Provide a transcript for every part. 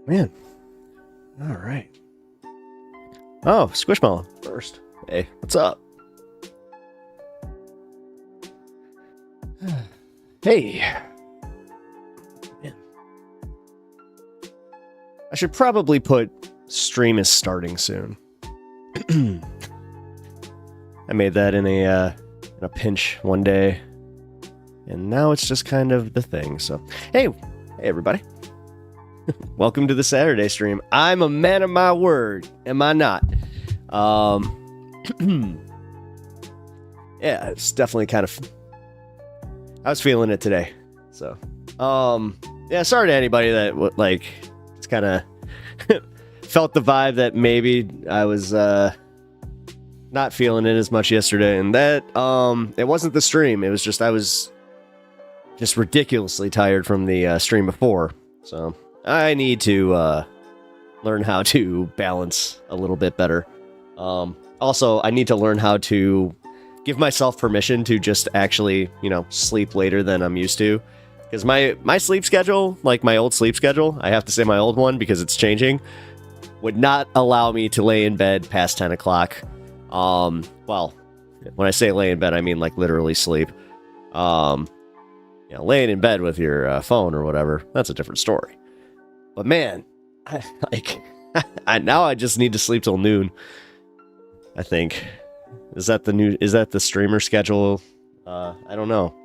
Man. All right. Oh, Squishmallow first. Hey, what's up? Hey. Man. I should probably put stream is starting soon. I made that in a pinch one day, and now it's just kind of the thing. So, hey everybody. Welcome to the Saturday stream. I'm a man of my word, am I not? Yeah, it's definitely kind of... I was feeling it today. So, yeah, sorry to anybody that, like, it's kind of felt the vibe that maybe I was, not feeling it as much yesterday. And that, it wasn't the stream. It was just, I was just ridiculously tired from the stream before. So... I need to learn how to balance a little bit better. Also, I need to learn how to give myself permission to just actually, you know, sleep later than I'm used to. Because my sleep schedule, like my old sleep schedule, I have to say my old one because it's changing, would not allow me to lay in bed past 10 o'clock. Well, when I say lay in bed, I mean like literally sleep. You know, laying in bed with your phone or whatever, that's a different story. But man, now I just need to sleep till noon. I think. Is that the streamer schedule? I don't know.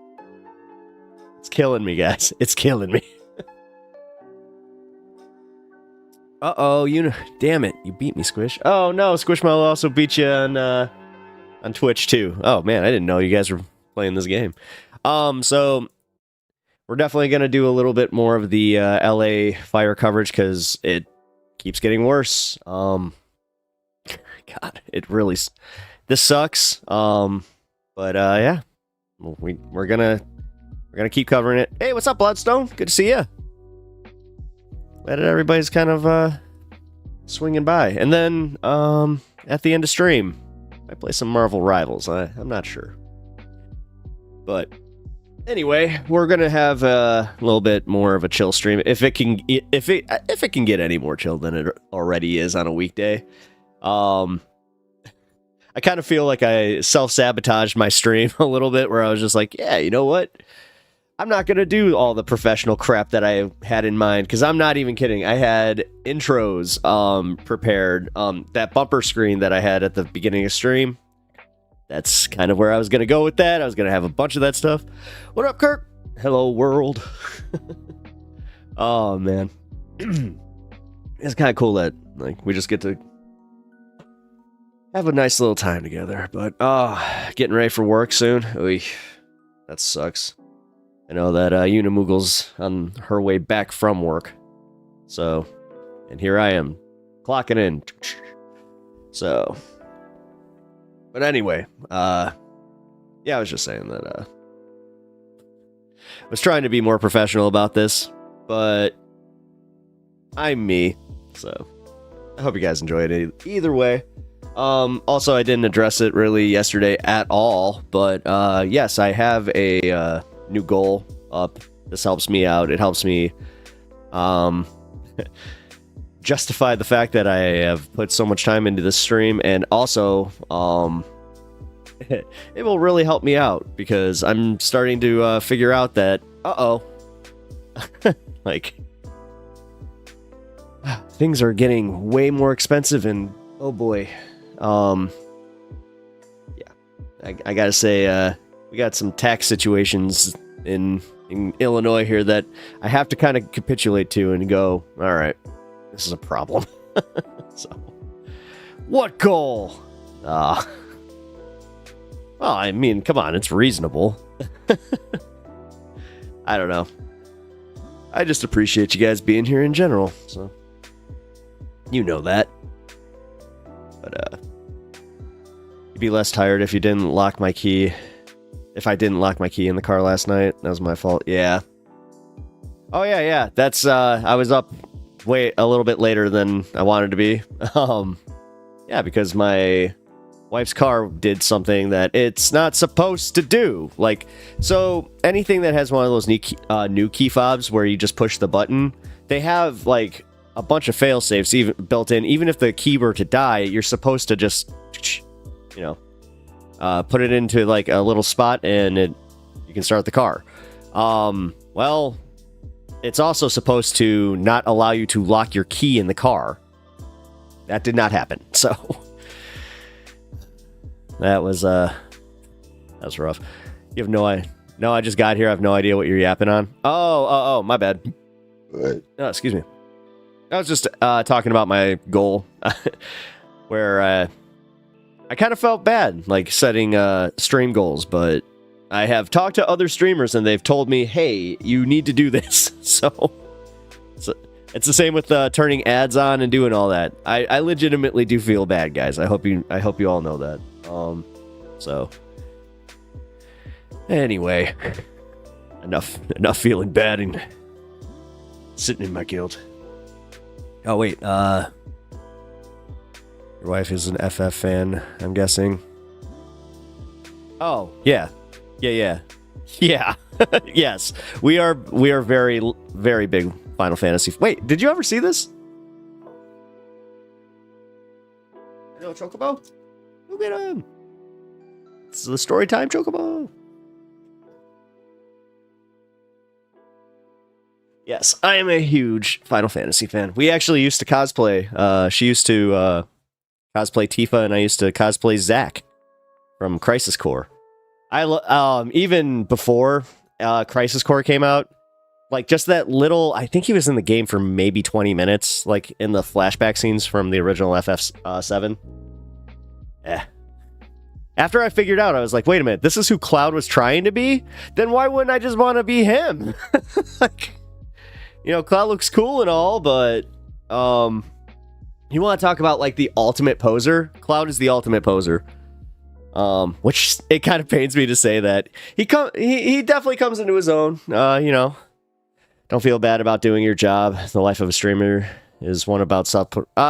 It's killing me, guys. It's killing me. Uh-oh, damn it, you beat me, Squish. Oh no, Squishmallow also beat you on Twitch too. Oh man, I didn't know you guys were playing this game. So we're definitely going to do a little bit more of the LA fire coverage because it keeps getting worse. God, it really... This sucks. But yeah. We're gonna keep covering it. Hey, what's up, Bloodstone? Good to see you. Glad that everybody's kind of swinging by. And then at the end of stream, I play some Marvel Rivals. I'm not sure. But... Anyway, we're gonna have a little bit more of a chill stream if it can get any more chill than it already is on a weekday. I kind of feel like I self-sabotaged my stream a little bit, where I was just like, yeah, you know what? I'm not gonna do all the professional crap that I had in mind, because I'm not even kidding. I had intros prepared. That bumper screen that I had at the beginning of stream. That's kind of where I was going to go with that. I was going to have a bunch of that stuff. What up, Kirk? Hello, world. Oh, man. It's kind of cool that like we just get to have a nice little time together. But, getting ready for work soon. Oy, that sucks. I know that Unamoogle's on her way back from work. So, and here I am, clocking in. So... But anyway, yeah, I was just saying that I was trying to be more professional about this, but I'm me, so I hope you guys enjoyed it either way. Also, I didn't address it really yesterday at all, but yes, I have a new goal up. This helps me out. It helps me justify the fact that I have put so much time into this stream, and also it will really help me out because I'm starting to figure out that like things are getting way more expensive, and oh boy, yeah, I gotta say we got some tax situations in Illinois here that I have to kind of capitulate to and go, all right, this is a problem. So, what goal? Well, I mean, come on, it's reasonable. I don't know. I just appreciate you guys being here in general, so you know that. But you'd be less tired if you didn't lock my key. If I didn't lock my key in the car last night, that was my fault. Yeah. Oh yeah. That's I was up a little bit later than I wanted to be. Yeah, because my wife's car did something that it's not supposed to do. Like, so anything that has one of those new key fobs where you just push the button, they have like a bunch of fail safes even built in. Even if the key were to die, you're supposed to just, you know, put it into like a little spot and you can start the car. Well, it's also supposed to not allow you to lock your key in the car. That did not happen. So that was rough. You have no idea. No, I just got here. I have no idea what you're yapping on. Oh, my bad. Oh, excuse me. I was just talking about my goal where I kind of felt bad, like setting stream goals, but I have talked to other streamers and they've told me, hey, you need to do this. So it's the same with turning ads on and doing all that. I legitimately do feel bad, guys. I hope you all know that. So anyway, enough feeling bad and sitting in my guilt. Oh wait, your wife is an FF fan, I'm guessing. Oh yeah. Yes, we are very, very big Final Fantasy. Wait, did you ever see this? Hello, Chocobo. Look at him. It's the story time, Chocobo. Yes, I am a huge Final Fantasy fan. We actually used to cosplay. She used to cosplay Tifa, and I used to cosplay Zack from Crisis Core. Even before Crisis Core came out, like just that little, I think he was in the game for maybe 20 minutes, like in the flashback scenes from the original FF7. After I figured out, I was like, wait a minute, this is who Cloud was trying to be? Then why wouldn't I just want to be him? Like, you know, Cloud looks cool and all, but you want to talk about like the ultimate poser? Cloud is the ultimate poser. Which it kind of pains me to say that he definitely comes into his own. You know, don't feel bad about doing your job. The life of a streamer is one about self.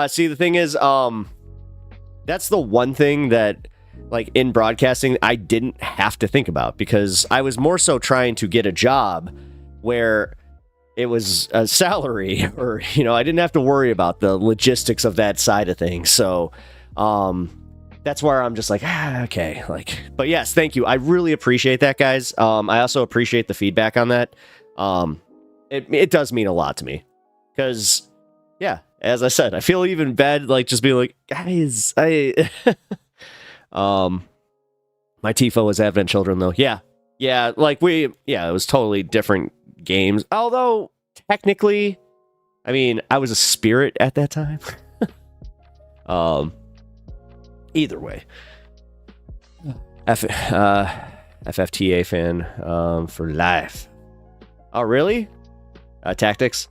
See, the thing is, that's the one thing that, like in broadcasting, I didn't have to think about because I was more so trying to get a job where it was a salary, or you know, I didn't have to worry about the logistics of that side of things. So, that's where I'm just like, okay, like, but yes, thank you. I really appreciate that, guys. I also appreciate the feedback on that. It does mean a lot to me because, yeah, as I said, I feel even bad, like just being like, guys, my Tifa was Advent Children though. Yeah, like it was totally different games. Although technically, I mean, I was a spirit at that time. Either way, FFTA fan for life. Oh, really? Tactics?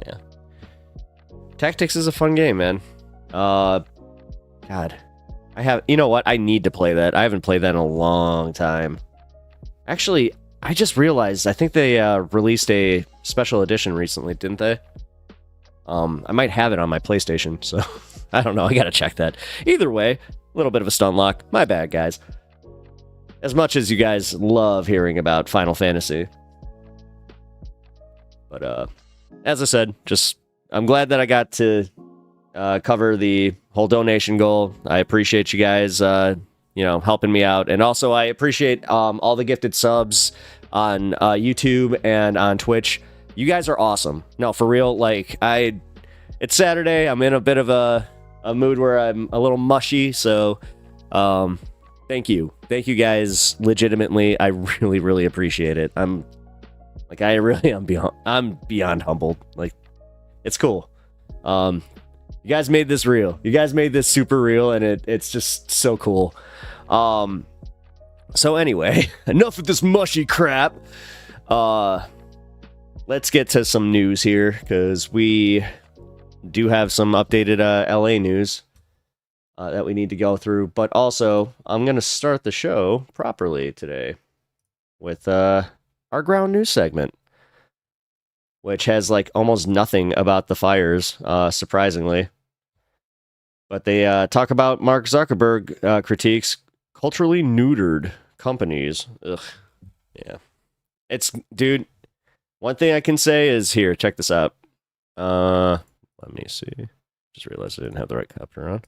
Yeah. Tactics is a fun game, man. God. You know what? I need to play that. I haven't played that in a long time. Actually, I just realized, I think they released a special edition recently, didn't they? I might have it on my PlayStation, so I don't know. I gotta check that. Either way, a little bit of a stun lock. My bad, guys. As much as you guys love hearing about Final Fantasy. But, as I said, I'm glad that I got to cover the whole donation goal. I appreciate you guys, helping me out. And also, I appreciate all the gifted subs on YouTube and on Twitch. You guys are awesome. No, for real, like, it's Saturday. I'm in a bit of a mood where I'm a little mushy, so thank you. Thank you guys, legitimately. I really, really appreciate it. I'm beyond humbled. Like, it's cool. You guys made this real. You guys made this super real, and it's just so cool. So anyway, enough of this mushy crap. Let's get to some news here, because we do have some updated LA news that we need to go through. But also, I'm going to start the show properly today with our ground news segment, which has like almost nothing about the fires, surprisingly. But they talk about Mark Zuckerberg critiques culturally neutered companies. Ugh. Yeah. Dude, one thing I can say is here, check this out. Let me see. Just realized I didn't have the right capture on.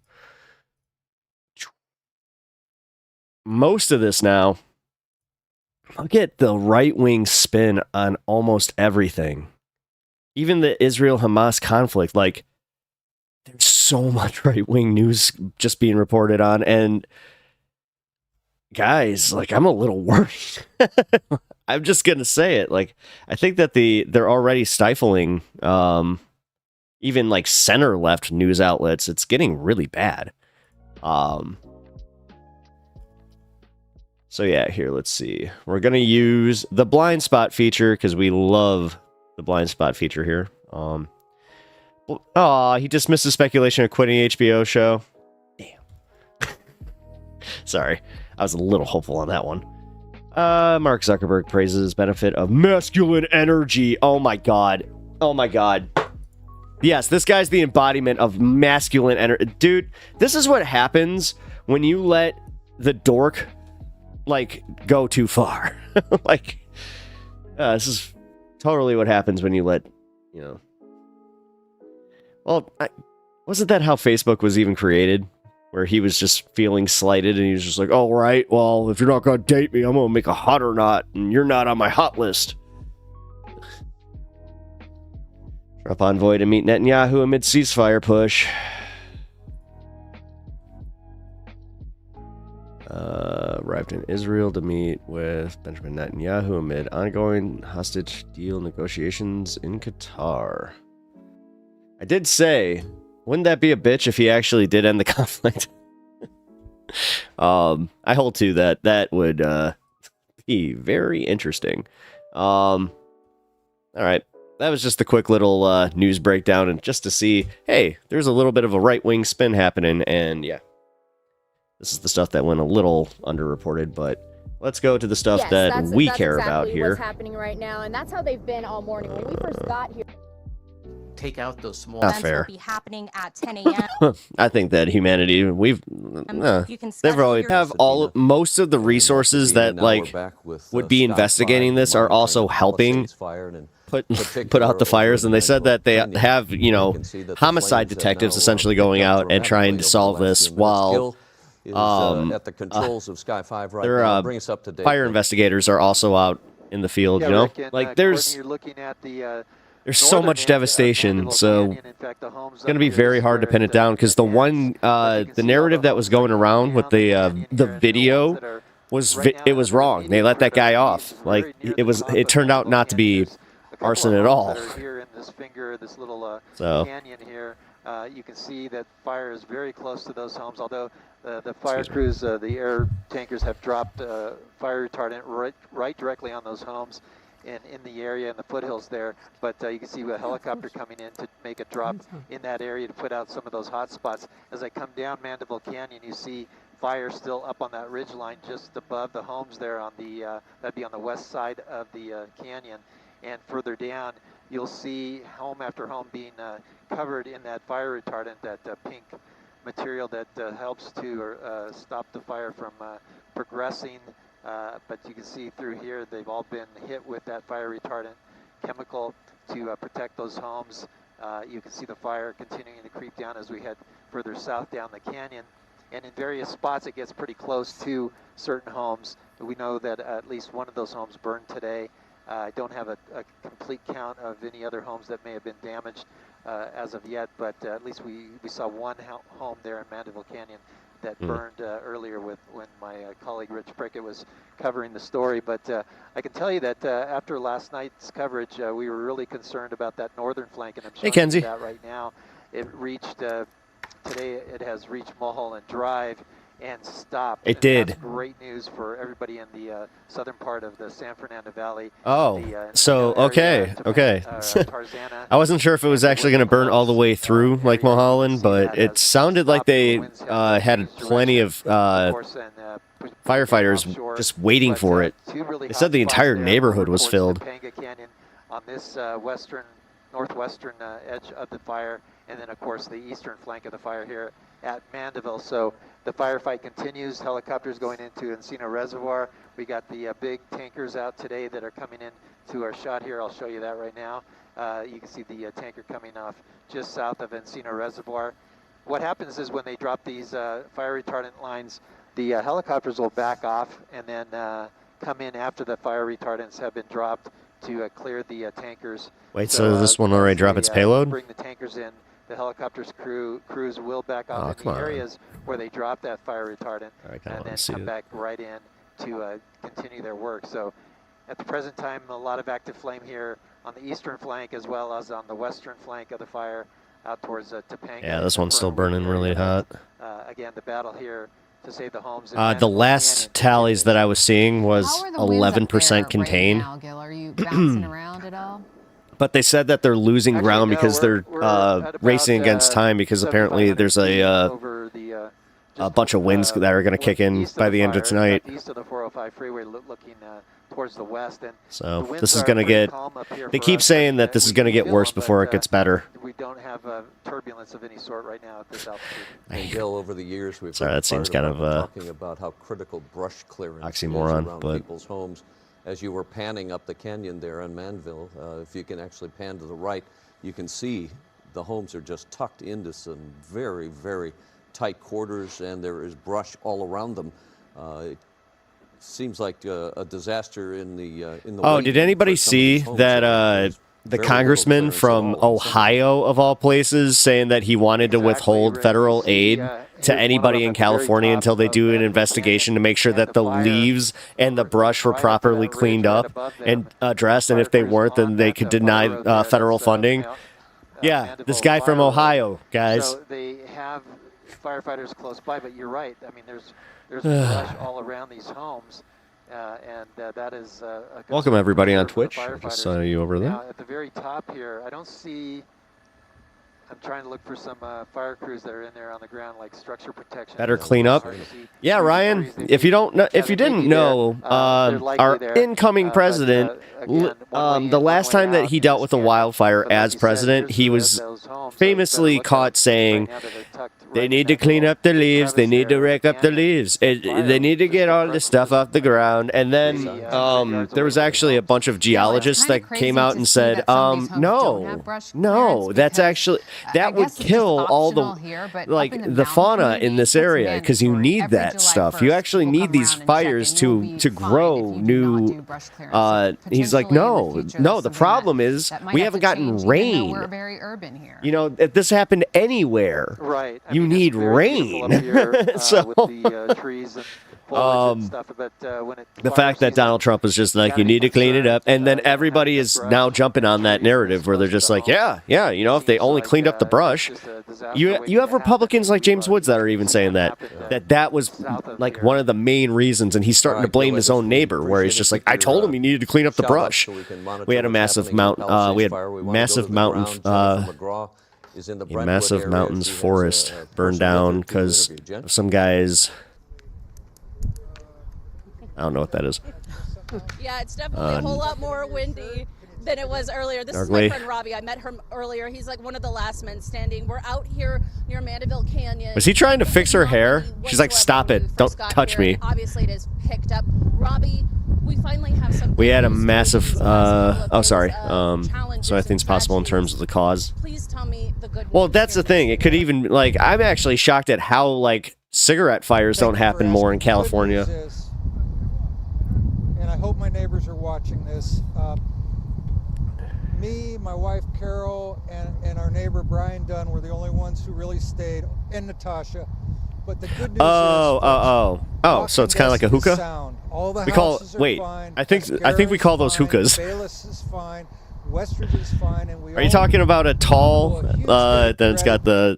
Most of this now, look at the right-wing spin on almost everything. Even the Israel-Hamas conflict, like, there's so much right-wing news just being reported on, and guys, like, I'm a little worried. I'm just gonna say it. Like, I think that they're already stifling even like center left news outlets. It's getting really bad. So yeah, here, let's see. We're gonna use the blind spot feature because we love the blind spot feature here. He dismissed the speculation of quitting the HBO show. Damn. Sorry, I was a little hopeful on that one. Mark Zuckerberg praises benefit of masculine energy. Oh my god. Oh my god. Yes, this guy's the embodiment of masculine energy. Dude, this is what happens when you let the dork, like, go too far. Like, this is totally what happens when you let, you know... Well, wasn't that how Facebook was even created? Where he was just feeling slighted and he was just like, all right, well, if you're not going to date me, I'm going to make a hot or not, and you're not on my hot list. Trump envoy to meet Netanyahu amid ceasefire push. Arrived in Israel to meet with Benjamin Netanyahu amid ongoing hostage deal negotiations in Qatar. I did say, wouldn't that be a bitch if he actually did end the conflict? I hold to that. That would be very interesting. All right. That was just a quick little news breakdown, and just to see, hey, there's a little bit of a right-wing spin happening, and yeah. This is the stuff that went a little underreported, but let's go to the stuff that we care about here. What's happening right now, and that's how they've been all morning. When we first got here, take out those small events will be happening at 10 a.m. I think that humanity, they've always have most of the resources that like would be investigating this are also helping put out the fires, and they said that they have, you know, homicide detectives essentially going out and trying to solve this while at the controls of Sky 5 right now. Bring us up to date. Fire investigators are also out in the field, you know? Rick, and, like there's so much devastation, so it's going to be very hard to pin it down, because the one the narrative that was going around with the video was it was wrong. They let that guy off. Like it turned out not to be arson at all. Here in this finger, this little so canyon here, you can see that fire is very close to those homes, although the fire crews, the air tankers have dropped fire retardant right directly on those homes in the area in the foothills there, but you can see a helicopter coming in to make a drop in that area to put out some of those hot spots. As I come down Mandeville Canyon, you see fire still up on that ridge line just above the homes there on the that'd be on the west side of the canyon, and further down you'll see home after home being covered in that fire retardant, that pink material that helps to stop the fire from progressing. But you can see through here they've all been hit with that fire retardant chemical to protect those homes. You can see the fire continuing to creep down as we head further south down the canyon. And in various spots it gets pretty close to certain homes. We know that at least one of those homes burned today. I don't have a complete count of any other homes that may have been damaged as of yet, but at least we saw one home there in Mandeville Canyon that burned earlier when my colleague Rich Prickett was covering the story. But I can tell you that after last night's coverage, we were really concerned about that northern flank, and I'm showing you that right now. It reached, today it has reached Mulholland Drive and stopped. It did. That's great news for everybody in the southern part of the San Fernando Valley. Oh, so okay. I wasn't sure if it was actually going to burn all the way through like Mulholland, but it sounded like they had plenty of firefighters just waiting for it. They said the entire neighborhood was filled. On this northwestern edge of the fire, and then of course the eastern flank of the fire here at Mandeville. So the firefight continues. Helicopters going into Encino Reservoir. We got the big tankers out today that are coming in to our shot here. I'll show you that right now. You can see the tanker coming off just south of Encino Reservoir. What happens is when they drop these fire retardant lines, the helicopters will back off and then come in after the fire retardants have been dropped to clear the tankers. Wait, so this one already dropped its payload? Bring the tankers in. The helicopters crews will back off in the areas where they drop that fire retardant and then come back right in to continue their work. So at the present time, a lot of active flame here on the eastern flank as well as on the western flank of the fire out towards Topanga. Yeah, this one's still burning really hot. Again, the battle here to save the homes. The last tallies that I was seeing was 11% contained. Right now, Gil? Are you bouncing around at all? But they said that they're losing ground because they're racing against time because apparently there's a bunch of winds that are going to kick in by the end of tonight. East of the 405 freeway, looking towards the west, and so this is going to get. They keep saying that this is going to get worse before it gets better. We don't have turbulence of any sort right now at this altitude. And Gil, over the years, we've sorry, that seems kind of talking about how critical brush clearance oxymoron, is around but people's homes. As you were panning up the canyon there in Manville, if you can actually pan to the right, you can see the homes are just tucked into some very, very tight quarters, and there is brush all around them. It seems like a disaster in the Oh, did anybody see that the congressman from Ohio, of all places, saying that he wanted to withhold federal aid to anybody in California until they do an investigation to make sure that the leaves and the brush were properly cleaned up and addressed, and if they weren't, then they could deny federal funding? Yeah, this guy from Ohio, guys. So they have firefighters close by, but you're right. I mean, there's brush all around these homes, and that is a welcome everybody on Twitch. I just saw you over there. Now, at the very top here, I don't see. I'm trying to look for some fire crews that are in there on the ground, like structure protection. Better clean up. Yeah, Ryan. If you don't know, if you didn't know, our incoming president, the last time that he dealt with a wildfire as president, he was famously caught saying, "They need to clean up the leaves. They need to rake up the leaves. They need to get all the stuff off the ground." And then there was actually a bunch of geologists that came out and said, "No, that's actually." That would kill all the the fauna in this area because you need that stuff. You actually need these fires to grow new. He's like, no. The problem is we haven't gotten rain. We're very urban here. You know, if this happened anywhere, right? You need rain. So with the trees and and stuff, but the fact that Donald Trump was just like, you need to clean it up, and then everybody is now jumping on that narrative where they're just like, yeah, you know, if they only cleaned up the brush. You have Republicans like James Woods that are even saying that was like one of the main reasons, and he's starting to blame his own neighbor, where he's just like, I told him he needed to clean up the brush. We had a massive mountain forest burned down because of some guys. I don't know what that is. Yeah, it's definitely a whole lot more windy than it was earlier. This is my friend Robbie. I met him earlier. He's like one of the last men standing. We're out here near Mandeville Canyon. Was he trying to fix her hair? She's like, stop it. Don't touch me. Obviously, it is picked up. Robbie, we finally have some... We had a massive... So I think it's possible in terms of the cause. Please tell me the good news. Well, that's the thing. It could even... Like, I'm actually shocked at how, like, cigarette fires don't happen more in California. And I hope my neighbors are watching this. Me, my wife Carol, and our neighbor Brian Dunn were the only ones who really stayed, and Natasha. But the good news is, so it's kind of like a hookah. All the we call fine. I think we call those hookahs. Bayless is fine. Westridge is fine, and we. Are you talking about a tall? Then it's got the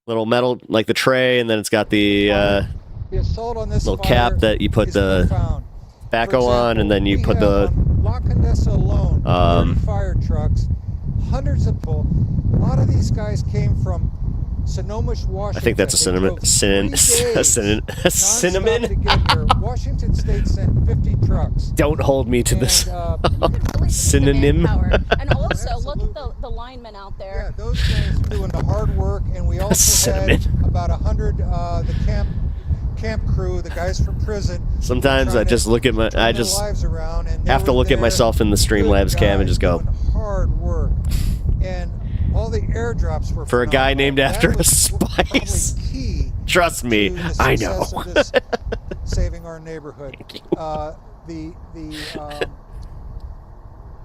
little metal, like the tray, and then it's got the little cap that you put the tobacco on, and then you put the La Condesa alone, 30 fire trucks, hundreds of people. A lot of these guys came from Sonoma, Washington. I think that's a cinnamon. Cinnamon. To get here. Washington State sent 50 trucks. Don't hold me to this. Synonym. And also, look at the linemen out there. Yeah, those guys are doing the hard work, and we also had about 100 the camp crew, the guys from prison. Sometimes I just look at my, I just have to look at myself in the Streamlabs cam and just go. Hard work, and all the airdrops were for a guy named after a spice. Trust me, I know. Saving our neighborhood.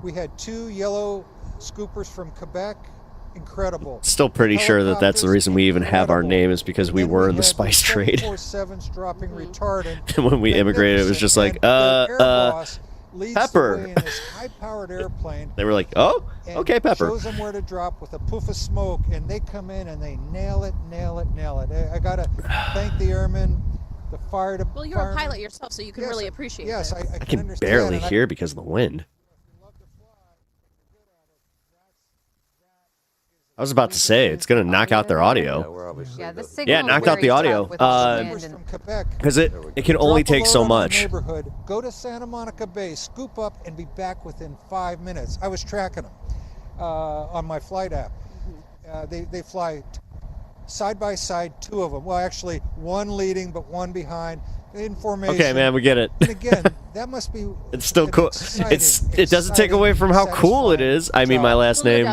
We had 2 yellow scoopers from Quebec. Incredible. Still pretty sure that that's the reason we even have our name is because we were in the spice trade. 747s dropping retardant. And when we immigrated, it was just like, Pepper. High-powered airplane. They were like, oh, okay, Pepper. Shows them where to drop with a poof of smoke, and they come in and they nail it. I gotta thank the airmen, the fire department. Well, you're a pilot yourself, so you can really appreciate it. Yes, I can barely hear because of the wind. I was about to say, it's going to knock out their audio. Yeah, knocked out the audio. Because it can only take so much. Go to Santa Monica Bay, scoop up, and be back within 5 minutes. I was tracking them on my flight app. They fly side by side, 2 of them. Well, actually, 1 leading, but 1 behind. In formation. Okay, man, we get it. And again, that must be. It's still cool. It doesn't take away from how cool it is. I mean, my last name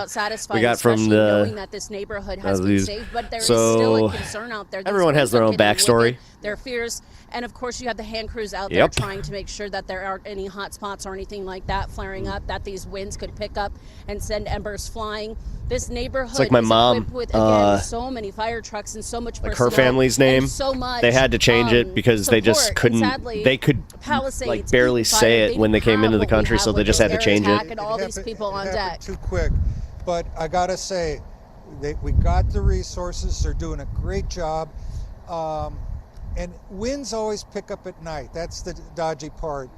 we got from the. Knowing that this neighborhood has been saved, but there is still a concern out there. Everyone has their own backstory. Their fears, and of course, you have the hand crews out there trying to make sure that there aren't any hot spots or anything like that flaring up. That these winds could pick up and send embers flying. This neighborhood it's like my mom, with again, so many fire trucks and so much like her family's name. So much, they had to change it because they just couldn't. Sadly, they could like barely say it when they came into the country, so they just had to change it. And all these people on deck. Too quick, but I gotta say, we got the resources. They're doing a great job, and winds always pick up at night. That's the dodgy part.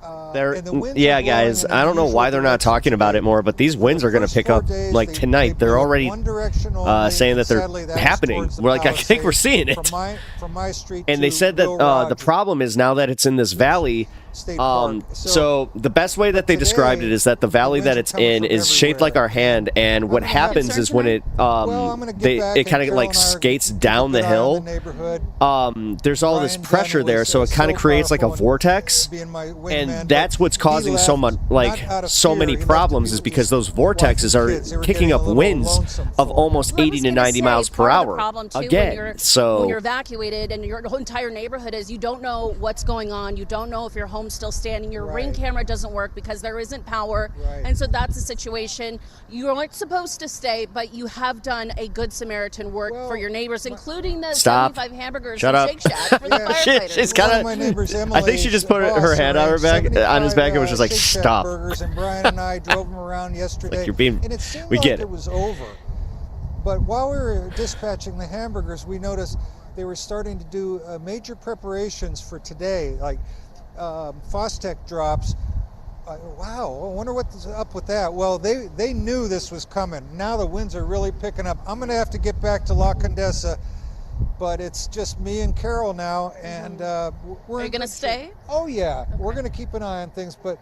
Yeah, guys, I don't know why they're not talking about it more, but these winds are going to pick up like tonight. They're already saying that they're happening. We're like, I think we're seeing it. From my street and they said that the problem is now that it's in this valley. So the best way that they described it is that the valley that it's in is shaped like our hand, and what happens is when it kind of like skates down the hill. There's all this pressure there, so it kind of creates like a vortex, and that's what's causing so much so many problems is because those vortexes are kicking up winds of almost 80 to 90 miles per hour. Again, so when you're evacuated and your whole entire neighborhood is, you don't know what's going on, you don't know if your home's still standing, your ring camera doesn't work because there isn't power, and so that's the situation. You aren't supposed to stay, but you have done a good Samaritan work for your neighbors, including the 75 hamburgers and Shake Shack for the firefighters. She's kind of. I think she just put her hand on her back, on his back, and was just like, "Stop." And Brian and I drove them around yesterday. Like you're being. And it seemed we like get it was over. But while we were dispatching the hamburgers, we noticed they were starting to do major preparations for today, like Fostech drops. Wow, I wonder what's up with that. Well, they knew this was coming. Now the winds are really picking up. I'm going to have to get back to La Condesa, but it's just me and Carol now, and we're. Are you going to stay? Oh yeah, we're going to keep an eye on things. But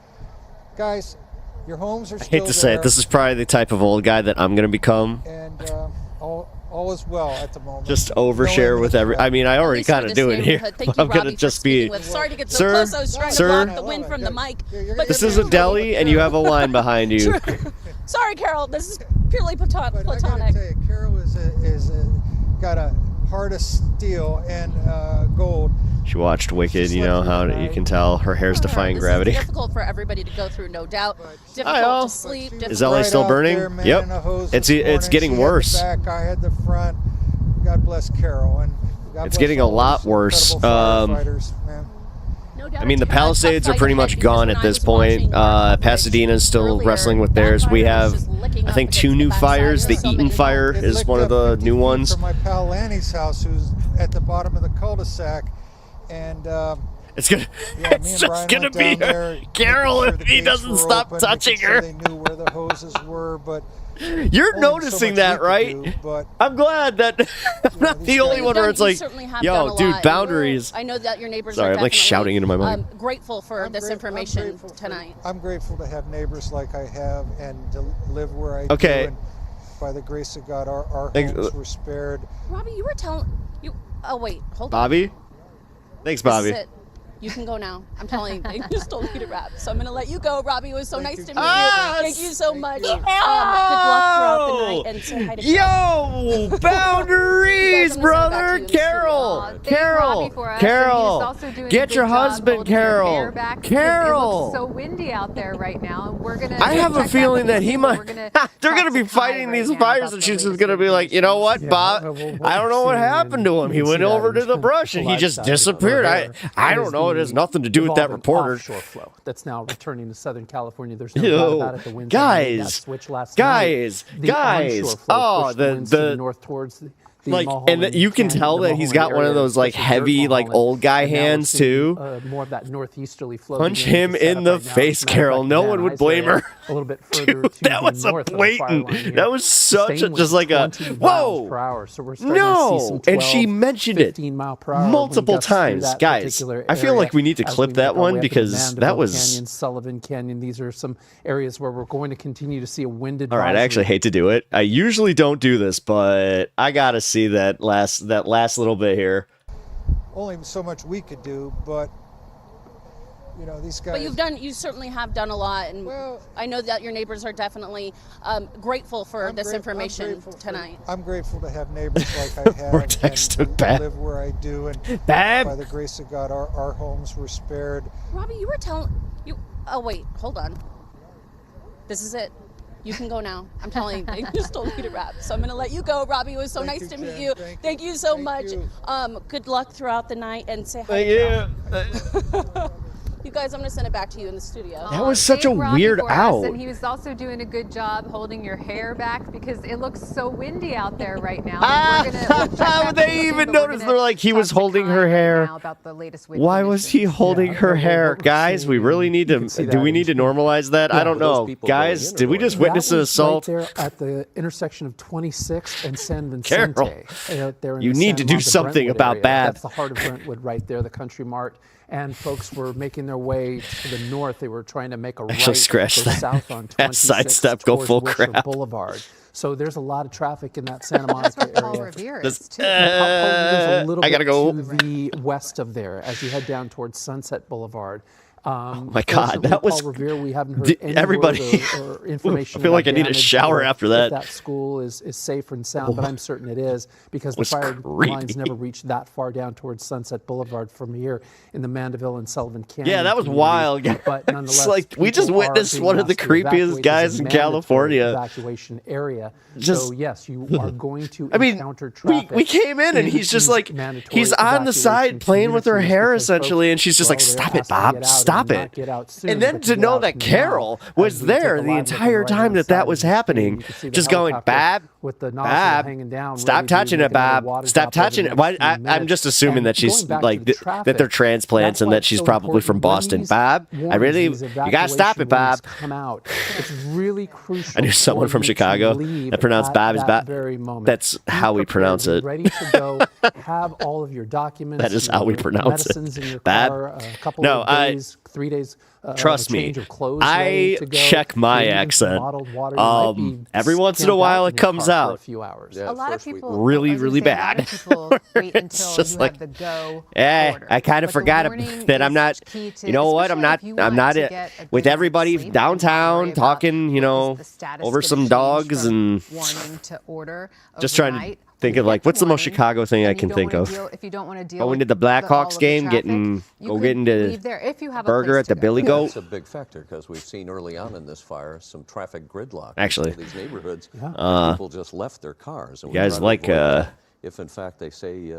guys, your homes are still I hate to say it, this is probably the type of old guy that I'm going to become. And all is well at the moment. Just overshare with every. I mean, I already kind of do it here. But I'm going to just be. Sorry to get so close. I was trying to block the wind from the mic. This is a deli, and you have a line behind you. Sorry, Carol. This is purely platonic. But I gotta tell you, Carol is got a heart of steel and gold. She watched Wicked, you know how you can tell her hair's defying gravity. It's difficult for everybody to go through, no doubt. Difficult to sleep. Is LA still burning? Yep. It's getting worse. Back, I had the front. God bless Carol, and it's getting a lot worse. I mean, the Palisades are pretty much gone at this point. Pasadena's still wrestling with theirs. We have, I think, 2 new fires. The Eaton fire is one of the new ones. From my pal Lanny's house, who's at the bottom of the cul-de-sac, and it's gonna, it's just gonna be Carol if he doesn't stop touching her. They knew where the hoses were, but You're only so noticing much that, we right? could do, but I'm glad that I'm not the only one where it's like, yo, dude, boundaries. I know that your neighbors Sorry, are I'm like shouting into my mic. grateful for this information tonight. I'm grateful to have neighbors like I have and to live where I Okay. do. And by the grace of God, our homes were spared. Robbie, you were telling you. Oh wait, hold on. Bobby? Thanks, This Bobby. is it. You can go now. I'm telling you, they just told me to wrap. So I'm going to let you go, Robbie. It was so nice to meet you. Thank you so much. Good luck throughout the night and say hi to Yo, boundaries, brother. Carol, get your husband, Carol. Carol. It's so windy out there right now. We're gonna. I have a feeling that he might. They're gonna be fighting these fires, and she's just gonna be like, you know what, Bob? I don't know what happened to him. He went over to the brush and he just disappeared. I don't know. It has nothing to do with that reporter. Offshore flow that's now returning to Southern California. There's no doubt about it. The winds Guys, guys. Oh, the north towards like, and you can tell that he's got one of those like heavy, like old guy hands too. More of that northeasterly flow. Punch him in the face, Carol. No one would blame her. A little bit further Dude, to that the was a north of the blatant. fire line here. That was such a, just like a 20 miles whoa. per hour. So we're starting to see some 12, And she mentioned it 15 mile per hour multiple wind gusts through times, that guys. particular I feel area like we need to as clip we that make our way one up into because that Mandeville was. Canyon, Sullivan Canyon. These are some areas where we're going to continue to see a wind advisory. All right, I actually hate to do it. I usually don't do this, but I gotta see that last little bit here. Only so much we could do, but you know, these guys. But you certainly have done a lot, and Well, I know that your neighbors are definitely grateful for this information tonight. I'm grateful to have neighbors like I have Vortex and took Bab. live where I do, and Bab. by the grace of God, our homes were spared. Robbie, you were telling you. Oh wait, hold on. This is it. You can go now. I'm telling you, they just told me to wrap. So I'm going to let you go, Robbie. It was so Thank nice you, to meet Jen. you. Thank you so Thank much. you. Good luck throughout the night and say hi. Yeah. You guys, I'm going to send it back to you in the studio. That was such a Thank Robbie weird for us, out. And he was also doing a good job holding your hair back because it looks so windy out there right now. We'll check back They in even but we're noticed gonna they're like he was talk to holding Kai her right hair. now about the latest wind Why was he conditions. holding her well, hair? what we're Guys, we seeing, really need you to. can see Do that we in need to screen. normalize that? I don't those know. people Guys, going in did or we what? just witness an That was assault? right there at the intersection of 26 and San Carol, Vicente. There in you the need to San do Juan, the something Brentwood about area. Bab. That's the heart of Brentwood right there, the Country Mart. And folks were making their way to the north. They were trying to make a Actually, right, scratch go that. south on That 26 sidestep, go towards full Wilshire crap. Boulevard. So there's a lot of traffic in that Santa Monica area. Paul Revere This- is too. There's a little I gotta bit go. to the west of there as you head down towards Sunset Boulevard. My God, that was. Paul Revere. We haven't heard any Everybody. word or information. I feel like about I need a damage shower or after if that. that school is safe and sound, but I'm certain it is because the was fire creepy. lines never reached that far down towards Sunset Boulevard from here in the Mandeville and Sullivan Canyon. Yeah, that was communities. wild. But It's nonetheless, like we just people are witnessed being one of the asked to creepiest evacuate. guys This is in a mandatory California. Evacuation area. Just- So yes, you are going to I mean, encounter we traffic. came in and he's just these like, mandatory he's on the side evacuation playing with her communities hair because essentially, folks and she's just were like, all there stop it, asked to get Bob, out stop and it. not get out soon, And then but to get know out that now. Carol As was we there take a the live look entire on the time right-hand that side that of was the screen, happening, you can see the just going, helicopter Bab, with the nozzle Bab, hanging down, stop ready to touching make it, another Bob. water Stop drop over touching the it. next Why? few I'm minutes. just assuming And that she's going back to like the that they're traffic, transplants that's and why that it's she's so probably from important. Boston. When these Bob, I warnings, really, these you gotta stop it, evacuation Bob. warnings come out. It's really crucial. I knew someone for from you to Chicago leave that pronounced at Bob as that Bob. very moment. That's Be how we prepared, pronounce be it. ready to go. Have all of your documents. That is how we your pronounce it. medicines in your Bab. car, a couple No, of days, 3 days. Trust me, change of clothes ready I to go. check my Maybe even some accent. bottled water. You might be Every once in a camped out while in it your comes car for out. a few hours. Yeah, A lot of first week. people Really, I was gonna really say, a lot bad. of people wait It's until just you like, have the go Eh, order. I kind But of the forgot warning that I'm is not. key to- You know what? I'm especially not. if you I'm want not to it get a with good everybody night's sleep and not downtown worry about talking. You what know, is the status over gonna some change dogs from and warning to order just trying to overnight. think You of like get what's the most warning, Chicago thing I and you can don't think wanna of. deal- if you don't want to deal Going to with the Blackhawks all of the game, traffic, getting you go could getting to leave there if you have a burger place at the to go. Billy Yeah, Goat. that's a big factor because we've seen early on in this fire some traffic gridlock. Actually. in these neighborhoods. Uh, People just left their cars. And you we guys try to like, avoid that. If in fact they say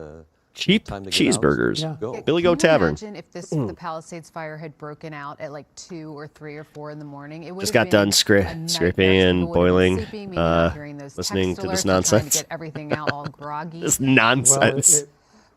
cheap time to get out, cheeseburgers. Yeah. go. Billy Goat Can you Tavern. imagine if the Palisades fire had broken out at like 2 or 3 or 4 in the morning? It would Just have got been done a scraping nightmare. and People would have been boiling, sleeping, maybe not hearing those listening text to this alerts or trying nonsense. to get everything out all groggy. This Well, nonsense.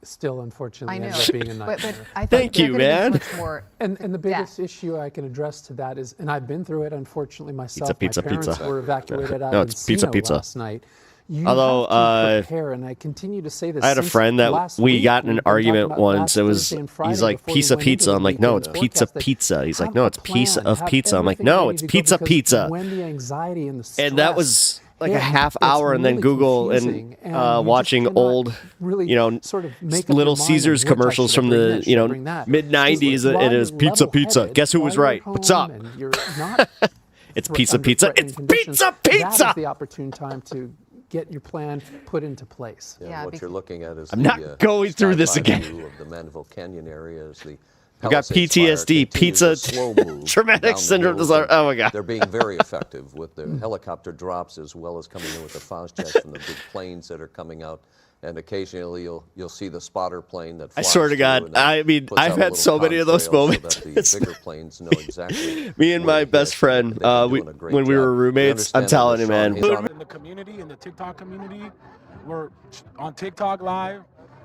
still unfortunately I know. ends up being a But nightmare. I think Thank there you, could be man. much more And the biggest death. issue I can address to that is, and I've been through it, unfortunately, myself. Pizza, My parents pizza. were evacuated out No, of it's pizza, Encino pizza. last night. You Although, have to prepare, and I continue to say this. I had a since friend that last we week. got in an We've been talking argument about once. last It was, Thursday and Friday he's like, before we pizza, went into pizza. the I'm like, week, no, and it's the pizza, forecast that pizza. He's like, have no, a it's piece plan, of have pizza. I'm like, everything no, ready it's to go, pizza, because pizza. when the anxiety and the stress And that was like a hit, half it's hour, and then really Google confusing, and you just watching cannot old, really you know, sort of make up your Little mind on Caesars which I commercials should from bring the, this, you should I know, bring that. mid-90s, While and it was you're pizza, pizza. level-headed, Guess who was while you're right? at What's home up? and you're not It's pizza, under pizza. threatening It's conditions, pizza, That pizza. is the opportune time to get your plan put into place. Yeah, what you're looking at is I'm not going through this skyline again. view of the Mandeville Canyon area as the I've got Palisades Fire PTSD, continues pizza, a slow move traumatic down the syndrome hills, disorder. and Oh my God. They're being very effective with the helicopter drops, as well as coming in with the FOS jets and the big planes that are coming out. And occasionally you'll see the spotter plane that I flies swear to through God, and then I mean, puts I've out a had so little many of those contrail moments. So that the bigger planes know exactly Me and where my to best hit. friend, They've been doing a great when we job. were roommates, I'm telling you, man. He's on In the community, in the TikTok community, we're on TikTok live,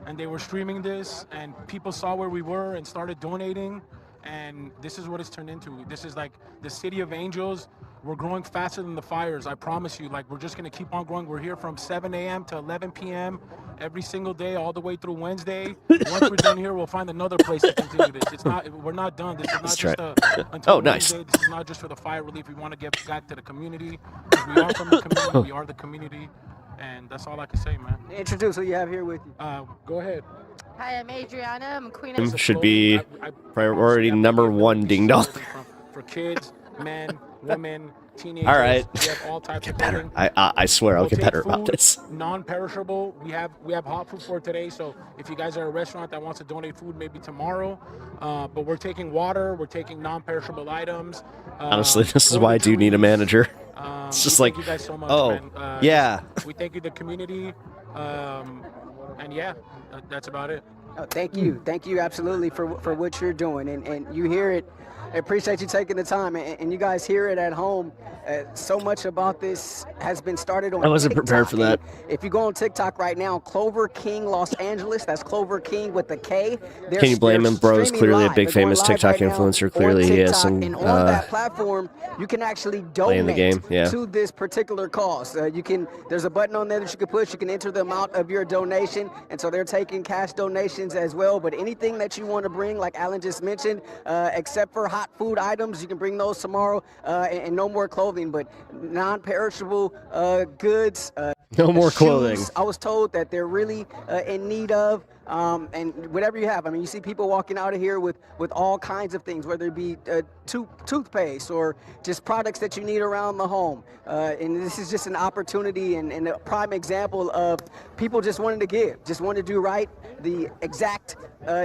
and they were streaming this, and people saw where we were and started donating, and this is what it's turned into. This is like the city of angels. We're growing faster than the fires. I promise you. Like, we're just gonna keep on growing. We're here from 7 a.m. to 11 p.m. every single day, all the way through Wednesday. Once we're done here, we'll find another place to continue this. It's not. We're not done. This is not just until Oh, nice. Wednesday. This is not just for the fire relief. We want to get back to the community. We are from the community. We are the community. And that's all I can say, man. Introduce who you have here with you. Go ahead. Hi, I'm Adriana. I'm Queen of Should be priority number one, ding dong. For kids, men, women, teenagers. All right. We have all types Get of better. clothing. I swear I'll We'll get take better about food, this. Non-perishable. We have hot food for today. So if you guys are a restaurant that wants to donate food, maybe tomorrow. But we're taking water. We're taking non-perishable items. Honestly, this is why I do need a manager. It's just like, you guys so much, oh, man. yeah. We thank you, the community. And yeah, that's about it. Oh, thank you absolutely for what you're doing, and you hear it. I appreciate you taking the time, and you guys hear it at home. So much about this has been started on I wasn't TikTok. prepared for that. If you go on TikTok right now, Clover King Los Angeles, that's Clover King with the K. Can you blame him, bro? He's clearly a big famous TikTok influencer. Clearly he has some and on that platform, you can actually playing the game. donate Yeah. to this particular cause. There's a button on there that you can push. You can enter the amount of your donation, and so they're taking cash donations as well. But anything that you want to bring, like Alan just mentioned, except for hot food items, you can bring those tomorrow, and no more clothing, but non-perishable goods. No more shoes, clothing. I was told that they're really in need of, and whatever you have. I mean, you see people walking out of here with all kinds of things, whether it be toothpaste or just products that you need around the home. And this is just an opportunity and a prime example of people just wanting to give, just want to do right. The exact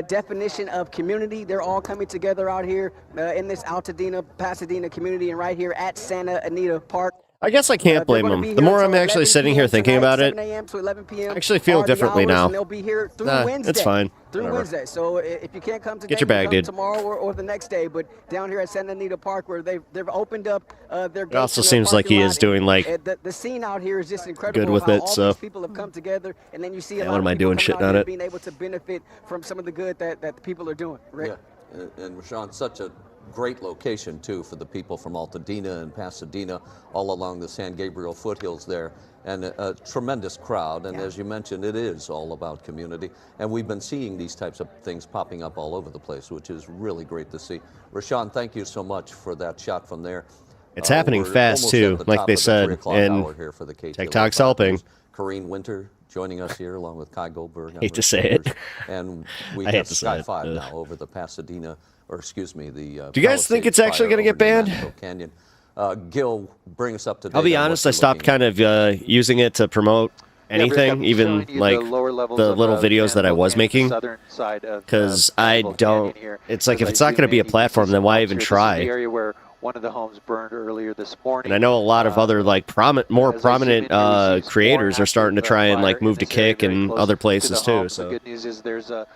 definition of community. They're all coming together out here in this Altadena, Pasadena community, and right here at Santa Anita Park. I guess I can't blame him. The more I'm actually sitting here thinking about it, I actually feel differently now. They'll be here through Wednesday. It's fine. Through Whatever. Wednesday. So if you can't come today, Get your bag, come dude. tomorrow or the next day. But down here at Santa Anita Park, where they've opened up their gates. It also and their seems like parking he lot, is doing like and the scene out here is just incredible. good with how it. all So these people have come together, and then you see a yeah, lot what of am I people doing coming shitting out on here it? being able to benefit from some of the good that the people are doing. Right? Yeah, and Rashawn, such a great location too for the people from Altadena and Pasadena, all along the San Gabriel foothills there, and a tremendous crowd. And as you mentioned, it is all about community, and we've been seeing these types of things popping up all over the place, which is really great to see. Rashawn, thank you so much for that shot from there. It's happening We're fast almost too, at the like top they of the said, 3 o'clock and hour here for the KTLA TikTok's helping. Corrine Winter joining us here along with Kai Goldberg. Hate to say it. And we I hate have to say Sky it. 5 now over the Pasadena, or excuse me, the Do you guys think it's actually going to get banned? Canyon. Gil, bring us up to date. I'll be on what honest, you're I stopped looking kind of using it to promote anything, even like the little videos that I was making, because I don't, it's like if it's not going to be a platform, then why even try? Area where one of the homes burned earlier this morning. And I know a lot of other like more prominent creators are starting to try and like move to Kick and other places too. So the good news is there's a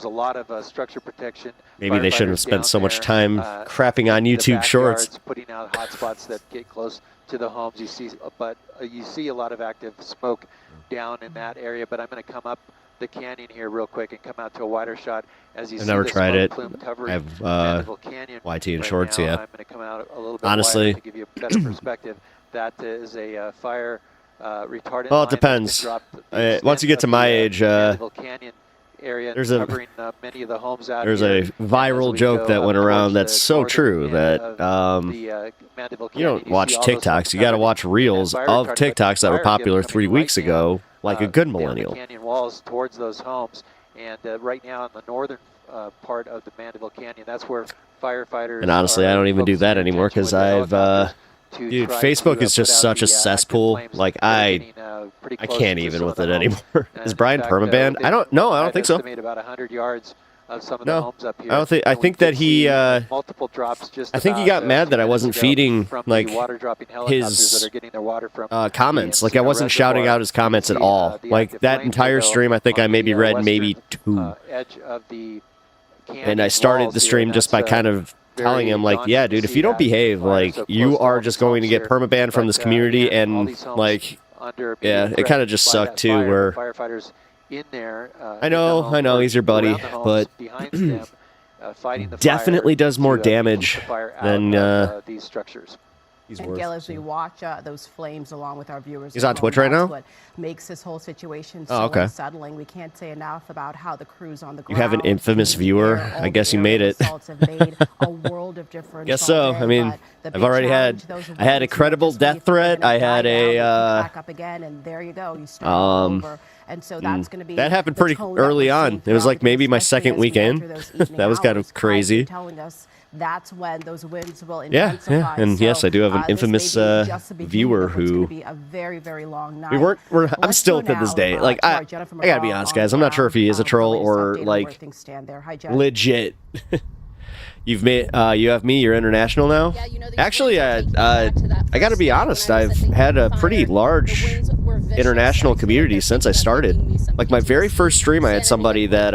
lot of structure protection. Maybe they shouldn't have spent so much time crapping on YouTube Shorts. Putting out hotspots that get close to the homes. You see, but you see a lot of active smoke down in that area. But I'm going to come up the canyon here real quick and come out to a wider shot as you I've see never the tried smoke it. plume I covering have Mandeville Canyon YT and right shorts, now. yeah. I'm going to come out a little bit Honestly, wider to give you a better perspective. That is a fire retardant. well, it line depends. that's been dropped Once you get to my age, Mandeville Canyon area, there's covering many of the homes out there's here. a viral joke that went around that's so true that you don't watch TikToks. You got to watch reels of TikToks that were popular 3 weeks ago, like a good millennial. Canyon walls towards those homes, and right now in the northern part of the Mandeville Canyon, that's where firefighters. And honestly, I don't even do that anymore because I've, dude, Facebook is just such a cesspool. Like I can't even with it anymore. Is Brian permabanned? I don't know. I don't think so. About 100 yards of some of the homes up here. I don't think. I think that he. Multiple drops. Just I think he got mad that I wasn't feeding like his comments. Like I wasn't shouting out his comments at all. Like that entire stream, I think I maybe read maybe 2. Edge of the and I started the stream just by kind of telling him like, yeah, dude, if you don't behave, like you are just going to get permabanned from this community, and like, yeah, it kind of just sucked too. Where firefighters in there. I know, he's your buddy, but definitely does more damage than these structures. And Gail, as we watch those flames along with our viewers, he's on Twitch right now. What makes this whole situation so unsettling. We can't say enough about how the crews on the ground. You have an infamous viewer. I guess you made it. Made a world of difference. Guess so. I mean, I've already had. I had a credible death threat. I had a. Back up again, and there you go. You start over. And so that's going to be that happened pretty early on. It was like maybe my second weekend. That was kind of crazy. Telling us that's when those winds will intensify. Yeah, and so, yes, I do have an infamous viewer who. Be a very, very long night. I'm still to this day. Like I gotta be honest, guys. I'm not sure if he is a troll or like legit. You have me. You're international now. Yeah, you know, actually, I gotta be honest. I've had a pretty large international community since I started. Like my very first stream, I had somebody that.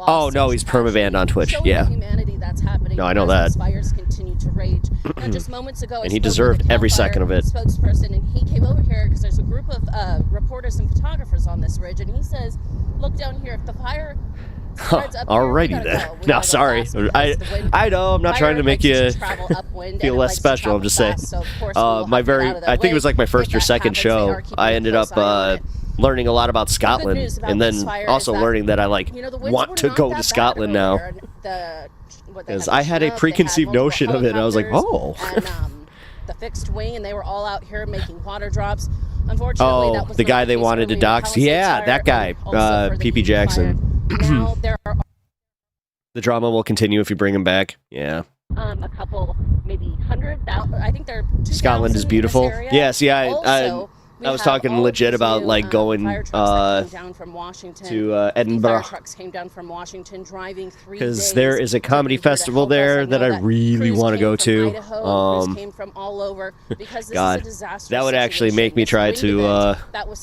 Oh no, he's permabanned on Twitch. Yeah. No, I know that. Fires continue to rage. Just moments ago, and he deserved every second of it. Spokesperson, and he came over here because there's a group of reporters and photographers on this ridge, and he says, "Look down here. If the fire." Alrighty then. No, sorry. I know I'm not trying to make you feel less special. I'm just saying. I think it was like my first or second show. I ended up learning a lot about Scotland, and then also learning that I want to go to Scotland now. Because I had a preconceived notion of it, and I was like, oh. The fixed wing, and they were all out here making water drops. Unfortunately, that was the guy they wanted to dox. Yeah, that guy, PP Jackson. Now there are the drama will continue if you bring him back. Yeah. A couple, maybe 100,000. I think they're. Scotland is beautiful. Yeah. See, I was talking legit about like going down from Washington, to Edinburgh. Fire trucks came down from Washington, driving 3 days. Because there is a comedy festival there that I really want to go to. Came from all over because this God, is a disaster that would actually make me try to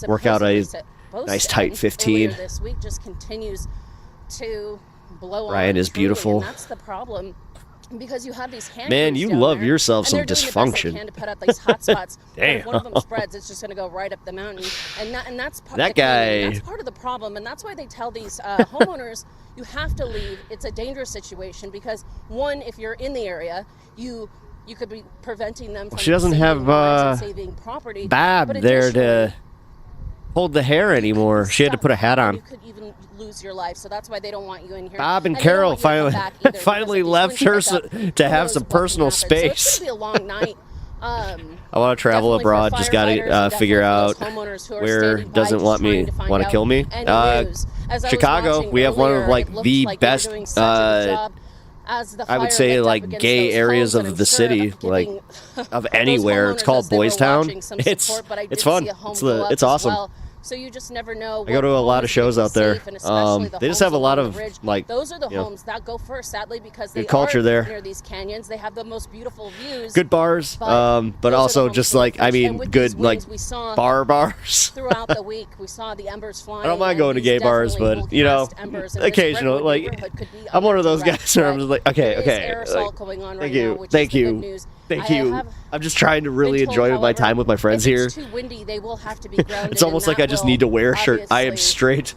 work out a nice tight 15. This week just continues to blow on. Ryan is beautiful. And that's the problem. Because you have these hand Man, you love there, yourself some and they're dysfunction. Doing the best they can to put out these hot spots. Damn. If one of them spreads, it's just going to go right up the mountain, and that's part that of the guy. That's part of the problem, and that's why they tell these homeowners you have to leave. It's a dangerous situation because one, if you're in the area, you could be preventing them from she doesn't have saving property. Bab there to hold the hair anymore. She had to put a hat on. You could even lose your life, so that's why they don't want you in here. Bob and Carol finally left her to have some personal space. So it's gonna be a long night. I want to travel abroad. Just got to figure out where doesn't want to kill me. Chicago, we have one of like the best. I would say like gay areas of the city, like of anywhere. It's called Boys Town. It's fun. It's awesome. So you just never know. I go to a lot of shows out there. They just have a lot of like. Those are the homes that go first, sadly, because they culture there near these canyons. They have the most beautiful views. Good bars, but also just like good like bars. Throughout the week, we saw the embers flying. I don't mind going to gay bars, but occasional like I'm one of those guys where I'm just like, okay. Thank you. I'm just trying to really enjoy my time with my friends here. It's too windy, they will have to be grounded. It's almost like I just need to wear a shirt. I am straight.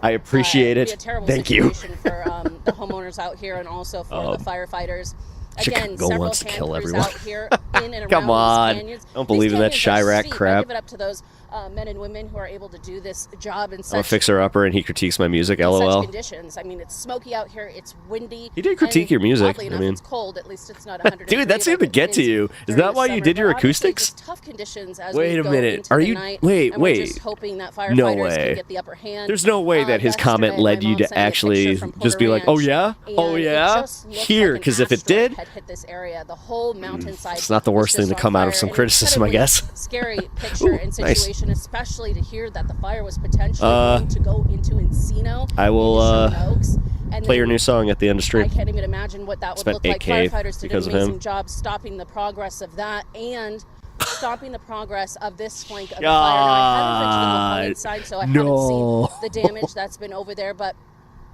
I appreciate it. Be a terrible Thank you. situation for the homeowners out here and also for the firefighters. Again, Chicago several wants to hand kill crews everyone. out here in and around Come on. these canyons. I don't believe in that These canyons are Chirac steep. crap. I give it up to those men and women who are able to do this job in I'm a such fixer-upper, and he critiques my music, such LOL. conditions. I mean, it's smoky out here. It's windy. He did critique and your music. oddly I enough, mean- it's cold. At least it's not 100 Dude, that seemed to get to you. Is that why you did your acoustics? Tough conditions as Wait we a go minute. into Are the you? night, Wait, and we're wait. just hoping that firefighters No can way. get the upper hand. There's no way that his comment Yesterday, led my you mom to sent me a actually picture from just be like, Porter oh yeah, Ranch, oh and it yeah, just looked here, like an because if it asteroid did, had hit this area. The whole mountainside. it's not the was worst thing just to on come out of fire, some and criticism, I guess. Scary picture and nice. situation, especially to hear that the fire was potentially going to go into Encino. I will into Sherman Oaks, and play your then new song at the end of I stream. can't even imagine what that would Spent look like. 8K Firefighters did because an of him. amazing job stopping the progress of that and stopping the progress of this flank of the fire. Now, I haven't been to the Mahoney side, so I haven't seen the damage that's been over there, but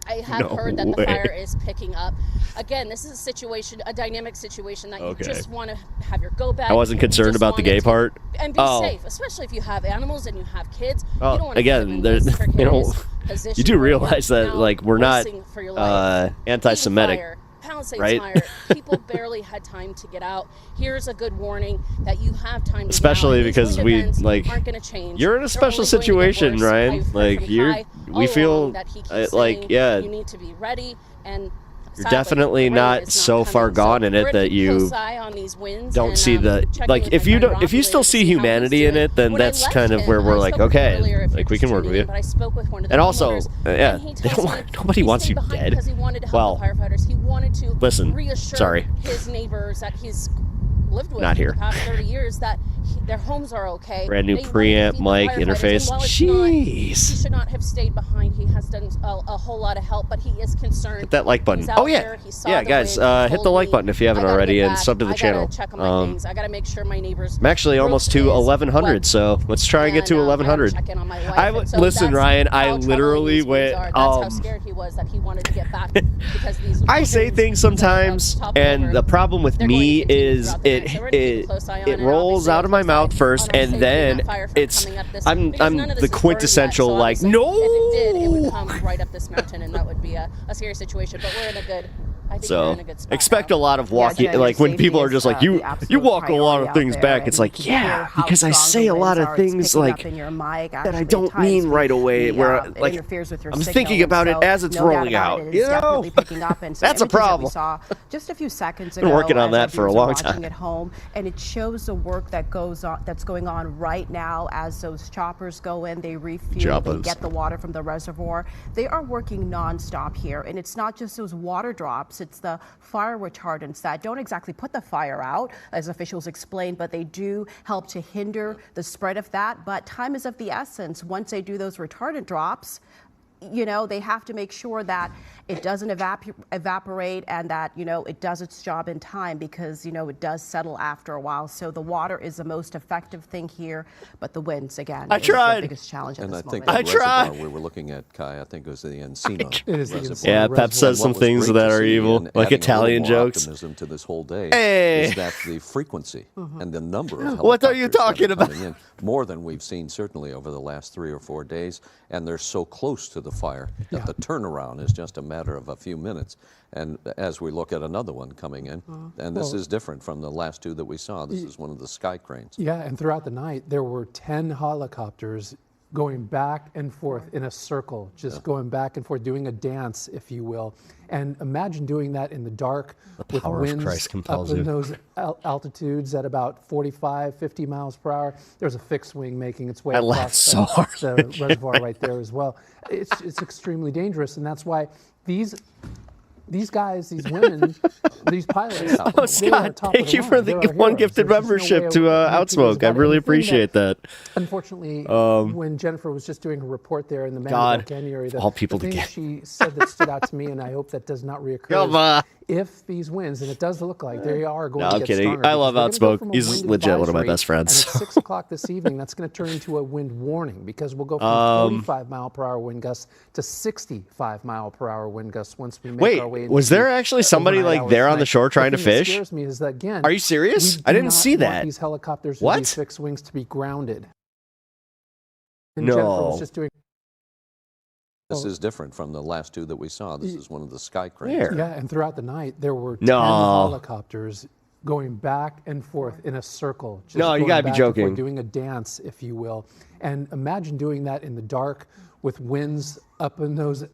I have heard that the fire is picking up. Again, this is a situation, a dynamic situation that you just want to have your go back. I wasn't concerned about the gay part. And be safe, especially if you have animals and you have kids. You don't want to Again, put them in this precarious you position do where realize you're that now like we're not racing for your life. anti-Semitic. Fire, Palisades right? fire. People barely had time to get out. Here's a good warning that you have time to Especially get out. And because these we events like aren't gonna change. you're in a They're special only going to get situation, worse. Ryan. I've heard Like from you're, Kai we all feel along that he keeps like saying yeah. you need to be ready and. You're sadly, definitely the rain not is so coming. far gone in we're it gonna that keep you close eye on these winds don't and, see the checking like with if my you friend don't if you Robbie still later to see how he's humanity in doing. it, then When I that's left kind of him, where we're I like, spoke with him okay, earlier, if like you're we can just work with tuning you. in, but I spoke with one of the And also, homeowners, yeah, and he they tells don't me nobody he wants stayed you behind dead. because he wanted to help Well, the firefighters. He wanted to listen, reassure sorry. his neighbors that he's lived with Not for here. the past 30 years that their homes are okay. Brand new They wanted to preamp feed the mic firefighters, and interface. while it's not, he Jeez. should not have stayed behind. He has done a whole lot of help, but he is concerned. Hit that like button. He's out Oh yeah, there, he saw yeah, the guys, wind, he hit the told like me, button if you haven't "I gotta already, get and back. sub to the I channel. gotta check on my things. I gotta make sure my neighbors. I'm actually almost to 1100, so let's try and get to 1100. Check in on my wife. And so Listen, that's Ryan, how I troubling literally these winds went. are. That's how scared he was that he wanted to get back because these. I say things sometimes, and the problem with me is it rolls out of my mouth first, and then it's I'm the quintessential like no. If it did, it would come right up this mountain, and that would be a scary situation. But we're in a good. I think we're So in a good spot expect now. a lot of walking, Yeah, like when safety people are is, just like the you absolute walk a lot priority of out things there, back. and It's you like can hear yeah, how because I strong say the a lot winds of are. It's things picking like up in your mic. that I Actually, don't at times mean right away. it Where like interferes with your I'm signal, thinking about and it as it's no doubt rolling about out. it, You it's know, definitely picking up. And so that's a images that problem. we saw just a few seconds Been ago. working on as that our for a viewers are long watching time. At home, and it shows the work that goes on, that's going on right now as those choppers go in. They refuel. They get the water from the reservoir. They are working nonstop here, and it's not just those water drops. It's the fire retardants that don't exactly put the fire out, as officials explained, but they do help to hinder the spread of that. But time is of the essence. Once they do those retardant drops, you know, they have to make sure that it doesn't evaporate and that, you know, it does its job in time because, you know, it does settle after a while. So the water is the most effective thing here, but the winds, again, is the biggest challenge at this moment. And I think that reservoir we were looking at, Kai, I think it was the Encino reservoir. Yeah, Pep says some things that are evil, like Italian jokes. Optimism to this whole day Hey. is that the frequency and the number of What are you talking helicopters that are about? coming in, more than we've seen certainly over the last 3 or 4 days, and they're so close to the fire that the turnaround is just a matter of a few minutes. And as we look at another one coming in, and this is different from the last two that we saw. This is one of the sky cranes. Yeah, and throughout the night, there were 10 helicopters going back and forth in a circle, just going back and forth, doing a dance, if you will. And imagine doing that in the dark with winds up in those altitudes at about 45, 50 miles per hour. There's a fixed wing making its way across the reservoir right there as well. It's extremely dangerous, and that's why these guys, these women, these pilots. Oh, Scott, thank you for the one gifted membership to Outsmoke. I really appreciate that. Unfortunately, when Jennifer was just doing her report there in the Mandeville Canyon area, all people the thing together. she said that stood out to me, and I hope that does not reoccur. If these winds, and it does look like they are going to get stronger. I'm kidding. I love Outsmoke. He's legit one of my best friends. And at 6 o'clock this evening, that's going to turn into a wind warning because we'll go from 45-mile-per-hour wind gusts to 65-mile-per-hour wind gusts once we make our way into was there actually somebody like there on the shore trying to fish? What scares me is that, again, are you serious? I didn't see that. These helicopters what? These fixed wings to be grounded. Jennifer was just doing. This is different from the last two that we saw. This is one of the sky cranes. Yeah, and throughout the night, there were 10 helicopters going back and forth in a circle. Just no, you gotta be joking. Doing a dance, if you will. And imagine doing that in the dark with winds up in those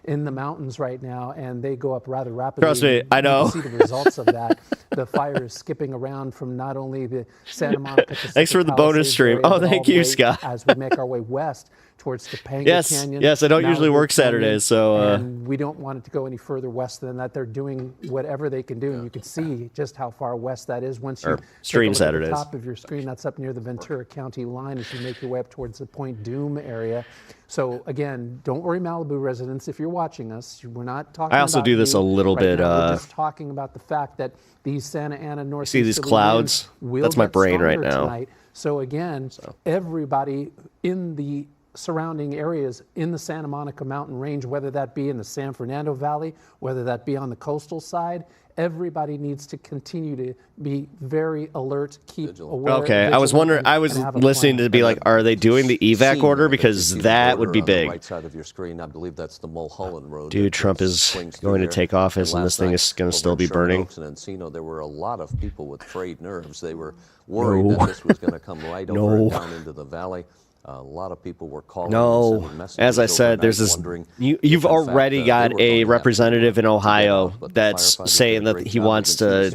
in the mountains right now, and they go up rather rapidly. Trust me, I know. You can see the results of that. The fire is skipping around from not only the Santa Monica Pacific Thanks for the bonus stream. area, Oh, thank you, Scott. As we make our way west towards Topanga Canyon. Yes, I don't usually work Saturdays, so and we don't want it to go any further west than that. They're doing whatever they can do, and you can see just how far west that is once you stream take a look Saturdays. At the top of your screen. That's up near the Ventura County line as you make your way up towards the Point Doom area. So again, don't worry, Malibu residents, if you're watching us, we're not talking. I also about do this you a little right bit. Now. We're just talking about the fact that these Santa Ana northeast. See these clouds? That's my brain right now. Tonight. So again, everybody in the surrounding areas in the Santa Monica Mountain Range, whether that be in the San Fernando Valley, whether that be on the coastal side, everybody needs to continue to be very alert, keep aware. Okay, I was wondering, I was listening to be like, are they doing the evac order? Because that would be big. Right side of your screen, I believe that's the Mulholland Road. Dude, Trump is going to take office, and this thing is going to still be burning. In Encino, there were a lot of people with frayed nerves. They were worried that this was going to come right over and down into the valley. A lot of people were calling. No, as I said, there's this. You've already got a representative in Ohio that's saying that he wants to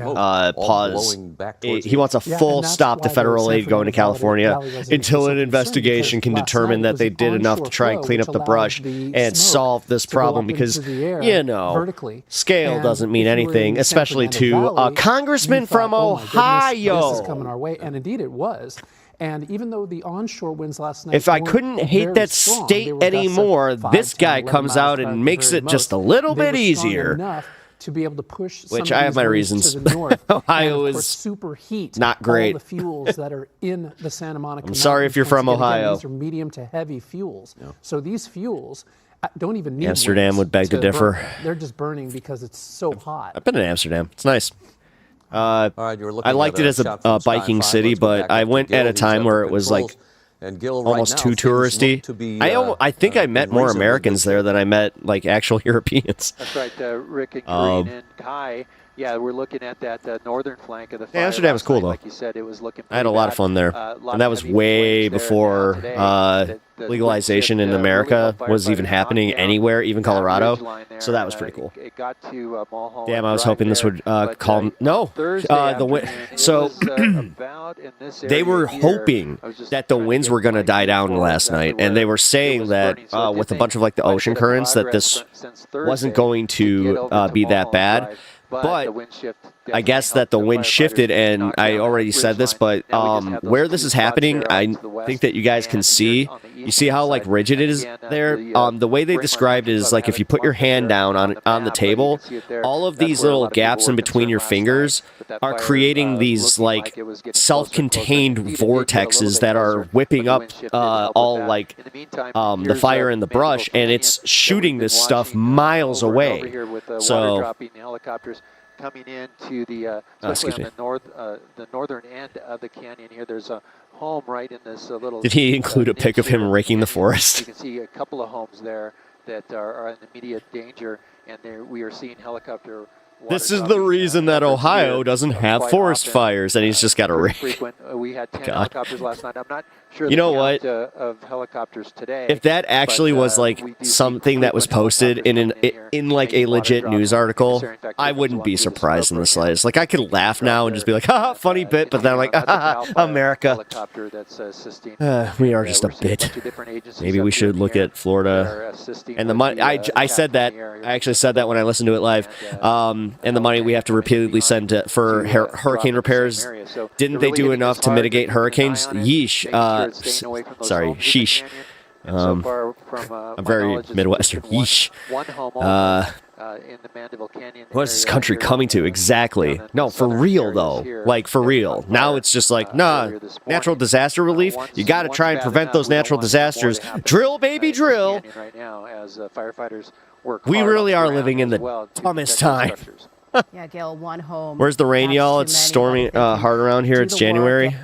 pause. He wants a full stop to federal aid going to California until an investigation can determine that they did enough to try and clean up the brush and solve this problem. Because, you know, scale doesn't mean anything, especially to a congressman from Ohio. This is coming our way, and indeed it was. And even though the onshore winds last night, if I couldn't hate that state anymore, this guy comes out and makes it just a little bit easier. To be able to push, which I have my reasons. To the north. Ohio is superheat. Not great. All the fuels that are in the Santa Monica. I'm sorry if you're from Ohio. These are medium to heavy fuels. So these fuels don't even need. Amsterdam would beg to differ. They're just burning because it's so hot. I've been in Amsterdam. It's nice. All right, I liked it as a biking city, but I went at a time where it was like almost too touristy. I think I met more Americans there than I met like actual Europeans. That's right, Rick and Green and Kai. Yeah, we're looking at that northern flank of the fire. Amsterdam was cool, though. Like you said, it was looking. I had a lot of fun there, and that was way before legalization in America was even happening anywhere, even Colorado. So that was pretty cool. It got to Mulholland. Damn, I was hoping this would calm. No, so they were hoping that the winds were going to die down last night, and they were saying that with a bunch of like the ocean currents that this wasn't going to be that bad. But I guess that the wind shifted, and I already said this, but where this is happening, I think that you guys can see. You see how like rigid it is there? The way they described it is like if you put your hand down on the table, all of these little gaps in between your fingers are creating these like self-contained vortexes that are whipping up all like the fire and the brush, and it's shooting this stuff miles away. So coming into the especially on the northern end of the canyon here. There's a home right in this little. Did he include a pic of him raking the forest? You can see a couple of homes there that are in immediate danger, and there we are seeing helicopter. This is the reason that Ohio doesn't have forest fires, and he's just got a rake. We had 10 helicopters last night. I'm not sure. You know what? Of helicopters today. If that actually was like something that was posted in like a legit news article, I wouldn't be surprised in the slightest. Like I could laugh now and just be like, "Ha, funny bit," but then I'm like, America. We are just a bit. Maybe we should look at Florida and the money. I said that. I actually said that when I listened to it live. And the money we have to repeatedly send for hurricane repairs. Didn't they do enough to mitigate hurricanes? Yeesh. Sorry, sheesh. I'm very Midwestern. Yeesh. What is this country coming to exactly? No, for real though. Like for real. Now it's just like, nah, natural disaster relief. You got to try and prevent those natural disasters. Drill, baby, drill. We really are living in the dumbest time. Yeah, Gail, one home. Where's the rain, y'all? It's storming hard around here. It's January.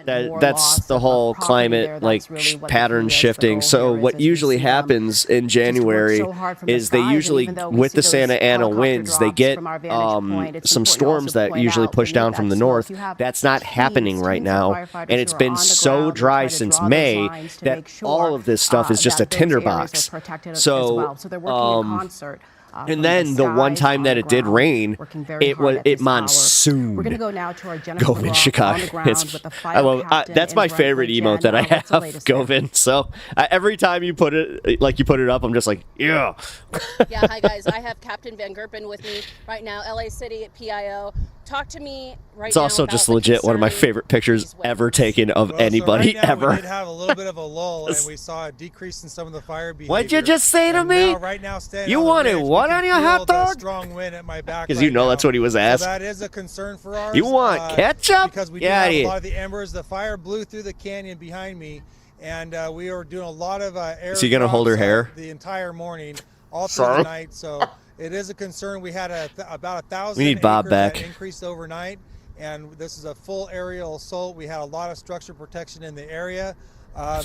more that's loss the of whole property climate there. like That's really what the pattern key is. The shifting. goal So here is, what as we usually see happens in just work January so hard from the is they skies, and usually even though we with see the those Santa Ana helicopter winds they drops get from our vantage point, it's some important storms also to that point usually out push down beneath from that the smoke, north. you have That's not happening right teams of now, firefighters and it's who are been on the so ground and dry try to since draw those May lines to that make sure, all of this stuff is just a that those tinderbox. areas are protected as So well. So they're working in concert. and from then the one skies time on that the it did ground, rain, working very it hard was at this hour. monsooned. We're going to go now to our Jennifer Govin McGraw Chicago. on the ground with the fire I love captain that's in my favorite Brentwood. emote that I Jen, what's the have, latest there? Govin. So every time you put it, like you put it up, I'm just like, yeah. Yeah, hi guys. I have Captain Van Gerpen with me right now, LA City at PIO. Talk to me right It's now also about just the legit one of my concerning favorite pictures ever taken of anybody so right now ever. We did have a little bit of a lull, and we saw a decrease in some of the fire behavior. What'd you just say to And me? now, right now, standing You on the wanted ridge, we what can on your feel hot the dog? strong wind at my back Because right you know now. that's what he was asked. So that is a concern for ours. You want ketchup? Because we do Get have outta a here. lot of the embers. The fire blew through the canyon behind me, and we were doing a lot of air. Is he gonna hold her drops, hair? the entire morning, all through Sorry. the night. So it is a concern. We had about 1,000 We need Bob acres back. that increased overnight, and this is a full aerial assault. We had a lot of structure protection in the area.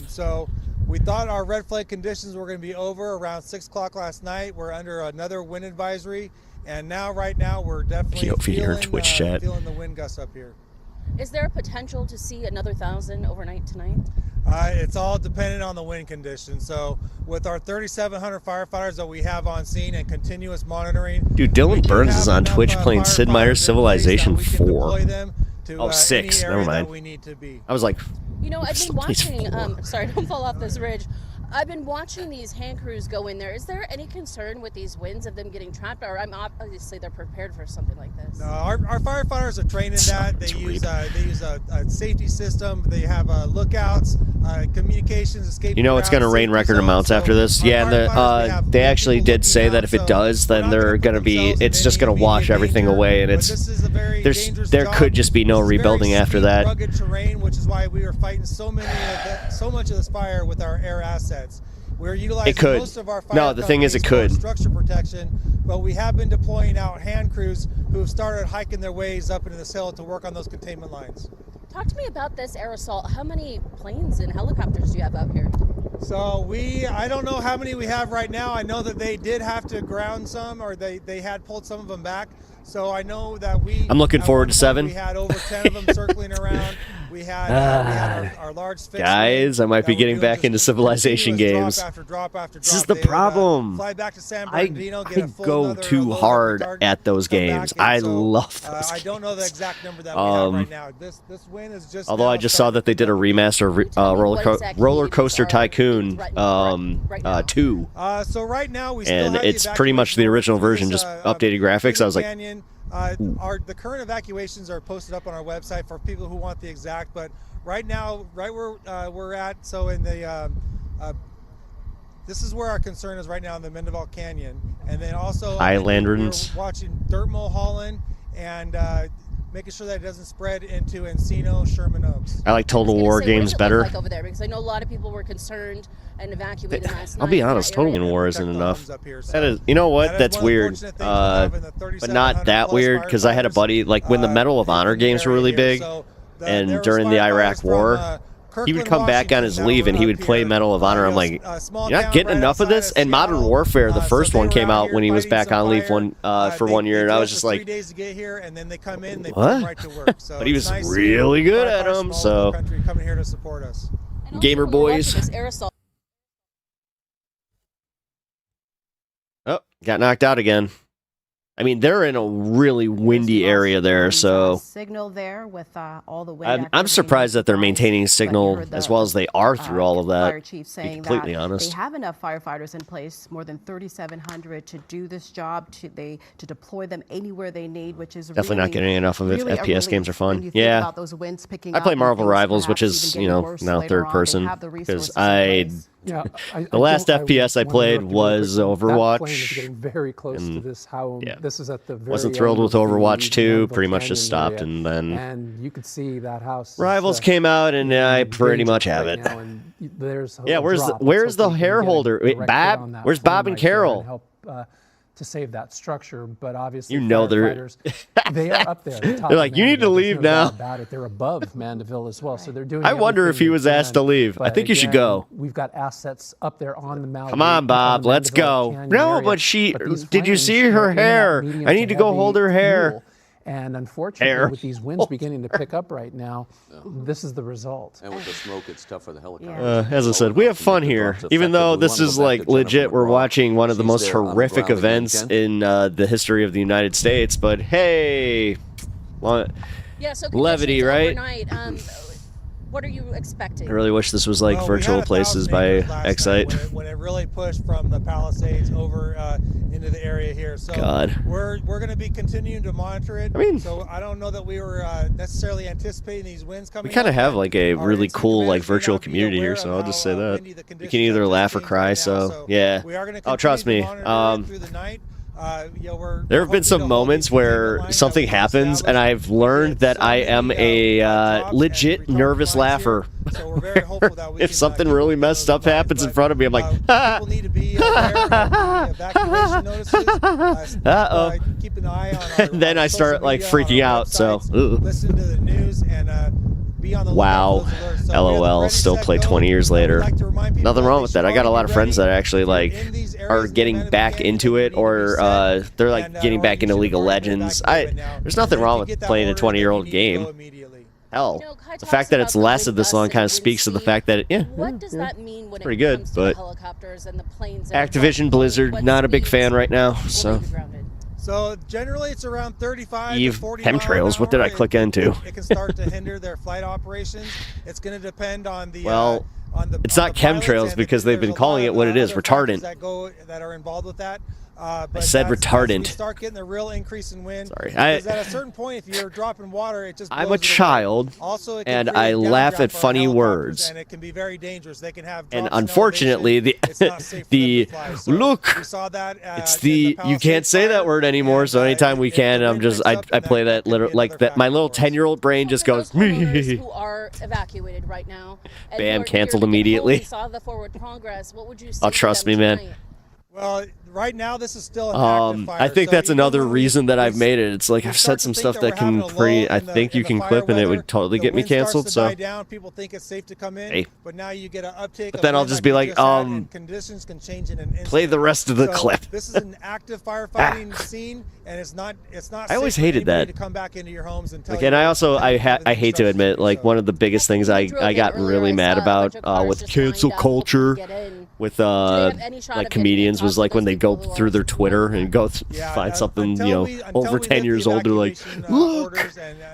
So we thought our red flag conditions were going to be over around 6 o'clock last night. We're under another wind advisory, and right now we're definitely POV here in Twitch chat. feeling the wind gusts up here. Is there a potential to see another 1,000 overnight tonight? It's all dependent on the wind conditions. So with our 3,700 firefighters that we have on scene and continuous monitoring. Dude, Dylan Burns is on Twitch playing Sid Meier's Civilization 4. Oh, 6. Never mind. I was like, You know, I've been Please, watching, sorry, don't fall off this ridge. I've been watching these hand crews go in there. Is there any concern with these winds of them getting trapped? Or obviously they're prepared for something like this. No, our firefighters are trained in that. They use a safety system. They have lookouts, communications, escape. you know it's going to rain record amounts after this. Yeah, and they actually did say that if it does, then they're going to be. It's just going to wash everything away, and there could just be no rebuilding after that. Rugged terrain, which is why we were fighting so much of this fire with our air assets. We're utilizing most of our fire No, the thing is, it companies could. for structure protection, but we have been deploying out hand crews who have started hiking their ways up into this hill to work on those containment lines. Talk to me about this air assault. How many planes and helicopters do you have out here? So I don't know how many we have right now. I know that they did have to ground some, or they had pulled some of them back. So I know that I'm looking forward to 7. We had over 10 of them circling around. We had our large fixed Guys, I might be getting back into Civilization games. Drop after This is the problem. Fly back to San I Bernardino, get a full go another too load hard up at those games. I love those I games. don't know the exact number that we have right now. This win is just. Although I just saw that they did a remaster of Roller Coaster Tycoon 2. So right now we still and have it's pretty much the original version, just updated graphics. I was like, the current evacuations are posted up on our website for people who want the exact. But right now, right where we're at, so in the this is where our concern is right now in the Mendenhall Canyon, and then also Highlanders. we're watching dirt mulholland and making sure that it doesn't spread into Encino, Sherman Oaks. I like Total War games better. Like over there, because I know a lot of people were concerned and evacuated last night. I'll be honest, Total War isn't enough. That is, you know what? That's weird. But not that weird, because I had a buddy, like when the Medal of Honor games were really big, and during the Iraq War, he would come back on his leave and he would play Medal of Honor. I'm like, you're not getting enough of this? And Modern Warfare, the first one came out when he was back on leave for 1 year, and I was just like, 3 days to get here, and then they come in, they what? right to work. So but he was really good at them, so. Coming here to support us. Gamer boys. Oh, got knocked out again. I mean, they're in a really windy area there, so signal there with all the wind. I'm surprised that they're maintaining signal as well as they are through all of that. Fire chief saying to be completely that honest, they have enough firefighters in place, more than 3,700 to do this job. To deploy them anywhere they need, which is definitely really, not getting enough of it. really FPS games are fun. Yeah, about those winds picking I play up Marvel and Rivals, which perhaps is even getting now worse third later on. person They have the because resources in Yeah, the last FPS I played was That Overwatch. plane is getting very close to this. This is at the very Wasn't thrilled end with of Overwatch the 2. Manville Pretty much just Canyon stopped, area, and then and you could see that house. Rivals came out, and I pretty much have it. There's Yeah, where's the hair holder? Wait, Bob? Where's Bob and Carol? to save that structure. But obviously, You know firefighters, they are up there. The top They're of like, you need to Mandeville, leave there's no now. doubt about it. They're above Mandeville as well, so they're doing. I wonder if he everything was they asked can. to leave. I But think you should again, go. We've got assets up there on the Malibu. Come on, Bob, let's go. No, but she, did you see her hair? I need to go hold her hair. And unfortunately, with these winds beginning to pick up right now, this is the result. And with the smoke, it's tough for the helicopter. As I said, we have fun here. Even though this is like legit, we're watching one of the most horrific events in the history of the United States. But hey, Yeah, so levity, conditions right? overnight, what are you expecting? I really wish this was like Well, virtual we had 1,000 places by acres last night Excite. when it really pushed from the Palisades over into the area here. So God. we're going to be continuing to monitor it. I mean, so I don't know that we were necessarily anticipating these winds coming. We kind of up, have but like a our really incident cool commanders like may virtual not be community aware here, of so I'll just say how that. windy the We can either conditions are laugh or changing cry. right now. So yeah. We are going to Oh, trust me. through the night. There have been some moments where something happens, and I've learned that I am a legit nervous laugher. If something really messed up happens in front of me, I'm like, people need to be aware of the evacuation notices. Uh-oh. Keep an eye on our, then I start like freaking out. So, listen to the news and be on the wow, lookout for those alerts. So we have the LOL. ready, Still set, play go. 20 years later. I'd like to remind people Nothing that wrong they with should that. I got a already lot of be friends ready. that actually like In these areas are of the getting Manhattan back Canyon, into it, or they're like getting back into League of Legends. There's nothing wrong with playing a 20-year-old game. Hell, the fact that it's lasted this long kind of speaks to the fact that What does that mean when pretty it good, comes to but the helicopters and the planes? And Activision Blizzard, not a big fan right now. So So generally, it's around 35 Eve to 40 chemtrails. What did I click into? It can start to hinder their flight operations. It's going to depend on the Well, it's not chemtrails because they've been calling it what it is, retardant. that are involved with that. I said retardant. You start getting a real increase in wind. Sorry, because at a certain point, if you're dropping water, it just I'm blows a it away. child, Also, it can and create I laugh downdraft at for our funny helicopters, words. and it can be very dangerous. They can have And drops in unfortunately, elevation. It's not safe for the them to fly. So look, we saw that, it's in the you can't Palisades say that fire, word anymore. So anytime we can, I'm just I play that literal like that. My little 10-year-old brain just goes. Who are evacuated right now? And Bam, who are canceled eager to get immediately. home, we saw the forward progress. What would you say? Oh, to trust them me, man. tonight? Well, right now this is still an active fire. I think so that's even another when reason that I've we made it. It's like we I've start said some to stuff think that we're having can a pretty. lull I in the- think in you the can fire clip and it weather, would totally the get me wind starts canceled. to So die down, people think it's safe to come in, Hey. but now you get an uptake. But of then I'll wind just like be we like, just had, and conditions can change in an instant. play the rest of the So clip. This is an active firefighting scene, and it's not. I always safe for hated anybody that. to come back into your homes and tell Like, you and I what also to do with the I hate to instructions. admit, like one of the biggest things I got really mad about with cancel culture with like comedians was like when they go through their Twitter and go find something over 10 years old, they're like, look,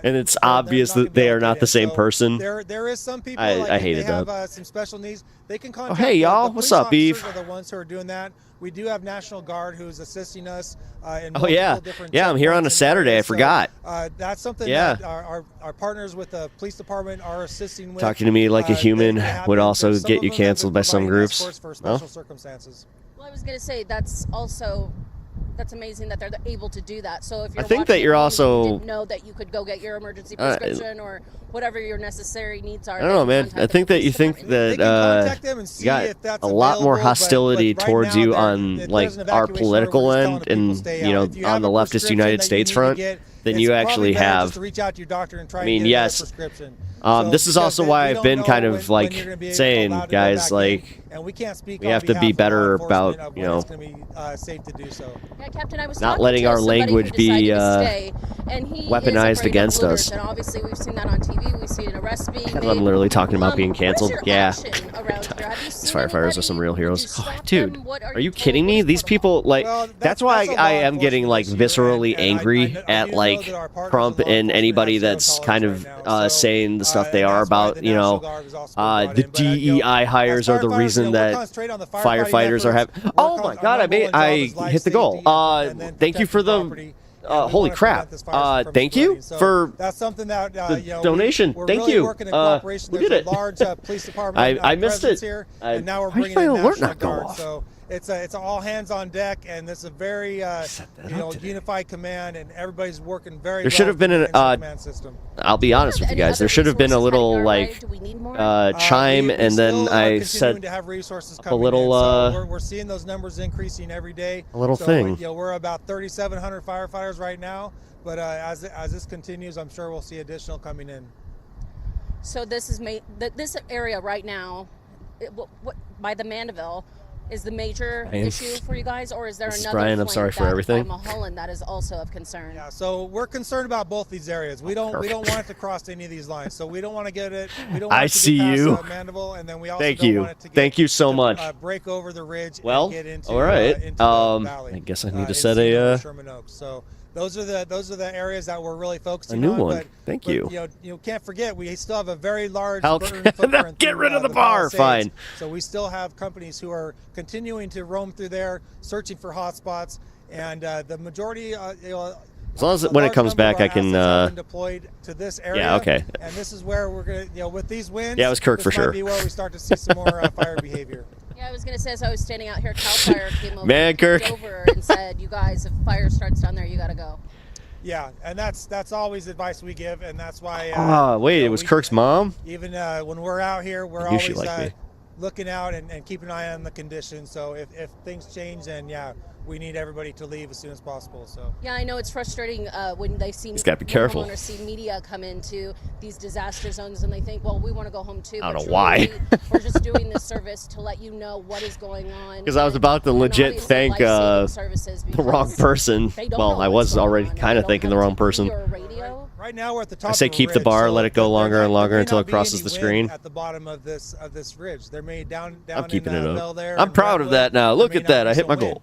and it's obvious that they are not the same person. There is some people. I hated that. that. Have some special needs. They can contact. Hey y'all, the what's police up, Eve? officers are the ones who are doing that. We do have National Guard who's assisting us. In Oh yeah, different I'm here on a checkpoints Saturday. I and forgot. So, that's something Yeah. that our partners with the police department are assisting with. Talking to me like a human would also some get of you them have canceled been by some providing groups. escorts for Well, special circumstances. Well, I was going to say that's amazing that they're able to do that. So if you're I think watching that you're at home and also- you didn't know that you could go get your emergency prescription or whatever your necessary needs are. I don't know, man. I think that you think that you got a lot more hostility towards you on like our political end and on the leftist United States front than you actually have. I mean, yes. This is also why I've been kind of like saying, guys, like we have to be better about safe to do so. Yeah, Captain, I was not talking letting to our somebody who language be decided to stay, and he is weaponized afraid of against us. looters, and obviously we've seen that on TV. We see it in arrests being made. I'm literally talking about being canceled. What is your Yeah. action around here? Have you These seen firefighters anybody? are some real Did you heroes. stop Oh, dude, them? What are you kidding me? These people, like, that's why I am getting, like, viscerally angry at, like, Trump and anybody that's kind of saying the stuff they are about, the DEI hires are the reason that firefighters are having. Oh my God, I hit the goal. Thank you for the. Holy crap! Thank you for that's something that the donation. We're Thank really you. Working in cooperation. We did There's it. a large police department I missed presence it. here, and now we're Why did bringing my in alert National not go Guard. off? So it's an all hands on deck, and it's a very unified command, and everybody's working very. There should have been an. command system. I'll be honest with you guys. There should have been a little like chime, and then I said to have resources a little. So we're seeing those numbers increasing every day. A little thing. We're about 3,700 firefighters right now, but as this continues, I'm sure we'll see additional coming in. So this is this area right now, by the Mandeville, is the major issue for you guys, or is there another Brian, I'm sorry for everything. by Mulholland that is also of concern? Yeah, so we're concerned about both these areas. We don't want it to cross any of these lines. So we don't want to get it. We don't want it to get past Mandeville, and then we also don't want it to get, Thank you so much. Break over the ridge. Well, and get into, all right. Into the valley, I guess I need to set a Sherman Oaks. So those are the areas that we're really focusing a new on. one. Thank you. You can't forget we still have a very large get rid of the bar. Fine. So we still have companies who are continuing to roam through there, searching for hotspots, and the majority, as long as when it comes back, I can. Deployed to this area. Yeah. Okay. And this is where we're gonna, with these winds. Yeah, it was Kirk for sure. Might be where we start to see some more fire behavior. Yeah, I was gonna say, as I was standing out here, Cal Fire came over, over and said, "You guys, if fire starts down there, you gotta go." Yeah, and that's always advice we give, and that's why. Wait, it was Kirk's mom. Even when we're out here, we're always looking out and keeping an eye on the conditions. So if things change, then yeah, we need everybody to leave as soon as possible. So yeah, I know it's frustrating when they see homeowners see media come into these disaster zones and they think, well, we want to go home too. I don't know why. We're just doing this service to let you know what is going on. Because I was about to legit thank the wrong person. Well, I was already kind of thanking the wrong person. Right now we're at the top. I say keep the bar, let it go longer and longer until it crosses the screen. At the bottom of this ridge, they're made down. I'm keeping it up. I'm proud of that now. Look at that. I hit my goal.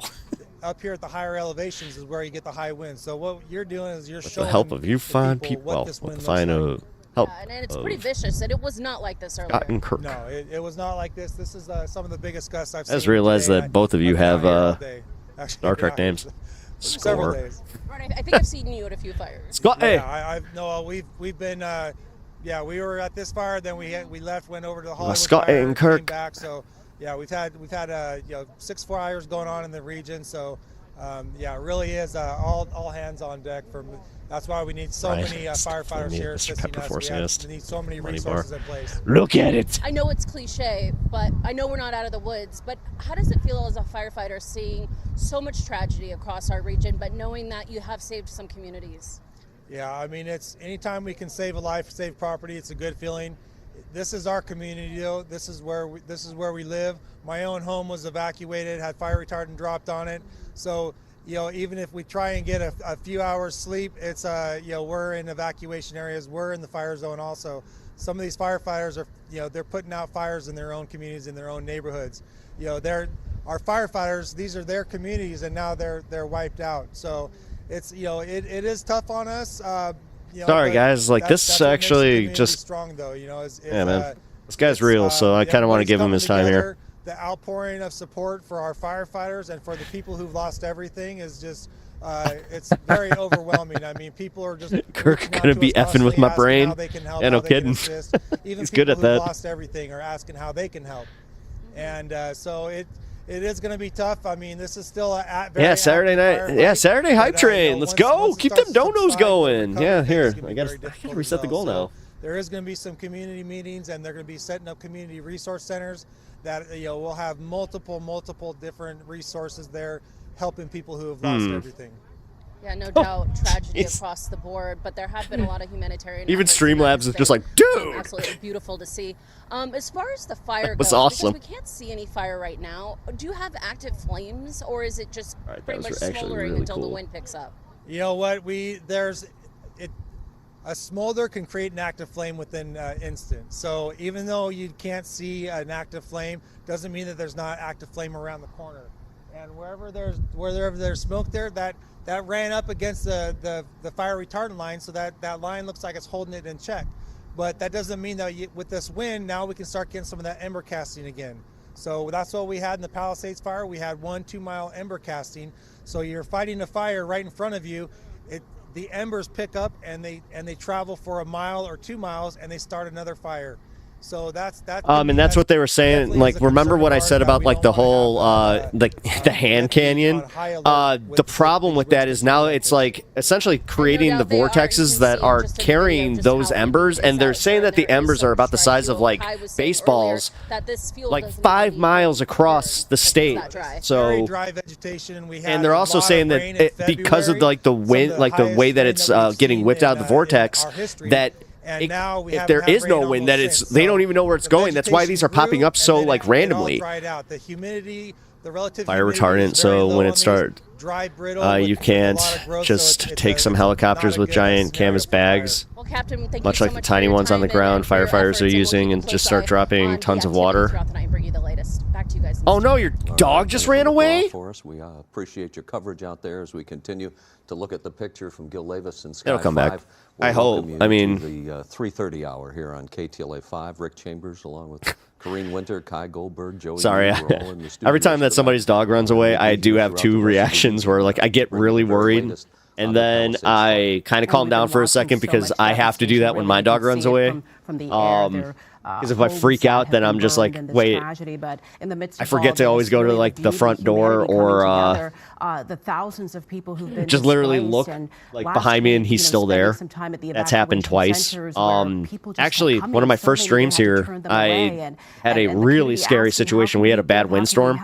Up here at the higher elevations is where you get the high winds. So what you're doing is you're showing the help of you fine people. Well, with the fine help. And it's pretty vicious, and it was not like this earlier. Scott and Kirk. No, it was not like this. This is some of the biggest gusts I've seen. I just realized that both of you have Star Trek names. Several days. Right, I think I've seen you at a few fires. Scott, hey. Yeah, we've been. We were at this fire, then we left, went over to the Hollywood Scott fire, and Kirk. Came back. So yeah, we've had 6 fires going on in the region. So. It really is all hands on deck. That's why we need so many firefighters here assisting us. We need so many resources in place. Look at it. I know it's cliche, but I know we're not out of the woods. But how does it feel as a firefighter seeing so much tragedy across our region, but knowing that you have saved some communities? Yeah, I mean, it's anytime we can save a life, save property, it's a good feeling. This is our community, though. This is where we live. My own home was evacuated, had fire retardant dropped on it. So, even if we try and get a few hours sleep, it's we're in evacuation areas. We're in the fire zone also. Some of these firefighters are, they're putting out fires in their own communities, in their own neighborhoods. They're our firefighters. These are their communities, and now they're wiped out. So, it's it is tough on us. Sorry, guys. Like this actually just strong though. Man, this guy's real. So I kind of want to give him his time here. The outpouring of support for our firefighters and for the people who've lost everything is just, it's very overwhelming. I mean, people are just Kirk gonna be effing with my brain. Yeah, no kidding. Even he's good at that. Who lost everything are asking how they can help, and so it is going to be tough. I mean, this is still Saturday night. Yeah, Saturday hype train. Let's go. Keep them donos going. Yeah, here. I gotta reset the goal now. There is going to be some community meetings, and they're going to be setting up community resource centers that we'll have multiple different resources there helping people who have lost everything. Yeah, no doubt, tragedy across the board, but there have been a lot of humanitarian. Even Streamlabs is just like, dude. Absolutely beautiful to see. As far as the fire goes, awesome. Because we can't see any fire right now. Do you have active flames, or is it just pretty much smoldering until the wind picks up? You know what? A smolder can create an active flame within instant. So even though you can't see an active flame, doesn't mean that there's not active flame around the corner. And wherever there's smoke there, that ran up against the fire retardant line, so that line looks like it's holding it in check. But that doesn't mean that with this wind, now we can start getting some of that ember casting again. So that's what we had in the Palisades fire. We had 1-2 mile ember casting. So you're fighting a fire right in front of you. The embers pick up and they travel for 1 mile or 2 miles and they start another fire. So that's and that's what they were saying. Like, remember what I said about like the whole like the hand canyon? The problem with that is now it's like essentially creating the vortexes that are carrying those embers, and they're saying that the embers are about the size of like baseballs, like 5 miles across the state. So very dry vegetation. We had and they're also saying that because of like the wind, like the way that it's getting whipped out of the vortex, that if there is no wind, that they don't even know where it's going. That's why these are popping up so like randomly. The humidity, the relative fire retardant, so when it starts, you can't just take some helicopters with giant canvas bags, much like the tiny ones on the ground firefighters are using, and just start dropping tons of water. Oh no, your dog just ran away? For us. We appreciate your coverage out there as we continue to look at the picture from Gil Levis and Sky It'll come 5. back. We'll I hope. welcome you I mean, to the 3:30 hour here on KTLA 5. Rick Chambers, along with Corrine Winter, Kai Goldberg, Joey. Sorry, we're all in the studio every time that somebody's dog runs away, I do have two reactions where like I get really worried, and then I kind of calm down for a second because I have to do that when my dog runs away. Because if I freak out, then I'm just like, wait, I forget to always go to like the front door or the thousands of people who've been just literally look like behind me and he's still there. That's happened twice. Actually, one of my first streams here, I had a really scary situation. We had a bad windstorm,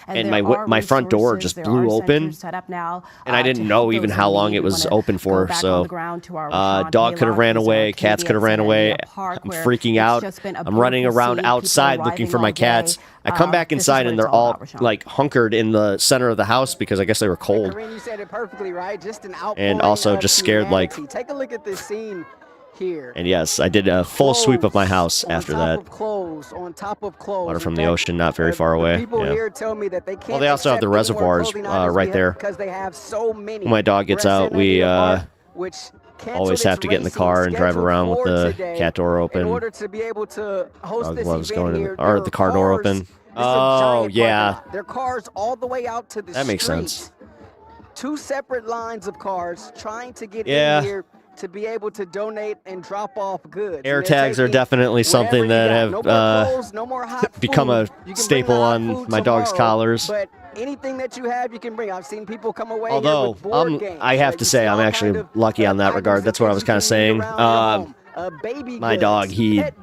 and my front door just blew open, and I didn't know even how long it was open for. So, dog could have ran away, cats could have ran away. I'm freaking out. I'm running around outside looking for my cats. I come back inside and they're all like hunkered in the center of the house because I guess they were cold. You said it perfectly, right? Just an And also just scared like. Take a look at this scene here. And yes, I did a full sweep of my house after that. On top of clothes. Water from the ocean, not very far away. People yeah. here tell me that they can't. Well, they also have the reservoirs right there. Because they have so many. When my dog gets out, we always have to get in the car and drive around with the cat door open. In order to be able to host dog this loves event going here, in, or the car door open. Oh yeah. Their cars all the way out to the that makes street. sense. 2 separate lines of cars trying to get Yeah. in here to be able to donate and drop off goods. Air tags are definitely something that have become a staple on my dog's collars. But anything that you have, you can bring. I've seen people come away Although, here with board games. I have to say, I'm actually lucky on that regard. That's what I was kind of saying. My dog, he ain't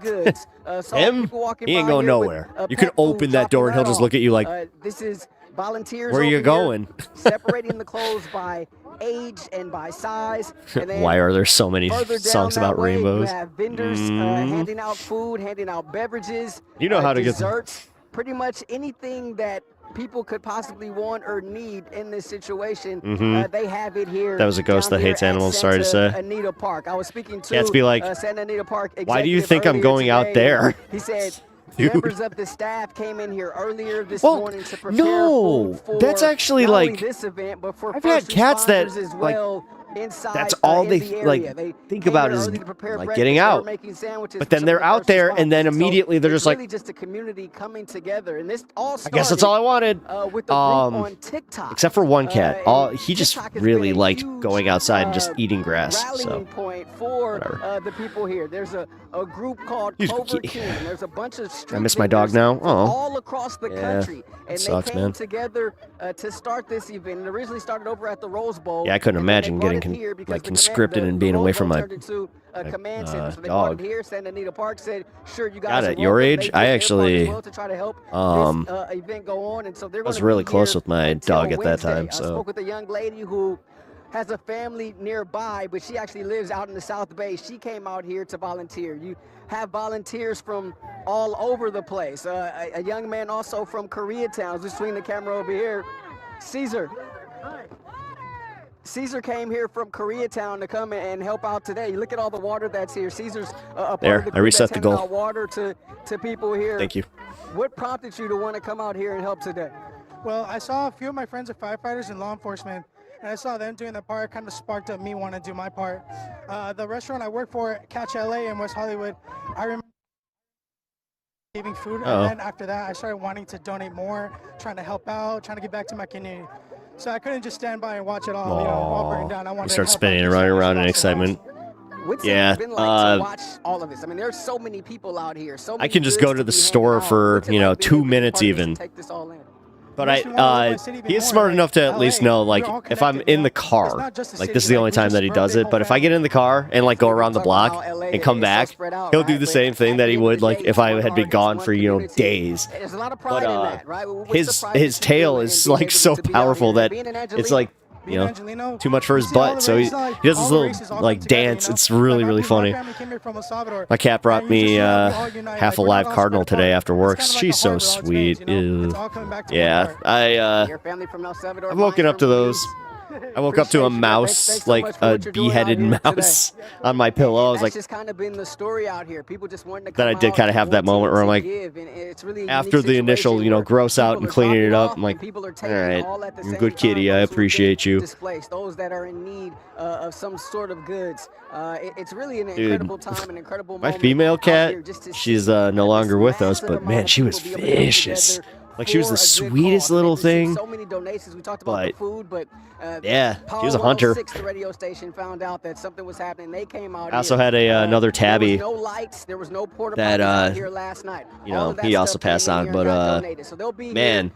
going nowhere. You can open that door and he'll just look at you like, this is volunteers. Where are you going? Separating the clothes by age and by size. And then why are there so many songs about rainbows? You have vendors handing out food, handing out beverages. You know how to get desserts. Pretty much anything that people could possibly want or need in this situation. They have it here. That was a ghost that hates animals. Sorry to say. Anita Park. I was speaking to Cats be like, Santa Anita Park. Why do you think I'm going out there? He said. Members of the staff came in here earlier this morning to prepare food for that's actually not like only this event, but for I've had cats that as like well inside, that's all they the like think about is like getting out. But then they're out there, and then immediately they're just really like, just a community coming together, and this all I guess that's all I wanted. With the on TikTok. Except for one cat, he just really liked going outside and just eating grass. So point for the people here. There's a group called Clover King. There's a bunch of I miss my dog now. all across the country, and sucks, they came man. together to start this event. It originally started over at the Rose Bowl. Yeah, I couldn't imagine getting like conscripted and being away from my dog. Here, Santa Anita Park said, "Sure, you guys." God, at your age, I actually to try to help this event go on, and so they're I was really close with my dog at that time. I So spoke with a young lady who has a family nearby, but she actually lives out in the South Bay. She came out here to volunteer. You have volunteers from all over the place. A young man also from Koreatown, just between the camera over here, Caesar. Caesar came here from Koreatown to come and help out today. Look at all the water that's here. Caesar's a part there, of the I reset the goal. out water to people here. Thank you. What prompted you to want to come out here and help today? Well, I saw a few of my friends are firefighters and law enforcement, and I saw them doing their part. It kind of sparked up me wanting to do my part. The restaurant I work for, Catch LA in West Hollywood, I remember giving food, and then after that, I started wanting to donate more, trying to help out, trying to get back to my community. So I couldn't just stand by and watch it all, all burn down. I wanted you start to help spinning and running around in excitement. What's Yeah, it been like to watch all of this? I mean, there's so many people out here. So many I can just go to the store for, 2 minutes even. Take this all in. But he's smart enough to at least know, like, if I'm in the car, like, this is the only time that he does it. But if I get in the car and, like, go around the block and come back, he'll do the same thing that he would, like, if I had been gone for, days. But his tail is, like, so powerful that it's, like, too much for his butt. So he does this little, like, dance. It's really, really funny. My cat brought me half a live cardinal today after work. She's so sweet. Ew. Yeah, I've woken up to those. I woke up to a mouse, like a beheaded mouse, on my pillow. I was like, just kind of been the story out here. People just wanting to then I did kind of have that moment where I'm like, after the initial, gross out and cleaning it up, I'm like, all right, you're a good kitty. I appreciate you. Those that are in need of some sort of goods. It's really an incredible time, an incredible moment. My female cat, she's no longer with us, but man, she was vicious. Like, she was the sweetest little thing. So many donations. We talked about the food, but yeah, she was a hunter. The radio station found out that something was happening. They came out. I also had another tabby. There was no lights. There was no porta that potties out here last night. He also passed on, but man,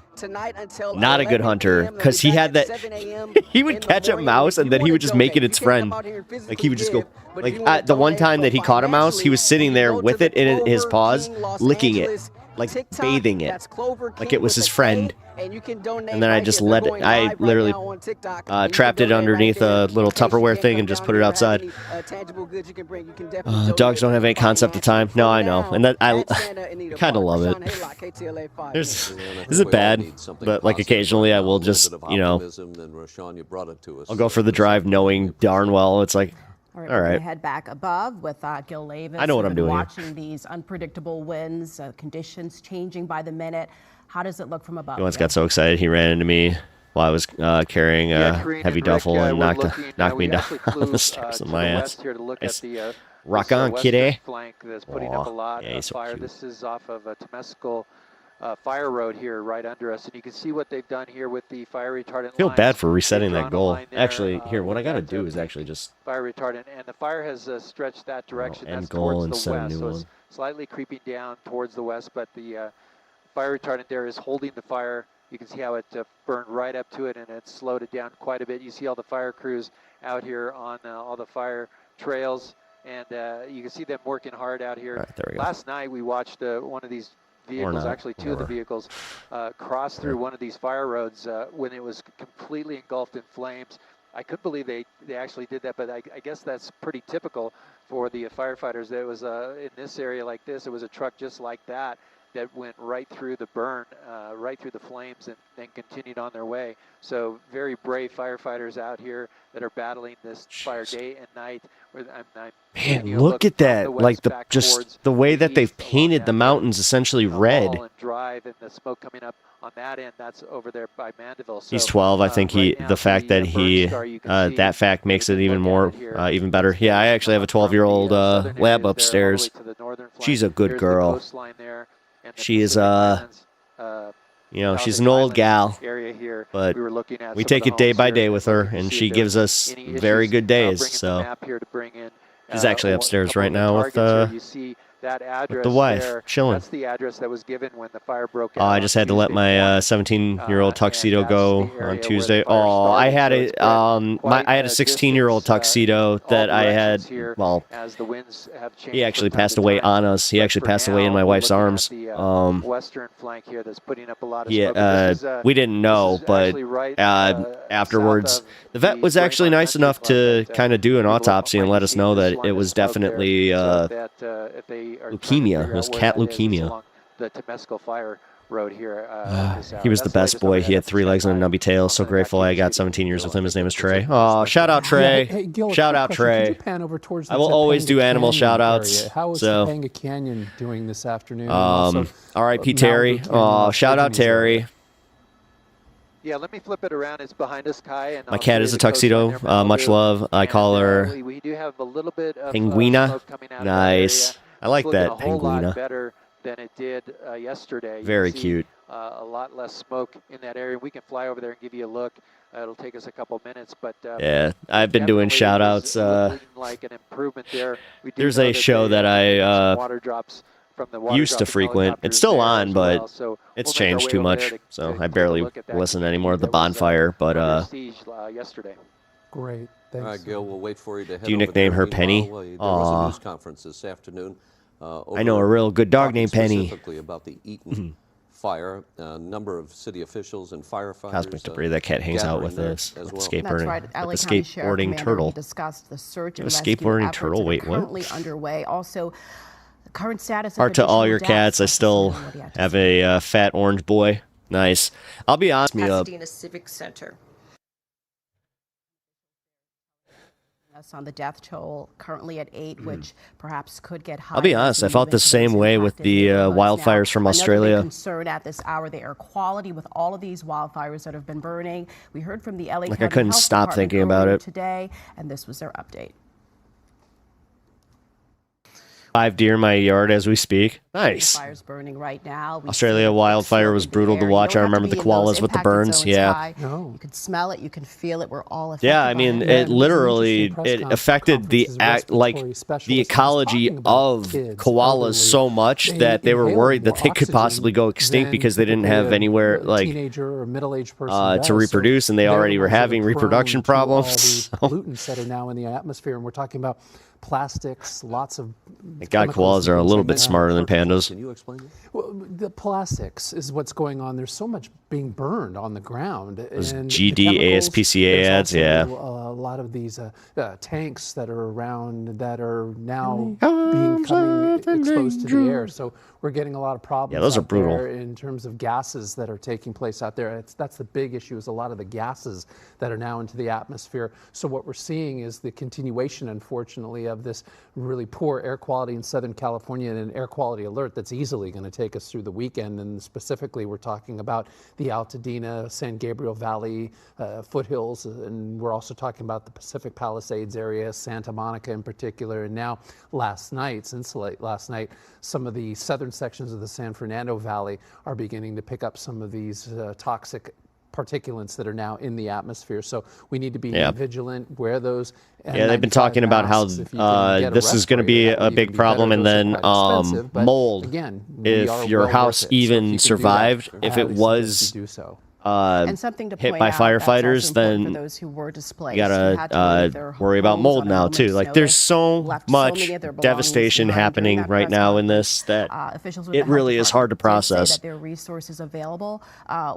not a good hunter, because he had that. He would catch a mouse and then he would just make it its friend. Like, he would just go. Like, the one time that he caught a mouse, he was sitting there with it in his paws, licking it. Like, bathing it, like it was his friend. And then I just let it. I literally trapped it underneath a little Tupperware thing and just put it outside. Dogs don't have any concept of time. No, I know, and that I kind of love it. Is it bad? But like, occasionally I will just, I'll go for the drive knowing darn well it's like, all right, all we're right. going to head back above with Gil Lavis. I know what I'm doing. Watching these unpredictable winds, conditions changing by the minute. How does it look from above? Once got so excited he ran into me while I was carrying a heavy duffel and knocked me down the stairs with my ass. Rock on, kitty. Yeah, he's so cute. This is off of Temescal fire road here right under us, and you can see what they've done here with the fire retardant. I feel bad for resetting that goal. Actually, here, what I got to do is actually just fire retardant, and the fire has stretched that direction. End That's goal towards and the set a west, new so one. it's slightly creeping down towards the west, but the fire retardant there is holding the fire. You can see how it burned right up to it, and it slowed it down quite a bit. You see all the fire crews out here on all the fire trails, and you can see them working hard out here. Right, there we go. Last night we watched one of these vehicles, actually two of the vehicles, cross through one of these fire roads when it was completely engulfed in flames. I couldn't believe they actually did that, but I guess that's pretty typical for the firefighters. There was in this area like this, it was a truck just like that went right through the burn, right through the flames, and then continued on their way. So very brave firefighters out here that are battling this fire day and night. Man, look at that! Like, the way that they've painted the mountains essentially red. And drive and the smoke coming up on that end, that's over there by Mandeville. So, He's 12. I think the fact that that fact makes it even more, even better. Yeah, I actually have a 12-year-old lab upstairs. She's a good girl. She is, she's an old gal, but we take it day by day with her, and she gives us very good days. So she's actually upstairs right now with the wife, chilling. That's the address that was given when the fire broke out. I just had to let my 17-year-old tuxedo go on Tuesday. Oh, I had a I had a 16-year-old tuxedo that I had. Well, he actually passed away on us. He actually passed away in my wife's arms. Western flank here that's putting up a lot of smoke. We didn't know, but afterwards, the vet was actually nice enough to kind of do an autopsy and let us know that it was definitely leukemia. It was cat leukemia. The Temescal fire road here. He was the best boy. He had 3 legs and a nubby tail. So grateful I got 17 years with him. His name is Trey. Oh, shout out Trey. Hey, Gil, shout out Trey. I will always do animal shout outs. How is Topanga Canyon doing this afternoon? R.I.P. Terry. Oh, shout out Terry. Yeah, let me flip it around. It's behind us, Kai. And my cat is a tuxedo. Much love. I call her we do have a little bit of Penguina. Nice. I like that, a whole Penguina. lot better than it did yesterday. Very cute. A lot less smoke in that area. We can fly over there and give you a look. It'll take us a couple minutes, but yeah, I've been doing shout outs. Like an improvement there. There's a show that I water drops from the used to frequent. It's still on, but it's changed too much, so I barely listen anymore. The Bonfire, but yesterday. Great. Thanks. All right, Gil, we'll wait for you to head do you over nickname there. her Penny? There was a news conference this afternoon. I know a real good dog named Penny. Specifically about the Eaton fire. A number of city officials and firefighters. Cosmic debris. That cat hangs out with us. as With well. skateboarding. That's right. With the LA County Sheriff skateboarding Commander turtle. discussed the search You and have a rescue skateboarding efforts turtle? that are Wait, what? currently underway. Also, the current status Heart of to all additional your deaths. cats. I still have a fat orange boy. Nice. I'll be honest. Pasadena Civic Center. On the death toll currently at 8, which perhaps could get higher. I'll be honest. I felt the same way with the wildfires from Australia. Concern at this hour, the air quality with all of these wildfires that have been burning. We heard from the LA County I couldn't Health stop Department thinking about earlier it today, and this was their update. 5 deer in my yard as we speak. Nice. Fires burning right now. Australia wildfire was brutal to watch. I remember the koalas with the burns. Yeah. You can smell it. You can feel it. We're all affected. Yeah, I mean, it literally affected the ecology of koalas so much that they were worried that they could possibly go extinct because they didn't have anywhere teenager or middle-aged person to reproduce, and they already were having reproduction problems. All the pollutants that are now in the atmosphere, and we're talking about plastics, lots of. Thank God, koalas are a little bit smarter than pandas. Can you explain that? Well, the plastics is what's going on. There's so much being burned on the ground. Those and GD, ASPCA ads, yeah. A lot of these tanks that are around that are now coming exposed to the air. So we're getting a lot of problems. Yeah, those are brutal. There in terms of gases that are taking place out there. That's the big issue, is a lot of the gases that are now into the atmosphere. So what we're seeing is the continuation, unfortunately, of this really poor air quality in Southern California, and an air quality alert that's easily going to take us through the weekend. And specifically, we're talking about the Altadena, San Gabriel Valley, foothills, and we're also talking about the Pacific Palisades area, Santa Monica in particular. And now since late last night, some of the southern sections of the San Fernando Valley are beginning to pick up some of these toxic particulates that are now in the atmosphere. So we need to be vigilant, wear those. Yeah, they've been talking about how this is going to be a big problem, and then mold. Again, if your house even survived, if it was and something to hit point by out, firefighters, for then those who were displaced, you gotta worry about mold now too. Like there's so much devastation happening right now in this that it really is hard to process. That there are resources available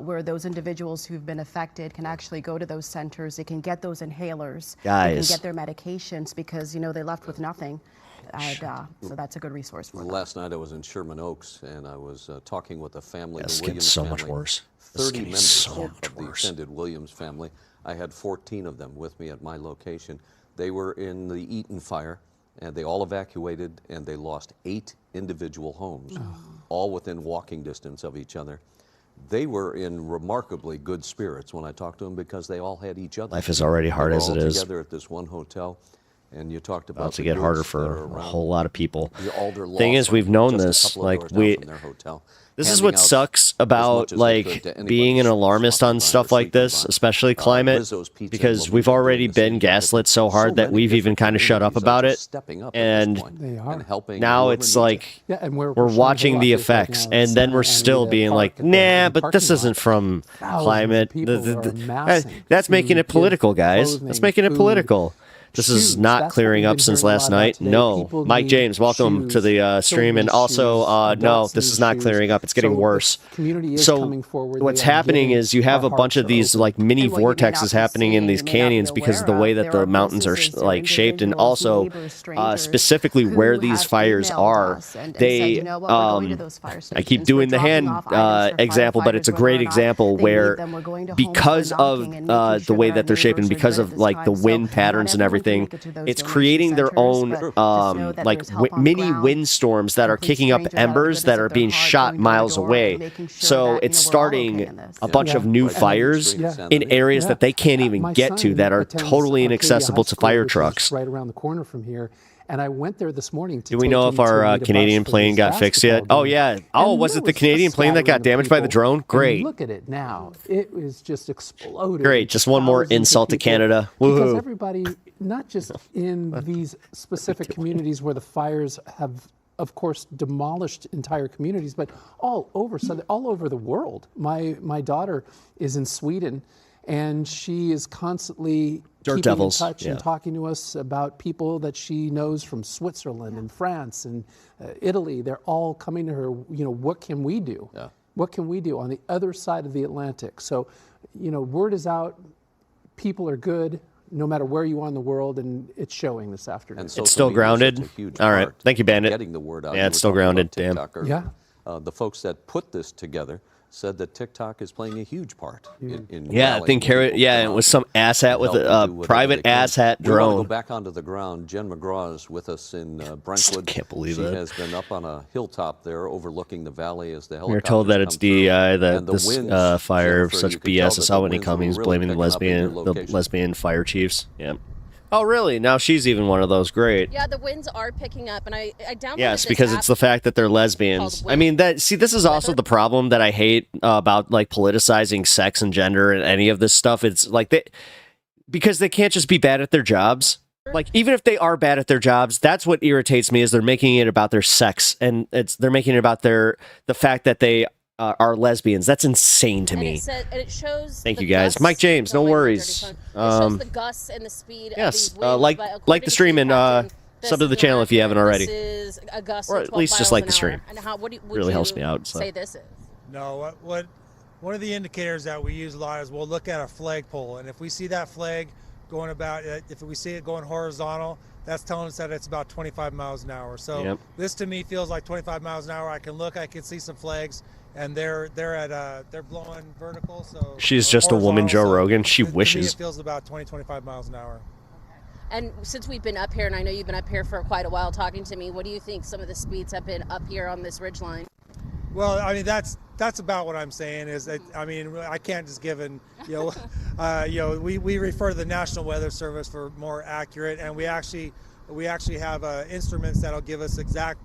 where those individuals who've been affected can actually go to those centers. They can get those inhalers. They can get their medications because they left with nothing. So that's a good resource for them. Last night I was in Sherman Oaks, and I was talking with a family. It's the getting Williams so family. much worse. 30 members of the extended Williams family. I had 14 of them with me at my location. They were in the Eaton fire, and they all evacuated, and they lost 8 individual homes, all within walking distance of each other. They were in remarkably good spirits when I talked to them because they all had each other. Life is already hard as it is. Together at this one hotel. And you talked about to get harder for a whole lot of people. The thing is, we've known this. Like this is what sucks about being an alarmist on stuff like this, especially climate, because we've already been gaslit so hard that we've even kind of shut up about it. And now it's like we're watching the effects, and then we're still being like, nah, but this isn't from climate. That's making it political, guys. That's making it political. This is not clearing up since last night. No. Mike James, welcome to the stream. And also, no, this is not clearing up. It's getting worse. So what's happening is you have a bunch of these like mini vortexes happening in these canyons because of the way that the mountains are like shaped, and also specifically where these fires are. They, I keep doing the hand example, but it's a great example where because of the way that they're shaped and because of like the wind patterns and everything, it's creating their own mini windstorms that are kicking up embers that are being shot miles away. So it's starting a bunch of new fires in areas that they can't even get to, that are totally inaccessible to fire trucks. Right around the corner from here. And I went there this morning to Do we know if our Canadian plane got fixed yet? Oh, yeah. Oh, was it the Canadian plane that got damaged by the drone? Great. Look at it now. It is just exploded. Great. Just one more insult to Canada. Woohoo. Because everybody, not just in these specific communities where the fires have, of course, demolished entire communities, but all over the world. My daughter is in Sweden, and she is constantly keeping in touch and talking to us about people that she knows from Switzerland and France and Italy. They're all coming to her, what can we do? Yeah. What can we do on the other side of the Atlantic? So, word is out, people are good, no matter where you are in the world, and it's showing this afternoon. It's still grounded? All right. Thank you, Bandit. Getting the word out. Yeah, it's still grounded. Damn. Yeah. The folks that put this together said that TikTok is playing a huge part in I think it was some asshat with a private asshat drone. We want to go back onto the ground. Jen McGraw is with us in Brentwood. Can't believe she it. has been up on a hilltop there overlooking the valley as the helicopters. We were told that it's DEI, that this winds, fire, Jennifer, such BS. I saw Whitney Cummings blaming the lesbian fire chiefs. Yeah. Oh, really? Now she's even one of those. Great. Yeah, the winds are picking up, and I downloaded Yes, because it's the fact that they're lesbians. I mean, this is also the problem that I hate about like politicizing sex and gender and any of this stuff. It's like because they can't just be bad at their jobs. Like, even if they are bad at their jobs, that's what irritates me, is they're making it about their sex, and they're making it about the fact that they are lesbians. That's insane to me. And it shows Thank you, guys. Mike James, no worries. It shows the gusts and the speed yes, of these winds, like the stream and sub to the channel if you haven't already. This is a gust or of at least just like the stream. And how, what really helps me out. Say this is? No, one of the indicators that we use a lot is we'll look at a flagpole, and if we see that flag going if we see it going horizontal, that's telling us that it's about 25 miles an hour. So this to me feels like 25 miles an hour. I can see some flags, and they're blowing vertical. So she's just a woman, Joe Rogan. She wishes. To me, it feels about 25 miles an hour. And since we've been up here, and I know you've been up here for quite a while talking to me, what do you think some of the speeds have been up here on this ridgeline? Well, I mean, that's about what I'm saying. Is that, I mean, I can't just give we refer to the National Weather Service for more accurate, and we actually have instruments that'll give us exact.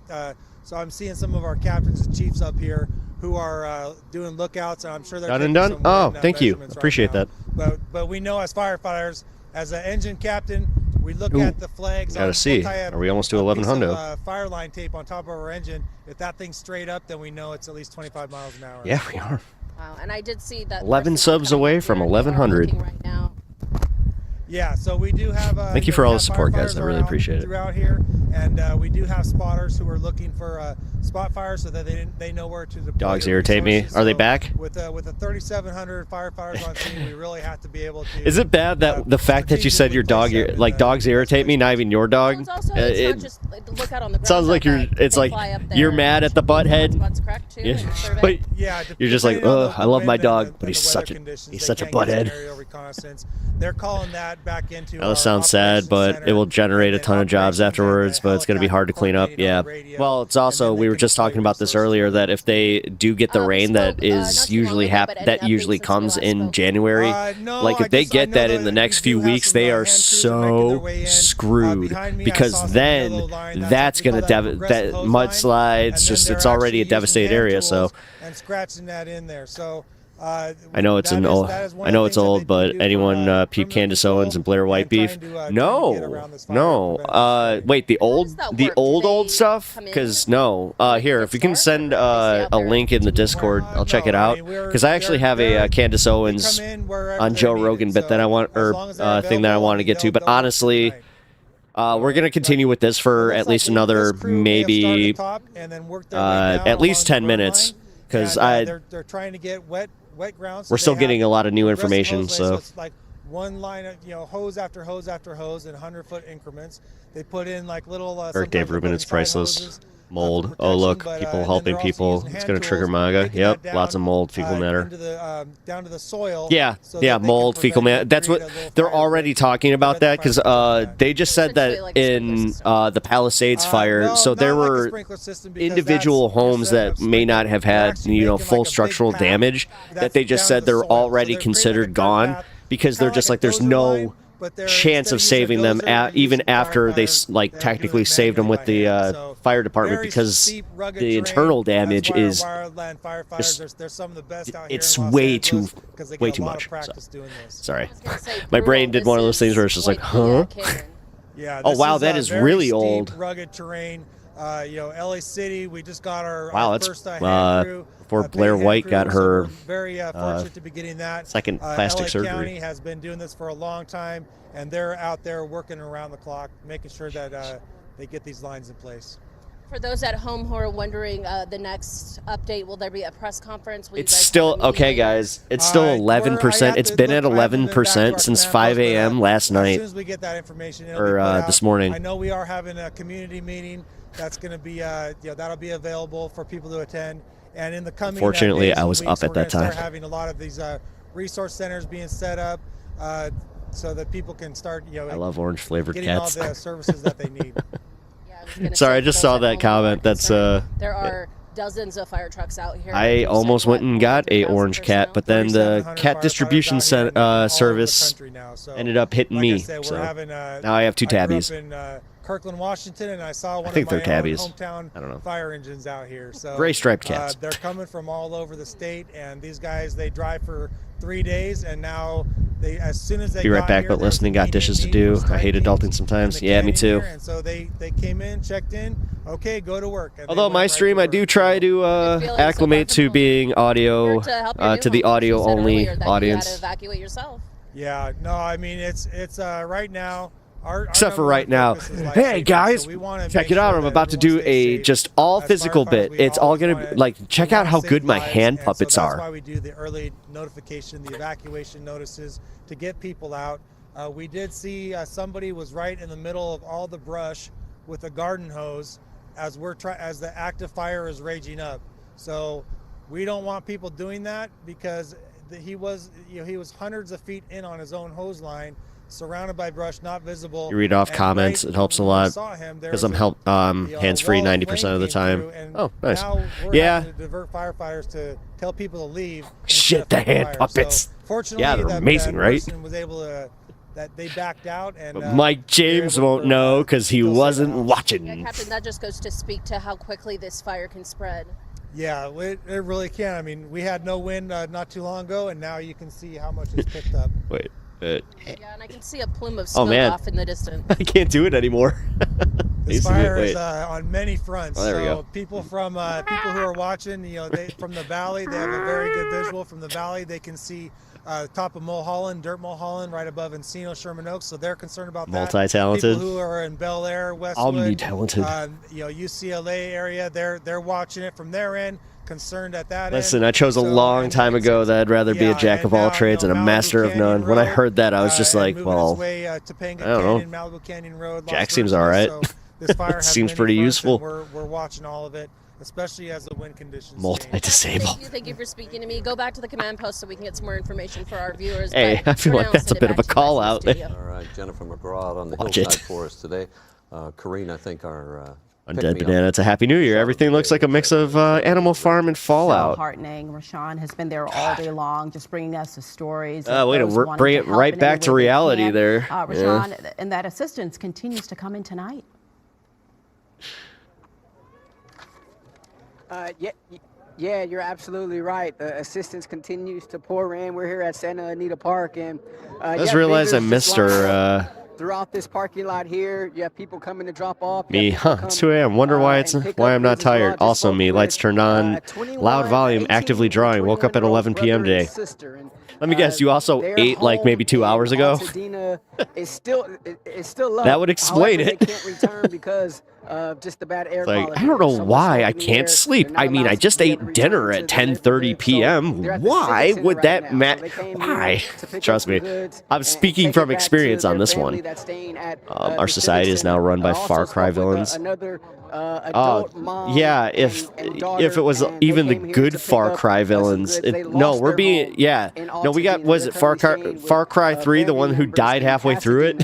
So I'm seeing some of our captains and chiefs up here who are doing lookouts, and I'm sure they're done and done. Oh, thank you. Appreciate that. But we know as firefighters, as an engine captain, we look at the flags. Gotta see. Are we almost to 1100? Fire line tape on top of our engine. If that thing's straight up, then we know it's at least 25 miles an hour. Yeah, we are. Wow, and I did see that 11 subs away from 1100. Right now. Yeah, so we do have. Thank you for all the support, guys. I really appreciate it. Throughout here, and we do have spotters who are looking for spot fires so that they know where to deploy. Dogs irritate me. Are they back? With the 3,700 firefighters on scene, we really have to be able to. Is it bad that the fact that you said your dog, dogs irritate me, not even your dog? Well, it's not just look out on the ground. Sounds like you're mad at the butthead. Yeah, you're just like, oh, I love my dog, but he's such a butthead. They're calling that back into. That sounds sad, but it will generate a ton of jobs afterwards. But it's going to be hard to clean up. Yeah. Well, it's also, we were just talking about this earlier, that if they do get the rain that is usually usually comes in January, like if they get that in the next few weeks, they are so screwed, because then that's going to that mudslides. It's already a devastated area. So. And scratching that in there. So. I know it's old, but anyone peep Candace Owens and Blair White beef? No. Wait, the old stuff? Because no. Here, if you can send a link in the Discord, I'll check it out. Because I actually have a Candace Owens on Joe Rogan bit that I want, thing that I want to get to. But honestly, we're gonna continue with this for at least another maybe at least 10 minutes, because they're trying to get wet ground. So we're still getting a lot of new information, so it's like one line of hose after hose after hose in 100-foot increments. They put in like little. Eric Dave Rubin, it's priceless. Mold. Oh look, people helping people. It's gonna trigger MAGA. Yep, lots of mold, fecal matter. Down to the soil. Yeah, mold, fecal matter. That's what they're already talking about that, because they just said that in the Palisades fire. So there were individual homes that may not have had full structural damage that they just said they're already considered gone, because they're just like there's no but they're chance of saving them even after they like technically saved them with the fire department, because the internal damage is it's way too much. So, sorry, my brain did one of those things where it's just like, huh? Yeah. Oh wow, that is really steep, old. Rugged terrain. You know, LA City. We just got our first hand crew. Before Blair White got her very fortunate to be getting that. second plastic LA surgery. County has been doing this for a long time, and they're out there working around the clock, making sure that they get these lines in place. For those at home who are wondering, the next update, will there be a press conference? It's still okay, guys. It's still 11%. It's been at 11% since 5 a.m. last night. As soon as we get that information, or this morning. I know we are having a community meeting that's going to be, that'll be available for people to attend. And in the coming Unfortunately, days and I was weeks, up at that time. Start having a lot of these resource centers being set up so that people can start, I love orange flavored getting cats. all the services that they need. Sorry, I just saw that comment. That's there are dozens of fire trucks out here. I almost went and got a orange cat, but then the cat distribution service ended up hitting me. So now I have two tabbies. Kirkland, Washington, and I saw one I think of my they're tabbies. hometown I don't know. fire engines out here. So gray striped cats. They're coming from all over the state, and these guys, they drive for 3 days, and now they, as soon as they be right back, but listening, got dishes to do. I hate adulting sometimes. Yeah, me too. And so they came in, checked in. Okay, go to work. And although my stream, I do try to acclimate to being audio to the audio only audience. Evacuate yourself. Yeah, no, I mean it's right now. Except for right now. Hey guys, check it out. I'm about to do a just all physical bit. It's all going to be like, check out how good my hand puppets are. That's why we do the early notification, the evacuation notices to get people out. We did see somebody was right in the middle of all the brush with a garden hose as the active fire is raging up. So we don't want people doing that, because he was hundreds of feet in on his own hose line, surrounded by brush, not visible. You read off comments, it helps a lot, because I'm hands-free 90% of the time. Oh, nice. Yeah. To divert firefighters to tell people to leave. Shit, the hand puppets. So, fortunately, yeah, they're amazing, right? Was able to, that they backed out, and but Mike James won't know because he wasn't watching. Yeah, Captain, that just goes to speak to how quickly this fire can spread. Yeah, it really can. I mean, we had no wind not too long ago, and now you can see how much it's picked up. Wait. Yeah, and I can see a plume of smoke off in the distance. I can't do it anymore. This fire is on many fronts. Oh, there we go. People from people who are watching, from the valley, they have a very good visual from the valley. They can see top of Mulholland, Dirt Mulholland, right above Encino, Sherman Oaks. So they're concerned about that. Multi-talented. People who are in Bel Air, Westwood, omni-talented. UCLA area, they're watching it from their end. Concerned at that Listen, I chose a long time ago that I'd rather be a jack of all trades and a master of none. When I heard that, I was just like, well, I don't know. Jack seems all right. Seems pretty useful. We're watching all of it, especially as the wind conditions. Multi-disable. Thank you for speaking to me. Go back to the command post so we can get some more information for our viewers. Hey, I feel like that's a bit of a call out. All right, Jennifer McGraw out on the hillside for us today. Karine, I think our Undead Banana, it's a Happy New Year. Everything looks like a mix of Animal Farm and Fallout. So heartening. Rashawn has been there all day long, just bringing us the stories. Way to bring it right back to reality there. Rashawn, and that assistance continues to come in tonight. Yeah, you're absolutely right. The assistance continues to pour in. We're here at Santa Anita Park, and I just realized I missed her. Throughout this parking lot here, you have people coming to drop off. Me, it's 2 a.m. Wonder why I'm not tired. Also me, lights turned on, loud volume, actively drawing. Woke up at 11 p.m. today. Let me guess, you also ate like maybe 2 hours ago? It's still low. That would explain However, it. They can't return because of just the bad air quality. I don't know why I can't sleep. I mean, I just ate dinner at 10:30 p.m. Why would that matter? Why? Trust me, I'm speaking from experience on this one. Our society is now run by Far Cry villains. Yeah, if it was even the good Far Cry villains. No, we're being, no, we got, was it Far Cry 3, the one who died halfway through it?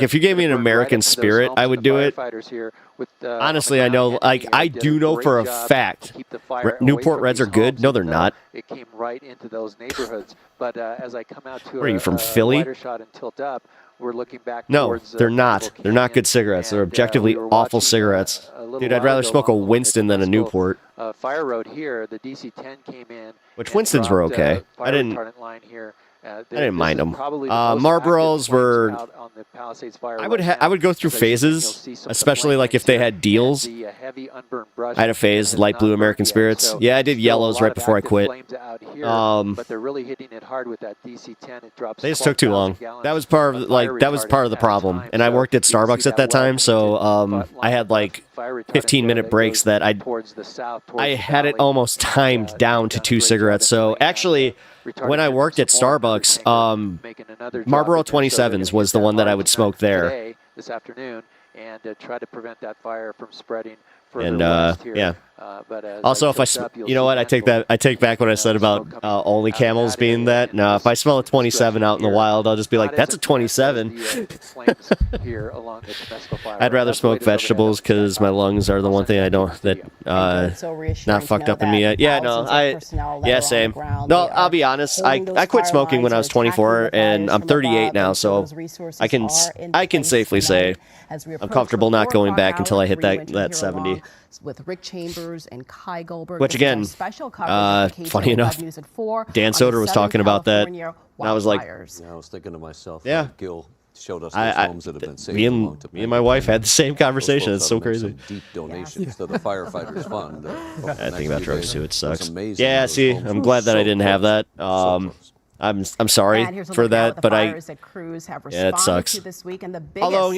Like, if you gave me an American Spirit, I would do it. Firefighters here Honestly, I know, like, I do know for a fact Newport Reds are good. No, they're not. It came right into those neighborhoods. But as I come out to Where are you from, Philly? wider shot and tilt up, we're looking back No, towards, they're not. They're not good cigarettes. They're objectively awful cigarettes. Dude, I'd rather smoke a Winston than a Newport. Fire road here, the DC-10 came in. Which Winstons were okay. I didn't mind them. Marlboros were. I would go through phases, especially like if they had deals. I had a phase, light blue American Spirits. Yeah, I did yellows right before I quit. But they're really hitting it hard with that DC-10. It drops. They just took too long. That was part of the problem. And I worked at Starbucks at that time, so I had like 15-minute breaks that I had it almost timed down to 2 cigarettes. So actually, when I worked at Starbucks, Marlboro 27s was the one that I would smoke there. This afternoon, and try to prevent that fire from spreading. And yeah. Also, if you know what, I take back what I said about only Camels being that. No, if I smell a 27 out in the wild, I'll just be like, that's a 27. I'd rather smoke vegetables because my lungs are the one thing I don't not fucked up in me yet. Yeah, no, same. No, I'll be honest. I quit smoking when I was 24, and I'm 38 now, so I can safely say I'm comfortable not going back until I hit that 70. With Rick Chambers and Kai Goldberg. Which again, funny enough, Dan Soder was talking about that. I was like, yeah, I was thinking to myself, yeah, Gil showed us those homes that have been saved. Me and my wife had the same conversation. It's so crazy. Deep donations to the firefighters fund. I think about drugs too. It sucks. Yeah, see, I'm glad that I didn't have that. I'm sorry for that, but it sucks. This week, and the although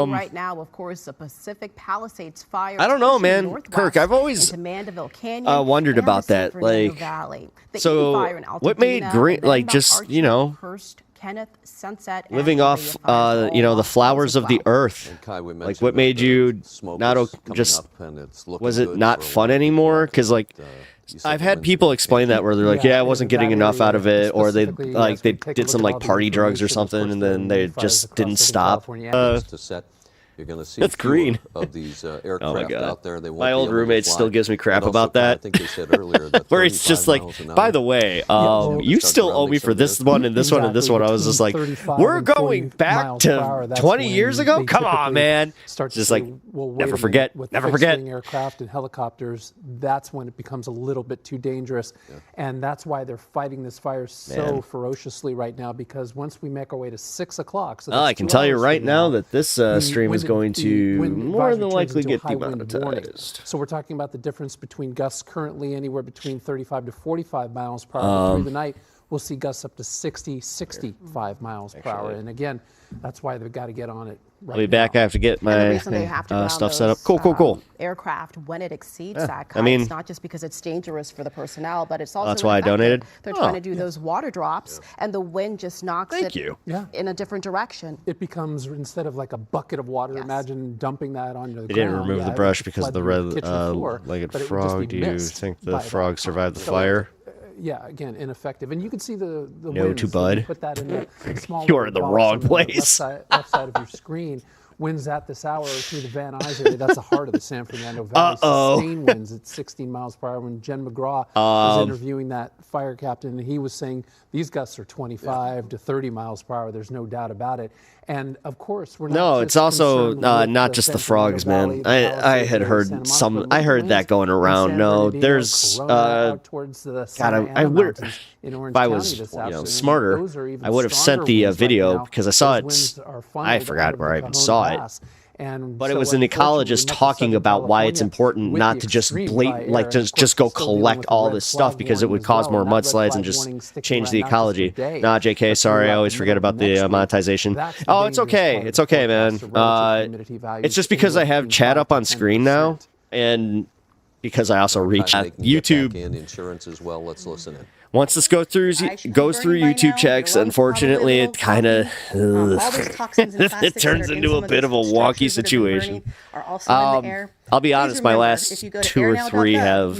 right now, of course, the Pacific Palisades fire. I don't know, man. Kirk, I've always wondered about that. Like, so what made green? Like, just living off, the flowers of the earth. Like, what made you not just? Was it not fun anymore? Because like. I've had people explain that where they're like, yeah, I wasn't getting enough out of it, or they did some like party drugs or something, and then they just didn't stop. You're going to see that's green. Of these aircraft out there. They won't my old roommate still gives me crap about that. I think they said earlier that where it's just like, by the way, you still owe me for this one and this one and this one. I was just like, we're going back to 20 years ago? Come on, man. Just like, never forget. Never forget. Aircraft and helicopters, that's when it becomes a little bit too dangerous. And that's why they're fighting this fire so ferociously right now, because once we make our way to 6 o'clock. So I can tell you right now that this stream is going to more than likely get demonetized. So we're talking about the difference between gusts currently anywhere between 35 to 45 miles per hour. Through the night, we'll see gusts up to 60, 65 miles per hour. And again, that's why they've got to get on it. I'll be back. I have to get my stuff set up. Cool. Aircraft when it exceeds that. It's not just because it's dangerous for the personnel, but it's also that's why I donated. They're trying to do those water drops, and the wind just knocks it in a different direction. It becomes, instead of like a bucket of water, imagine dumping that on the ground. They didn't remove the brush because of the red-legged frog. Do you think the frog survived the fire? Yeah, again, ineffective. And you can see the no winds. to bud. Put that in the small You're in the wrong place. Left side of your screen. Winds at this hour through the Van Nuys area. That's the heart of the San Fernando Valley. Sustained winds at 16 miles per hour. When Jen McGraw was interviewing that fire captain, he was saying these gusts are 25 to 30 miles per hour. There's no doubt about it. And of course, we're not. No, it's also not just the frogs, man. I had heard some. I heard that going around. No, there's. God, I would. If I was, smarter, I would have sent the video because I saw it. I forgot where I even saw it. But it was an ecologist talking about why it's important not to just just go collect all this stuff because it would cause more mudslides and just change the ecology. Nah, JK, sorry, I always forget about the monetization. Oh, it's okay. It's okay, man. It's just because I have chat up on screen now, and because I also reach YouTube. Insurance as well. Let's listen in. Once this goes through YouTube checks, unfortunately, it kind of it turns into a bit of a wonky situation. I'll be honest, my last 2 or 3 have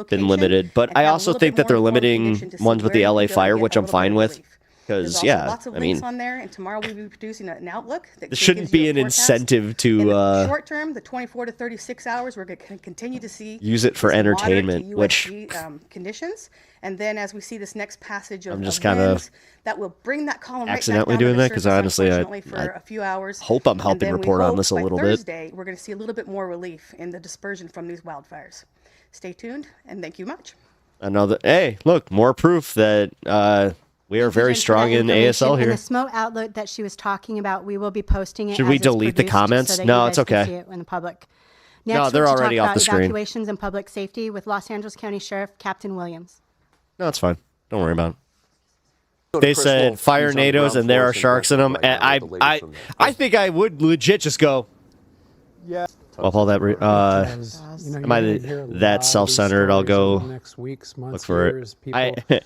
been limited, but I also think that they're limiting ones with the LA fire, which I'm fine with. There's Because also yeah, lots of I links mean, on there, and tomorrow we'll be producing an outlook. That this gives shouldn't you be a an forecast. incentive In to the short term, the 24 to 36 hours, we're going to continue to see use it for this entertainment, moderate to which USG, conditions. And then as we see this next passage of, I'm just of kind of winds, that will bring that column right back accidentally down to doing the that because surface, honestly, unfortunately, for I a few hours. hope I'm And helping then we report on hope this a by little bit. Thursday, we're going to see a little bit more relief in the dispersion from these wildfires. Stay tuned, and thank you much. Another, hey, look, more proof that we are very strong in ASL And here. the smoke outlet that she was talking about, we will be posting it. Should as we it's delete the produced comments? So that No, you it's guys can okay. see it in the public. No, Next, they're we're to already talk off the about screen. Evacuations and public safety with Los Angeles County Sheriff Captain Williams. No, it's fine. Don't worry about it. Go to They Chris said Wolf. fire He's on the NATOs ground and there floor are in sharks in them. Vancouver right now And with the latest from there. I think I would legit just go. Yeah. Well, all that. Because, Am I that self-centered? I'll go next weeks, months, look for years, it. People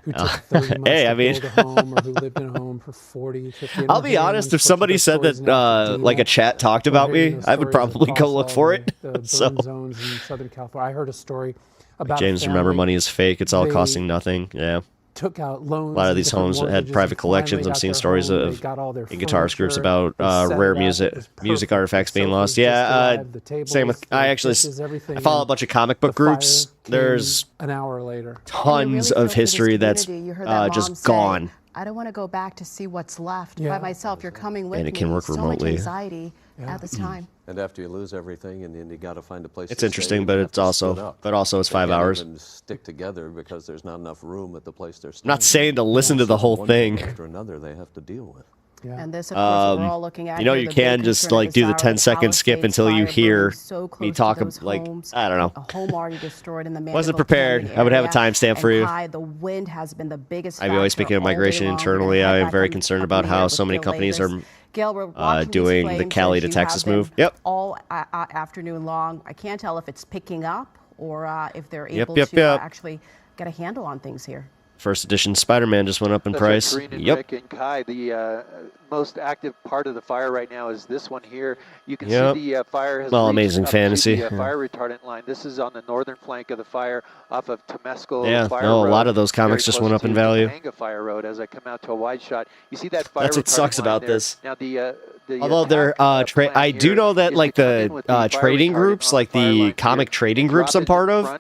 who took 30 months Hey, to I mean, build a home or who lived in a home for 40, 50. I'll be honest. If somebody said that, like a chat talked about me, I would probably go look for it. The burn So, zones in Southern California. I heard a story about James, a remember, family. money is fake. It's all They costing nothing. Yeah. Took out loans. A lot of and these different homes had mortgages, private and finally collections. I'm got seeing their stories home. They of got all their in guitars groups furniture. about They set rare it up. It music, was music perfect. artifacts The being sofas lost. just Yeah, arrived, the tables, same with. the I actually, dishes, everything, I follow a and bunch of comic book the fire groups. came There's an hour later. tons of history that's just gone. I don't want to go back to see what's left Yeah. by myself. You're coming with And it me. can work so remotely. much anxiety at this time. And after you lose everything, and then you got to find a place. It's to interesting, stay, but you have it's to also, split up. it's They 5 can't hours. even stick together because there's not enough room at the place they're staying. I'm not saying to listen to the whole One thing. after another, they have to deal with. Yeah. And this, of course, we're all looking at You know, here, you the big can just concern of like do the this hour, 10-second skip Palisades until you fire hear burning so me close to talk. those Like, homes, I don't know. a home already destroyed in the Wasn't Mandeville prepared. Canyon I would have a area. timestamp for And you. Kai, the wind has been the biggest I've always factor speaking of all day migration long. We're gonna internally. head I am back very up concerned the about air how with so many Gil companies Davis. are Gail, we're watching these doing the flames Cali as to you Texas have been move. Yep. all afternoon long. I can't tell if it's picking up or if they're Yep, able yep, to yep. actually get a handle on things here. First edition Spider-Man just went up in That's price. right, Karine and Yep. Rick and Kai, the most active part of the fire right now is this one here. You can Yep. see the fire has Well, reached Amazing up Fantasy. to the Yeah. fire retardant line. This is on the northern flank of the fire off of Temescal Yeah, Fire no, a Road, lot of those comics very just close went up in to value. Topanga Fire Road as I come out to a wide shot. You see that fire That's what retardant sucks line about there. this. Now the Although they're I do know that like the trading groups, like the comic trading groups I'm part of,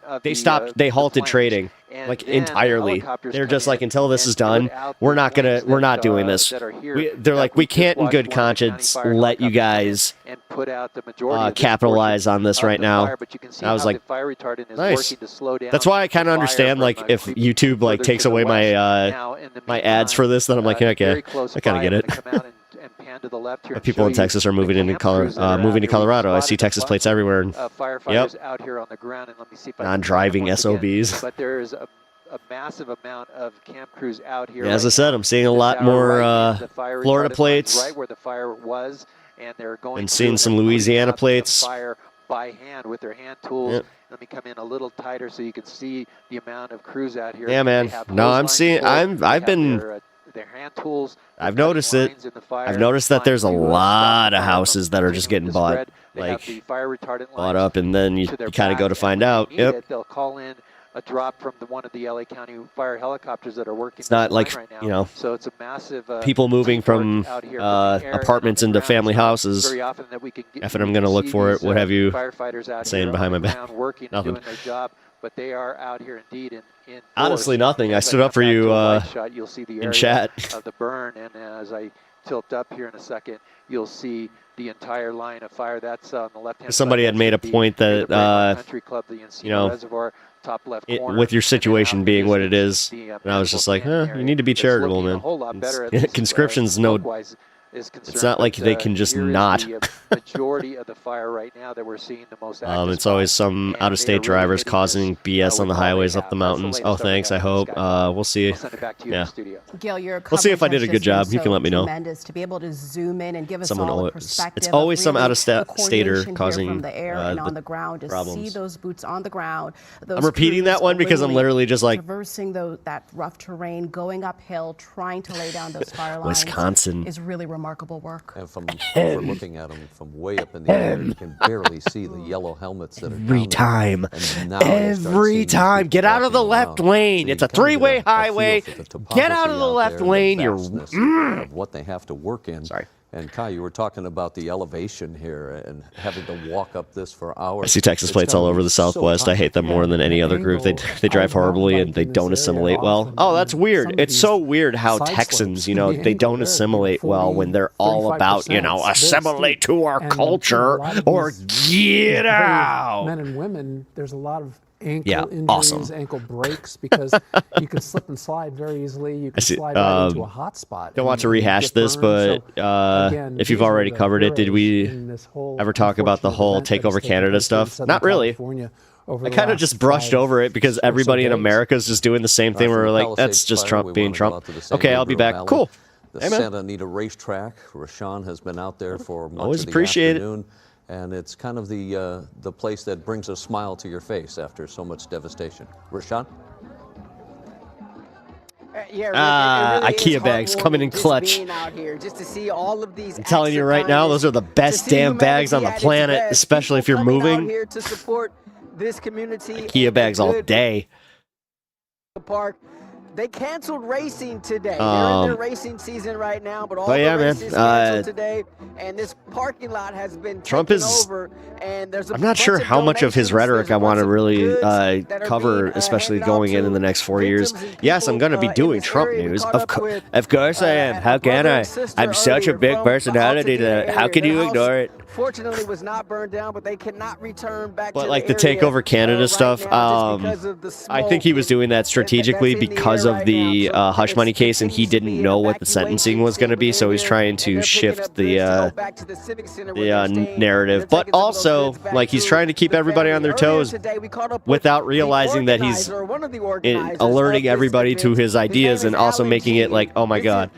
they halted trading like entirely. They're just like, until this is done, we're not doing this. They're like, we can't in good conscience let you guys capitalize on this right now. I was like, nice. That's why I kind of understand like if YouTube like takes away my my ads for this, then I'm like, okay, I kind of get it. But people in Texas are moving into moving to Colorado. I see Texas plates everywhere. And, firefighters out here on the ground, and let me see if I can non-driving find one again. SOBs. But there is a massive amount of camp crews out here. Yeah, as I right said, now. I'm seeing a This lot hour more right in the fire Florida retardant plates. line, right where the fire was, and they're going. And through seeing and some they're putting Louisiana out the plates. Fire by hand with their hand tools. Yep. Let me come in a little tighter so you can see the amount of crews out here. Yeah, man. They have No, hose I'm lines seeing. full. I've They have been. their hand tools. I've noticed it. I've noticed that there's a lot of houses that are just getting bought, like bought up, and then you kind of go to find out. Yep. They'll call in a drop from one of the LA County fire helicopters that are working. It's not like, right now. you know, so it's a massive people moving from out here from the air apartments into family houses. very often that we can get, If I'm going to look see for it, these, what have you firefighters out saying here behind on my the back? ground working and Nothing. doing their job, but they are out here indeed in Honestly, force. nothing. I As stood up come for back you to a wide shot, you'll see the in area chat. of the burn, and as I tilt up here in a second, you'll see the entire line of fire. That's on the left-hand side. Somebody had made a point that, Country Club, the you know, Reservoir, top left corner, with your situation being what it is, the, and I was just like, you need to be It's charitable, looking a man. whole lot better at this, Conscription's no. smoke-wise is concerned, It's not like but, they can just here is not. the majority of the fire right now that we're seeing the most active It's always spot, some and out-of-state they are really drivers hitting causing this, BS on the with all they highways have. up the That's mountains. latest Oh, stuff thanks. got I from hope. Sky. We'll see. I'll send it back to you in Yeah. the studio. Gail, your We'll see if I coverage did a has good just been job. You can so let me know. Tremendous to be able to zoom in and give us Someone all a always- perspective. it's always of some really out-of-stater the coordination here causing, from the air and the on the ground to see problems. those boots on the ground. Those I'm repeating that crews one because I'm literally just like traversing that rough terrain, going uphill, trying to lay down those fire lines. Wisconsin. Is really remarkable. remarkable work. And from looking at them from way up in the air, you can barely see the yellow helmets that are Every time. Get out of the left lane. It's a three-way highway. Get out of the left lane. You're of what they have to work in. Sorry. And Kai, you were talking about the elevation here and having to walk up this for hours. I see Texas plates all over the Southwest. I hate them more than any other group. They drive horribly and they don't assimilate well. Oh, that's weird. It's so weird how Texans, you know, they don't assimilate well when they're all about, you know, assimilate to our culture or get out. Men and women, there's a lot of ankle injuries, ankle breaks, because you can slip and slide very easily. You can slide right into a hot spot. Don't want to rehash this, but if you've already covered it, did we ever talk about the whole Takeover Canada stuff? Not really. I kind of just brushed over it because everybody in America is just doing the same thing where we're like, that's just Trump being Trump. Okay, I'll be back. Cool. The Santa Anita racetrack. Rashawn has been out there for much Always of the appreciate afternoon. And it's kind of the place that brings a smile to your face after so much devastation. Rashawn? Yeah, really IKEA bags coming in clutch. Out here, just to see all of these I'm telling you right now, those are the best damn bags on the planet, especially if you're moving. Out here to support this community. IKEA bags all day. Park. They canceled racing today. They're in their racing season right now, but all the races canceled today. And this parking lot has been taken over. And there's I'm not sure how much of his rhetoric I want to really cover, especially going in the next 4 years. Yes, I'm going to be doing Trump news. Of course I am. How can I? I'm such a big personality that how can you ignore it? Fortunately, was not burned down, but they cannot return back to like the Takeover Canada stuff, I think he was doing that strategically because of the hush money case, and he didn't know what the sentencing was going to be, so he's trying to shift the narrative. But also, like, he's trying to keep everybody on their toes without realizing that he's alerting everybody to his ideas and also making it like, oh my God.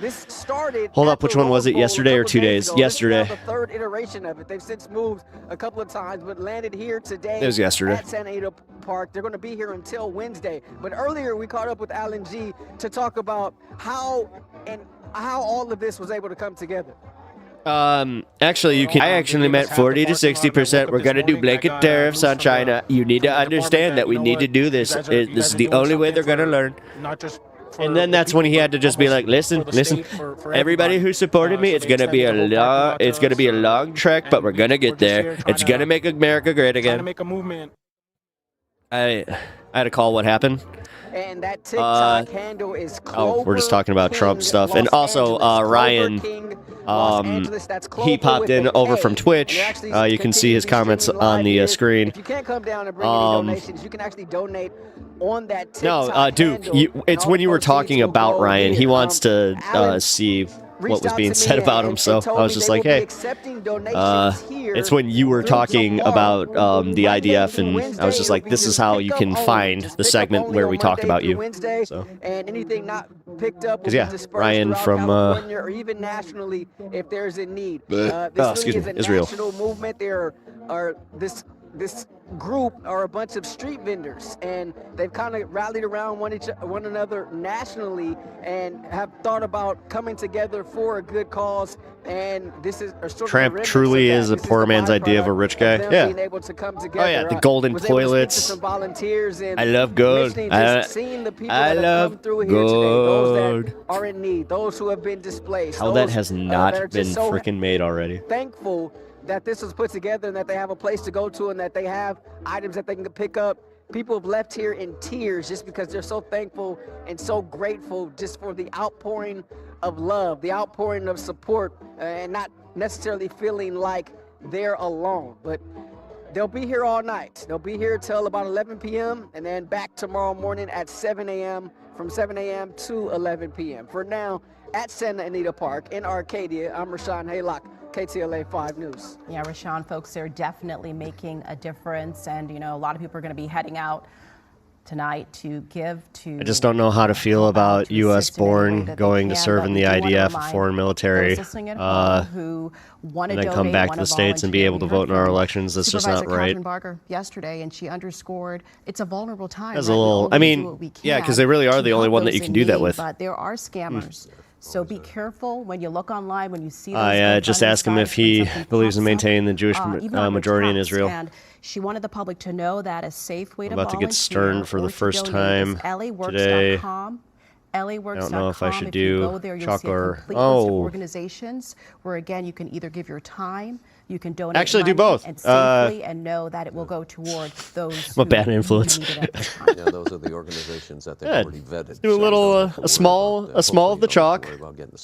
Hold up, which one was it? Yesterday or 2 days? Yesterday. The third iteration of it. They've since moved a couple of times, but landed here today. It was yesterday. At Santa Anita Park. They're going to be here until Wednesday. But earlier we caught up with Alan G to talk about how all of this was able to come together. Actually, I actually meant 40 to 60%. We're going to do blanket tariffs on China. You need to understand that we need to do this. This is the only way they're going to learn. And then that's when he had to just be like, listen, everybody who supported me, it's going to be a long trek, but we're going to get there. It's going to make America great again. I had to call what happened. And that TikTok handle is oh, we're just talking about Trump stuff. And also, Ryan, he popped in over from Twitch. You can see his comments on the screen. If you can't come down and bring any donations, you can actually donate on that TikTok No, Duke, it's when you were talking about Ryan. He wants to see what was being said about him, so I was just like, hey, it's when you were talking about the IDF, and I was just like, this is how you can find the segment where we talked about you. So, and anything not picked up, yeah, Ryan from or even nationally, if there's a need. This really is a national movement. There are this group are a bunch of street vendors, and they've kind of rallied around one another nationally and have thought about coming together for a good cause. And this is Trump truly is a poor man's idea of a rich guy. Yeah. Being able to come together. Oh yeah, the golden toilets. I love gold. I love gold. Those that are in need, those who have been displaced. How that has not been freaking made already. Thankful that this was put together and that they have a place to go to and that they have items that they can pick up. People have left here in tears just because they're so thankful and so grateful just for the outpouring of love, the outpouring of support, and not necessarily feeling like they're alone. But they'll be here all night. They'll be here till about 11 p.m. and then back tomorrow morning at 7 a.m. from 7 a.m. to 11 p.m. For now, at Santa Anita Park in Arcadia, I'm Rashawn Haylock, KTLA 5 News. Yeah, Rashawn, folks, they're definitely making a difference. And, you know, a lot of people are going to be heading out tonight to give to... I just don't know how to feel about U.S.-born going to serve in the IDF, foreign military, who want to and then come back to the States and be able to vote in our elections. That's just not right. Catherine Barker yesterday, and she underscored it's a vulnerable time. As a little, I mean, yeah, because they really are the only one that you can do that with. But there are scammers So be careful when you look online, when you see those I just asked him if he believes in maintaining the Jewish even on majority in attacks. Israel. And she wanted the public to know that a safe way I'm to about to get volunteer stern for or the to first donate is time today. LAworks.com. LAworks.com. I don't know if I should you do go there, you'll see a chocolate. complete list of organizations where, again, you can either give your time, you can donate Actually, do money both. and safely, and know that it will go toward those. I'm a bad influence. Yeah, those are the organizations that they've already vetted. Do a little, a small of the chalk.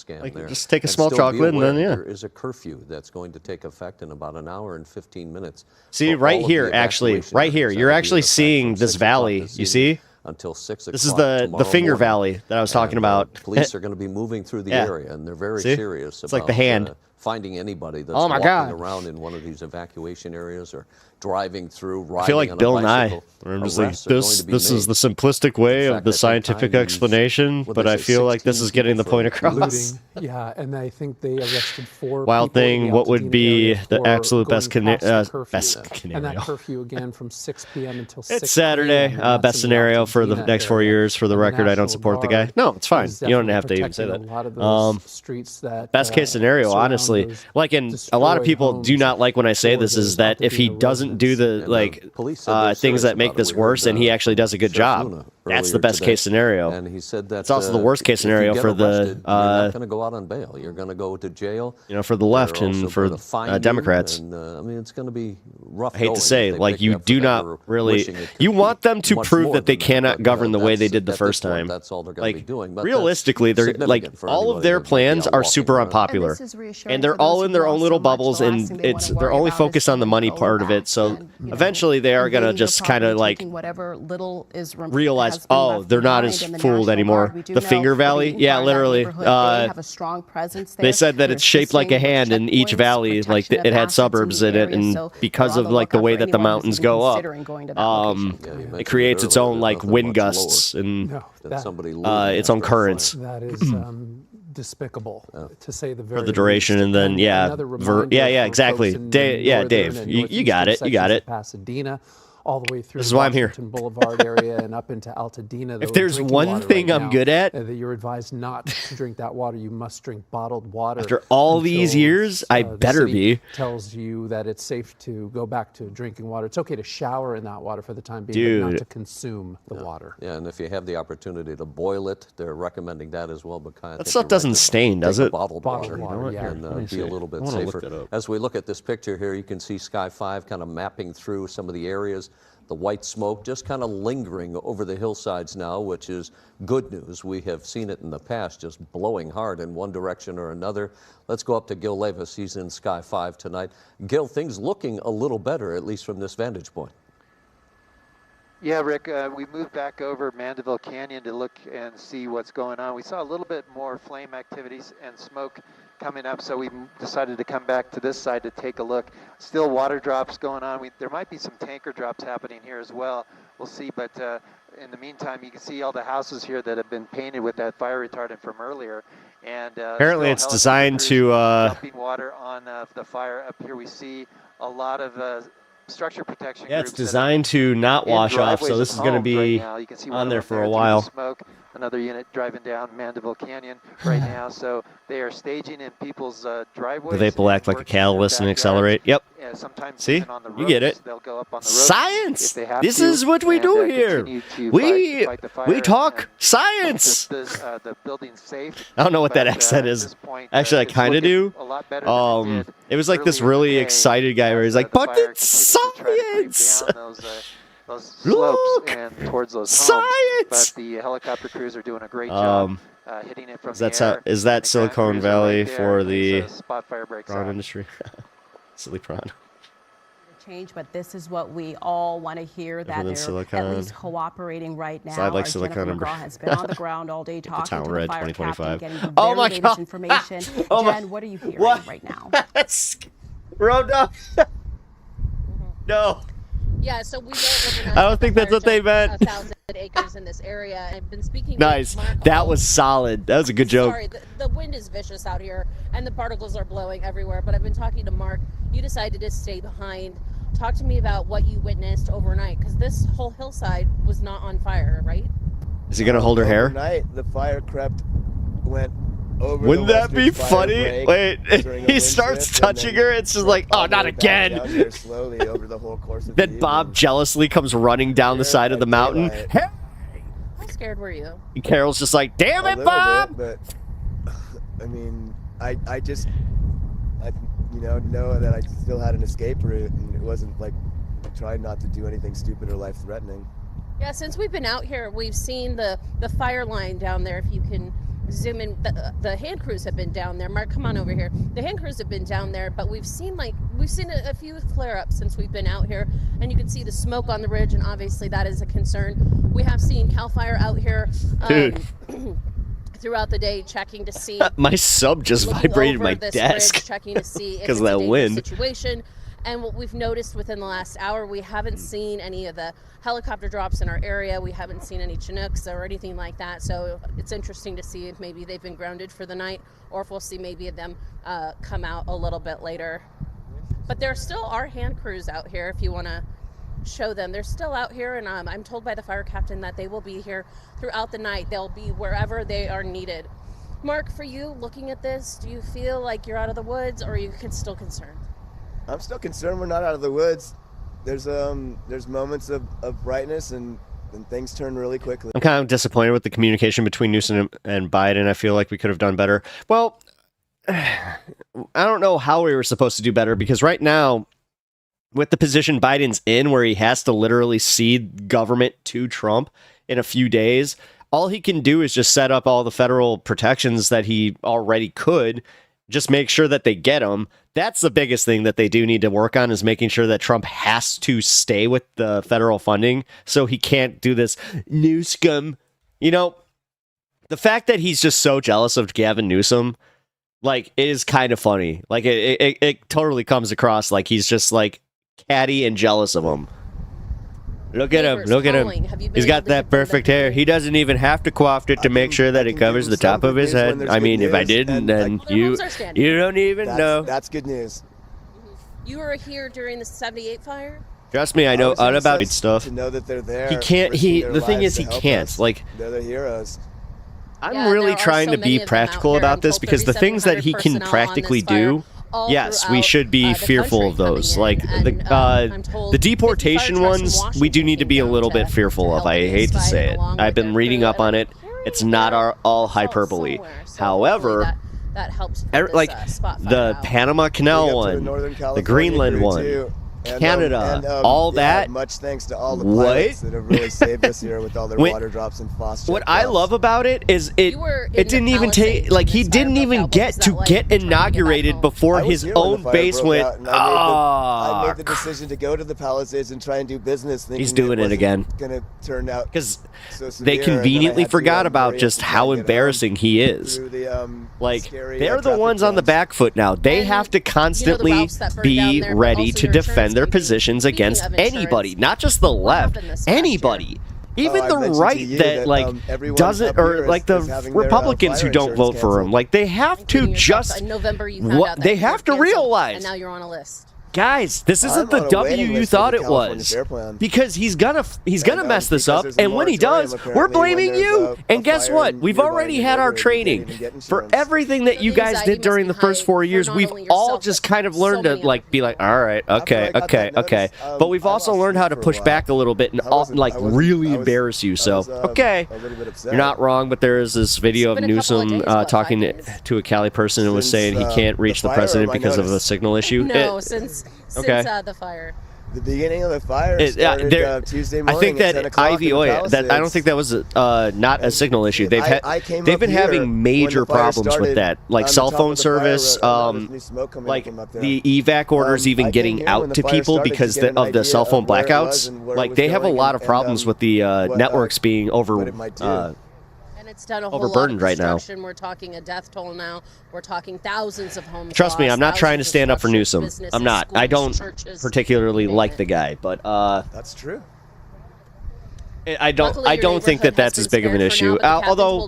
Like just take a small chocolate and then, yeah. There is a curfew that's going to take effect in about an hour and 15 minutes. See, right here, actually, right here, you're actually seeing this valley. You see? Until 6 o'clock. This is the finger valley that I was talking about. Police are going to be moving through the area, and they're very serious about like the hand. Finding anybody that's oh my walking God. around in one of these evacuation areas or driving through, riding I feel like on Bill a Nye. bicycle. I'm just like, Arrests are going to be this is made. the simplistic way In of fact, the I think scientific Time used, explanation, what but they I say, feel like this 16 is getting the people point for across. Yeah, and I think they arrested 4 Wild people in thing, the what would Altadena be area the for absolute best going past the curfew. best And that scenario? curfew again from 6 p.m. until 6 It's Saturday. p.m., and that's Best in the scenario for the Altadena next 4 area. years. For the And record, I don't National support the guy. Guard No, it's fine. is You don't definitely have to even say protecting that. a lot of those streets that, Best case scenario, surround honestly, those like, and a lot of people destroyed do not like when I say for this, is those that if he Altadena doesn't do the residents. like police said they're things serious that make about it. this We worse, heard, and he actually does a good Sheriff job, Luna that's the earlier best today, case scenario. And he said that it's also the worst case if you scenario get for the arrested, you're not going to go out on bail. You're going to go to jail. for the left They're and also for gonna fine you, Democrats. and, I mean, it's going to be rough. I hate going to say, if they like, pick you up do for that. not We're really. wishing it could You be want them to much prove more that they than that, cannot but, govern the way they that's- did the at first this point, time. That's all they're going to be Like, doing. But that's realistically, they're like significant for all of anybody their to be plans out are walking super around. unpopular, And this is reassuring and they're for all those in who their lost own so little much. bubbles, The last and thing they it's wanna they're worry only about is focused on the going money over part of it. back So and, eventually, they are gonna invading your just kind of property, like taking whatever little is realize, has been oh, left they're not behind. as And the fooled National anymore. Guard, we do The know Finger for Valley, being yeah, part of that literally. neighborhood, they have a strong presence there. They said that They're it's shaped like a assisting with hand, and each checkpoints, valley, like protection of it had assets in suburbs the in it, area. and So because we're of on the like the lookout way for that the anyone who's mountains even go up, considering going to that location. it creates its own like wind gusts and its own currents. That is despicable, to say the very For the duration, least. and then another reminder yeah, for exactly. folks in the Dave, northern and you got northeastern it, you got sections it. of Pasadena, all the way through This is why I'm here. Washington Boulevard area and up into Altadena. If there's one thing I'm good at, that you're advised not to drink that water. You must drink bottled water. After all these years, I the better city be. tells you that it's safe to go back to drinking water. It's okay to shower in that water for the time being, but not to consume the water. Yeah, and if you have the opportunity to boil it, they're recommending that as well. But That stuff doesn't stain, does it? Bottled water, yeah. and be a little bit I wanna look safer. that up. As we look at this picture here, you can see Sky 5 kind of mapping through some of the areas. The white smoke just kind of lingering over the hillsides now, which is good news. We have seen it in the past, just blowing hard in one direction or another. Let's go up to Gil Levis. He's in Sky 5 tonight. Gil, things looking a little better, at least from this vantage point. Yeah, Rick, we moved back over Mandeville Canyon to look and see what's going on. We saw a little bit more flame activities and smoke coming up, so we decided to come back to this side to take a look. Still water drops going on. There might be some tanker drops happening here as well. We'll see, but in the meantime, you can see all the houses here that have been painted with that fire retardant from earlier. And Apparently it's designed to dumping water on the fire. Up here we see a lot of structure protection yeah, it's groups designed to not wash off, so driveways this of is going to homes be right now. You can see on one there of for them a through the while. Smoke, another unit driving down Mandeville Canyon right now. So they are staging in people's driveways. The vape will act like a catalyst and accelerate. Yep. Yeah, sometimes See? even on the You get roofs, it. they'll go up on the roofs Science! if they have This to, is what we and, do here. continue to We fight the fire talk and science. keep the building's safe. I don't know what that But, accent at is. this point, Actually, I it's kind of looking do. a lot better than it did It was like this earlier in the really day excited guy where he's like, the but fire it's continued to try to creep science! down those slopes and towards those homes. Science! But the helicopter crews are doing a great job hitting it from Is that, the air. is that And the Silicon ground crews are Valley right there for as, the spot fire breaks prawn out. industry? Silly prawn. Change, but this is what we all want to hear, that than they're Silicon. at least cooperating right now. So I'd like Our Silicon Jennifer number. McGraw has been on the ground all day talking town to the red, fire 2025. captain, getting the Oh very my latest God. information. Oh my- Jen, what are you hearing What? right now? Rhoda. No. Yeah, so we I don't think that's what they meant. 1,000 acres in this area. I've been speaking Nice. with Mark That Hall. was solid. That was a good joke. Sorry, the wind is vicious out here, and the particles are blowing everywhere, but I've been talking to Mark. You decided to stay behind. Talk to me about what you witnessed overnight, because this whole hillside was not on fire, right? Is he going to hold her hair? Overnight, the fire went over Wouldn't the that be Western Fire funny? break Wait, during a he wind starts shift, and touching then her. It's just drop like, oh, all the not way back down again. here slowly over the whole course of the Then evening. Bob jealously comes running down the side of the mountain. daylight. Hey! How scared were you? And Carol's just like, damn A it, little Bob! bit, but I mean, I just, you know that I still had an escape route, and it wasn't like trying not to do anything stupid or life-threatening. Yeah, since we've been out here, we've seen the fire line down there. If you can zoom in, the hand crews have been down there. Mark, come on over here. The hand crews have been down there, but we've seen a few flare-ups since we've been out here, and you can see the smoke on the ridge, and obviously that is a concern. We have seen CAL FIRE out here throughout the day, checking to see. My sub just vibrated my this desk ridge, checking to see if because it's of a that dangerous wind. situation. And what we've noticed within the last hour, we haven't seen any of the helicopter drops in our area. We haven't seen any Chinooks or anything like that. So it's interesting to see if maybe they've been grounded for the night, or if we'll see maybe them come out a little bit later. But there still are hand crews out here if you want to show them. They're still out here, and I'm told by the fire captain that they will be here throughout the night. They'll be wherever they are needed. Mark, for you, looking at this, do you feel like you're out of the woods, or are you still concerned? I'm still concerned we're not out of the woods. There's moments of brightness, and things turn really quickly. I'm kind of disappointed with the communication between Newsom and Biden. I feel like we could have done better. Well, I don't know how we were supposed to do better, because right now, with the position Biden's in, where he has to literally cede government to Trump in a few days, all he can do is just set up all the federal protections that he already could. Just make sure that they get them. That's the biggest thing that they do need to work on, is making sure that Trump has to stay with the federal funding, so he can't do this Newsom. You know, the fact that he's just so jealous of Gavin Newsom, like, it is kind of funny. Like, it totally comes across like he's just like catty and jealous of him. Look at him. Look at him. He's got that perfect hair. He doesn't even have to coif it to make sure that it covers the top of his head. I mean, if I didn't, then you don't even know. That's good news. You were here during the 78 fire? Trust me, I know all about stuff. To know that they're there. He can't. The thing is, he can't. Like, they're the heroes. I'm really trying to be practical about this, because the things that he can practically do, yes, we should be fearful of those. Like the deportation ones, we do need to be a little bit fearful of. I hate to say it. I've been reading up on it. It's not all hyperbole. However, that helps. Like the Panama Canal one, the Greenland one, Canada, all that. Much thanks to all the pilots that have really saved us here with all their water drops and phosphorus. What I love about it is it didn't even take, like, he didn't even get inaugurated before his own base went. I made the decision to go to the Palisades and try and do business. He's doing it again. Gonna turn out because they conveniently forgot about just how embarrassing he is. Like, they're the ones on the back foot now. They have to constantly be ready to defend their positions against anybody, not just the left, anybody. Even the right that like doesn't, or like the Republicans who don't vote for him, like they have to just what they have to realize. And now you're on a list. Guys, this isn't the W you thought it was, because he's gonna mess this up, and when he does, we're blaming you. And guess what? We've already had our training for everything that you guys did during the first 4 years. We've all just kind of learned to like be like, all right, okay. But we've also learned how to push back a little bit and like really embarrass you. So okay, you're not wrong. But there is this video of Newsom talking to a Cali person and was saying he can't reach the president because of a signal issue. No, since the fire. The beginning of the fire started Tuesday morning. I think that Ivy Oil. That I don't think that was not a signal issue. They've been having major problems with that, like cell phone service, like the evac orders even getting out to people because of the cell phone blackouts. Like they have a lot of problems with the networks being It's done a whole overburdened lot of right now. We're talking a death toll now. We're talking thousands of homes. Trust me, I'm not trying to stand up for Newsom. I'm not. I don't churches, particularly like the guy, but that's true. I don't think that that's as big of an issue. Although,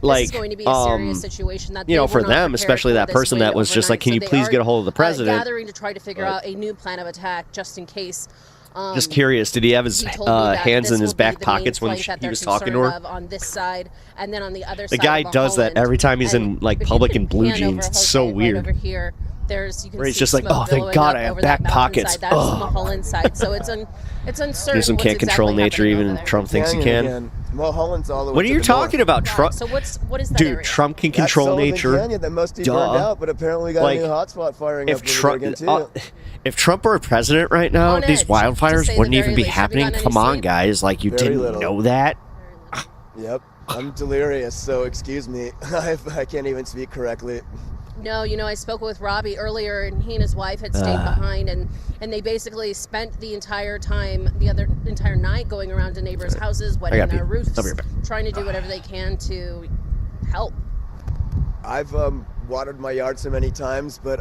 like, you know, for them, especially that person that was just like, "Can you please get a hold of the president?" Gathering to try to figure out a new plan of attack just in case. Just curious, did he have his He told me that hands this in his will be back the main pockets when flank that he they're was talking to concerned her? of on this side, and then on the other The side guy of does that every time he's in like if you public can in blue pan over jeans. It's Jose, so right weird. over here, you can Where he's see just like, smoke oh, thank billowing God up I have over back that pockets. Side. That's Ugh. Mulholland side, so it's uncertain. Newsom can't what's control exactly nature, happening even over there. Trump thinks he can. Mulholland's all the way What are to you the talking north. about? Trump? So what is that Dude, area? Trump can That's control Sullivan nature. Canyon that must be Duh. burned out, but apparently we got Like, a new hotspot firing if up over Trump, there again too. if Trump were president right now, On these edge, to wildfires say the wouldn't even very be least. Have you happening. gotten Come any on, sleep? guys. Like, you Very didn't little. know that? Yep, I'm delirious, so excuse me. I can't even speak correctly. No, I spoke with Robbie earlier, and he and his wife had stayed behind, and they basically spent the entire night going around to neighbors' houses, wetting their roofs, trying to do whatever they can to help. I've watered my yard so many times, but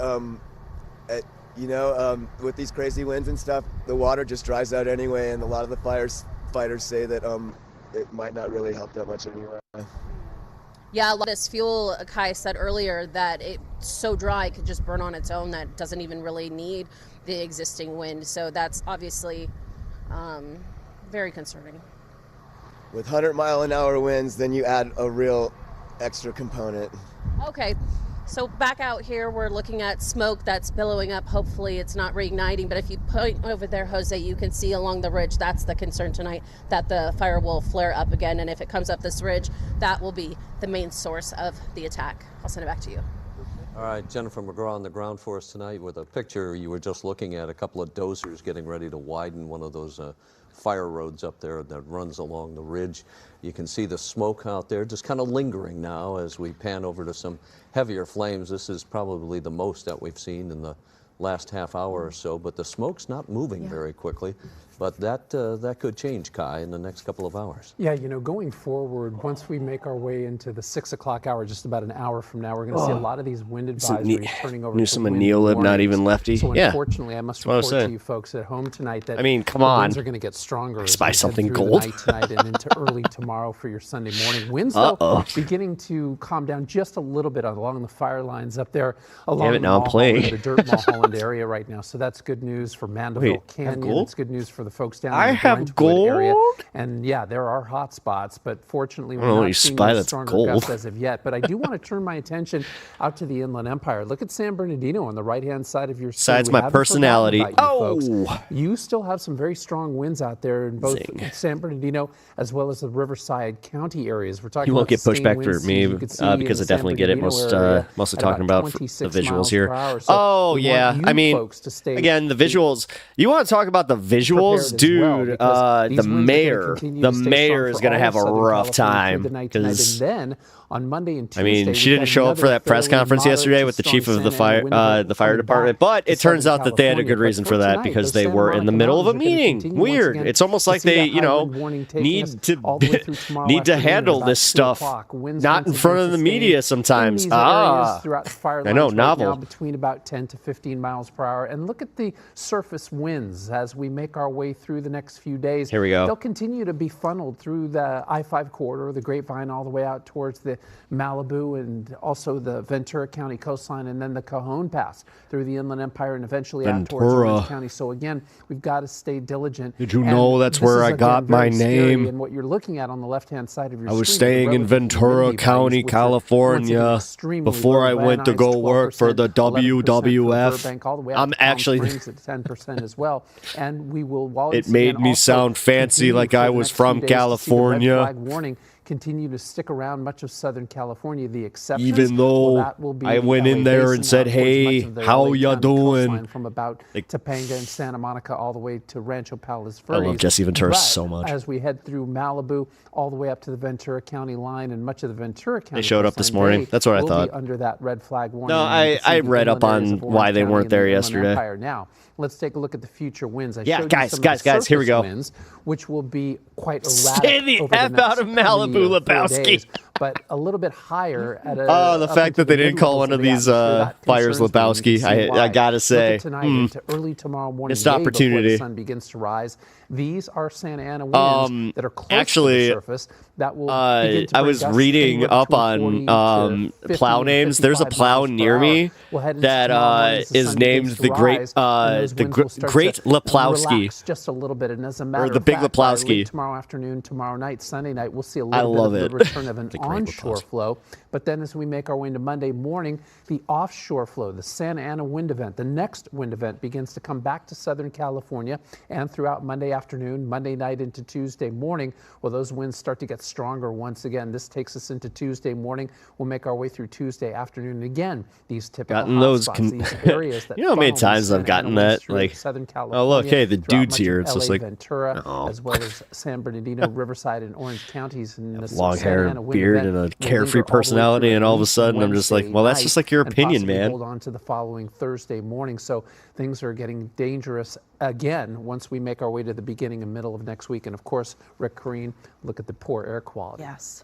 with these crazy winds and stuff, the water just dries out anyway, and a lot of the fighters say that it might not really help that much anyway. Yeah, a lot of this fuel, Kai said earlier, that it's so dry it could just burn on its own, that it doesn't even really need the existing wind. So that's obviously very concerning. With 100-mile-an-hour winds, then you add a real extra component. Okay, so back out here, we're looking at smoke that's billowing up. Hopefully it's not reigniting, but if you point over there, Jose, you can see along the ridge, that's the concern tonight, that the fire will flare up again, and if it comes up this ridge, that will be the main source of the attack. I'll send it back to you. All right, Jennifer McGraw on the ground for us tonight with a picture you were just looking at, a couple of dozers getting ready to widen one of those fire roads up there that runs along the ridge. You can see the smoke out there just kind of lingering now as we pan over to some heavier flames. This is probably the most that we've seen in the last half hour or so, but the smoke's not moving very quickly. But that could change, Kai, in the next couple of hours. Yeah, going forward, once we make our way into the 6 o'clock hour, just about an hour from now, we're going to see a lot of these wind advisories turning over Newsom to and wind Neolib, not warnings. even lefty. So Yeah. unfortunately, I must report to you folks at home tonight that I mean, come the on. winds are going to get stronger. I as spy we head something through the gold. night tonight and into early tomorrow for your Sunday morning. Winds, though, beginning to calm down just a little bit along the fire lines up there along the the dirt Mulholland area right now. So that's good news for Mandeville Canyon. It's good news for the folks down in the Brentwood area. And yeah, there are hot spots, but fortunately we're not seeing those stronger gusts as of yet. But I do want to turn my attention out to the Inland Empire. Look at San Bernardino on the right-hand side of your screen. Besides my personality. You still have some very strong winds out there in both San Bernardino as well as the Riverside County areas. We're talking you won't about get pushed back for winds, me because I definitely get it mostly talking about the visuals here. So yeah, I mean, again, the visuals. You want to talk about the visuals, dude? The mayor is going to have a rough time because then on Monday and Tuesday, I mean, she didn't show up for that press conference yesterday with the chief of the fire department, but it turns out that they had a good reason for that because they were in the middle of a meeting. Weird. It's almost like they, need to handle this stuff not in front of the media sometimes. I know, novel. Between about 10 to 15 miles per hour, and look at the surface winds as we make our way through the next few days. Here we go. They'll continue to be funneled through the I-5 corridor, the Grapevine, all the way out towards the Malibu and also the Ventura County coastline, and then the Cajon Pass through the Inland Empire and eventually out towards Orange County. So again, we've got to stay diligent. Did you know that's where I got my name? And what you're looking at on the left-hand side of your screen, I was staying in Ventura County, California before I went to go work for the WWF. I'm actually... at 10% as well. And we will, it made me sound fancy like I was from California. Red flag warning continue to stick around much of Southern California. The exceptions, even though I went in there and said, "Hey, how ya doing?" From about Topanga and Santa Monica all the way to Rancho Palos Verdes. I love Jesse Ventura so much. As we head through Malibu all the way up to the Ventura County line and much of the Ventura County. They showed up this morning. That's what I thought. Under that red flag warning. No, I read up on why they weren't there yesterday. Now, let's take a look at the future winds. Guys, here we go. Winds, which will be quite erratic. Stay the F out of Malibu, Lebowski. But a little bit higher at the fact that they didn't call one of these fires Lebowski, I gotta say, tonight into early tomorrow morning, missed opportunity. before the sun begins to rise. These are Santa Ana winds that are close actually, to the surface that will begin to I bring was gusts reading anywhere up between 40 on to 50 plow and names. There's a 55 plow miles per near hour. me We'll head into that tomorrow morning as the is sun begins named to the Great rise, and those winds will start Great to Leplowski. relax just a little bit. And as a matter Or the of Big fact, by Leplowski. late tomorrow afternoon, tomorrow night, Sunday night, we'll see a little love bit of it. the return of an The Great onshore Leplowski. flow. But then as we make our way into Monday morning, the offshore flow, the Santa Ana wind event, the next wind event begins to come back to Southern California, and throughout Monday afternoon, Monday night into Tuesday morning, well, those winds start to get stronger once again. This takes us into Tuesday morning. We'll make our way through Tuesday afternoon. And again, these typical Gotten those hotspots, these areas that you know how many funnel these times I've Santa gotten Ana winds that? through Like, Southern oh, California, look, hey, the throughout dude's much here. of It's just LA, like, Ventura, oh. as well as San Bernardino, Riverside, and Orange counties. And this long Santa hair, Ana wind beard, event and a will carefree linger all the way personality, through and at all of a least sudden I'm just like, Wednesday well, that's just night, like your and opinion, possibly man. hold on to the following Thursday morning. So things are getting dangerous again once we make our way to the beginning and middle of next week. And of course, Rick Kareen, look at the poor air quality. Yes.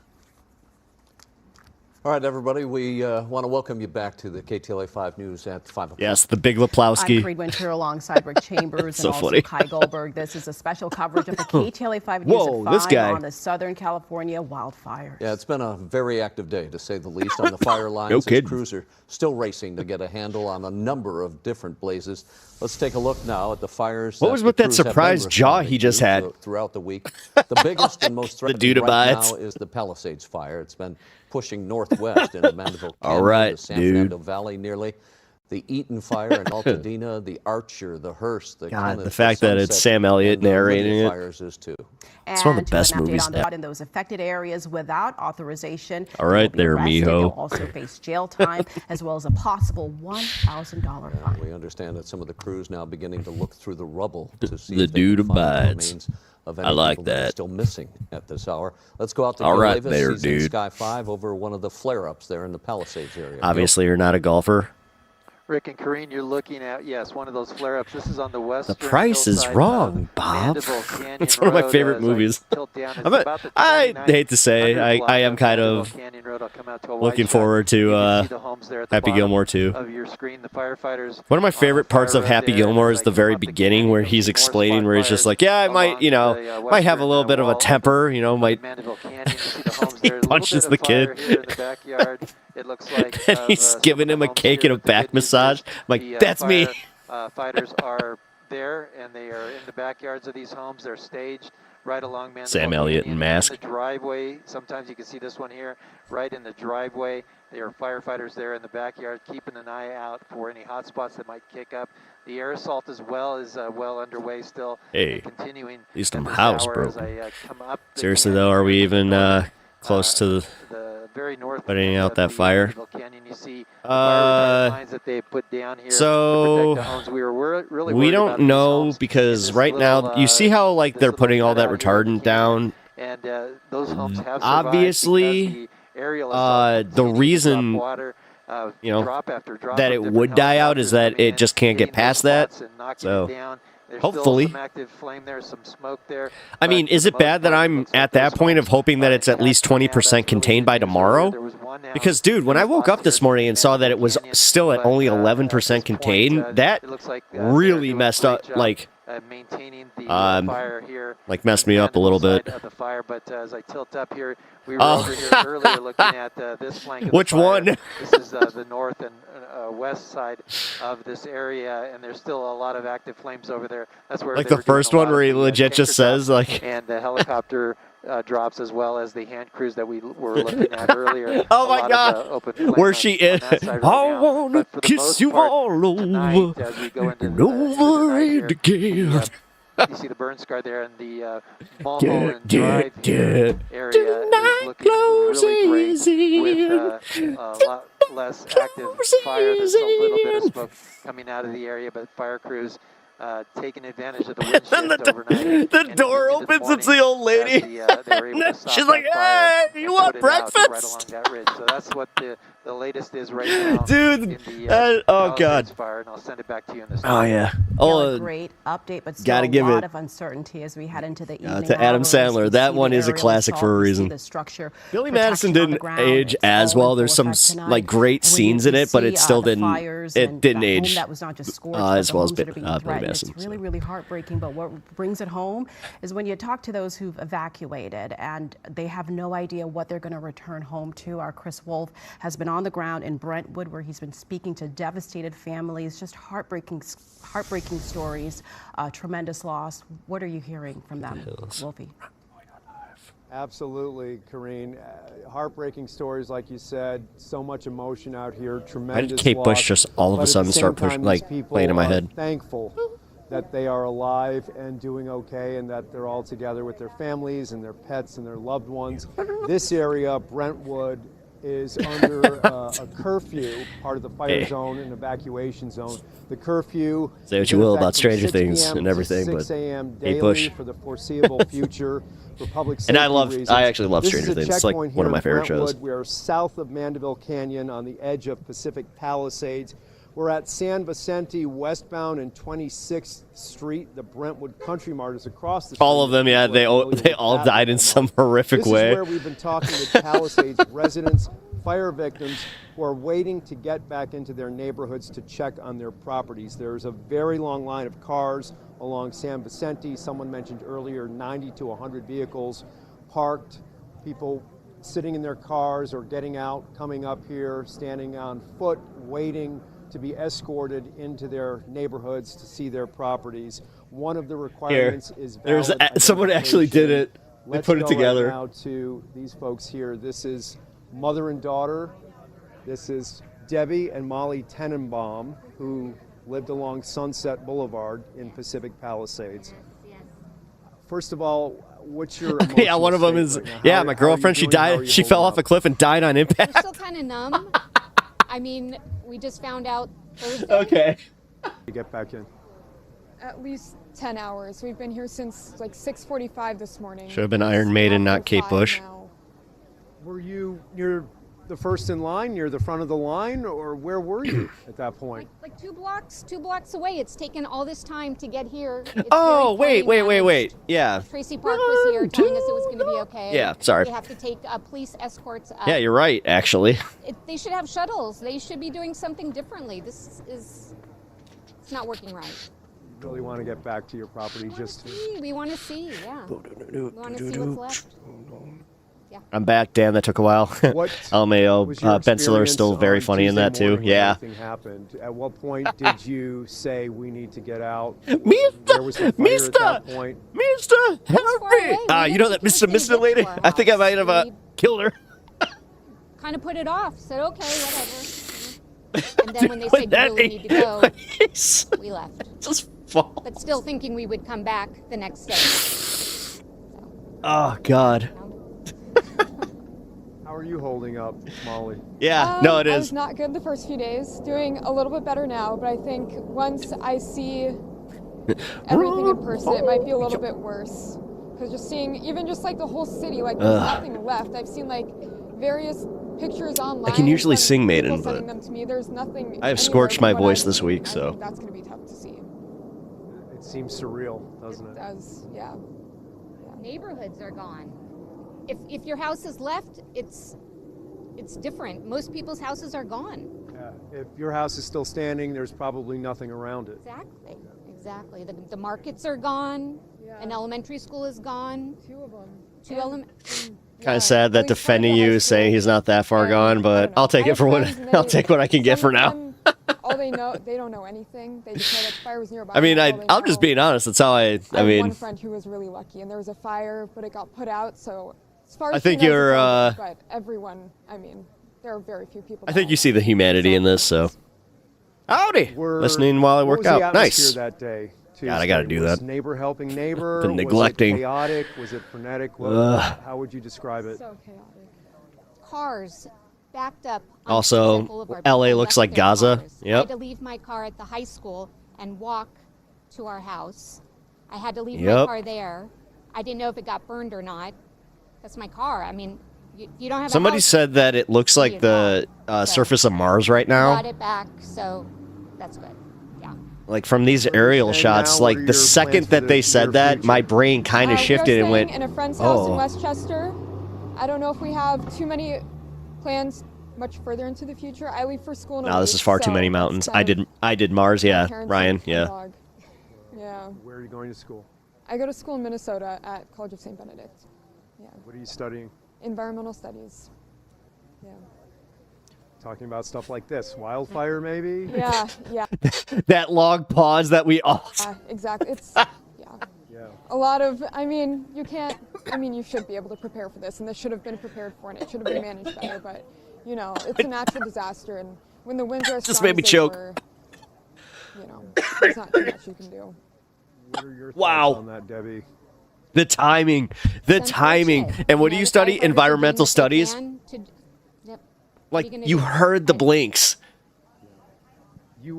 All right, everybody, we want to welcome you back to the KTLA 5 News at 5 o'clock. Yes, the Big Leplowski. I'm Creed Winter alongside Rick Chambers So and also funny. Kai Goldberg. This is a special coverage of the KTLA 5 News Whoa, at this 5 guy. on the Southern California wildfires. Yeah, it's been a very active day, to say the least, on the fire lines. No As kidding. crews are still racing to get a handle on a number of different blazes. Let's take a look now at the fires. What was with that surprise jaw he just had? Throughout the week. The biggest and most threatening dude right abides. now is the Palisades fire. It's been pushing northwest into Mandeville All Canyon, right, the San dude. Fernando Valley nearly. The Eaton fire in Altadena, the Archer, the Hearst, the God, Kenneth, the fact that it's Sunset, Sam Elliott and the narrating Lydia it. fires is too. It's one of the best And to an update movies on the ever. flood in those affected areas without authorization. All right They will there, be arrested. mijo. They'll also face jail time as well as a possible $1,000 fine. We understand that some of the crews now beginning to look through the rubble to see The if they can dude find the abides. remains of I any like people that are that. still missing at this hour. Let's go out to All Gil right Davis. there, He's in dude. Sky 5 over one of the flare-ups there in the Palisades area. Gil? Obviously, you're not a golfer. Rick and Kareen, you're looking at, yes, one of those flare-ups. This is on the western The price is hillside wrong, of Bob. Mandeville Canyon It's one of my Road. favorite As I movies. tilt down, it's I'm a- about the I 29th hate to say, I am block kind Mandeville of Canyon Road. I'll come out to a looking wide shot. forward to You can see the homes there at the Happy bottom Gilmore 2. of your screen. The firefighters One of my on the favorite parts fire of road Happy there. Gilmore is As I the come very up the beginning canyon, where you'll he's see more explaining spot where he's just fires like, yeah, I might, along you know, the, might have a western, little bit of a wall temper, you know, of might Mandeville Canyon. You see the homes there. A little punches bit the of fire kid. here in the backyard. It looks like and he's giving him a cake and a back massage. I'm like, that's me. Fighters are there, and they are in the backyards of these homes. They're staged right along Mandeville Sam Elliott Canyon, in mask. in the driveway. Sometimes you can see this one here, right in the driveway. There are firefighters there in the backyard, keeping an eye out for any hot spots that might kick up. The air assault as well is well underway still. Hey, and continuing at least at I'm this house hour broken. as I, come up the Seriously canyon though, are we here even close to the very north putting end out of that the fire? Mandeville Canyon. You see fire lines that they put down here so to protect the homes. We were really we worried don't about these know homes because in right this now little, you see how like this they're little putting all that cutout here in the retardant down. And those homes have survived Obviously, because the aerial assault the continues to drop reason water, you know drop after drop that of it different would die out helicopters is that coming it in, just can't get hitting past those that. spots and knocking So it down. There's hopefully. still some active flame there, some smoke there. I mean, is it bad that I'm at that point of hoping that it's at least 20% contained by tomorrow? Because, dude, when I woke up this morning and saw that it was still at only 11% contained, that really messed up, like, messed me up a little bit. Of the fire, but as I tilt up here, we were over here earlier looking at this flank of Which the fire. one? This is the north and west side of this area, and there's still a lot of active flames over there. That's where Like they the were doing first a lot one of where he the, legit tanker just says, drops like... and the helicopter drops, as well as the hand crews that we were looking at earlier. Oh my God! Where she is? I wanna kiss you all over and over it again. You see the burn scar there, and the Mulholland Drive area is looking really great with a lot less active fire. There's a little bit of smoke coming out of the area, but fire crews taking advantage of the wind shift overnight. The door opens, it's the old lady. She's like, hey, you want breakfast? Right along that ridge. So that's what the latest is right now. Dude, in the, oh God. Fire, and I'll send it back to you in this. Oh yeah. Oh, a great update, but still gotta a give lot it of uncertainty as we head into the evening. to Adam hours. Sandler. We That see one the is a aerial classic assault, for a we see reason. the structure Billy protection Madison on the didn't ground. age It's as all well. in There's full some effect tonight. like great And when scenes you in it, but see, it still the didn't. fires It and didn't the home age. that was not just scorched, As but the well as homes that are being Billy threatened. guessing. It's really, really heartbreaking. But what brings it home is when you talk to those who've evacuated and they have no idea what they're going to return home to. Our Chris Wolf has been on the ground in Brentwood, where he's been speaking to devastated families, just heartbreaking stories, tremendous loss. What are you hearing from them, Wolfie? Absolutely, Karine. Heartbreaking stories, like you said. So much emotion out here. Tremendous. Why did Kate Bush loss, just all of a sudden start pushing, like, playing in my head? Thankful that they are alive and doing okay, and that they're all together with their families and their pets and their loved ones. This area, Brentwood, is under a curfew, part of the fire zone and evacuation zone. The curfew. Say what you will about Stranger Things and everything, but 6 a.m. Kate daily Bush. for the foreseeable future. For public safety And I actually love This Stranger is a Things. It's like checkpoint one of here my in favorite Brentwood. shows. We are south of Mandeville Canyon on the edge of Pacific Palisades. We're at San Vicente westbound and 26th Street. The Brentwood Country Mart is across the street. All of them, yeah, they all died in some horrific way. This is where we've been talking with Palisades residents, fire victims who are waiting to get back into their neighborhoods to check on their properties. There's a very long line of cars along San Vicente. Someone mentioned earlier 90 to 100 vehicles parked, people sitting in their cars or getting out, coming up here, standing on foot, waiting to be escorted into their neighborhoods to see their properties. One of the requirements is valid someone actually did it. They Let's put it go together. right now to these folks here. This is mother and daughter. This is Debbie and Molly Tenenbaum, who lived along Sunset Boulevard in Pacific Palisades. First of all, what's your Yeah, one of them is my girlfriend. She died. She fell off a cliff and died on impact. We're still kind of numb. I mean, we just found out Thursday. Okay. To get back in. At least 10 hours. We've been here since like 6:45 this morning. Should have been Iron Maiden, not Kate Bush. Were you near the first in line, near the front of the line, or where were you at that point? Like 2 blocks away. It's taken all this time to get here. It's Oh, very poorly wait. managed. Yeah. Tracy Park was here telling us it was going to be okay. Yeah, sorry. They have to take police escorts up. Yeah, you're right, actually. They should have shuttles. They should be doing something differently. It's not working right. Really want to get back to your property, We want to see, yeah. We want to see what's left. Yeah. I'm back. Damn, that took a while. LMAO. Ben Stiller is still very funny in that, too. Yeah. Everything happened. At what point did you say we need to get out? Mister, at that point? Mister, help me! You know that Mr. lady? I think I might have killed her. Kind of put it off. Said, okay, whatever. And then when they said you really need to go, we left. Just fall. But still thinking we would come back the next day. Oh, God. How are you holding up, Molly? Yeah, no, it I is. was not good the first few days. Doing a little bit better now, but I think once I see everything in person, it might be a little bit worse. Because just seeing, even just like the whole city, like there's nothing left. I've seen like various pictures online. I can usually sing Maiden, people sending but them to me. There's nothing. I have scorched my anywhere voice but this week, I so. think that's going to be tough to see. It seems surreal, doesn't it? It does, yeah. Neighborhoods are gone. If your house is left, it's different. Most people's houses are gone. Yeah. If your house is still standing, there's probably nothing around it. Exactly. The markets are gone. An elementary school is gone. 2 of them. 2 elementary. Kind of sad that defending you is saying he's not that far gone, but I'll take it for what I'll take what I can get for now. All they know, they don't know anything. They just know that the fire was nearby. I mean, That's all they I'm know. just being honest. That's how I have mean. one friend who was really lucky, and there was a fire, but it got put out. So as far as I think she knows, you're, it's over, but everyone, I mean, there are very few people. I think you see the humanity in this, so. Howdy! Listening while I work What was the out. Nice. atmosphere that day? God, I gotta do Was that. neighbor helping neighbor? Been neglecting. Was it chaotic? Was it frenetic? How would you describe it? So chaotic. Cars backed up. On Also, Sunset Boulevard. LA People looks left like their Gaza. cars. I Yep. had to leave my car at the high school and walk to our house. I had to leave my Yep. car there. I didn't know if it got burned or not. That's my car. I mean, you don't have. Somebody a house. said that it looks like the surface of Mars right now. Got it back, so that's good. Like from these aerial shots, like the second that they said that, my brain kind of shifted and went, in a friend's house in oh. Westchester. I don't know if we have too many plans much further into the future. I leave for school in a No, this week, is far too so many it's mountains. kind of I did Mars, yeah. parents Ryan, and yeah. dog. Yeah. Where are you going to school? I go to school in Minnesota at College of St. Benedict. Yeah. What are you studying? Environmental studies. Yeah. Talking about stuff like this, wildfire maybe? Yeah, yeah. That long pause that we all. Exactly. It's Yeah. a lot of. I mean, you can't. I mean, you should be able to prepare for this, and this should have been prepared for, and it should have been managed better. But you know, it's a natural disaster, and when the winds are as Just strong made me as they choke. were, you know, there's not too much you can do. What are your Wow. thoughts on that, Debbie? The timing. The timing. And what do you study? Environmental studies? Like, you heard the blinks.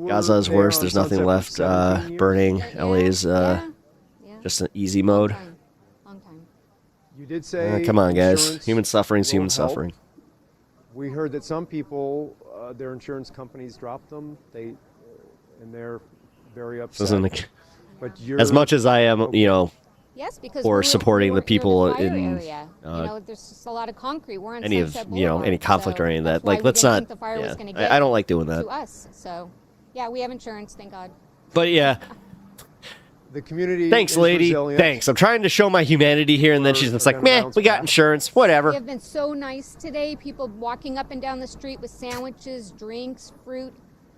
Gaza is worse. There's nothing left. Burning. LA's just an easy mode. You did say Come on, guys. insurance Human suffering is will human help. suffering. We heard that some people, their insurance companies dropped them. And they're very upset. This isn't But you're, as much as I am, you know, Yes, because for supporting the people fire in area. You know, there's just a lot of concrete. We're on any of Sunset you know any Boulevard, conflict so or any of that's that. why Like, we let's didn't not. think the fire was Yeah, gonna get I don't like doing that. to us. So, yeah, we have insurance, thank God. But yeah. The community. Thanks, is lady. resilient. Thanks. I'm trying to show my humanity here, and then she's just like, meh, we got insurance, whatever. We have been so nice today. People walking up and down the street with sandwiches, drinks, fruit.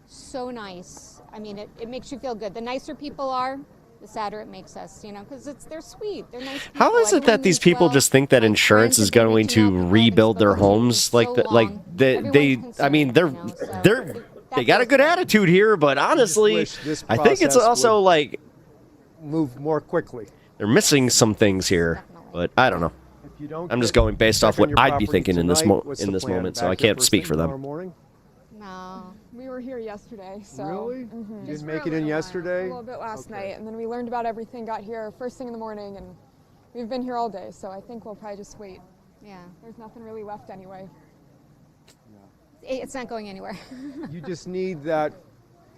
So nice. I mean, it makes you feel good. The nicer people are, the sadder it makes us, you know, because they're sweet. They're nice people. How is it that these people just think that insurance is going to rebuild their homes like that? Like they I mean, they got a good attitude here, but honestly, this I think it's process also would like move more quickly. they're missing some things here. But I don't know. If you don't I'm just get going based off check on what your I'd be property thinking in this tonight, what's the plan? moment, so Back I here can't first speak thing for them. tomorrow morning? No, we were here yesterday, so. Really? Mhm. You didn't make it in yesterday? A little bit last night, and then we learned about everything, got here first thing in the morning, and we've been here all day, so I think we'll probably just wait. Yeah. There's nothing really left anyway. It's not going anywhere. You just need that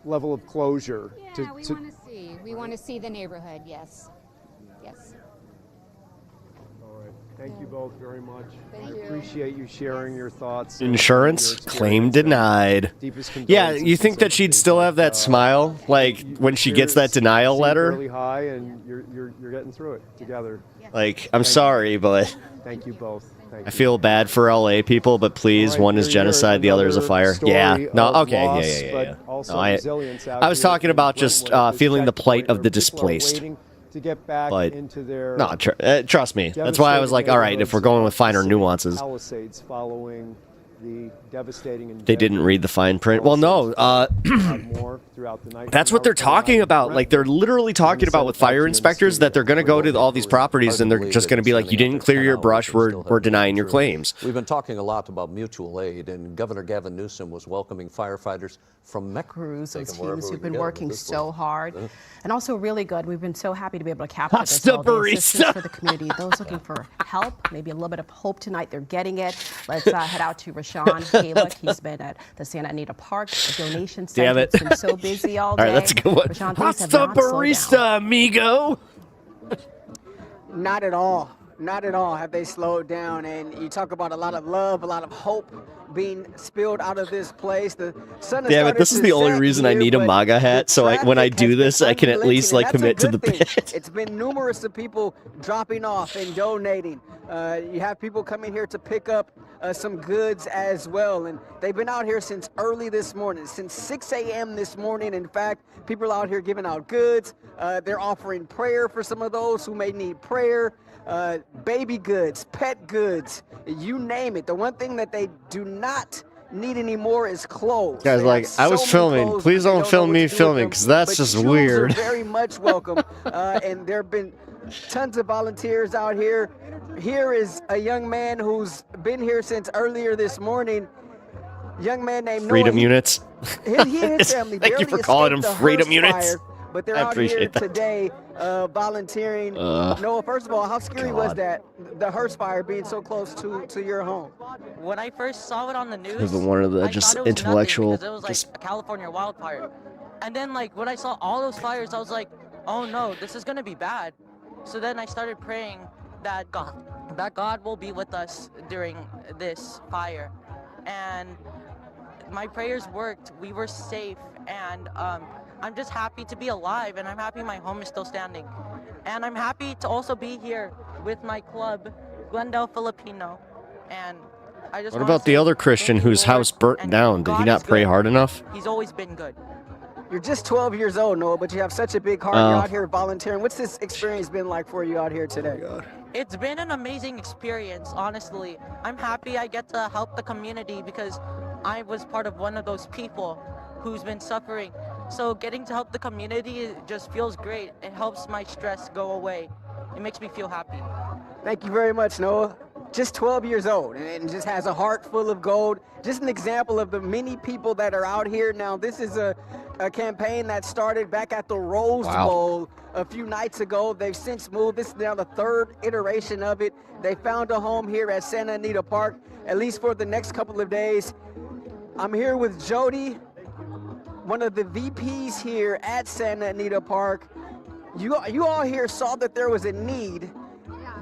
level of closure. Yeah, we want to see. We want to see the neighborhood, yes. Yes. All right. Thank you both very much. Thank I you. appreciate you sharing your thoughts. and Insurance your claim experience. denied. Deepest Yeah, condolences you think and that she'd still have that smile, like when she gets that denial seem letter? Really high, and you're getting through it together. Like, I'm sorry, but Thank you both. Thank I feel bad for LA people, but please, All right, one is here, genocide, the other is a another fire. story Yeah, no, of okay, loss, yeah. but also No, I resilience out was here talking in about just Brentwood, this feeling the plight checkpoint of the where people are displaced. waiting to get back But into their no, trust me. That's why I was like, all right, if we're going with finer nuances. Palisades following the devastating and They didn't read the fine print. Well, no, more throughout the night. that's what they're talking about. Like, they're literally talking about with fire inspectors that they're going to go to all these properties and they're just going to be like, you didn't clear your brush, we're denying your claims. We've been talking a lot about mutual aid, and Governor Gavin Newsom was welcoming firefighters from Mexico. Crews, those Take 'em wherever teams we who've been can get 'em at working this so point. hard, Yeah. and also really good. We've been so happy to be able to capture this Pasta all, the barista. assistance for the community. Those looking for help, maybe a little bit of hope tonight, they're getting it. Let's head out to Rashawn Kalick. He's been at the Santa Anita Park donation center. Damn it. It's been so busy all day. All right, that's a good one. Rashawn, things have Pasta not slowed down. barista, amigo. Not at all. Not at all have they slowed down. And you talk about a lot of love, a lot of hope being spilled out of this place. The sun has Damn it, started this is to the only set reason I here, need a but MAGA hat, so when I traffic do has this, been I can at least unrelenting, like and commit that's to a the good thing. bit. It's been numerous of people dropping off and donating. You have people coming here to pick up some goods as well, and they've been out here since early this morning, since 6 a.m. this morning. In fact, people out here giving out goods. They're offering prayer for some of those who may need prayer. Baby goods, pet goods, you name it. The one thing that they do not need anymore is clothes. Guys, They like, have I was so many filming. clothes, Please but they don't film know me what to do with filming, them. because that's But just shoes weird. are very much welcome, and there have been tons of volunteers out here. Here is a young man who's been here since earlier this morning. Young man named Freedom Noah. units. He and his family Thank you barely for calling them escaped the freedom Hearst units. fire, but they're I out here appreciate that. today volunteering. Noah, first of all, how scary was God. that, the Hearst fire being so close to your home? When I first saw it on the news, This is one of the I just thought it was nothing intellectual, because it was like a California wildfire. And then like when I saw all those fires, I was like, oh no, this is gonna be bad. So then I started praying that God will be with us during this fire. And my prayers worked. We were safe, and I'm just happy to be alive, and I'm happy my home is still standing. And I'm happy to also be here with my club, Glendale Filipino. And I just What wanna about the say other Christian thank you, whose Lord, house burnt and down? Did he God not is pray good. hard enough? He's always been good. You're just 12 years old, Noah, but you have such a big heart. Oh. You're out here volunteering. What's this experience been like for you out here today? It's been an amazing experience, honestly. I'm happy I get to help the community because I was part of one of those people who's been suffering. So getting to help the community, it just feels great. It helps my stress go away. It makes me feel happy. Thank you very much, Noah. Just 12 years old and just has a heart full of gold. Just an example of the many people that are out here. Now, this is a campaign that started back at the Rose Bowl a few nights ago. They've since moved. This is now the third iteration of it. They found a home here at Santa Anita Park, at least for the next couple of days. I'm here with Jody, one of the VPs here at Santa Anita Park. You all here saw that there was a need.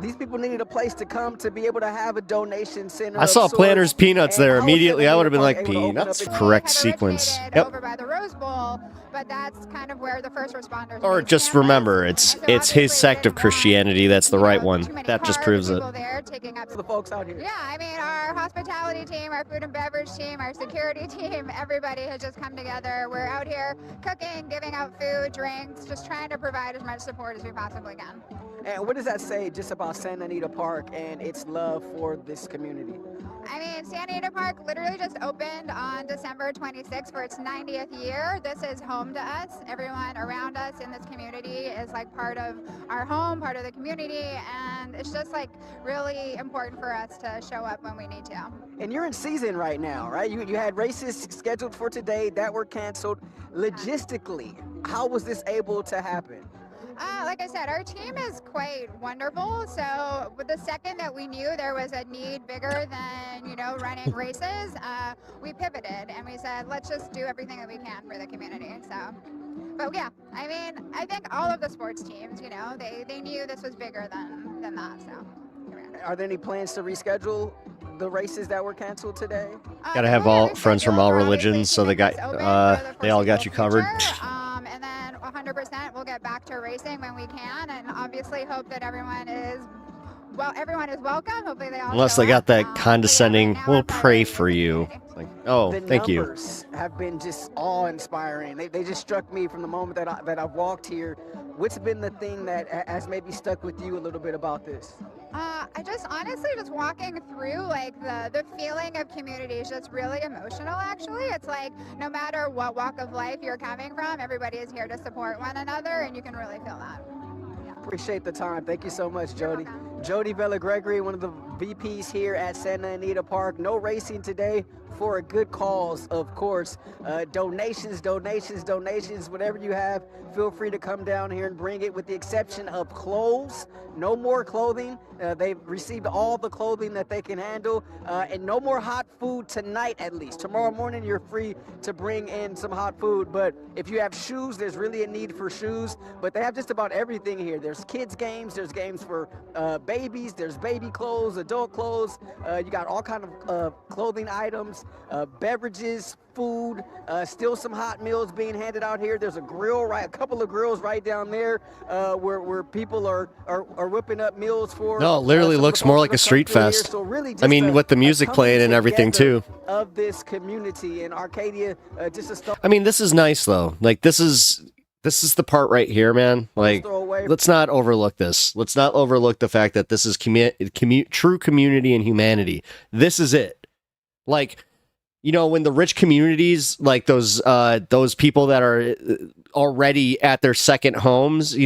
These people needed a place to come to be able to have a donation center. I saw of sorts. Planters Peanuts And there. how was Immediately, I would have been Santa like, Anita Park able to open Peanuts? up Correct sequence. Yep. Over by the Rose Bowl, but that's kind of where the first responders. Or just remember, it's his sect of Christianity that's the right one. That just proves it. There taking up the folks out here. Yeah, I mean, our hospitality team, our food and beverage team, our security team, everybody has just come together. We're out here cooking, giving out food, drinks, just trying to provide as much support as we possibly can. And what does that say just about Santa Anita Park and its love for this community? I mean, Santa Anita Park literally just opened on December 26th for its 90th year. This is home to us. Everyone around us in this community is like part of our home, part of the community, and it's just like really important for us to show up when we need to. And you're in season right now, right? You had races scheduled for today that were canceled. Logistically, how was this able to happen? Like I said, our team is quite wonderful. So with the second that we knew there was a need bigger than, running races, we pivoted and we said, let's just do everything that we can for the community. So, but yeah, I mean, I think all of the sports teams, they knew this was bigger than that. So. Are there any plans to reschedule the races that were canceled today? Gotta have all friends from all religions, so they all got you covered. And then 100% we'll get back to racing when we can, and obviously hope that everyone is welcome. Hopefully they all. Unless they got that condescending, we'll pray for you. Like, oh, thank you. The numbers have been just awe-inspiring. They just struck me from the moment that I've walked here. What's been the thing that has maybe stuck with you a little bit about this? I just honestly just walking through like the feeling of community is just really emotional. Actually, it's like no matter what walk of life you're coming from, everybody is here to support one another, and you can really feel that. Appreciate the time. Thank you so much, Jody. Jody Vela Gregory, one of the VPs here at Santa Anita Park. No racing today for a good cause, of course. Donations, whatever you have, feel free to come down here and bring it, with the exception of clothes. No more clothing. They've received all the clothing that they can handle, and no more hot food tonight, at least. Tomorrow morning, you're free to bring in some hot food, but if you have shoes, there's really a need for shoes, but they have just about everything here. There's kids games, there's games for babies, there's baby clothes, adult clothes. You got all kind of clothing items, beverages, food, still some hot meals being handed out here. There's a grill, a couple of grills right down there where people are whipping up meals for. No, it literally looks more like a street fest. So really I mean, with the music playing and everything too. Of this community in Arcadia, just a start. I mean, this is nice though. Like this is the part right here, man. Like, let's not overlook this. Let's not overlook the fact that this is true community and humanity. This is it. Like, when the rich communities, like those people that are already at their second homes,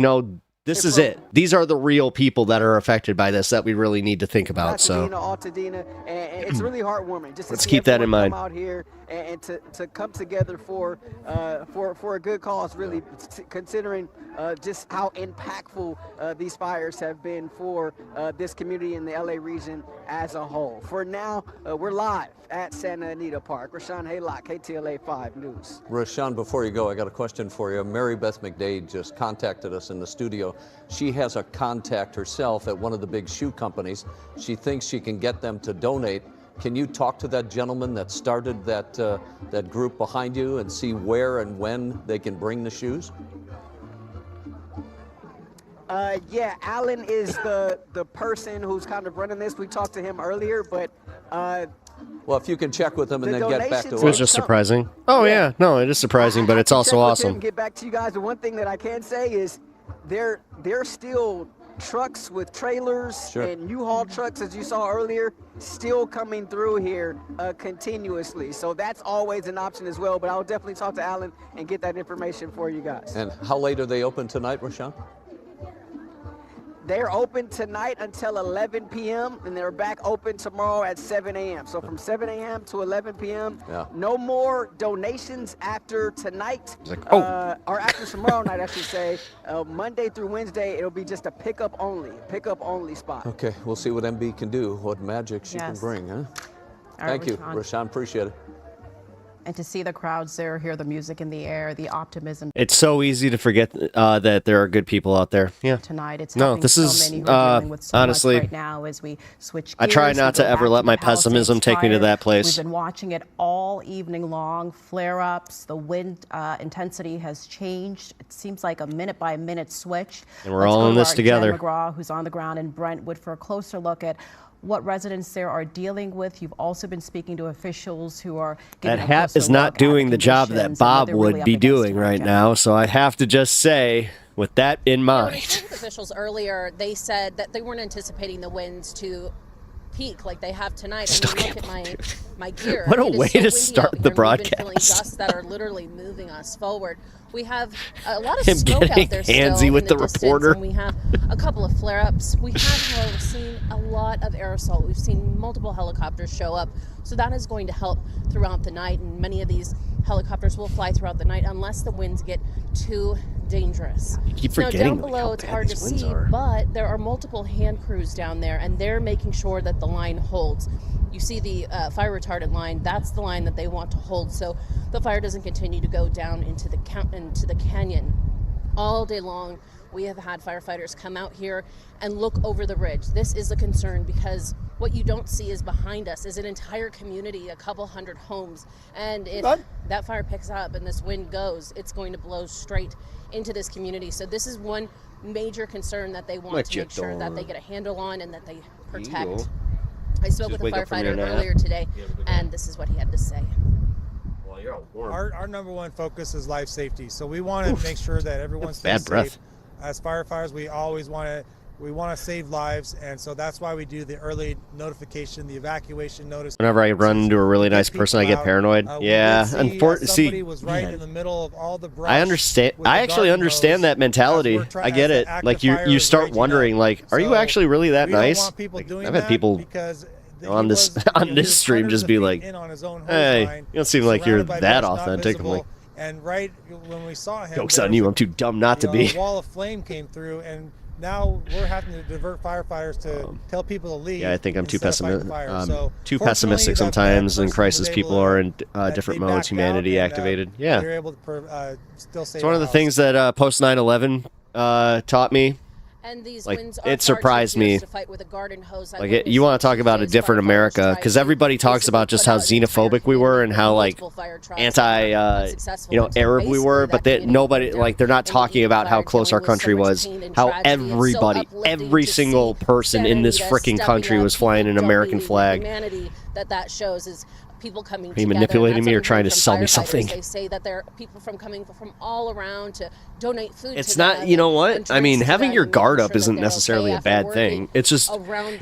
this is it. These are the real people that are affected by this that we really need to think about. So, Altadena, and it's really heartwarming. Just to let's see keep that in mind. Come out here and to come together for a good cause. Really, considering just how impactful these fires have been for this community in the LA region as a whole. For now, we're live at Santa Anita Park. Rashawn Haylock, KTLA 5 News. Rashawn, before you go, I got a question for you. Mary Beth McDade just contacted us in the studio. She has a contact herself at one of the big shoe companies. She thinks she can get them to donate Can you talk to that gentleman that started that, that group behind you and see where and when they can bring the shoes? Yeah, Alan is the person who's kind of running this. We talked to him earlier, but well, if you can check with him and then get back to us. It was just surprising. Oh yeah, no, it is surprising, but it's also awesome. Get back to you guys. The one thing that I can say is they're still trucks with trailers and U-Haul trucks, as you saw earlier, still coming through here continuously. So that's always an option as well. But I'll definitely talk to Alan and get that information for you guys. And how late are they open tonight, Rashawn? They're open tonight until 11 p.m. and they're back open tomorrow at 7 a.m. So from 7 a.m. to 11 p.m. No more donations after tonight, or after tomorrow night, I should say. Monday through Wednesday, it'll be just a pickup only spot. Okay, we'll see what MB can do, what magic she can bring, huh? Thank you, Rashawn. Appreciate it. And to see the crowds there, hear the music in the air, the optimism. It's so easy to forget that there are good people out there. Yeah. Tonight, it's no. This is honestly right now as we switch. I try not to ever let my pessimism take me to that place. We've been watching it all evening long. Flare-ups. The wind intensity has changed. It seems like a minute-by-minute switch. And we're all in this together. Jen McGraw, who's on the ground in Brentwood, for a closer look at what residents there are dealing with. You've also been speaking to officials who are that hat is not doing the job that Bob would be doing right now, so I have to just say, with that in mind. Officials earlier, they said that they weren't anticipating the winds to peak like they have tonight. And look at my gear. What a way to start the broadcast. We've been feeling gusts that are literally moving us forward. We have a lot of smoke out there still with the reporter. And we have a couple of flare-ups. We have, however, seen a lot of aerosol. We've seen multiple helicopters show up. So that is going to help throughout the night. And many of these helicopters will fly throughout the night unless the winds get too dangerous. You keep forgetting down below, it's hard to see, but there are multiple hand crews down there, and they're making sure that the line holds. You see the fire retardant line, that's the line that they want to hold so the fire doesn't continue to go down into the canyon. All day long, we have had firefighters come out here and look over the ridge. This is a concern because what you don't see is behind us is an entire community, a couple hundred homes. And if that fire picks up and this wind goes, it's going to blow straight into this community. So this is one major concern that they want to make sure that they get a handle on and that they protect. I spoke with a firefighter earlier today, and this is what he had to say. Well, you're all warm. Our number one focus is life safety. So we want to make sure that everyone stays safe. As firefighters, we always want to save lives, and so that's why we do the early notification, the evacuation notice. Whenever I run into a really nice person, I get paranoid. Yeah, unfortunately, somebody was right in the middle of all the brush. I understand. I actually understand that mentality. I get it. Like you start wondering, like, are you actually really that nice? Like, I've had people on this stream just be like, "Hey, you don't seem like you're that authentic." I'm like, and right when we saw him, joke's on you. I'm too dumb not to be. A wall of flame came through, and now we're having to divert firefighters to tell people to leave. Yeah, I think I'm too pessimistic. Too pessimistic sometimes in crisis. People are in different modes. Humanity activated. Yeah. They're able to still save. It's one of the things that post 9/11 taught me. And these like, winds it surprised me. Like you want to talk about a different America, because everybody talks about just how xenophobic we were and how like anti, Arab we were, but nobody, like, they're not talking about how close our country was, how every single person in this freaking country was flying an American flag. That shows is people coming together. Are you manipulating me or trying to sell me something? They say that there are people coming from all around to donate food. It's not, you know what? I mean, having your guard up isn't necessarily a bad thing. It's just,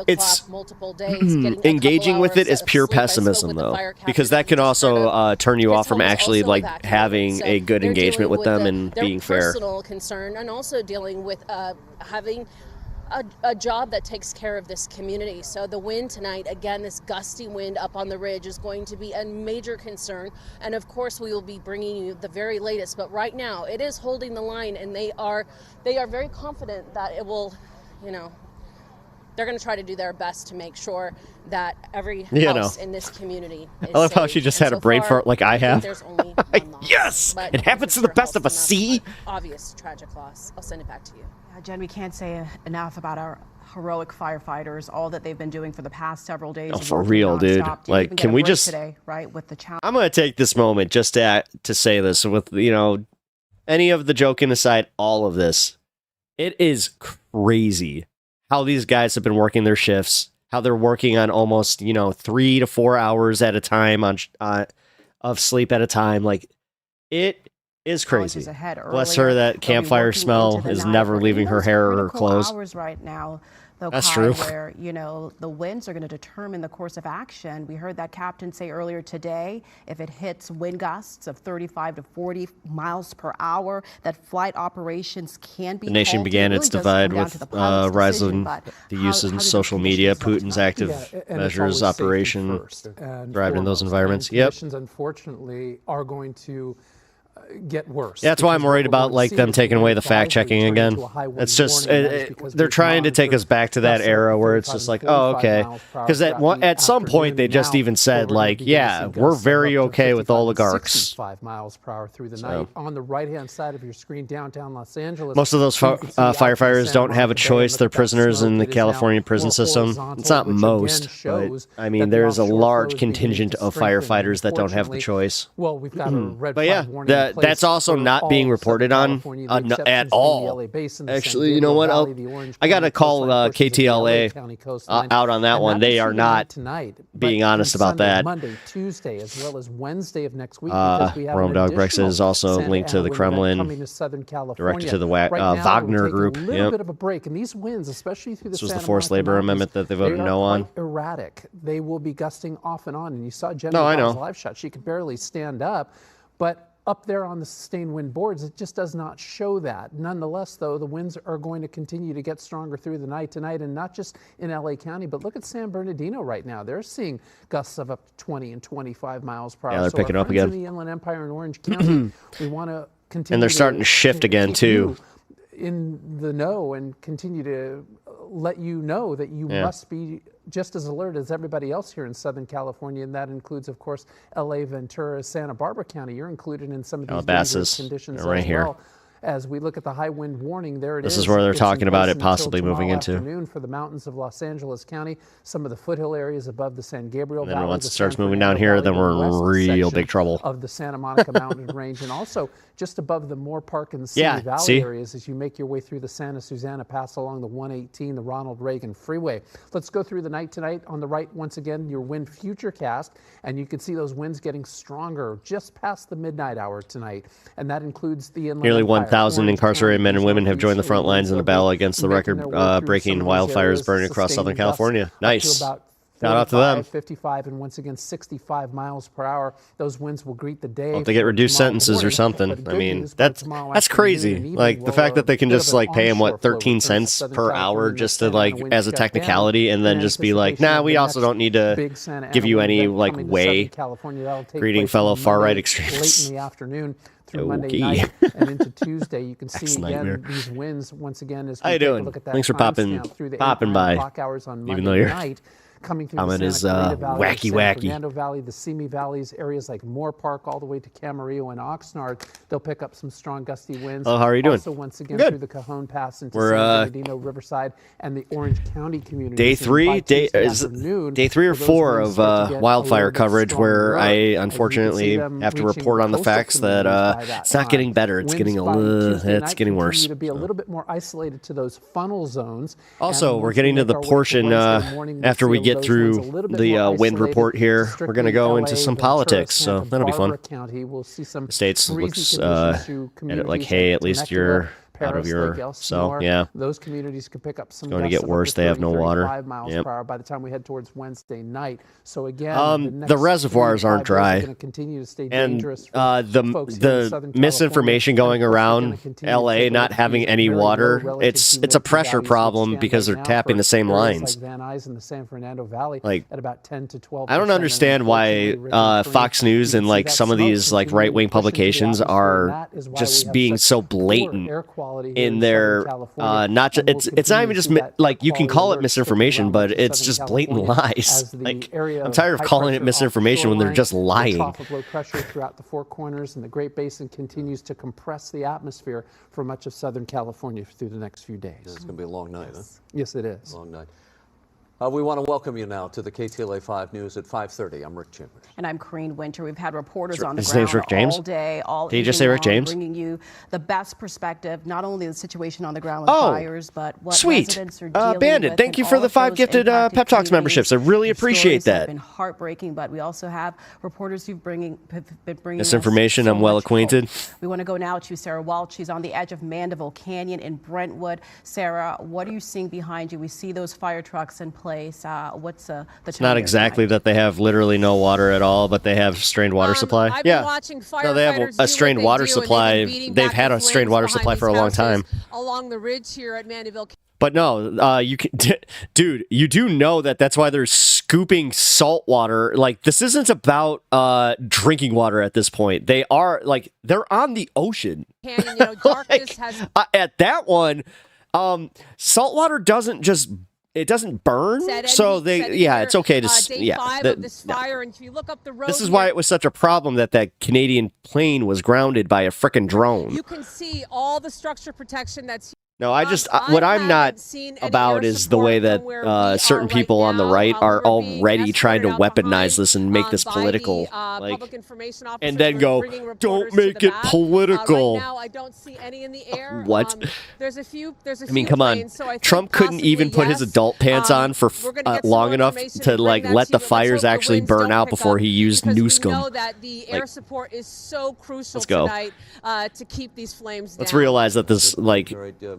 it's multiple days, engaging with it is pure pessimism, though, because that can also turn you off from actually like having a good engagement with them and being fair. Personal concern, and also dealing with having a job that takes care of this community. So the wind tonight, again, this gusty wind up on the ridge is going to be a major concern. And of course, we will be bringing you the very latest. But right now, it is holding the line, and they are very confident that it will, they're going to try to do their best to make sure that every house in this community is I love how safe. she just had a brain fart like I have. There's only one loss. Yes! It happens to the best of us, see? Obvious tragic loss. I'll send it back to you. Jen, we can't say enough about heroic firefighters, all that they've been doing for the past several days. Oh, for real, dude. Nonstop. Like, can we just today, right, with the challenge? I'm going to take this moment just to say this with, any of the joking aside, all of this. It is crazy how these guys have been working their shifts, how they're working on almost, 3 to 4 hours at a time of sleep at a time. Like, it is crazy. Bless her, that campfire smell is never leaving her hair or her clothes. Hours right now, though, that's Kai, true. Where, the winds are going to determine the course of action. We heard that captain say earlier today, if it hits wind gusts of 35 to 40 miles per hour, that flight operations can be The nation halted. began It its really does divide come down with to the pilot's rise decision, of but the use of social media, Putin's active measures, operation, thrived in those environments. Yep. Conditions, unfortunately, are going to get worse. Yeah, that's why I'm worried about them taking away the fact checking again. It's just they're trying to take us back to that era where it's just like, oh, okay, because at some point they just even said like, yeah, we're very okay with oligarchs. 65 miles per hour through the night. On the right-hand side of your screen, downtown Los Angeles. Most of those firefighters don't have a choice. They're prisoners in the California prison system. It's not most, but I mean, there's a large contingent of firefighters that don't have the choice. Well, we've got a red but yeah, flag warning. That's also not being reported on at all. Actually, you know what? I got to call KTLA out on that one. They are not being honest about that. Monday, Tuesday, as well as Wednesday of next week. Rome Dog Brexit is also linked to the Kremlin, directed to the Wagner Group. A little bit of a break, and these winds, especially through the this was the forced labor amendment that they voted no on. Erratic. They will be gusting off and on, and you saw Jennifer's live shot. She could barely stand up, but up there on the sustained wind boards, it just does not show that. Nonetheless, though, the winds are going to continue to get stronger through the night tonight, and not just in LA County, but look at San Bernardino right now. They're seeing gusts of up to 20 and 25 miles per hour. Yeah, they're picking up again. In the Inland Empire in Orange County, we want to continue. And they're starting to shift again, too. In the know and continue to let you know that you must be just as alert as everybody else here in Southern California, and that includes, of course, LA, Ventura, Santa Barbara County. You're included in some of these dangerous conditions right as here. well. As we look at the high wind warning, there it is. This is where they're talking about it possibly moving into. Afternoon for the mountains of Los Angeles County, some of the foothill areas above the San Gabriel Valley. And then once it starts moving down here, then we're in real big trouble. Of the Santa Monica Mountain Range, and also just above the Moore Park and the Simi Valley areas as you make your way through the Santa Susana Pass along the 118, the Ronald Reagan Freeway. Let's go through the night tonight. On the right, once again, your wind future cast, and you can see those winds getting stronger just past the midnight hour tonight, and that includes the inland Nearly 1,000 incarcerated men and women have joined the front lines in the battle against the record-breaking wildfires burning across Southern California. Nice. Shout out to them. 55 and once again 65 miles per hour. Those winds will greet the day. Hope they get reduced sentences or something. I mean, that's crazy. Like the fact that they can just like pay him 13 cents per hour just to like as a technicality, and then just be like, nah, we also don't need to give you any like way. Greeting fellow far right extremists. Late in the afternoon. Through Monday night and into Tuesday, you can see again these winds once again as we take a look at that. Thanks for popping by. Hours on even Monday though you're night. Coming through comment the is Santa Clarita Valley, wacky. San Fernando Valley, the Simi Valleys, areas like Moore Park, all the way to Camarillo and Oxnard. They'll pick up some strong gusty winds. Oh, how are you doing? Also, once again, through the Cajon Pass into San Bernardino, Riverside, and the Orange County community. Day 3 or 4 of wildfire coverage, where I unfortunately have to report on the facts that it's not getting better. It's getting worse. To be a little bit more isolated to those funnel zones. Also, we're getting to the portion after we get through the wind report here. We're going to go into some politics, so that'll be fun. The States looks like, hey, at least you're out of your cell. Yeah. Those communities can pick up some. It's going to get worse. They have no water. Miles per hour by the time we head towards Wednesday night. So again, the reservoirs aren't dry, and the misinformation going around LA not having any water. It's a pressure problem because they're tapping the same lines. Like, at about 10 to 12. I don't understand why Fox News and like some of these like right-wing publications are just being so blatant in their not just it's not even just like you can call it misinformation, but it's just blatant lies. Like I'm tired of calling it misinformation when they're just lying. Trough of low pressure throughout the Four Corners and the Great Basin continues to compress the atmosphere for much of Southern California through the next few days. It's going to be a long night, huh? Yes, it is. Long night. We want to welcome you now to the KTLA 5 News at 5:30. I'm Rick Chambers. And I'm Corrine Winter. We've had reporters on the His name's ground Rick James? all day, all Did you just evening say Rick long, James? bringing you the best perspective, not only the situation on the ground with Oh, fires, but what sweet. residents are dealing Bandit, with. thank you in for all the of 5 those gifted impacted Pep Talks communities. memberships. I really The stories appreciate have that. been heartbreaking, but we also have reporters who've been bringing us Misinformation, so I'm well much acquainted. hope. We want to go now to Sarah Walsh. She's on the edge of Mandeville Canyon in Brentwood. Sarah, what are you seeing behind you? We see those fire trucks in place. What's the It's not exactly that they have literally no water at all, but they have strained water supply. I've been watching firefighters no, they have a strained water supply. They've had a strained water supply for a long time. Along the ridge here at Mandeville. But no, you can, dude. You do know that that's why they're scooping salt water. Like this isn't about drinking water at this point. They are like they're on the ocean. Canyon, you know, darkness has At that one, salt water doesn't just. It doesn't burn, so it's okay to day 5 of this fire, and if you look up the road, this is why it was such a problem that Canadian plane was grounded by a frickin' drone. you can see all the structure protection that's. No, what I'm not about is the way that certain people on the right are already trying to weaponize this and make this political, and then go, don't make it political. Right now, I don't see any in the air. What? There's a few. I mean, come on. Trump couldn't even put his adult pants on for long enough to like let the fires actually burn out before he used Newscomb. We know that the air support is so crucial tonight to keep these flames down. Let's realize that this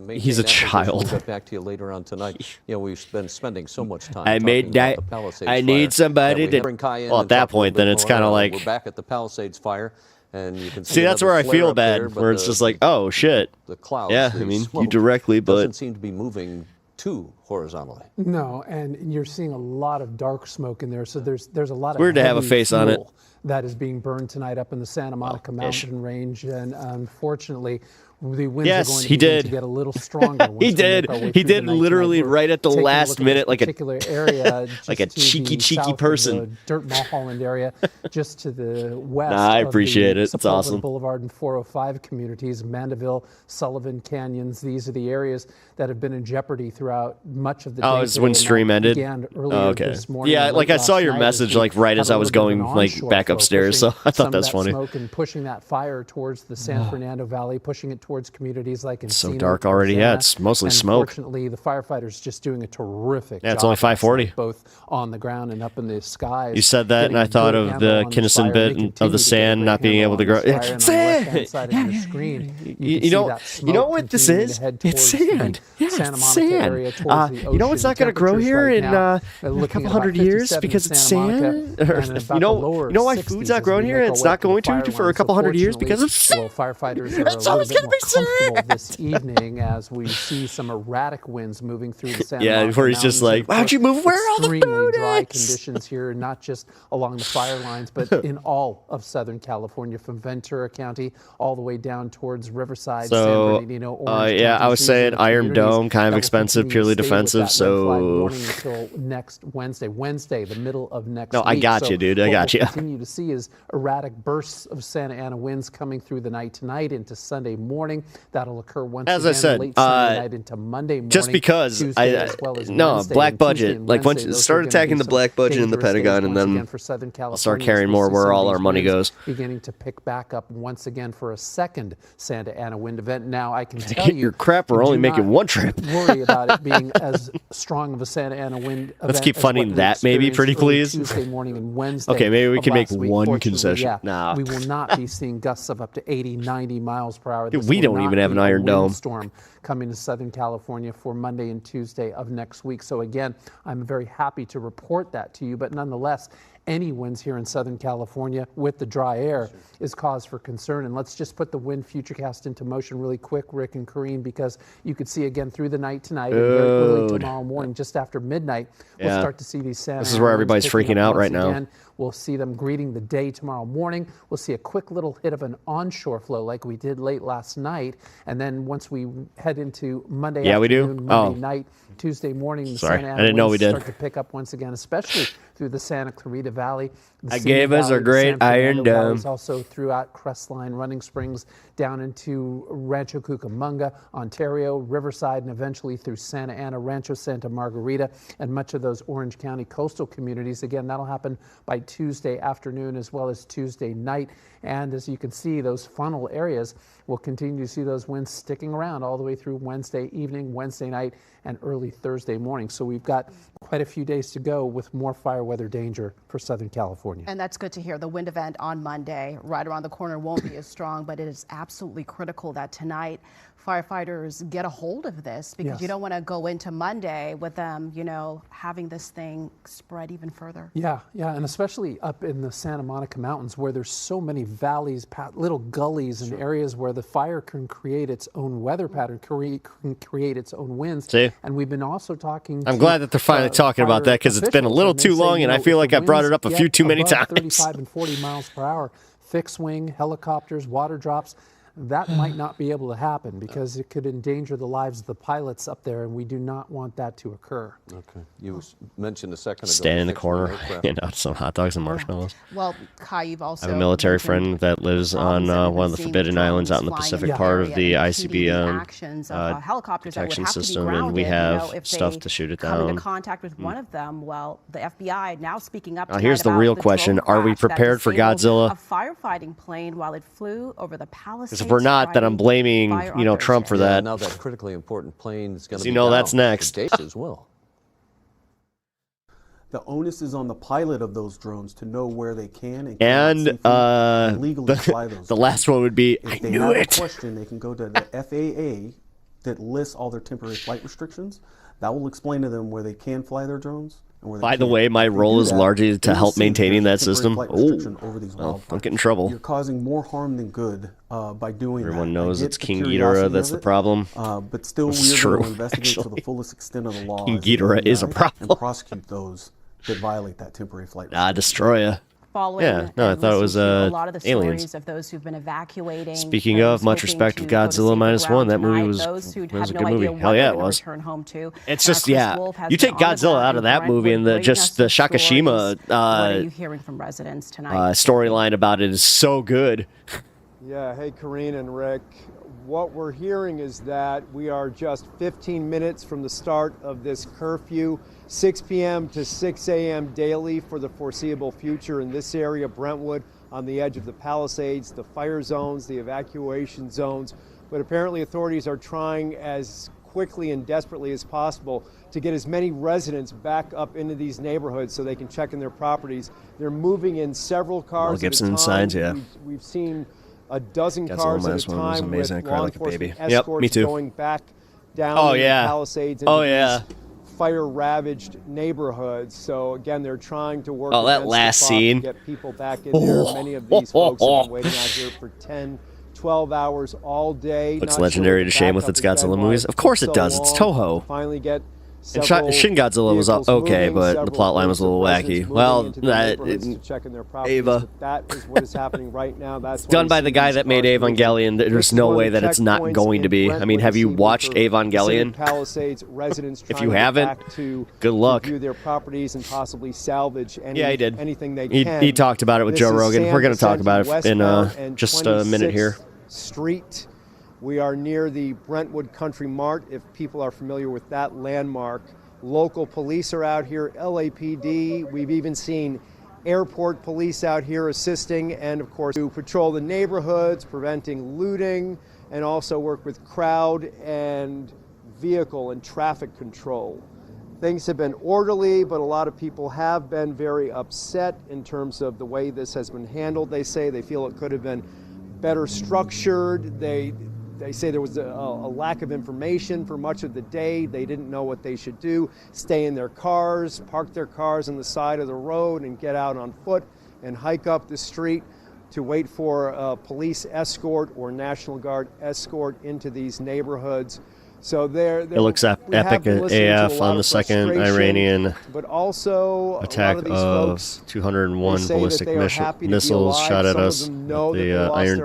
he's a child. We'll get back to you later on tonight. You know, we've been spending so much time. I need somebody to. Well, at that point, then it's kind of like we're back at the Palisades fire, and you can see that's where I feel bad, where it's just like, oh shit. The clouds. Yeah, I mean, you directly, but doesn't seem to be moving too horizontally. No, and you're seeing a lot of dark smoke in there. So there's a lot of weird to have a heavy face on it. fuel that is being burned tonight up in the Santa Monica mountain range, and unfortunately. The winds are going to begin to get a little stronger. He did literally right at the last minute, like area, like a cheeky person. Dirt Mulholland area, just to the west. Nah, I appreciate it. It's awesome. Boulevard and 405 communities, Mandeville, Sullivan Canyons. These are the areas that have been in jeopardy throughout much of the day. Oh, it's when stream ended. Okay. This morning, yeah, like I saw your message like right as I was going like back upstairs, so I thought that's funny. Smoke and pushing that fire towards the San Fernando Valley, pushing it towards communities like Encino. So dark already. Yeah, it's mostly smoke. Unfortunately, the firefighters just doing a terrific job. Yeah, it's only 5:40. Both on the ground and up in the skies. You said that, and I thought of the Kinnison bit of the sand not being able to grow. Sand. You know what this is? It's sand. Yeah, it's sand. You know what's not going to grow here in a couple hundred years because it's sand. You know why food's not growing here? It's not going to for a couple hundred years because of sand. Well, firefighters are it's always going to be sand this evening as we see some erratic winds moving through the Santa Monica where he's just like, why don't you move where all the food is? Dry conditions here, not just along the fire lines, but in all of Southern California, from Ventura County all the way down towards Riverside, San Bernardino, Orange County. I was saying Iron Dome, kind of expensive, purely defensive. So until next Wednesday, the middle of next week. No, I got you, dude. I got you. What we'll continue to see is erratic bursts of Santa Ana winds coming through the night tonight into Sunday morning. That'll occur once as again I said, late Sunday night into Monday morning. Just because black budget. Like once you start attacking the black budget in the Pentagon, and then I'll start carrying more where all our money goes. Beginning to pick back up once again for a second Santa Ana wind event. Now I can tell you, your crap. We're only making one trip. Worry about it being as strong of a Santa Ana wind event. Let's keep funding that, maybe, pretty please. Tuesday morning and Wednesday. Okay, maybe we can make one concession. Yeah, nah, we will not be seeing gusts of up to 80, 90 miles per hour. We don't even have an Iron Dome. Storm coming to Southern California for Monday and Tuesday of next week. So again, I'm very happy to report that to you, but nonetheless, any winds here in Southern California with the dry air is cause for concern. And let's just put the wind futurecast into motion really quick, Rick and Karine, because you could see again through the night tonight and very early tomorrow morning, just after midnight, we'll start to see these Santa This is where Ana everybody's winds picking freaking up out right once now. again. We'll see them greeting the day tomorrow morning. We'll see a quick little hit of an onshore flow like we did late last night. And then once we head into Monday afternoon, Monday night, Tuesday morning, the Santa Ana winds start to pick up once again, especially through the Santa Clarita Valley. The gave us a great iron dome. Also throughout Crestline, Running Springs, down into Rancho Cucamonga, Ontario, Riverside, and eventually through Santa Ana, Rancho Santa Margarita, and much of those Orange County coastal communities. Again, that'll happen by Tuesday afternoon as well as Tuesday night. And as you can see, those funnel areas will continue to see those winds sticking around all the way through Wednesday evening, Wednesday night, and early Thursday morning. So we've got quite a few days to go with more fire weather danger for Southern California. And that's good to hear. The wind event on Monday, right around the corner, won't be as strong, but it is absolutely critical that tonight firefighters get a hold of this, because you don't want to go into Monday with them, you know, having this thing spread even further. Yeah, and especially up in the Santa Monica Mountains, where there's so many valleys, little gullies, and areas where the fire can create its own weather pattern, can create its own winds. See? And we've been also talking I'm glad that they're finally talking about that, because it's been a little too long, and I feel like I brought it up a few too many times. 35 and 40 miles per hour, fixed wing, helicopters, water drops. That might not be able to happen because it could endanger the lives of the pilots up there, and we do not want that to occur. Okay. You mentioned a second ago. Stand in the corner and out some hot dogs and marshmallows. Well, Kai, you've also I have a military friend that lives on one of the Forbidden Islands out in the Pacific part of the ICBM protection system, and we have stuff to shoot it down. Come into contact with one of them. Well, the FBI now speaking up. Here's the real question: are we prepared for Godzilla? A firefighting plane while it flew over the Palisades. If we're not, then I'm blaming, Trump for that. Now that critically important plane is going to be that's next. as well. The onus is on the pilot of those drones to know where they can and legally fly those. The last one would be, I knew it. If they have a question, they can go to the FAA that lists all their temporary flight restrictions. That will explain to them where they can fly their drones. By the way, my role is largely to help maintaining that system. Oh, don't get in trouble. You're causing more harm than good by doing that. Everyone knows it's King Ghidorah that's the problem. But still, we're going to investigate to the fullest extent of the law. King Ghidorah is a problem. And prosecute those that violate that temporary flight. Destroy ya. Yeah, no, I thought it was a lot of the aliens. stories of those who've been evacuating. Speaking of, much respect of Godzilla -1, that movie was a good movie. Hell yeah, it was. It's just, you take Godzilla out of that movie, and just the Shakashima storyline about it is so good. Yeah, hey, Karine and Rick. What we're hearing is that we are just 15 minutes from the start of this curfew, 6 p.m. to 6 a.m. daily for the foreseeable future in this area, Brentwood, on the edge of the Palisades, the fire zones, the evacuation zones. But apparently authorities are trying as quickly and desperately as possible to get as many residents back up into these neighborhoods so they can check in their properties. They're moving in several cars at a time. Signs, yeah. We've seen a dozen Godzilla cars at a -1 was time amazing. with I cried law like a baby. enforcement Yep, escorts me too. going back down the Palisades into these fire-ravaged neighborhoods. So again, they're trying to work that last scene. to get people back in there. Many of these folks have been waiting out here for 10, 12 hours all day. Looks legendary to shame with its Godzilla movies. Of course it does. It's Toho. Finally get And Shin Godzilla was okay, but the plot line was a little wacky. Well, Ava. That is what is happening right now. That's done by the guy that made Evangelion. There's no way that it's not going to be. I mean, have you watched Evangelion? If you haven't, good luck. View their properties and possibly salvage he did. anything they can. He talked about it with Joe Rogan. We're going to talk about it in just a minute here. Street. We are near the Brentwood Country Mart, if people are familiar with that landmark. Local police are out here, LAPD. We've even seen airport police out here assisting, and of course to patrol the neighborhoods, preventing looting, and also work with crowd and vehicle and traffic control. Things have been orderly, but a lot of people have been very upset in terms of the way this has been handled. They say they feel it could have been better structured. They say there was a lack of information for much of the day. They didn't know what they should do. Stay in their cars, park their cars on the side of the road, and get out on foot and hike up the street to wait for a police escort or National Guard escort into these neighborhoods. So it looks epic AF on the second Iranian but also attack of 201 ballistic missiles shot at us. The Iron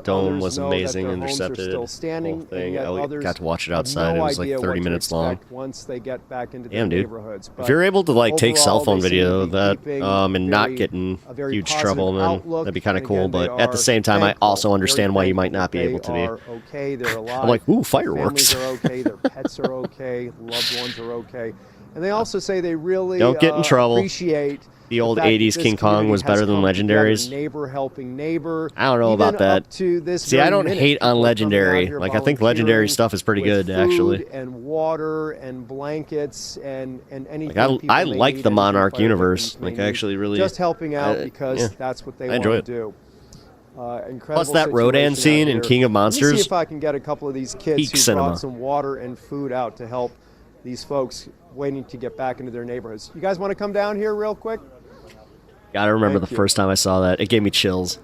Dome was amazing, intercepted the whole thing. I got to watch it outside. It was like 30 minutes long. Once they get back into Damn, their dude. neighborhoods. If you're able to like take cell phone they seem to video be that keeping and not get in huge trouble, then outlook. that'd be kind of And cool. again, they But at the are same time, I thankful, also understand why you might not be they able to be. are okay, they're alive. I'm like, ooh, Their fireworks. families are okay, their pets are okay, loved ones are okay. And they also say they really Don't get in trouble. appreciate The old fact that 80s this King Kong community was has better than come together, Legendaries. Neighbor helping neighbor. I don't know Even about that. up to this See, I very don't minute, hate on people are coming out Legendary. here Like, I think Legendary volunteering stuff is pretty with good, actually. food and water and blankets and anything. Like, people I may like need, the anything Monarch fire universe. victims may Like, I need. actually really just helping out because yeah, that's what they I want enjoy to it. do. Incredible Plus that Rodan situation scene out in here. King of Let me see Monsters. if I can get a couple of these kids Peak who cinema. brought some water and food out to help these folks waiting to get back into their neighborhoods. You guys want to come down here real quick? Gotta remember Thank the you. first time I saw that. It gave me chills.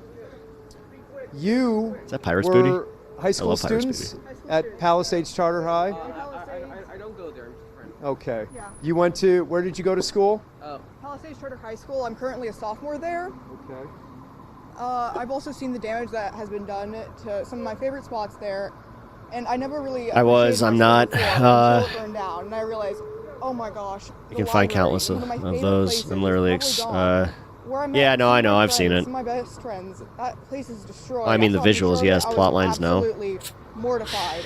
You Is that Pirates were Booty? high school love Pirates students at Palisades Charter High? I don't go there. I'm just a friend. Okay. Yeah. You went to, where did you go to school? Palisades Charter High School. I'm currently a sophomore there. Okay. I've also seen the damage that has been done to some of my favorite spots there, and I never really. I was. I'm not. Until it burned down, and I realized, oh my gosh. You can find countless of those. I'm literally. Where I'm Yeah, at, no, some I of know. my I've seen friends, it. some of my best friends. That place is destroyed. I mean, the saw it visuals, destroyed, yes, I was plot lines, no. Absolutely mortified.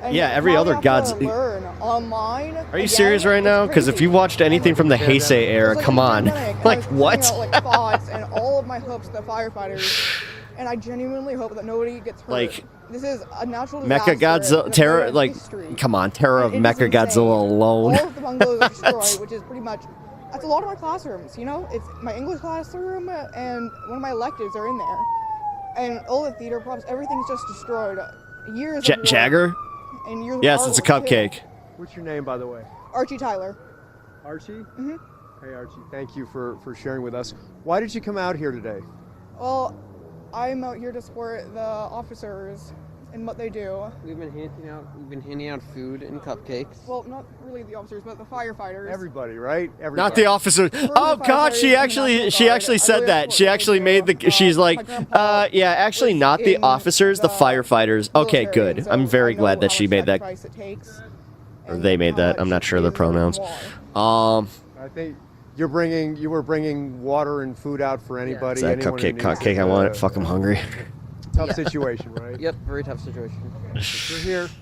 And Yeah, every now other we have God's. to learn online. Are you serious right now? Because if you watched anything from the Heisei era, come on. Like, what? Like thoughts and all of my hopes to the firefighters, and I genuinely hope that nobody gets hurt. Like, this is a natural disaster. Mecha Godzilla. Terror. Like, come on. Terror of Mecha Godzilla alone. All of the bungalows are destroyed, which is pretty much. That's a lot of my classrooms, you know? It's my English classroom and one of my electives are in there. And all the theater props, everything's just destroyed. Years of work Jagger? and years of Yes, it's a artwork, too. cupcake. What's your name, by the way? Archie Tyler. Archie? Mm-hmm. Hey, Archie. Thank you for sharing with us. Why did you come out here today? Well, I'm out here to support the officers and what they do. We've been handing out food and cupcakes. Well, not really the officers, but the firefighters. Everybody, right? Everybody. Not the officer. Oh God, she actually said that. She actually made the. She's like, yeah, actually not the officers, the firefighters. Okay, good. I'm very glad that she made that. Or they made that. I'm not sure their pronouns. I think you were bringing water and food out for anybody. Is that anyone who needs cupcake? I want it. Fuck, I'm hungry. Tough situation, right? Yep, very tough situation. We're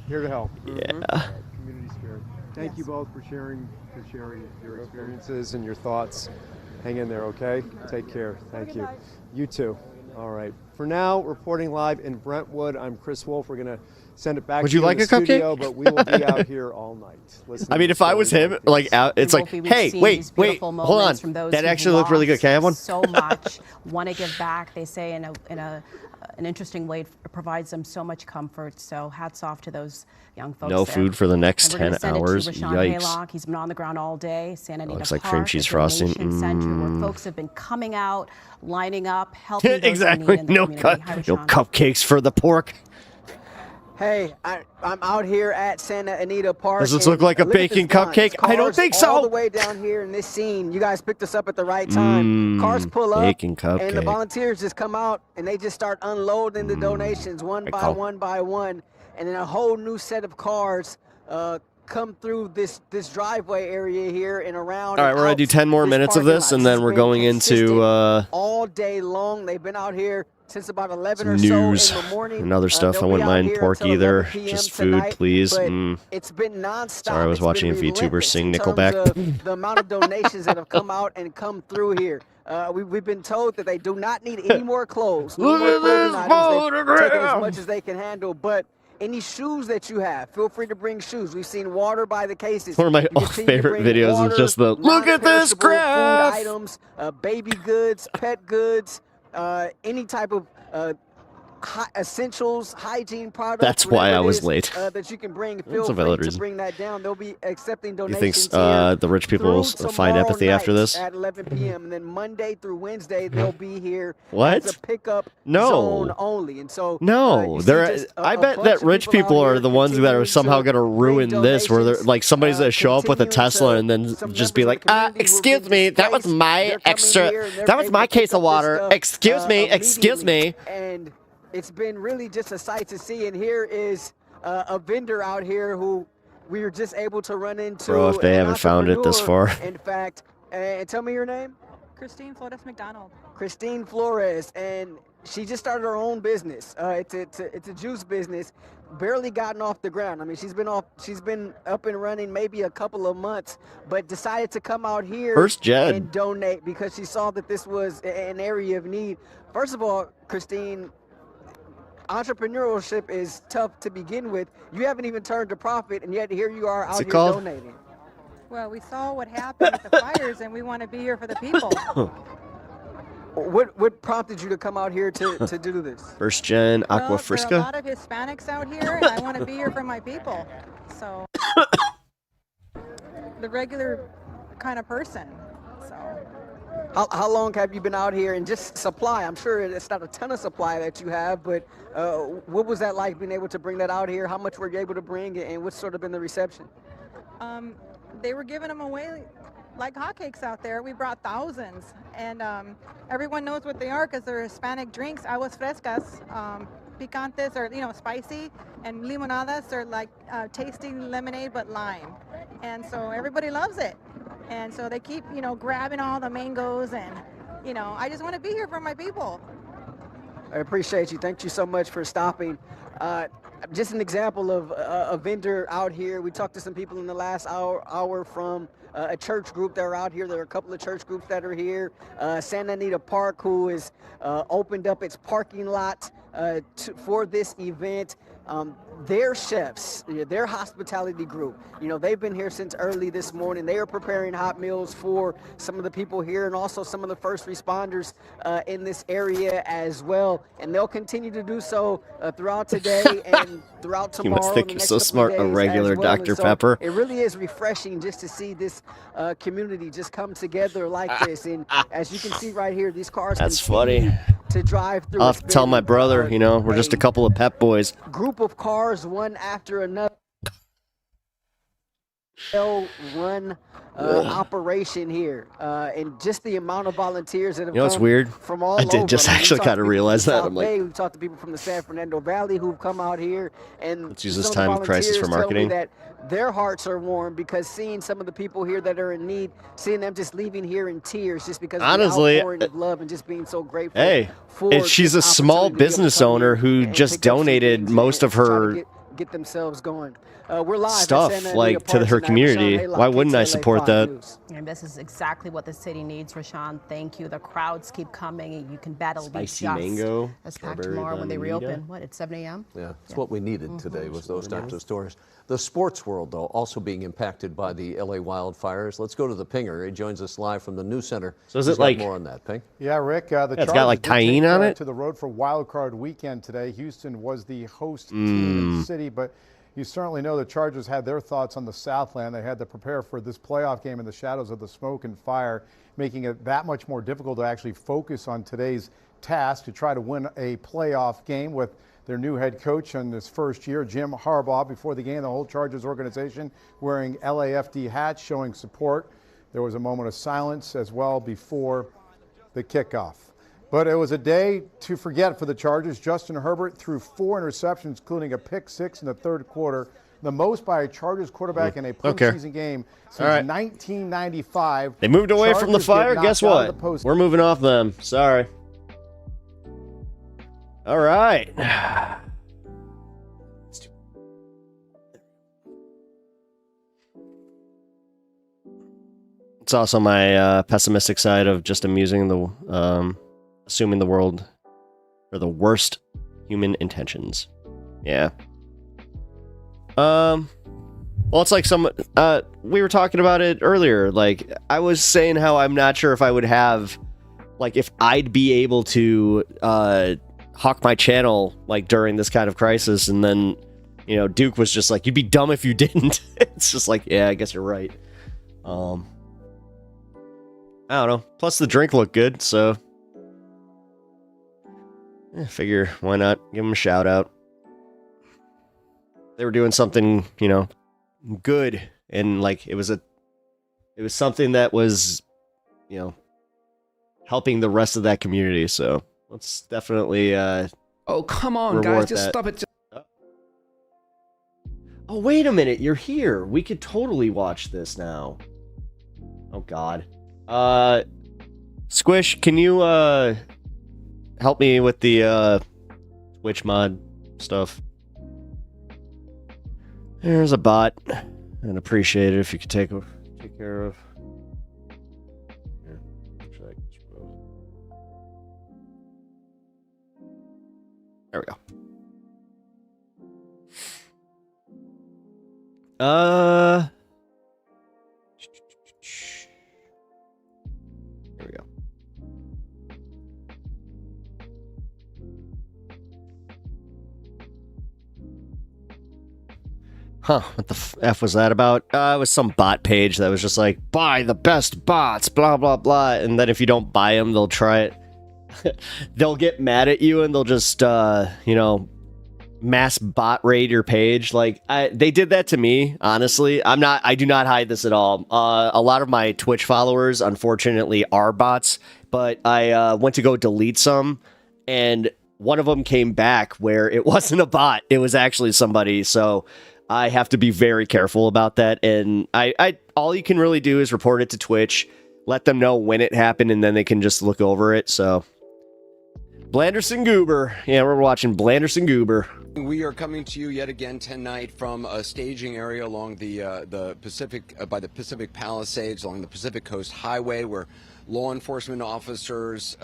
here to help. Yeah. Community spirit. Thank you both for sharing your experiences and your thoughts. Hang in there, okay? Take care. Thank you. You too. All right. For now, reporting live in Brentwood, I'm Chris Wolf. We're gonna send it back. Would to you in like the a cupcake? studio, but we will be out here all night. I mean, if I was him, like, out, it's like, hey, wait, hold on. That actually looked really good. Can I have one? So much, want to give back. They say in an interesting way, it provides them so much comfort. So hats off to those young folks. No there. food for the next And we're gonna 10 send it to hours. Rashawn Yikes. Haylock. He's been on the ground all day. Santa Anita Looks like Park, cream cheese a frosting. donation center where folks have been coming out, lining up, helping those in Exactly. need in the No community. Hi, no Rashawn. cupcakes for the pork. Hey, I'm out here at Santa Anita Park. Does this and look like a look at baking this line. cupcake? I don't Cars think so. All the way down here in this scene, you guys picked us up at the right time. Cars pull up, baking and the cupcake. volunteers just come out and they just start unloading the donations one by one, and then a whole new set of cars come through this driveway area here and around. All right, we're gonna do 10 more minutes of this, and then we're going into all day long. They've been out here since about 11 or news so in the morning. and other stuff. I They'll wouldn't be out mind here pork until either. 11 p.m. Just food, tonight, please. but it's been nonstop. Sorry, I was It's watching a been VTuber relentless sing in terms Nickelback. of the amount of donations that have come out and come through here. We've been told that they do not need any more clothes. No Look more at clothing this items. They've taken photograph. as much as they can handle, but any shoes that you have, feel free to bring shoes. We've seen water by the cases. One of my You continue to favorite bring videos water, is just the look at this non-perishable graph. Food items, baby goods, pet goods, any type of essentials, hygiene products. That's why I was whatever it late. is, that you can bring. That's Feel a free valid to reason. bring that down. They'll be accepting You donations think here the rich people will through find tomorrow empathy after night this? at 11 p.m. And then Monday through Wednesday, they'll be here What? as a pickup No. zone only. And so No, you see there. just I a bet bunch that of rich people out people are here the ones that are continuing somehow to going to ruin bring this. Where they're donations, like somebody's going to show up with a continuing Tesla to- and then some just be members like, of the community who have excuse been me, that was displaced, my they're coming extra. here and they're That was able my to pick case of up this water. stuff, Excuse me, excuse me. immediately. And it's been really just a sight to see. And here is a vendor out here who we were just able to run into. Bro, if they an haven't found it this entrepreneur, far. In fact, and tell me your name. Christine Flores McDonald. Christine Flores, and she just started her own business. It's a juice business, barely gotten off the ground. I mean, she's been up and running maybe a couple of months, but decided to come out here First gen. and donate because she saw that this was an area of need. First of all, Christine, entrepreneurship is tough to begin with. You haven't even turned a profit, and yet here you are out here donating. Well, we saw what happened with the fires, and we want to be here for the people. What prompted you to come out here to do this? First gen Aqua Well, there are a Fresca. lot of Hispanics out here, and I want to be here for my people. So, the regular kind of person. So, How long have you been out here? And just supply, I'm sure it's not a ton of supply that you have, but what was that like being able to bring that out here? How much were you able to bring, and what's sort of been the reception? they were giving them away like hotcakes out there. We brought thousands, and everyone knows what they are because they're Hispanic drinks. Aguas frescas, picantes, or spicy, and limonadas are like tasting lemonade but lime, and so everybody loves it. And so they keep grabbing all the mangoes, and I just want to be here for my people. I appreciate you. Thank you so much for stopping. Just an example of a vendor out here. We talked to some people in the last hour from a church group that are out here. There are a couple of church groups that are here. Santa Anita Park, who has opened up its parking lot for this event. Their chefs, their hospitality group, they've been here since early this morning. They are preparing hot meals for some of the people here and also some of the first responders in this area as well. And they'll continue to do so throughout today and throughout tomorrow. You must think you're so smart, a regular Dr. Pepper. It really is refreshing just to see this community just come together like this. And as you can see right here, these cars That's continue funny. to drive through. I'll have to tell my brother, we're just a couple of pep boys. Group of cars, one after another. Run operation here, and just the amount of volunteers that have what's come weird? from all I did over. just I mean, actually we've kind of talked to people realize from that. South I'm like, Bay, we've talked to people from the San Fernando Valley who've come out here, and let's use some this of the time of crisis for volunteers tell me marketing. that their hearts are warm because seeing some of the people here that are in need, seeing them just leaving here in tears just because Honestly, of the outpouring of love and just being so grateful. hey, she's a small business owner who just donated most of her get themselves going. We're live stuff at Santa like Anita to Park her tonight. community. Rashawn Haylock, Why wouldn't I KTLA support 5 that? News. And this is exactly what the city needs, Rashawn. Thank you. The crowds keep coming, and you can bet it'll be Spicy just mango, as packed strawberry tomorrow when they bonita. reopen. What, at 7 a.m.? Yeah, it's what we needed today was those types of stories. The sports world, though, also being impacted by the LA wildfires. Let's go to the Pinger. He joins us live from the news center. So is He's it got like- more on that, Ping? Yeah, Rick. The it's got like Chargers did tahine take, on it? to the road for Wild Card Weekend today. Houston was the host team in the city, but you certainly know the Chargers had their thoughts on the Southland. They had to prepare for this playoff game in the shadows of the smoke and fire, making it that much more difficult to actually focus on today's task to try to win a playoff game with their new head coach in his first year, Jim Harbaugh. Before the game, the whole Chargers organization wearing LAFD hats showing support. There was a moment of silence as well before the kickoff. But it was a day to forget for the Chargers. Justin Herbert threw 4 interceptions, including a pick 6 in the third quarter, the most by a Chargers quarterback in a postseason game since 1995. They moved away from the Chargers fire. get Guess knocked out of what? the post- We're moving off them. Sorry. All right. It's also my pessimistic side of just assuming the world are the worst human intentions. Yeah. Well, it's like we were talking about it earlier. Like, I was saying how I'm not sure if I would have, like, if I'd be able to hawk my channel like during this kind of crisis, and then Duke was just like, you'd be dumb if you didn't. It's just like, yeah, I guess you're right. I don't know. Plus the drink looked good, so I figure why not give them a shout out. They were doing something, good, and like it was something that was, helping the rest of that community. So let's definitely oh, come on, guys, just stop it. Oh, wait a minute, you're here. We could totally watch this now. Oh God. Squish, can you help me with the Twitch mod stuff? There's a bot. I'd appreciate it if you could take care of. Here, check. There we go. Here we go. Huh, what the F was that about? It was some bot page that was just like, buy the best bots, blah, blah, blah. And then if you don't buy them, they'll try it. They'll get mad at you and they'll just, mass bot raid your page. Like, they did that to me, honestly. I do not hide this at all. A lot of my Twitch followers, unfortunately, are bots, but I went to go delete some, and one of them came back where it wasn't a bot. It was actually somebody, so I have to be very careful about that, and I all you can really do is report it to Twitch, let them know when it happened, and then they can just look over it. So Blanderson Goober. Yeah, we're watching Blanderson Goober. We are coming to you yet again tonight from a staging area along the Pacific, by the Pacific Palisades, along the Pacific Coast Highway, where law enforcement officers,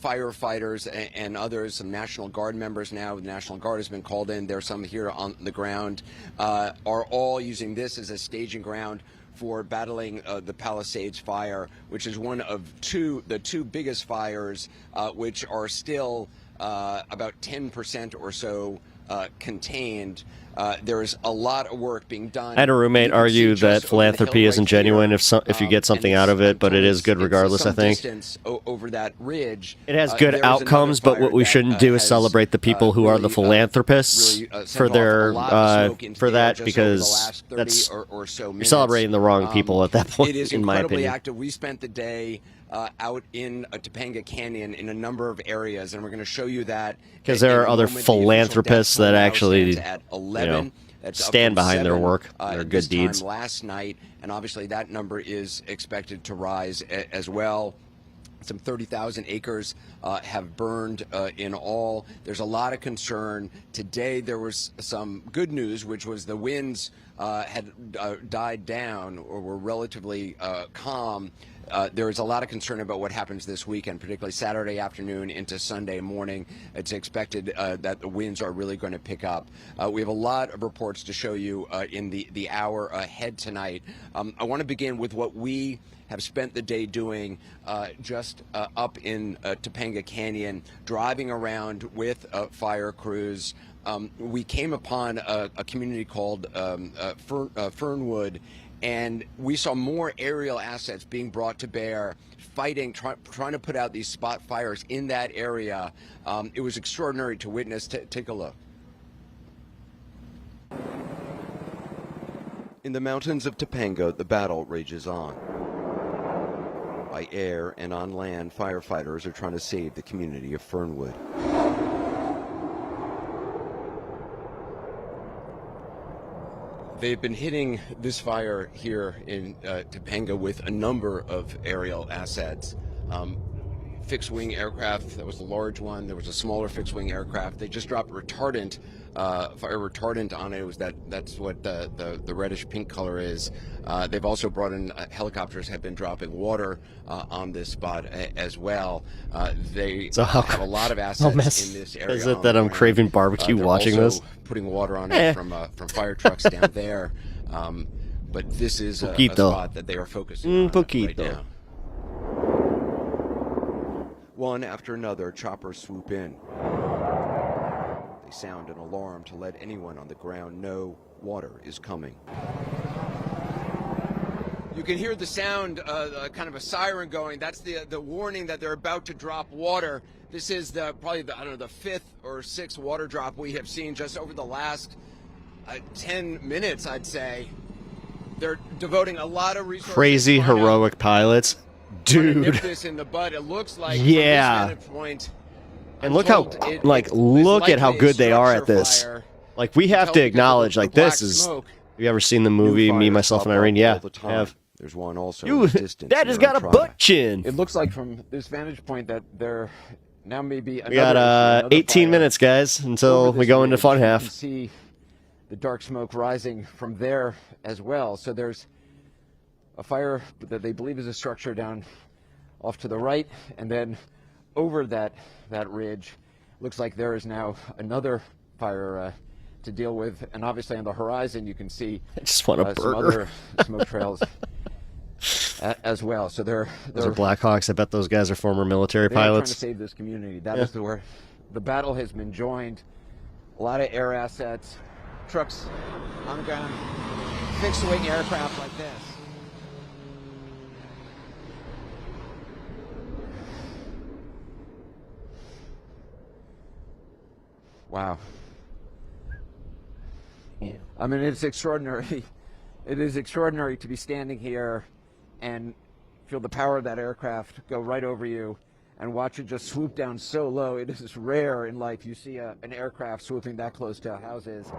firefighters, and others, some National Guard members now, the National Guard has been called in, there's some here on the ground, are all using this as a staging ground for battling the Palisades fire, which is one of the two biggest fires, which are still about 10% or so contained. There is a lot of work being done. I had a roommate argue that philanthropy isn't genuine if you get something out of it, but it is good regardless, I think. Over that ridge, it has good outcomes, but what we shouldn't do is celebrate the people who are the philanthropists for their for that, because that's you're celebrating the wrong people at that point, in my opinion. Active. We spent the day out in Topanga Canyon in a number of areas, and we're going to show you that. Because there are other philanthropists that actually, stand behind their work, their good deeds. Last night, and obviously that number is expected to rise as well. Some 30,000 acres have burned in all. There's a lot of concern. Today there was some good news, which was the winds had died down or were relatively calm. There is a lot of concern about what happens this weekend, particularly Saturday afternoon into Sunday morning. It's expected that the winds are really going to pick up. We have a lot of reports to show you in the hour ahead tonight. I want to begin with what we have spent the day doing just up in Topanga Canyon, driving around with fire crews. We came upon a community called Fernwood, and we saw more aerial assets being brought to bear, fighting, trying to put out these spot fires in that area. It was extraordinary to witness. Take a look. In the mountains of Topanga, the battle rages on. By air and on land, firefighters are trying to save the community of Fernwood. They've been hitting this fire here in Topanga with a number of aerial assets. Fixed-wing aircraft, that was a large one. There was a smaller fixed-wing aircraft. They just dropped retardant, fire retardant on it. It was that's what the reddish pink color is. They've also brought in helicopters have been dropping water on this spot as well. They have a lot of assets in this area. Is it that I'm craving barbecue watching this? Putting water on it from fire trucks down there. But this is a spot that they are focusing on right now. One after another, choppers swoop in. They sound an alarm to let anyone on the ground know water is coming. You can hear the sound, kind of a siren going. That's the warning that they're about to drop water. This is probably the fifth or sixth water drop we have seen just over the last 10 minutes, I'd say. They're devoting a lot of resources. Crazy heroic pilots, dude. Nip this in the bud. It looks like yeah. from this vantage point, and look how look at how good they are at this. Like we have to acknowledge, like this is. Have you ever seen the movie Me, Myself, and Irene? Yeah, I have. There's one also. That has got a butt chin. It looks like from this vantage point that there now may be. We got 18 minutes, guys, until we go into fun half. You can see the dark smoke rising from there as well. So there's a fire that they believe is a structure down off to the right, and then over that ridge, looks like there is now another fire to deal with, and obviously on the horizon you can see I just want a some other smoke trails as well. So those are Blackhawks. I bet those guys are former military pilots. Trying to save this community. That is where the battle has been joined. A lot of air assets, trucks on the ground, fixed-wing aircraft like this. Wow. Yeah. I mean, it's extraordinary. It is extraordinary to be standing here and feel the power of that aircraft go right over you and watch it just swoop down so low. It is rare in life you see an aircraft swooping that close to houses.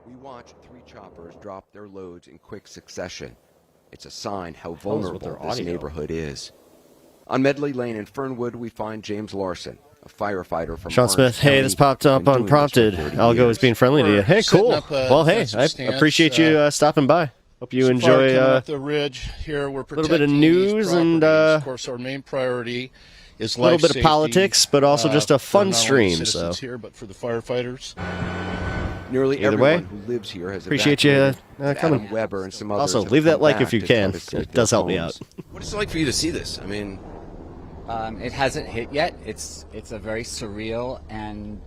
We watch 3 choppers drop their loads in quick succession. It's a sign how vulnerable this neighborhood is. On Medley Lane in Fernwood, we find James Larson, a firefighter from Sean Smith. Hey, this popped up unprompted. Algo is being friendly to you. Hey, cool. Well, hey, I appreciate you stopping by. Hope you enjoy the ridge here. We're a little bit of news and of course our main priority is a little bit of politics, but also just a fun stream. So here, but for the firefighters. Nearly everyone who lives here has appreciate you coming. Weber and some others also, leave that like if you can. It does help me out. What is it like for you to see this? I mean, it hasn't hit yet. It's a very surreal and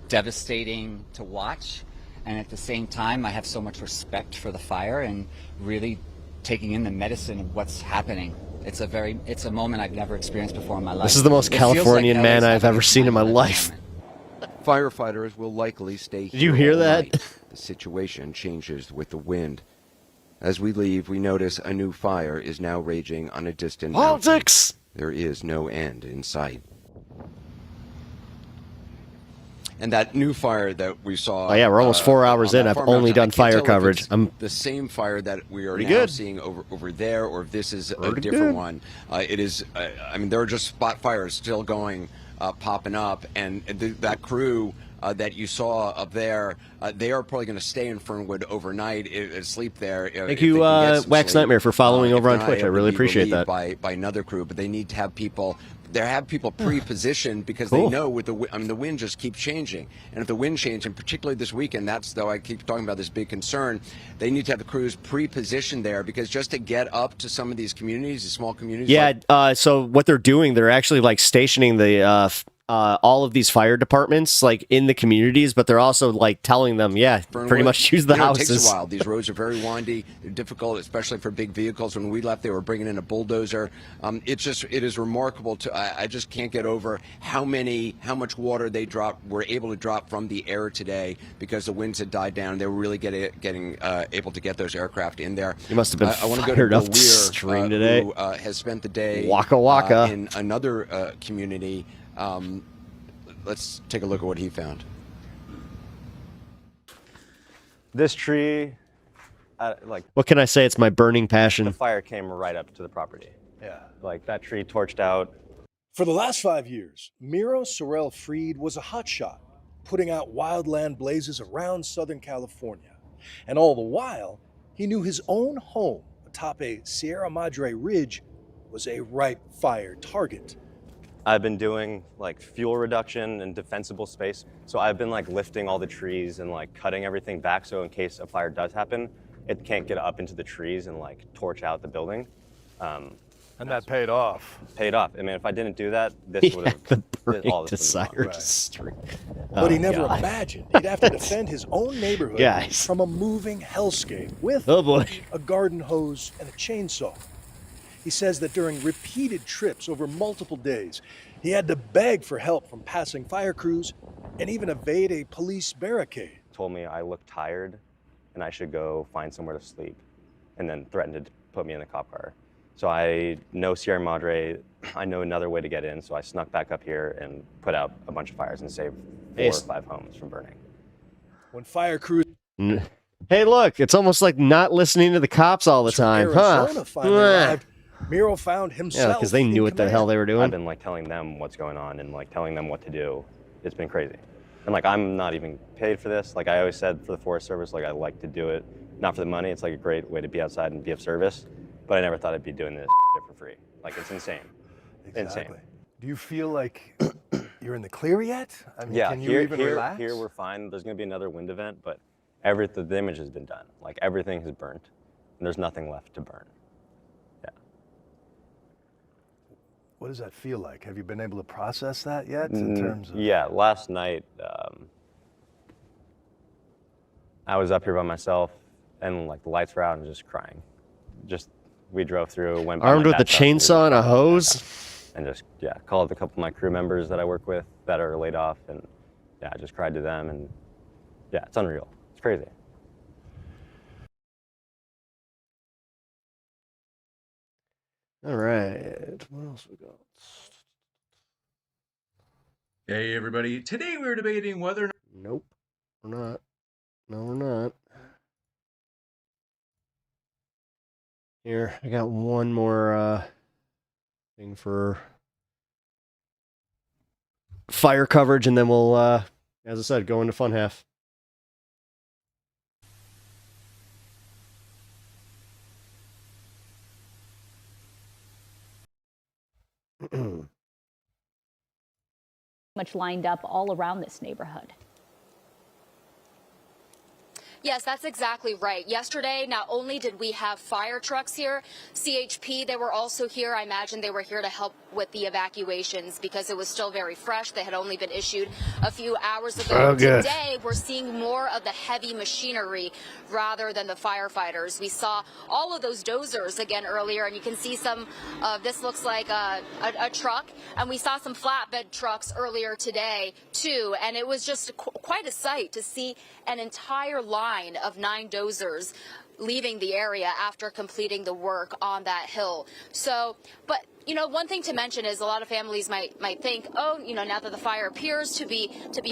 devastating to watch. And at the same time, I have so much respect for the fire and really taking in the medicine of what's happening. It's a moment I've never experienced before in my life. This is the most Californian man I've ever seen in my life. Firefighters will likely stay here. Did you hear that? The situation changes with the wind. As we leave, we notice a new fire is now raging on a distant politics. Mountain. There is no end in sight. And that new fire that we saw. Oh yeah, we're almost 4 hours in. I've only done fire coverage. I'm the same fire that we are now seeing over there, or if this is a different one. It is. I mean, there are just spot fires still going, popping up, and that crew that you saw up there, they are probably going to stay in Fernwood overnight, sleep there. Thank you, Wax Nightmare, for following over on Twitch. I really appreciate that. By another crew, but they need to have people. They have people pre-positioned because they know with the wind just keeps changing, and if the wind changes, and particularly this weekend, that's though I keep talking about this big concern. They need to have the crews pre-positioned there because just to get up to some of these communities, these small communities. Yeah. So what they're doing, they're actually like stationing the all of these fire departments like in the communities, but they're also like telling them, pretty much use the houses. It takes a while. These roads are very windy. They're difficult, especially for big vehicles. When we left, they were bringing in a bulldozer. It is remarkable I just can't get over how much water they were able to drop from the air today because the winds had died down. They were really getting able to get those aircraft in there. You must have been I want to go to fired up Bill to stream today. Who has spent the day Waka in another community. Let's take a look at what he found. This tree, what can I say? It's my burning passion. The fire came right up to the property. Yeah. Like that tree torched out. For the last 5 years, Miro Sorrell Freed was a hotshot, putting out wildland blazes around Southern California. And all the while, he knew his own home atop a Sierra Madre ridge was a ripe fire target. I've been doing like fuel reduction and defensible space. So I've been like lifting all the trees and like cutting everything back so in case a fire does happen, it can't get up into the trees and like torch out the building. And that paid off. Paid off. I mean, if I didn't do that, this would have the burning all this would have desire gone. to stream. But he never imagined he'd have to defend his own neighborhood Guys. from a moving hellscape with Oh boy. a garden hose and a chainsaw. He says that during repeated trips over multiple days, he had to beg for help from passing fire crews and even evade a police barricade. Told me I looked tired and I should go find somewhere to sleep, and then threatened to put me in the cop car. So I know Sierra Madre, I know another way to get in, so I snuck back up here and put out a bunch of fires and saved 4 or 5 homes from burning. When fire crews Hey, look, it's almost like not listening to the cops all the time, Arizona huh? finally arrived, Miro found himself. Yeah, because they knew what the hell they were doing. I've been like telling them what's going on and like telling them what to do. It's been crazy. And like, I'm not even paid for this. Like I always said for the Forest Service, like I like to do it, not for the money. It's like a great way to be outside and be of service. But I never thought I'd be doing this shit for free. Like it's insane. Exactly. Insane. Do you feel like you're in the clear yet? I mean, Yeah, can you even relax? Here we're fine. There's gonna be another wind event, but the damage has been done. Like everything has burnt, and there's nothing left to burn. Yeah. What does that feel like? Have you been able to process that yet in terms of? Yeah, last night I was up here by myself, and like the lights were out and just crying. We drove through, went by Armed my with a dad's house, and chainsaw and a hose? and just called a couple of my crew members that I work with that are laid off, and I just cried to them, and it's unreal. It's crazy. All right. What else we got? Hey, everybody. Today we were debating whether or not... Nope. We're not. No, we're not. Here, I got one more thing for fire coverage, and then we'll, as I said, go into fun half. Much lined up all around this neighborhood. Yes, that's exactly right. Yesterday, not only did we have fire trucks here, CHP, they were also here. I imagine they were here to help with the evacuations because it was still very fresh. They had only been issued a few hours ago. Oh, good. Today, we're seeing more of the heavy machinery rather than the firefighters. We saw all of those dozers again earlier, and you can see some of this looks like a truck, and we saw some flatbed trucks earlier today, too, and it was just quite a sight to see an entire line of 9 dozers leaving the area after completing the work on that hill. So, but you know, one thing to mention is a lot of families might think, oh, you know, now that the fire appears to be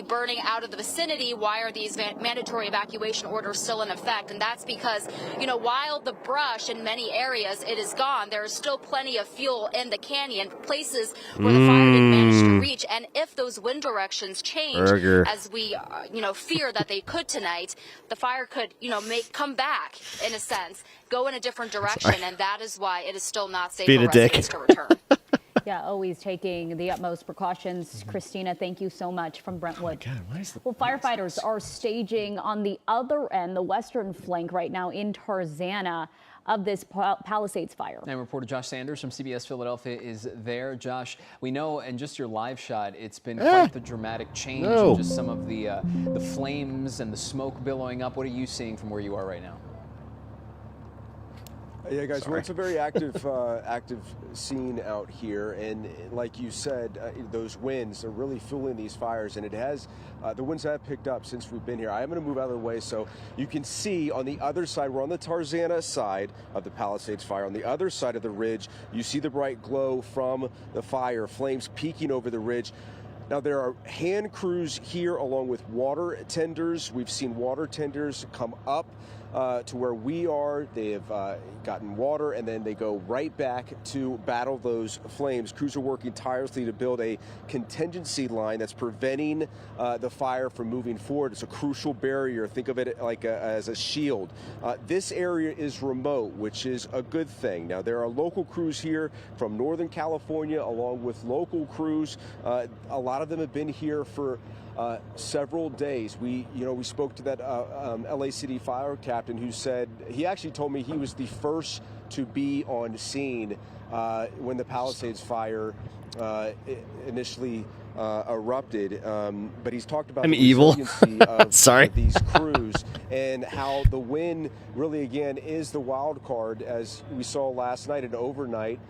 burning out of the vicinity, why are these mandatory evacuation orders still in effect? And that's because, you know, while the brush in many areas it is gone, there is still plenty of fuel in the canyon, places where the fire didn't manage to reach. And if those wind directions change, as we, you know, fear that they could tonight, the fire could, you know, come back in a sense, go in a different direction, and that is why it is still not safe for residents to return. Yeah, always taking the utmost precautions. Christina, thank you so much from Brentwood. Oh my God, why is Well, firefighters are staging on the other end, the western flank right now in Tarzana of this Palisades fire. And reporter Josh Sanders from CBS Philadelphia is there. Josh, we know in just your live shot, it's been quite the dramatic change in just some of the flames and the smoke billowing up. What are you seeing from where you are right now? Yeah, guys, well, it's a very active scene out here, and like you said, those winds are really fueling these fires, and it has, the winds have picked up since we've been here. I am going to move out of the way so you can see on the other side, we're on the Tarzana side of the Palisades fire. On the other side of the ridge, you see the bright glow from the fire, flames peeking over the ridge. Now, there are hand crews here along with water tenders. We've seen water tenders come up to where we are. They have gotten water, and then they go right back to battle those flames. Crews are working tirelessly to build a contingency line that's preventing the fire from moving forward. It's a crucial barrier. Think of it like as a shield. This area is remote, which is a good thing. Now, there are local crews here from Northern California, along with local crews. A lot of them have been here for several days. We spoke to that LA City fire captain captain who said he actually told me he was the first to be on scene when the Palisades fire initially erupted. But he's talked about the resiliency of, Sorry. of these crews and how the wind really, again, is the wild card, as we saw last night and overnight,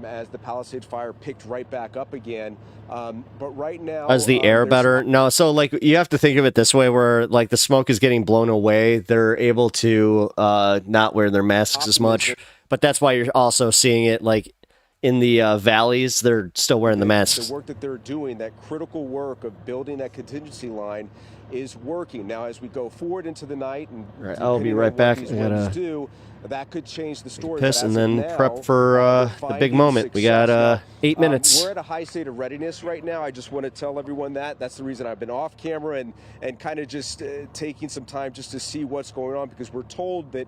as the Palisades fire picked right back up again. But right now, Is the air better? No, so like you have to think of it this way, where like the smoke is getting blown away, they're able to not wear their masks as much. But that's why you're also seeing it like in the valleys, they're still wearing the masks. The work that they're doing, that critical work of building that contingency line, is working. Now, as we go forward into the night, and right, I'll be right back. I gotta that could change the story. Piss and then prep for the big moment. We got 8 minutes. We're at a high state of readiness right now. I just want to tell everyone that. That's the reason I've been off camera and kind of just taking some time just to see what's going on, because we're told that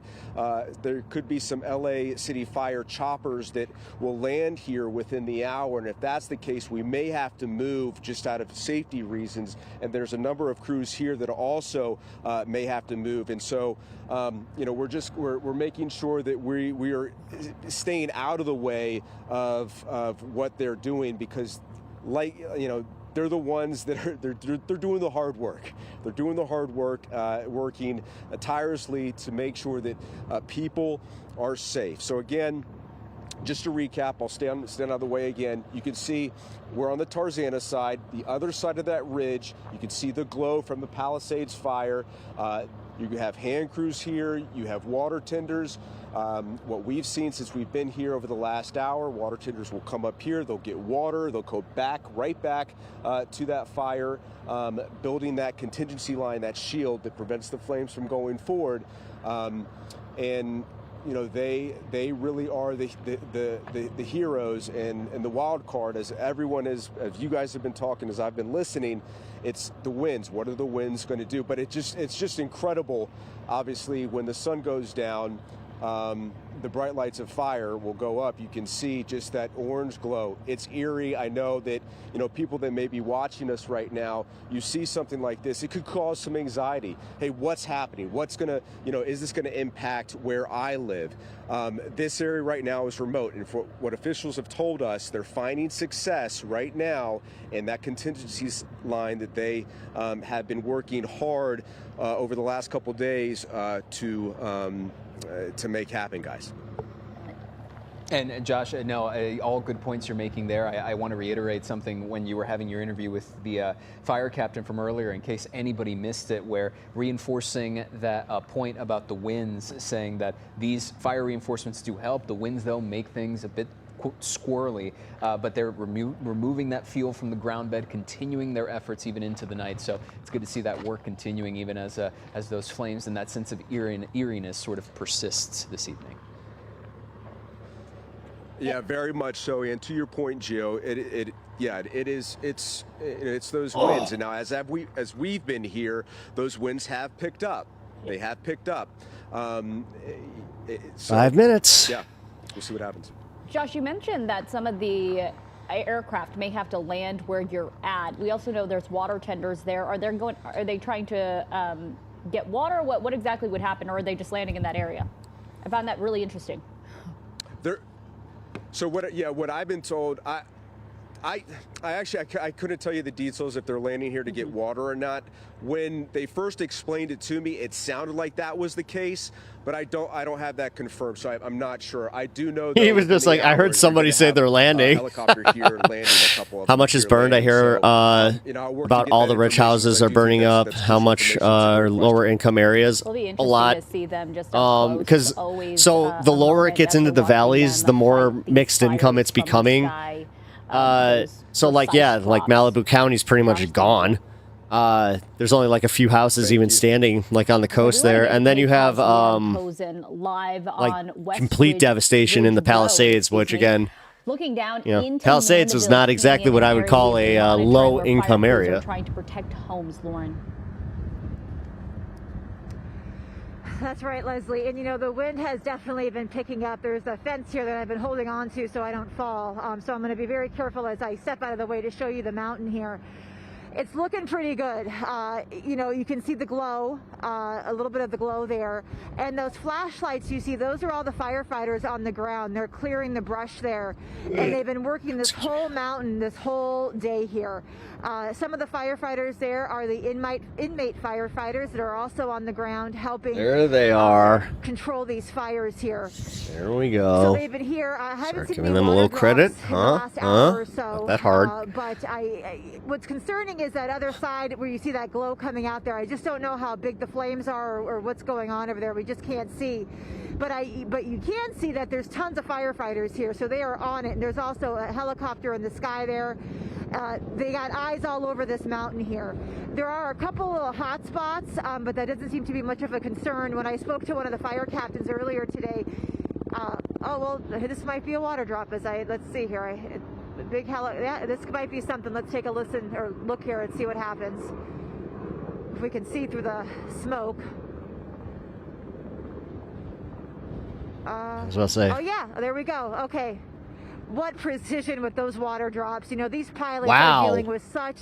there could be some LA City Fire choppers that will land here within the hour. And if that's the case, we may have to move just out of safety reasons. And there's a number of crews here that also may have to move. And so, you know, we're making sure that we are staying out of the way of what they're doing, because, like, you know, they're the ones that are they're doing the hard work. They're doing the hard work, working tirelessly to make sure that people are safe. So again, just to recap, I'll stand out of the way again. You can see we're on the Tarzana side. The other side of that ridge, you can see the glow from the Palisades fire. You have hand crews here. You have water tenders. What we've seen since we've been here over the last hour, water tenders will come up here. They'll get water. They'll go right back to that fire, building that contingency line, that shield that prevents the flames from going forward. And you know, they really are the heroes and the wild card, as everyone is, as you guys have been talking, as I've been listening. It's the winds. What are the winds going to do? But it's just incredible. Obviously, when the sun goes down, the bright lights of fire will go up. You can see just that orange glow. It's eerie. I know that, you know, people that may be watching us right now, you see something like this, it could cause some anxiety. Hey, what's happening? What's going to, you know, is this going to impact where I live? This area right now is remote, and for what officials have told us, they're finding success right now in that contingency line that they have been working hard over the last couple days to make happen, guys. And Josh, no, all good points you're making there. I want to reiterate something when you were having your interview with the fire captain from earlier, in case anybody missed it, where reinforcing that point about the winds, saying that these fire reinforcements do help. The winds, though, make things a bit squirrely, but they're removing that fuel from the ground bed, continuing their efforts even into the night. So it's good to see that work continuing, even as those flames and that sense of eeriness sort of persists this evening. Yeah, very much so. And to your point, Gio, it's those winds. And now as we've been here, those winds have picked up. They have picked up. 5 minutes. Yeah, we'll see what happens. Josh, you mentioned that some of the aircraft may have to land where you're at. We also know there's water tenders there. Are they trying to get water? What exactly would happen, or are they just landing in that area? I found that really interesting. So what I've been told, I couldn't tell you the details if they're landing here to get water or not. When they first explained it to me, it sounded like that was the case, but I don't have that confirmed, so I'm not sure. I do know that he was just like, I heard somebody say they're landing. Helicopter here landing a couple of how much is burned? I hear about all the rich houses are burning up. How much lower income areas? A lot. To see them just because the lower it gets into the valleys, the more mixed income it's becoming. So like Malibu County's pretty much gone. There's only like a few houses even standing like on the coast there, and then you have complete devastation in the Palisades, which again, looking down, Palisades was not exactly what I would call a low income area. Trying to protect homes, Lauren. That's right, Leslie. And you know, the wind has definitely been picking up. There's a fence here that I've been holding on to so I don't fall. So I'm going to be very careful as I step out of the way to show you the mountain here. It's looking pretty good. You know, you can see the glow, a little bit of the glow there. And those flashlights you see, those are all the firefighters on the ground. They're clearing the brush there. And they've been working this whole mountain this whole day here. Some of the firefighters there are the inmate firefighters that are also on the ground helping. There they are. Control these fires here. There we go. So they've been here. I haven't Start seen giving any them a little water credit. drops in the last hour or so. Not that hard. But what's concerning is that other side where you see that glow coming out there. I just don't know how big the flames are or what's going on over there. We just can't see. But you can see that there's tons of firefighters here, so they are on it. And there's also a helicopter in the sky there. They got eyes all over this mountain here. There are a couple of hot spots, but that doesn't seem to be much of a concern. When I spoke to one of the fire captains earlier today, oh well, this might be a water drop. Let's see here. Yeah, this might be something. Let's take a listen or look here and see what happens. If we can see through the smoke. I was about to say. Oh yeah, there we go. Okay. What precision with those water drops. You know, these pilots Wow. are dealing with such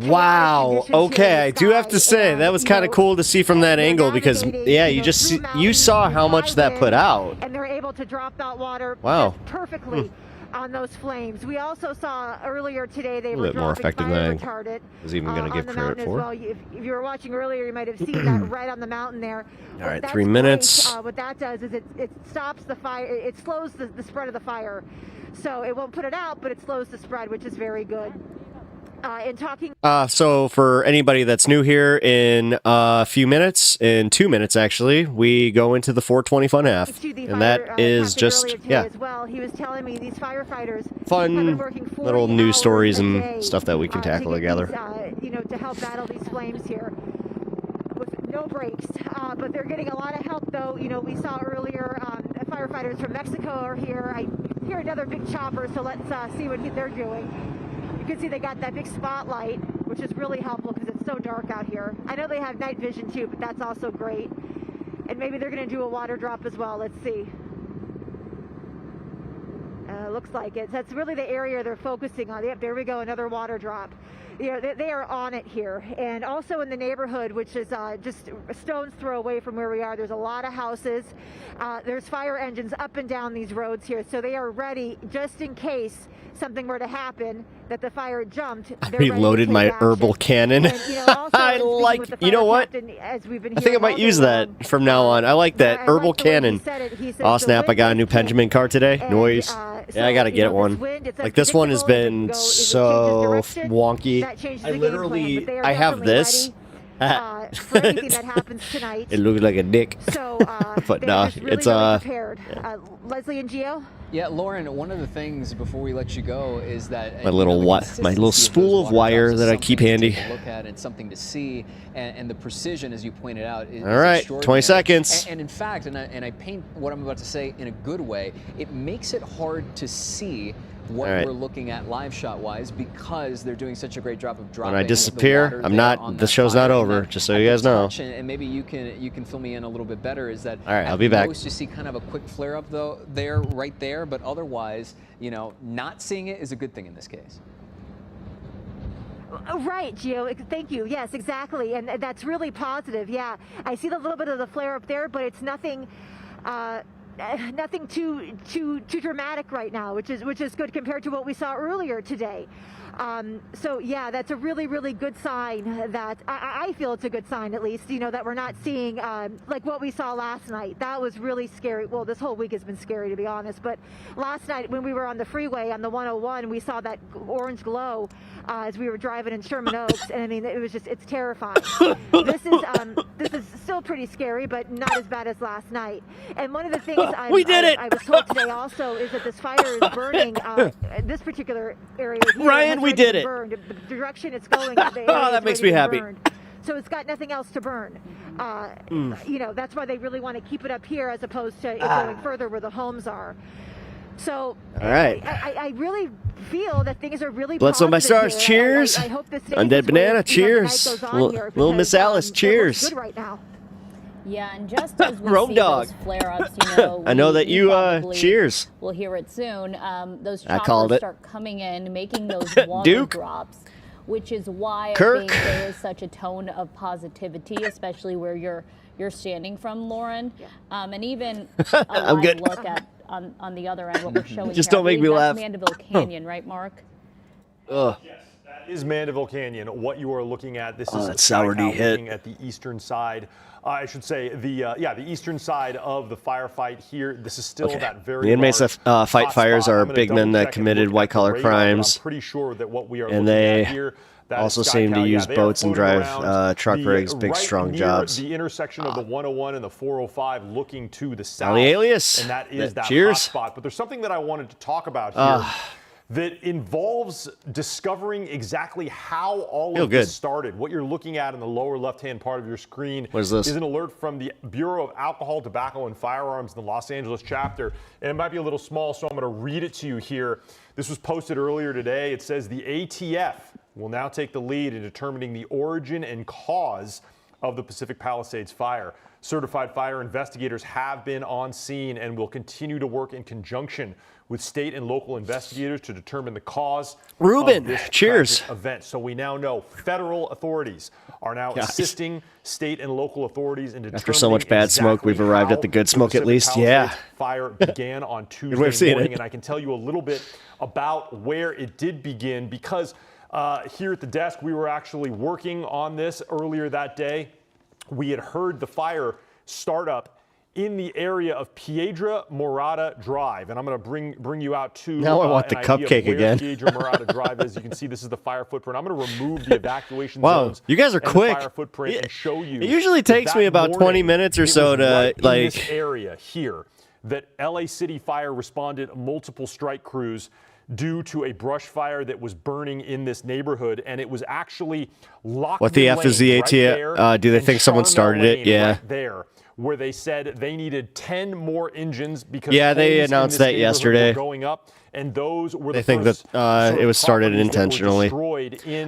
Wow. Okay, I do have to say that was kind of cool to see from that angle because yeah, you saw how much that put out. and they're able to drop that water Wow. just perfectly on those flames. We also saw earlier today they A were little bit more dropping effective fire than I retardant was even going to give on the credit mountain for. as well. If you were watching earlier, you might have seen that right on the mountain there. All right, That's 3 minutes. Great. What that does is it stops the fire. It slows the spread of the fire. So it won't put it out, but it slows the spread, which is very good. In talking. So for anybody that's new here, in a few minutes, in 2 minutes actually, we go into the 420 fun half, and that is just As well, he was telling me these firefighters fun have been working 40 little news stories hours a and day, stuff that we can tackle to get together. these, you know, to help battle these flames here with no breaks. But they're getting a lot of help, though. You know, we saw earlier firefighters from Mexico are here. I hear another big chopper, so let's see what they're doing. You can see they got that big spotlight, which is really helpful because it's so dark out here. I know they have night vision too, but that's also great. And maybe they're going to do a water drop as well. Let's see. Looks like it. That's really the area they're focusing on. Yep, there we go, another water drop. You know, they are on it here. And also in the neighborhood, which is just a stone's throw away from where we are, there's a lot of houses. There's fire engines up and down these roads here, so they are ready just in case something were to happen, that the fire jumped. I reloaded my herbal cannon. And, you know, also, I like, you know what? As we've been I think I might use that from now on. I like that herbal cannon. Oh snap, I got a new Benjamin card today. Noise. Yeah, I gotta get one. Like this one has been so wonky. I have this. For anything that happens tonight. It looks like a dick. So, but no, really, it's really prepared. Leslie and Gio? Yeah, Lauren, one of the things before we let you go is that my little spool of wire that I keep handy. To look at and something to see, and the precision, as you pointed out, is all right, 20 seconds. And in fact, and I paint what I'm about to say in a good way, it makes it hard to see what we're looking at live shot wise because they're doing such a great job of dropping. When I disappear, I'm not. The show's not over. Just so you guys know. And maybe you can fill me in a little bit better. Is that all right? I'll be back. Most you see kind of a quick flare up though there, right there, but otherwise, you know, not seeing it is a good thing in this case. Right, Gio. Thank you. Yes, exactly, and that's really positive. Yeah, I see the little bit of the flare up there, but it's nothing. Nothing too dramatic right now, which is good compared to what we saw earlier today. So yeah, that's a really, really good sign. That I feel it's a good sign, at least, you know, that we're not seeing like what we saw last night. That was really scary. Well, this whole week has been scary, to be honest. But last night when we were on the freeway on the 101, we saw that orange glow as we were driving in Sherman Oaks, and I mean, it's terrifying. This is still pretty scary, but not as bad as last night. And one of the things I was told today also is that this fire is burning this particular area here. Ryan, we did it. Burned. The direction it's going. Oh, that makes me happy. So it's got nothing else to burn. You know, that's why they really want to keep it up here as opposed to going further where the homes are. So all right. I really feel that things are really Blitz on my stars. Here. Cheers. I hope this Undead Banana. Cheers. Little Miss Alice. Cheers. Good right now. Yeah, and just as we Road see dog. those flare-ups, you know, I know that you cheers. We'll hear it soon. Those I called choppers it. start coming in, making those water Duke. drops. which is why Kirk. I think there is such a tone of positivity, especially where you're standing from, Lauren. And even a I'm live good. look at on the other end, what we're showing Just here. don't make me That's laugh. Mandeville Canyon, right, Mark? Ugh. Is Mandeville Canyon what you are looking at? This is that sourdy hit. looking at the eastern side. I should say the eastern side of the firefight here. This is still that very The inmates that fight fires are big men that committed white-collar crimes, I'm pretty sure that what we are and looking they at here, that also is seem to SkyCal. use They are boats and floating drive around truck rigs, big right strong near jobs. The intersection of the 101 and the 405, looking to the south. Ali alias. And that is that Cheers. hot spot. But there's something that I wanted to talk about here. That involves discovering exactly how all of this started. What you're looking at in the lower left-hand part of your screen What is this? an alert from the Bureau of Alcohol, Tobacco, and Firearms in the Los Angeles chapter. And it might be a little small, so I'm going to read it to you here. This was posted earlier today. It says the ATF will now take the lead in determining the origin and cause of the Pacific Palisades fire. Certified fire investigators have been on scene and will continue to work in conjunction with state and local investigators to determine the cause of this tragic event. So we now know federal authorities are now assisting state and local authorities in determining After so much bad smoke, we've arrived at the good smoke at least. Yeah. Fire began on Tuesday morning, and I can tell you a little bit about where it did begin because here at the desk, we were actually working on this earlier that day. We had heard the fire start up in the area of Piedra Morada Drive, and I'm going to bring you out to now I want the cupcake again. Piedra Morada Drive is. You can see this is the fire footprint. I'm going to remove the evacuation wow, zones. You guys are and the quick. Fire footprint and show you. It usually takes me about 20 minutes or so to in this area here that LA City Fire responded multiple strike crews due to a brush fire that was burning in this neighborhood, and it was actually locked. What the F is the ATF? Do they think someone started it? Yeah. Right there, where they said they needed 10 more engines because they announced that yesterday. Were going up, and those were they think that it was started intentionally.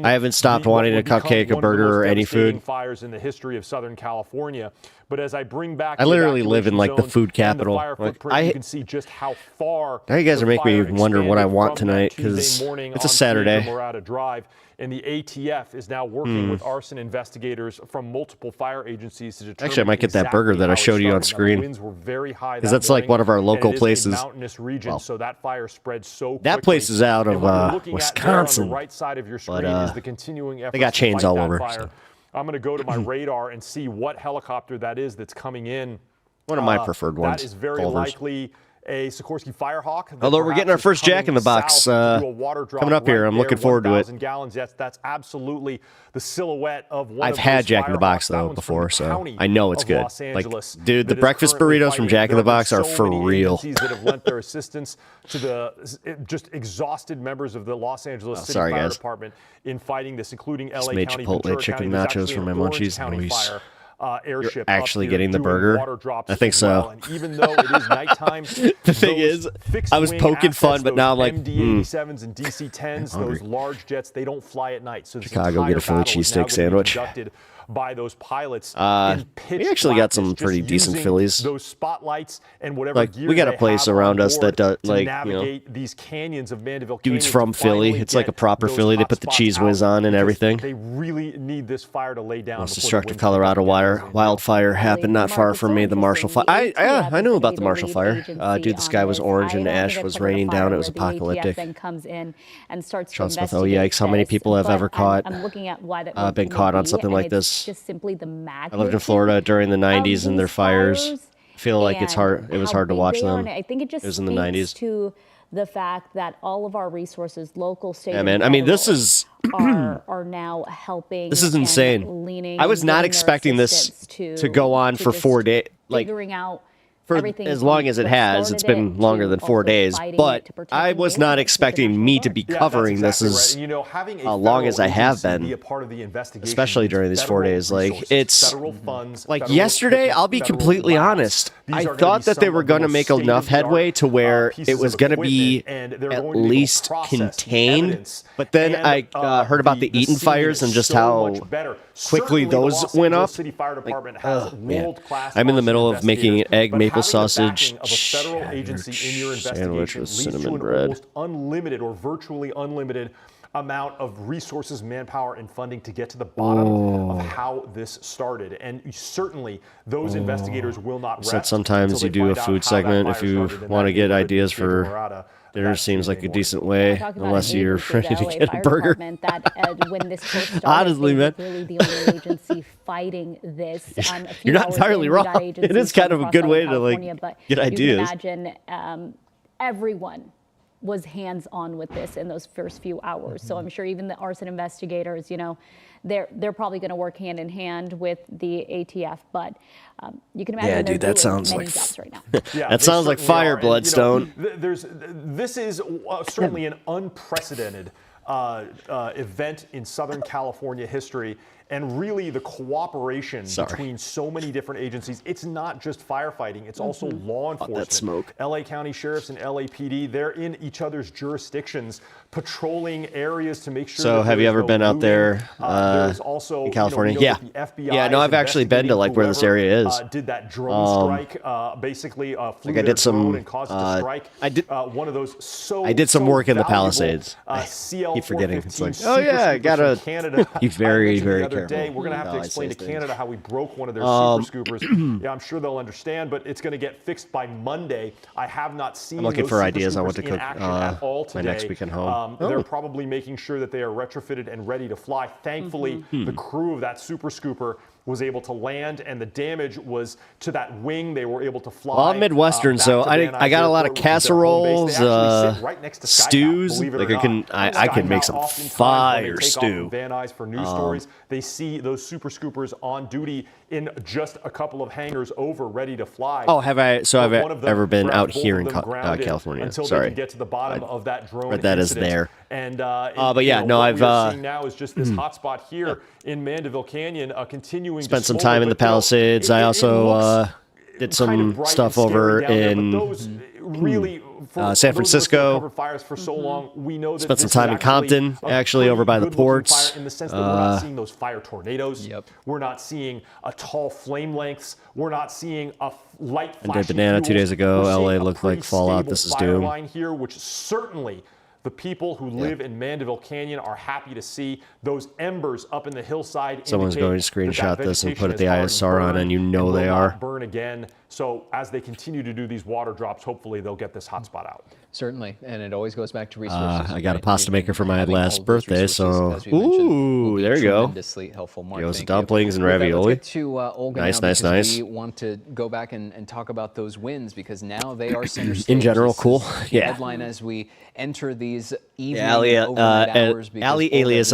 I haven't stopped wanting a cupcake, a burger, or any food. Fires in the history of Southern California. But as I bring back, I literally live in like the food capital. You can see just how far. Now you guys are making me wonder what I want tonight because it's a Saturday. Drive, and the ATF is now working with arson investigators from multiple fire agencies to determine. Actually, I might get that burger that I showed you on screen. Winds were very high because that's like one of our local places. Mountainous region, so that fire spread so quickly. That place is out of Wisconsin. On the right side of your screen is the continuing effort. They got chains all over. So. I'm going to go to my radar and see what helicopter that is that's coming in. One of my preferred ones. That is very likely a Sikorsky Firehawk. Although we're getting our first Jack in the Box coming up here. I'm looking forward to it. Gallons. Yes, that's absolutely the silhouette of one I've had Jack in the Box though before, so I know it's good. Like, dude, the breakfast burritos from Jack in the Box are for real. That have lent their assistance to the just exhausted members of the Los Angeles City Fire Department in fighting this, including LA County, Chipotle chicken nachos for my munchies. Fire. Airship You're actually getting the burger? I think so. And even though it is nighttime, the thing is, I was poking fun, but now I'm like, MD-87s and DC-10s, those large jets, they don't fly at night. So Chicago, get a Philly cheesesteak sandwich. By those pilots, we actually got some pretty decent Phillies. Those spotlights and whatever like we got a place around us that does like these canyons of Mandeville. Dudes from Philly, it's like a proper Philly. They put the cheese whiz on and everything. They really need this fire to lay down. Most destructive Colorado wildfire happened not far from me. The Marshall Fire. I knew about the Marshall Fire. Dude, the sky was orange and ash was raining down. It was apocalyptic. Sean Smith, oh yikes! How many people have ever been caught on something like this? Just simply the magnitude. I lived in Florida during the 90s and their fires. I feel like it's hard. It was hard to watch them. I think it just was in the 90s. To the fact that all of our resources, local, state, yeah, man. I mean, this is are now helping. This is insane. I was not expecting this to go on for 4 days. Like figuring out. For as long as it has, it's been longer than 4 days, but I was not expecting me to be covering this as long as I have been, especially during these 4 days. Like, it's like yesterday, I'll be completely honest. I thought that they were going to make enough headway to where it was going to be at least contained, but then I heard about the Eaton fires and just how quickly those went up. Like, man. I'm in the middle of making egg maple sausage federal agency in your investigation sandwich with cinnamon bread. Almost unlimited or virtually unlimited amount of resources, manpower, and funding to get to the bottom of how this started. And certainly those investigators will not rest. Said sometimes you do a food segment if you want to get ideas for dinner. Seems like a decent way, unless you're ready to get a burger. That, when this post started, Honestly, man, really the only agency fighting this. You're not entirely wrong. It is kind of a good way to like get ideas. You can imagine everyone was hands-on with this in those first few hours. So I'm sure even the arson investigators, you know, they're probably going to work hand in hand with the ATF. But you can imagine, yeah, dude, that sounds like right now. that sounds like fire, Bloodstone. This is certainly an unprecedented event in Southern California history. And really the cooperation between so many different agencies. It's not just firefighting, it's also law enforcement. That smoke. LA County Sheriffs and LAPD, they're in each other's jurisdictions, patrolling areas to make sure. So have you ever been out there in California? Yeah, no, I've actually been to like where this area is. Did that drone strike, basically flew like I did some, and caused a strike. One of those I did some work in the Palisades. I keep forgetting. It's like, oh yeah, I gotta be very, very careful. We're going to have to explain to Canada how we broke one of their super scoopers. Yeah, I'm sure they'll understand, but it's going to get fixed by Monday. I have not seen I'm looking for ideas on what to cook my next weekend home. They're probably making sure that they are retrofitted and ready to fly. Thankfully, the crew of that super scooper was able to land, and the damage was to that wing. They were able to fly. Well, I'm Midwestern, so I got a lot of casseroles, stews. Like I can make some fire stew. Van Nuys for news stories. They see those super scoopers on duty in just a couple of hangars over, ready to fly. Oh, have I? So I've ever been out here in California? Until Sorry, they can get to the bottom of that drone. But that is there. And but yeah, no, what we're seeing now is just this hotspot here in Mandeville Canyon, continuing. Spent some time in the Palisades. I also did some stuff over in San Francisco. Fires for so long, we know that spent some time in Compton, actually, over by the ports. In the sense that we're not seeing those fire tornadoes. We're not seeing a tall flame lengths. We're not seeing a light. I did Banana 2 days ago. LA looked like Fallout. This is doom. Line here, which certainly the people who live in Mandeville Canyon are happy to see. Those embers up in the hillside. Someone's going to screenshot this and put the ISR on, and you know they are. Burn again. So as they continue to do these water drops, hopefully they'll get this hotspot out. Certainly, and it always goes back to resources. I got a pasta maker for my last birthday, so ooh, there you go. Tremendously helpful, Mark. Those dumplings and ravioli. Let's get to Olga nice. We want to go back and talk about those wins because now they are center stage. In general, cool. Yeah. Headline as we enter these evening overnight hours. Ali alias,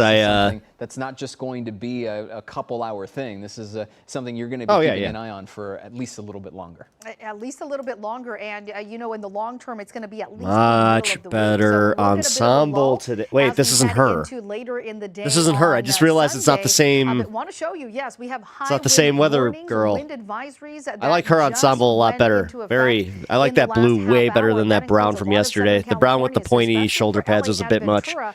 that's not just going to be a couple-hour thing. This is something you're going to be keeping an eye on for at least a little bit longer. At least a little bit longer, and you know, in the long term, it's going to be at least much better ensemble today. Wait, this isn't her. This isn't her. I just realized it's not the same. Want to show you? Yes, we have high. It's not the same weather girl. I like her ensemble a lot better. I like that blue way better than that brown from yesterday. The brown with the pointy shoulder pads was a bit much. I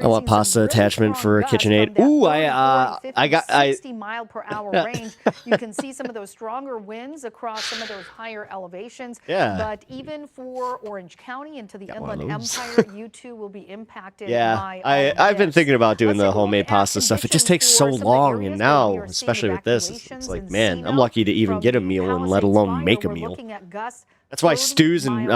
want pasta attachment for KitchenAid. Ooh, I got 60 mile per hour range. You can see some of those stronger winds across some of those higher elevations. Yeah. But even for Orange County into the Inland Empire, you too will be impacted. Yeah, I've been thinking about doing the homemade pasta stuff. It just takes so long, and now, especially with this, it's like, man, I'm lucky to even get a meal, and let alone make a meal. That's why stews and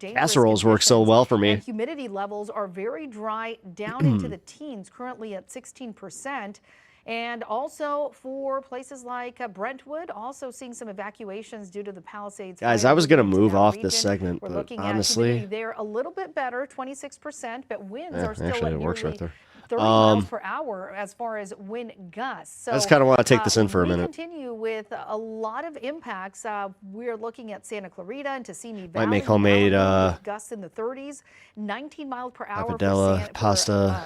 casseroles work so well for me. And humidity levels are very dry, down into the teens, currently at 16%. And also for places like Brentwood, also seeing some evacuations due to the Palisades. Guys, I was going to move off this segment, but honestly, they're a little bit better, 26%, but winds are still actually, at it works right there. 30 miles per hour as far as wind gusts. So, I just kind of want to take this in for a minute. We continue with a lot of impacts. We're looking at Santa Clarita and Kissimmee Valley. Might make homemade gusts in the 30s, 19 miles per hour pappardelle pasta.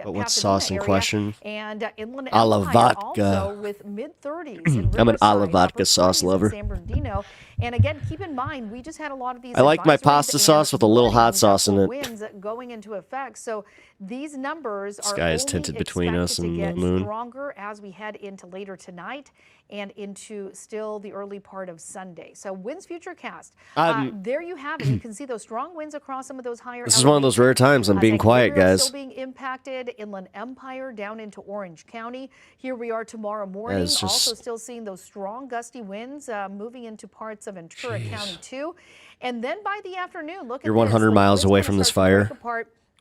But what's sauce in question? And Inland a la Empire vodka. also with mid-30s. I'm an a la vodka sauce lover. San Bernardino. And again, keep in mind, we just had a lot of these. I like my advisories pasta and sauce with a little hot sauce in it. winds going into effect. So these numbers are Sky is only tinted between us expected to and the get moon. stronger as we head into later tonight and into still the early part of Sunday. So winds futurecast. There you have it. You can see those strong winds across some of those higher. This is one of those rare times I'm being quiet, guys. Still being impacted. Inland Empire down into Orange County. Here we are tomorrow morning. Just... Also still seeing those strong gusty winds moving into parts of Ventura County too. And then by the afternoon, look at You're 100 miles away from this fire.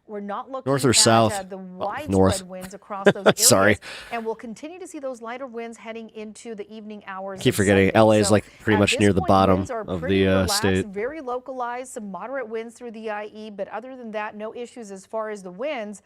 We're not looking north or at south? The widespread North. winds across those areas. Sorry. And we'll continue to see those lighter winds heading into the evening hours. I keep forgetting LA is like pretty much near the bottom of the state. Very localized, some moderate winds through the IE, but other than that, no issues as far as the winds.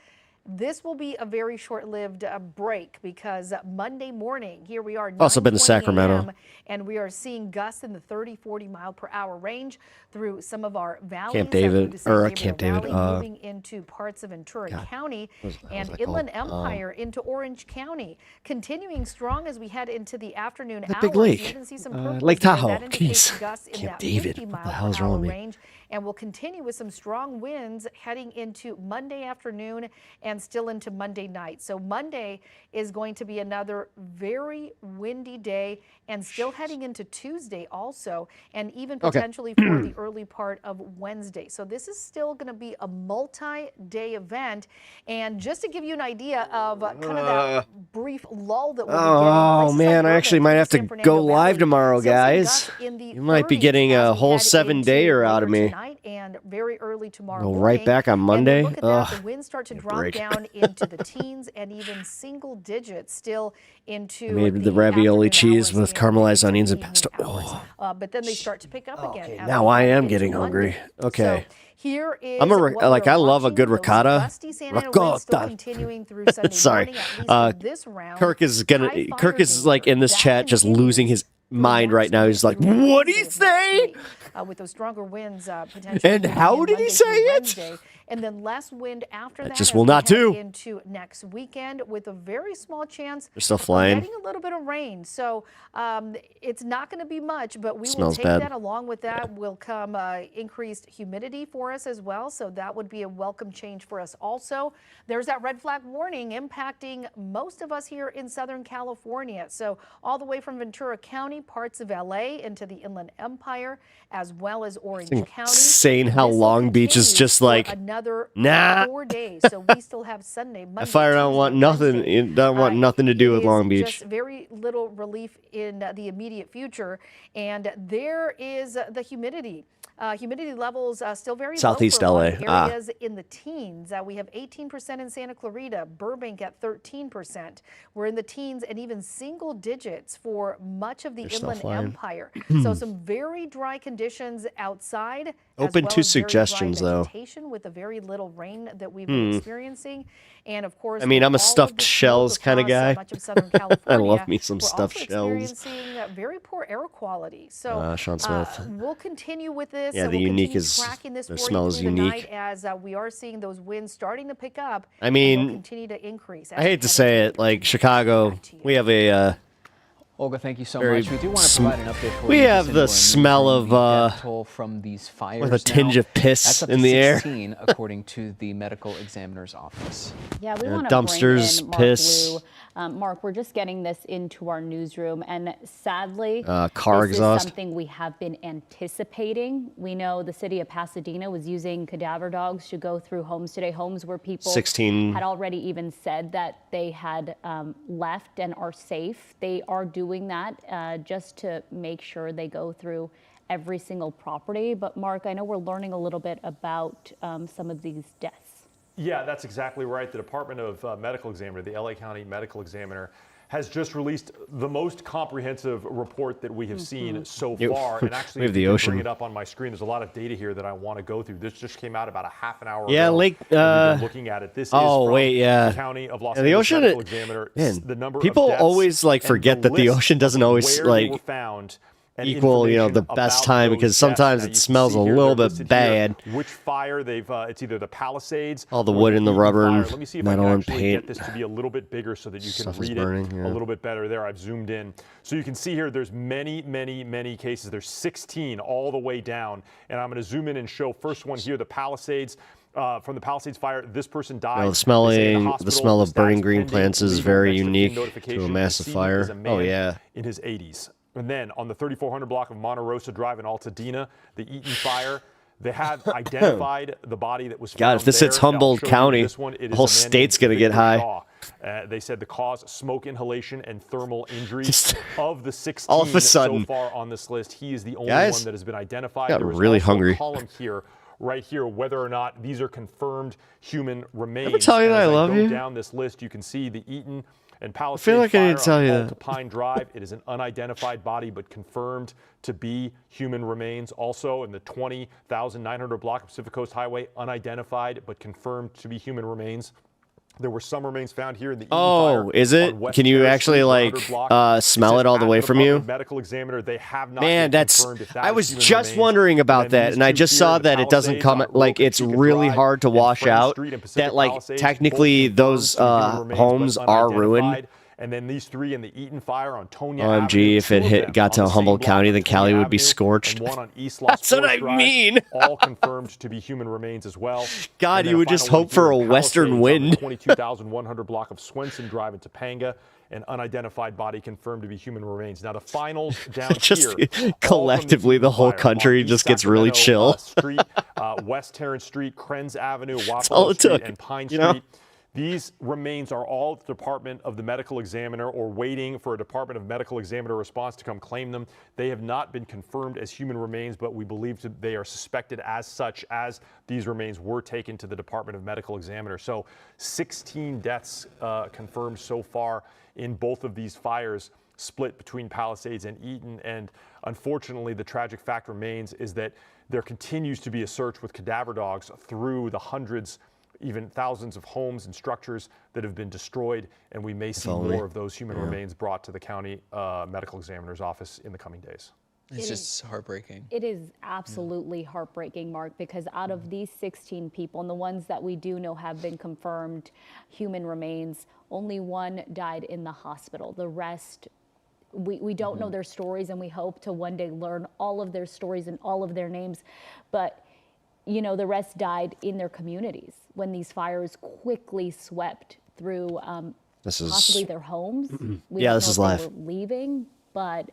This will be a very short-lived break because Monday morning, here we are. Also been to Sacramento. And we are seeing gusts in the 30-40 mile per hour range through some of our valleys. Camp David, moving into parts of Ventura County and Inland Empire into Orange County. Continuing strong as we head into the afternoon hours. Big lake. You even see some Lake Tahoe. That indicates gusts in Camp that David. 50 What the mile hell is per wrong hour with me? range. And we'll continue with some strong winds heading into Monday afternoon and still into Monday night. So Monday is going to be another very windy day and still heading into Tuesday also, and even potentially for the early part of Wednesday. So this is still going to be a multi-day event. And just to give you an idea of kind of that brief lull that we'll be getting. Oh man, I actually might have to go live tomorrow, guys. You might be getting a whole 7-dayer out of me. And very early tomorrow Go morning. right back on Monday. Look at that, the winds start to drop down into the teens and even single digits still into I made the ravioli cheese with caramelized onions and pesto. But then they start to pick up again. Okay, now I am getting hungry. Okay. So here is I'm I love a good ricotta. Ricotta. Sorry. Kirk is like in this chat just losing his mind right now. He's like, what did he say? With those stronger winds potentially. And how did he say it? And then less wind after that. Just will not do. Into next weekend with a very small chance. They're still flying. Getting a little bit of rain. So it's not going to be much, but we Smells will take bad. that. Along with that will come increased humidity for us as well. So that would be a welcome change for us also. There's that red flag warning impacting most of us here in Southern California. So all the way from Ventura County, parts of LA into the Inland Empire, as well as Orange County. Insane how Long Beach is just like, another nah. 4 days. So we still have Sunday, Monday, Fire don't want nothing. It don't want nothing to do with Long Beach. Just very little relief in the immediate future, and there is the humidity. Humidity levels still very Southeast low for LA. areas in the teens. We have 18% in Santa Clarita, Burbank at 13%. We're in the teens and even single digits for much of the Inland Empire. So some very dry conditions outside. Open to suggestions, though. With a very little rain that we've been experiencing, and of course, I mean, I'm a stuffed shells kind of guy. Much of Southern California, I love me some we're stuffed also shells. Experiencing very poor air quality. So Sean Smith. We'll continue with this. Yeah, the we'll unique is the smell is unique. As we are seeing those winds starting to pick up. I mean, continue to increase. I hate to say it, like Chicago, we have a. Olga, thank you so much. We do want to provide an update for you. We have the smell of from these fires with a tinge of piss in the air. 16, according to the medical examiner's office. Yeah, we want to dumpsters, bring in Mark piss. Blue. Mark, we're just getting this into our newsroom, and sadly, car this exhaust. is something we have been anticipating. We know the city of Pasadena was using cadaver dogs to go through homes today, homes where people 16 had already even said that they had left and are safe. They are doing that just to make sure they go through every single property. But Mark, I know we're learning a little bit about some of these deaths. Yeah, that's exactly right. The Department of Medical Examiner, the LA County Medical Examiner, has just released the most comprehensive report that we have seen so far. And actually, we have the if you ocean. bring it up on my screen, there's a lot of data here that I want to go through. This just came out about a half an hour Yeah, ago. Lake. We've been looking at it. This is from the County of Los the Angeles ocean. Medical Examiner. Man, The number people of deaths always like and forget the that the list ocean doesn't of always where they were like. found equal, you know, the best time, because sometimes it smells a little bit bad. Which fire they've, it's either the Palisades, all the wood and the rubber and Let me see if metal I can and actually paint. get this to be a little bit bigger so that you can Stuff is read burning, it yeah. a little bit better. There, I've zoomed in. So you can see here, there's many, many, many cases. There's 16 all the way down. And I'm going to zoom in and show first one here, the Palisades. From the Palisades fire, this person died. Well, the smell of burning green plants is very unique to a massive fire. Oh yeah. In his 80s. And then on the 3400 block of Monte Rosa Drive in Altadena, the Eaton fire, they have identified the body that was found. God, if this hits Humboldt County, the whole state's going to get high. They said the cause, smoke inhalation and thermal injuries. Of the 16 all of a sudden, so far on this list, he is the only guys, one that has been identified. got There is really also hungry. a column here, right here, whether or not these are confirmed human remains. Ever tell you that I love go you? down this list, you can see the Eaton and Palisades feel like I fire didn't tell you on that. Pine Drive. It is an unidentified body, but confirmed to be human remains. Also in the 20,900 block of Pacific Coast Highway, unidentified, but confirmed to be human remains. There were some remains found here in the Eaton fire. Oh, is it? on West Can you Terrace actually Street, like 100 block. smell it all the way from you? Medical examiner, they have not Man, yet that's. confirmed if that I is was human just remains. wondering about then that, these and I two just here, saw the that it doesn't Palisades come on like it's Rogan really Drive hard to and wash Frame out. Street and Pacific That like Palisades, technically both those confirmed to be human remains, homes but are ruined. unidentified. And then these three in the Eaton fire on Tonya OMG, Avenue, if it two of hit them got on to the same Humboldt block County, on then Tonya Cali would be Avenue, scorched. and one on East Los That's what I Forest Drive, mean. all confirmed to be human remains as well. God, And then you a would final just one hope for here a in western Palisades on the wind. 22,100 block of Swenson Drive in Topanga. An unidentified body confirmed to be human remains. Now the finals down Just here, collectively, the whole country just gets really chill. Street, West Terrence Street, Krenz Avenue, all Wapello it Street, took, and Pine you know? Street. These remains are all at the Department of the Medical Examiner or waiting for a Department of Medical Examiner response to come claim them. They have not been confirmed as human remains, but we believe that they are suspected as such, as these remains were taken to the Department of Medical Examiner. So 16 deaths confirmed so far in both of these fires, split between Palisades and Eaton. And unfortunately, the tragic fact remains is that there continues to be a search with cadaver dogs through the hundreds, even thousands of homes and structures that have been destroyed, and we may see only. more of those human remains brought to the county medical examiner's office in the coming days. It's just heartbreaking. It is absolutely heartbreaking, Mark, because out of these 16 people, and the ones that we do know have been confirmed human remains, only one died in the hospital. The rest, we don't know their stories, and we hope to one day learn all of their stories and all of their names. But you know, the rest died in their communities when these fires quickly swept through possibly their homes. We Yeah, don't this know is if live. They were leaving, but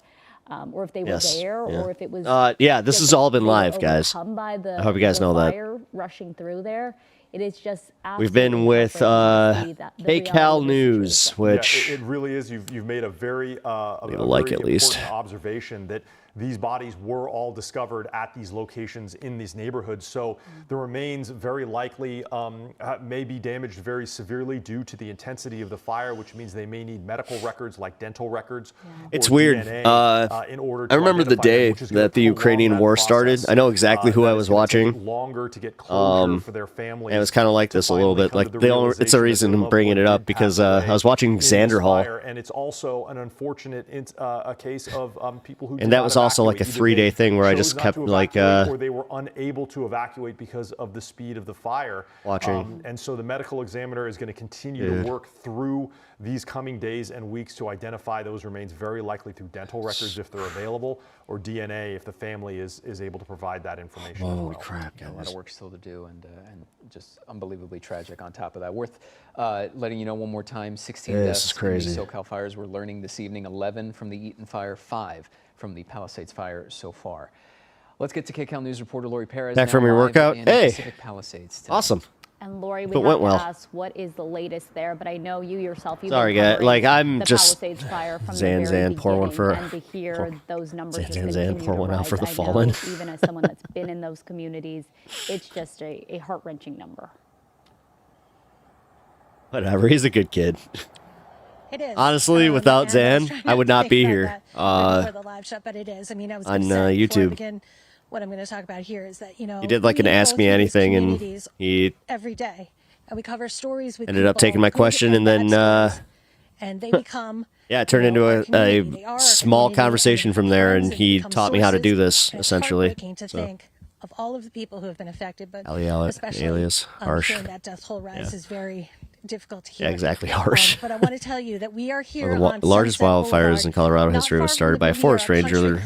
or if they were Yes, there, yeah. or if it was. Yeah, this has all been live, guys. By the, I hope you guys the know that. fire rushing through there. It is just. We've been with KCAL News, which it really is. You've made a very like at least important observation that these bodies were all discovered at these locations in these neighborhoods. So the remains very likely may be damaged very severely due to the intensity of the fire, which means they may need medical records like dental records. It's or weird. DNA, in order to I remember the identify them, day which is gonna that the prolong Ukrainian that war process. started. I know exactly who I was watching. Longer to get closure for their families. And it was kind of like this a little bit. Like it's a reason I'm bringing it up because I was watching Xander Hall. And it's also an unfortunate a case of people who. And that was also like a 3-day thing where I just kept like or they were unable to evacuate because of the speed of the fire. Watching. And so the medical examiner is going to continue to work through these coming days and weeks to identify those remains, very likely through dental records if they're available, or DNA if the family is able to provide that information. Holy crap, A lot of work still to do, and just unbelievably tragic on top of that. Worth letting you know one more time, 16 This deaths is crazy. in the SoCal fires. We're learning this evening, 11 from the Eaton fire, 5 from the Palisades fire so far. Let's get to KCAL News reporter Lori Perez. Back now from your live workout? in Hey. Pacific Palisades today. Awesome. And Lori, we It have went to well. ask, what is the latest there? But I know you yourself. You've Sorry, been guys. covering Like, I'm the just Palisades fire from Zan, the very pour one for- beginning, and to hear those numbers just Zan, continue pour to one out rise. for the I know, fallen. even as someone that's been in those communities, it's just a heart-wrenching number. Whatever. He's a good kid. It is. Honestly, without Zan, I would not be here. For the live shot, but it is. I mean, I was On gonna say, before I YouTube. begin, what I'm going to talk about here is that, you know, He did like an we go Ask Me through these Anything, and communities he every day, and we cover stories with ended up people taking my good question, and bad then stories. and they become Yeah, it turned into a small conversation from there, and he taught me how to do this, essentially. It's heartbreaking to think of all of the people who have been affected, but Alias, especially harsh. hearing that death toll rise is very difficult to hear. Yeah, exactly, harsh. But I want to tell you that we are here One of the largest wildfires in Colorado history was started by a forest ranger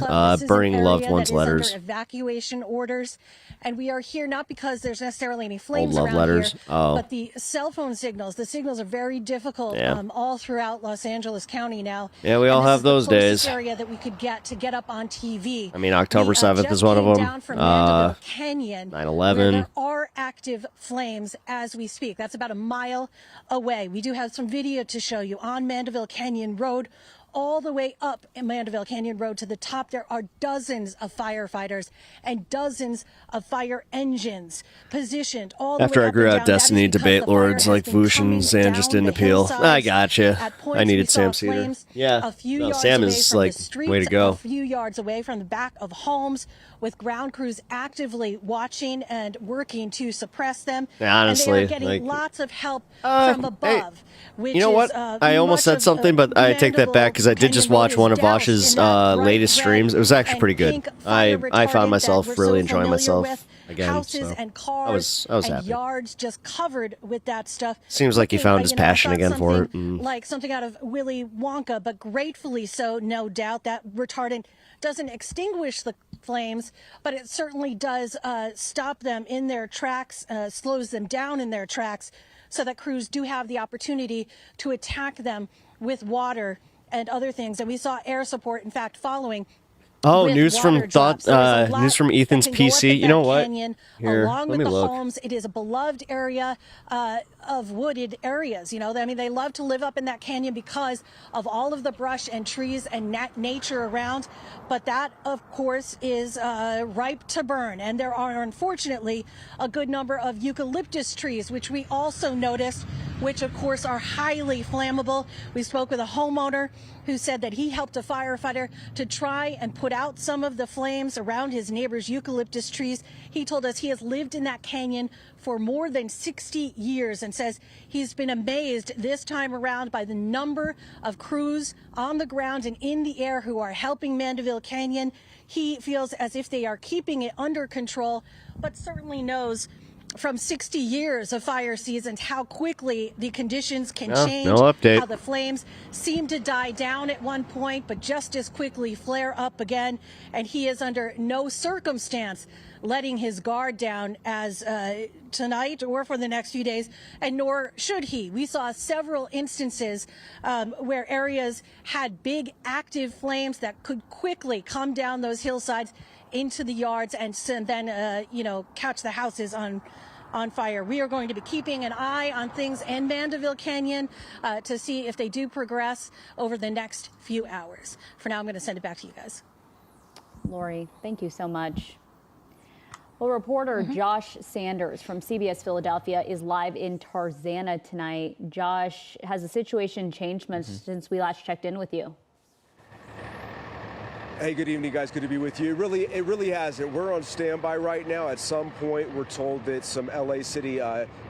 burning loved ones' letters. Evacuation orders, and we are here not because there's necessarily any flames love around letters. here, Oh. but the cell phone signals. The signals are very difficult all throughout Los Angeles County now. Yeah, we all have those days. Area that we could get up on TV. I mean, October 7th is one of them. 9/11. There are active flames as we speak. That's about a mile away. We do have some video to show you on Mandeville Canyon Road. All the way up in Mandeville Canyon Road to the top, there are dozens of firefighters and dozens of fire engines positioned all the After way I grew up and out down. Destiny, debate lords like Voosh and Sam just didn't appeal. I gotcha. I needed Sam Cedar. Yeah, no, Sam is like, way to go. A few yards away from the back of homes, with ground crews actively watching and working to suppress them. Yeah, honestly, and they are getting like, lots of help from above. Which you know what? I almost said something, but I take that back because I did just watch one of Vosh's latest streams. It was actually pretty good. I found myself really enjoying myself again. Houses So and cars I was and happy. yards just covered with that stuff. Seems like he found his passion again for it. Like something out of Willy Wonka, but gratefully so, no doubt. That retardant doesn't extinguish the flames, but it certainly does stop them in their tracks, slows them down in their tracks, so that crews do have the opportunity to attack them with water and other things. And we saw air support, in fact, following. Oh, news from news from Ethan's PC. You know what? Here, Along let with me the look. homes, it is a beloved area of wooded areas. You know, I mean, they love to live up in that canyon because of all of the brush and trees and nature around. But that, of course, is ripe to burn. And there are, unfortunately, a good number of eucalyptus trees, which we also noticed, which, of course, are highly flammable. We spoke with a homeowner who said that he helped a firefighter to try and put out some of the flames around his neighbor's eucalyptus trees. He told us he has lived in that canyon for more than 60 years and says he's been amazed this time around by the number of crews on the ground and in the air who are helping Mandeville Canyon. He feels as if they are keeping it under control, but certainly knows from 60 years of fire seasons how quickly the conditions can change, no update. how the flames seem to die down at one point but just as quickly flare up again, and he is under no circumstance letting his guard down as tonight or for the next few days, and nor should he. We saw several instances where areas had big active flames that could quickly come down those hillsides into the yards and then catch the houses on fire. We are going to be keeping an eye on things in Mandeville Canyon to see if they do progress over the next few hours. For now, I'm going to send it back to you guys. Lori, thank you so much. Well, reporter Josh Sanders from CBS Philadelphia is live in Tarzana tonight. Josh, has the situation changed much since we last checked in with you? Hey, good evening, guys. Good to be with you. It really hasn't. We're on standby right now. At some point, we're told that some LA City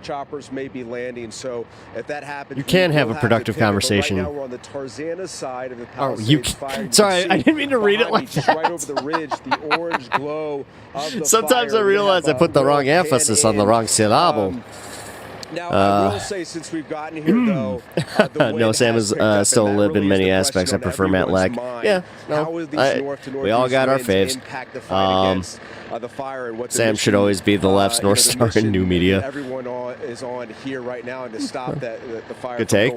choppers may be landing. So if that happens, You can have a productive conversation. Right now, we're on the Tarzana side of the Oh, you Palisades fire. can. Sorry, I didn't mean to read it like Just that. right over the ridge, the orange glow of the Sometimes fire. I realize I put the wrong emphasis on the wrong syllable. Now, I will say, since we've gotten here, though, the No, Sam is still lived in many aspects. I prefer Matt Leck. Yeah, no, we all got our faves. Sam should always be the left's North Star in new media. Everyone is on here right now to stop the fire. Good take.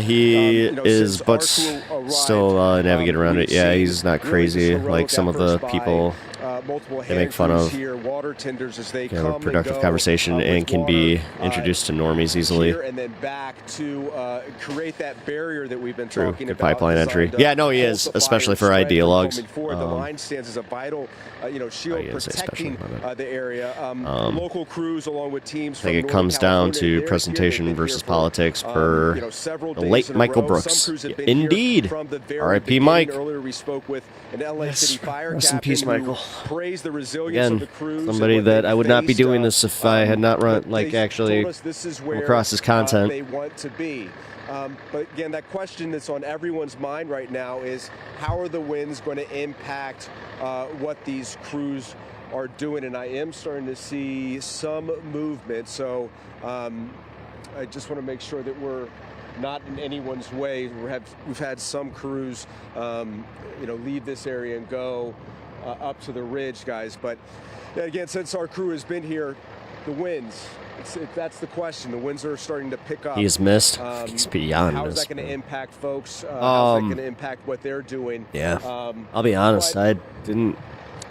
He is, but still navigate around it. Yeah, he's not crazy like some of the people they make fun of. Have a productive conversation and can be introduced to normies easily. And then back to create that barrier that we've been True. talking Good about. pipeline entry. Yeah, no, he is, especially for ideologues. The line stands as a vital shield protecting the area. Local crews along with teams I think it comes down to presentation versus politics per the late Michael Brooks. Indeed. R.I.P. Mike. Earlier we spoke with an LA City fire Rest in peace, captain who Michael. praised the resilience of Again, the crews somebody and what that they I would not be faced, doing this if I had not run, like, actually told us this is come where, across his content. they want to be. But again, that question that's on everyone's mind right now is how are the winds going to impact what these crews are doing? And I am starting to see some movement. So I just want to make sure that we're not in anyone's way. We've had some crews, leave this area and go up to the ridge, guys. But again, since our crew has been here, the winds, that's the question. The winds are starting to pick up. He's missed. He's beyond How is missed. that going to impact folks? How is that going to impact what they're doing? Yeah. I'll be honest. I didn't.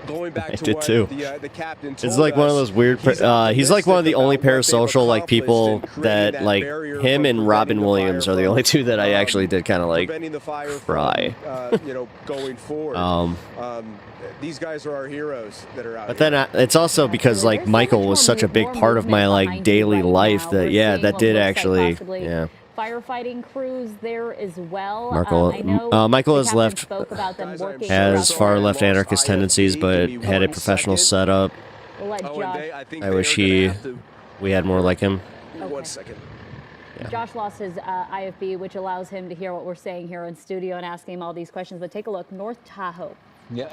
Going back I to did what too. The captain told It's like one of those weird. He's like one of the only parasocial like people that like him and Robin Williams are the only two that I actually did kind of like cry. Going forward. These guys are our heroes that are out. But then it's also because like Michael was such a big part of my like daily life that that did actually firefighting crews there as well. Michael has left, has far left anarchist tendencies, but had a professional setup. We'll let Josh. I wish we had more like him. Okay. 1 second. Yeah. Josh lost his IFB, which allows him to hear what we're saying here in studio and asking him all these questions. But take a look, North Tahoe.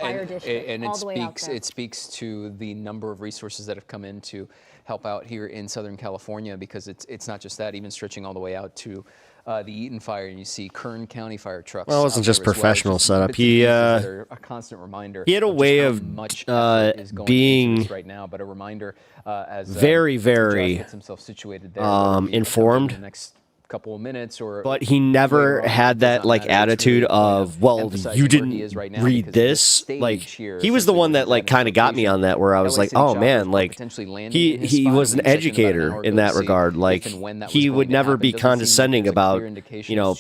Fire district, and all the way out there. it speaks to the number of resources that have come in to help out here in Southern California, because it's not just that, even stretching all the way out to the Eaton fire, and you see Kern County fire trucks. Well, it wasn't just professional setup. He a constant reminder. He had a way of being right now, but a reminder as very gets himself situated there, informed. The next couple of minutes, but he never had that like attitude of, well, you didn't read this. Like he was the one that like kind of got me on that, where I was like, oh man, like he was an educator in that regard. Like he would never be condescending about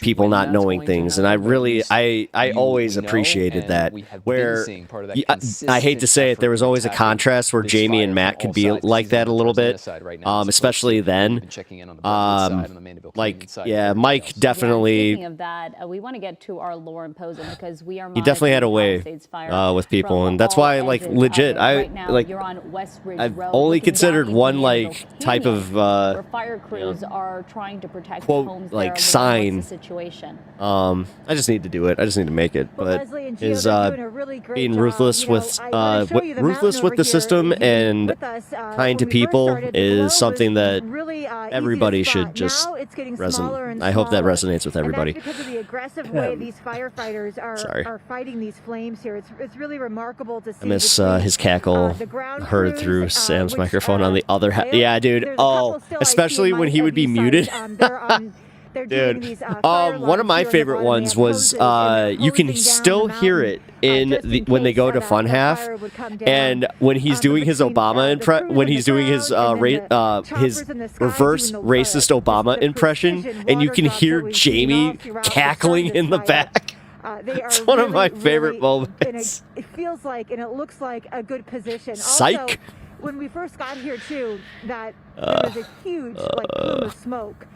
people not knowing things, and I always appreciated that. Where I hate to say it, there was always a contrast where Jamie and Matt could be like that a little bit, especially then. Like. Yeah, Mike definitely. Speaking of that, we want to get to our Lauren Posen, because we are. He definitely had a way with people, and that's why, like, legit, right now, you're on West Ridge I've Road, only looking considered down one into like Canyon, type of where fire crews are trying to protect quote homes like there. sign. What's the situation? I just need to do it. I just need to make it. Well, but Leslie and Gio, is they're doing a really great being job. ruthless with ruthless with the system and kind to people is something that everybody should just resonate. I hope that resonates with everybody. And that's because of the aggressive way these firefighters are fighting these flames here. It's really remarkable to see. I miss his cackle heard through Sam's microphone on the other yeah, dude. Oh, especially when he would be muted. Dude, one of my favorite ones was you can still hear it in when they go to Fun Half, and when he's doing his Obama when he's doing his reverse racist Obama impression, and you can hear Jamie cackling in the back. It's one of my favorite moments. It feels like, and it looks like a good position. Psych. Also, when we first got here too, that there was a huge plume of smoke.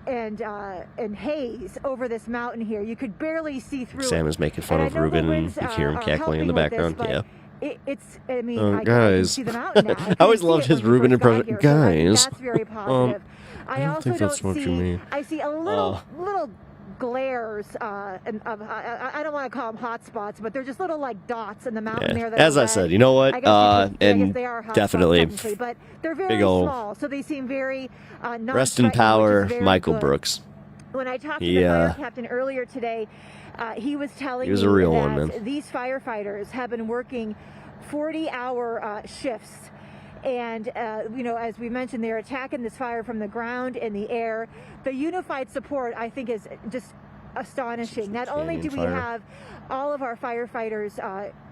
And haze over this mountain here. You could barely see through. Sam is making fun of Ruben, and you hear him cackling in the background. This, yeah. I mean, I guys. can see the mountain now. I always loved his Ruben impression. Guys. That's very positive. I also think that's what you mean. I see a little glares of I don't want to call them hot spots, but they're just little like dots in the mountain there. That as I said, you know what? And definitely, but they're very small, so they seem very rest in power, Michael Brooks. When I talked to the fire captain earlier today, he was telling me that these firefighters have been working 40-hour shifts. And, as we mentioned, they're attacking this fire from the ground and the air. The unified support, I think, is just astonishing. Not only do we have all of our firefighters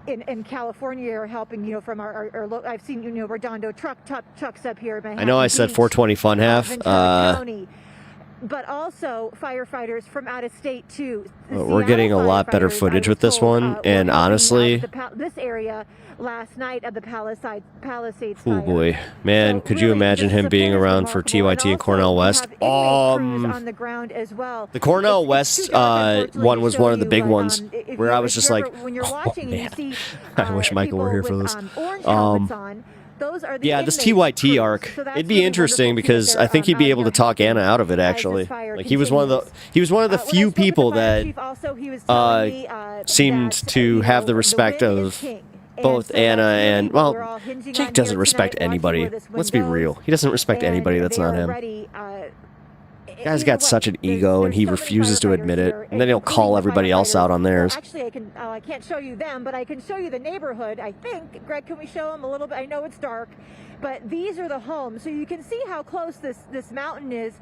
in California are helping, from our I've seen, Redondo trucks up here. I know I said 420 Fun Half. But also firefighters from out of state, too. We're getting a lot better footage with this one, and honestly, this area last night of the Palisades oh boy, man, could you imagine him being around for TYT and Cornell West? On the ground as well. The Cornell West one was one of the big ones where I was just like, oh man, I wish Michael were here for this. those are the this inmates' TYT arc. So that's It'd be really interesting wonderful, too, because that I think they're, he'd be out able to here talk Anna out of it. as this Actually, fire like he was one of the continues. few people that Chief also, he was telling me, seemed that, to have the respect wind is of king. both so Anna that's really and what well, we're all hinging Jake on doesn't here respect tonight, watching anybody. where this wind Let's be goes. real. He doesn't respect And anybody that's they not are him. ready, Guy's got such an ego, and he refuses to admit it. And then he'll call everybody else out on theirs. Actually, I can't show you them, but I can show you the neighborhood. I think, Greg, can we show them a little bit? I know it's dark, but these are the homes, so you can see how close this mountain is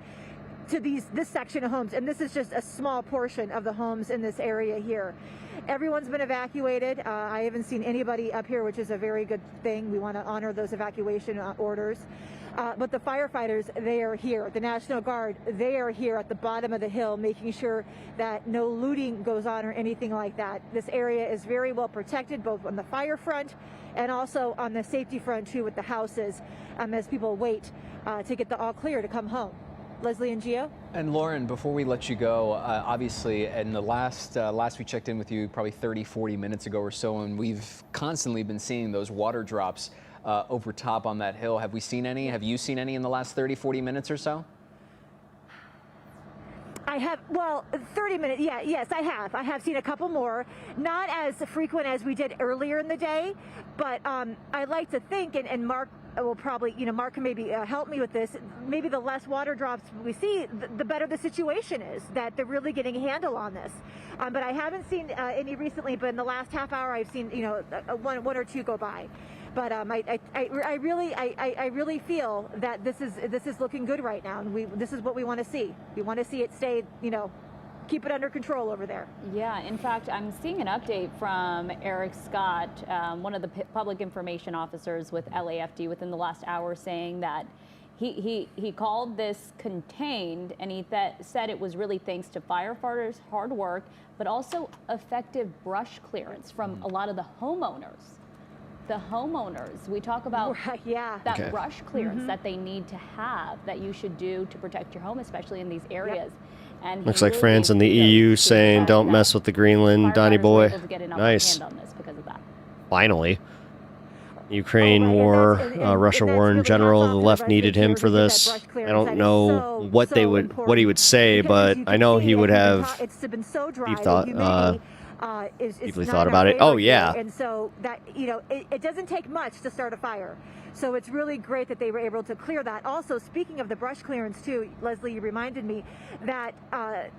to this section of homes, and this is just a small portion of the homes in this area here. Everyone's been evacuated. I haven't seen anybody up here, which is a very good thing. We want to honor those evacuation orders. But the firefighters, they are here. The National Guard, they are here at the bottom of the hill, making sure that no looting goes on or anything like that. This area is very well protected, both on the fire front and also on the safety front, too, with the houses, as people wait to get the all clear to come home. Leslie and Gio? And Lauren, before we let you go, obviously, in the last we checked in with you probably 30, 40 minutes ago or so, and we've constantly been seeing those water drops over top on that hill. Have we seen any? Have you seen any in the last 30, 40 minutes or so? I have, well, 30 minutes, yes, I have. I have seen a couple more, not as frequent as we did earlier in the day, but I like to think, and Mark will probably, Mark can maybe help me with this, maybe the less water drops we see, the better the situation is, that they're really getting a handle on this. But I haven't seen any recently, but in the last half hour I've seen, one or two go by. But I really feel that this is looking good right now, and this is what we want to see. We want to see it stay, keep it under control over there. Yeah, in fact, I'm seeing an update from Eric Scott, one of the public information officers with LAFD, within the last hour, saying that he called this contained, and he said it was really thanks to firefighters' hard work, but also effective brush clearance from a lot of the homeowners. The homeowners, we talk about that brush clearance that they need to have, that you should do to protect your home, especially in these areas. And looks like France and the EU saying don't mess with the Greenland, Donny boy. Nice. Finally. Ukraine war, Russia war in general. The left needed him for this. I don't know what he would say, but I know he would have deeply thought about it. Oh yeah. And so that it doesn't take much to start a fire. So it's really great that they were able to clear that. Also, speaking of the brush clearance too, Leslie, you reminded me that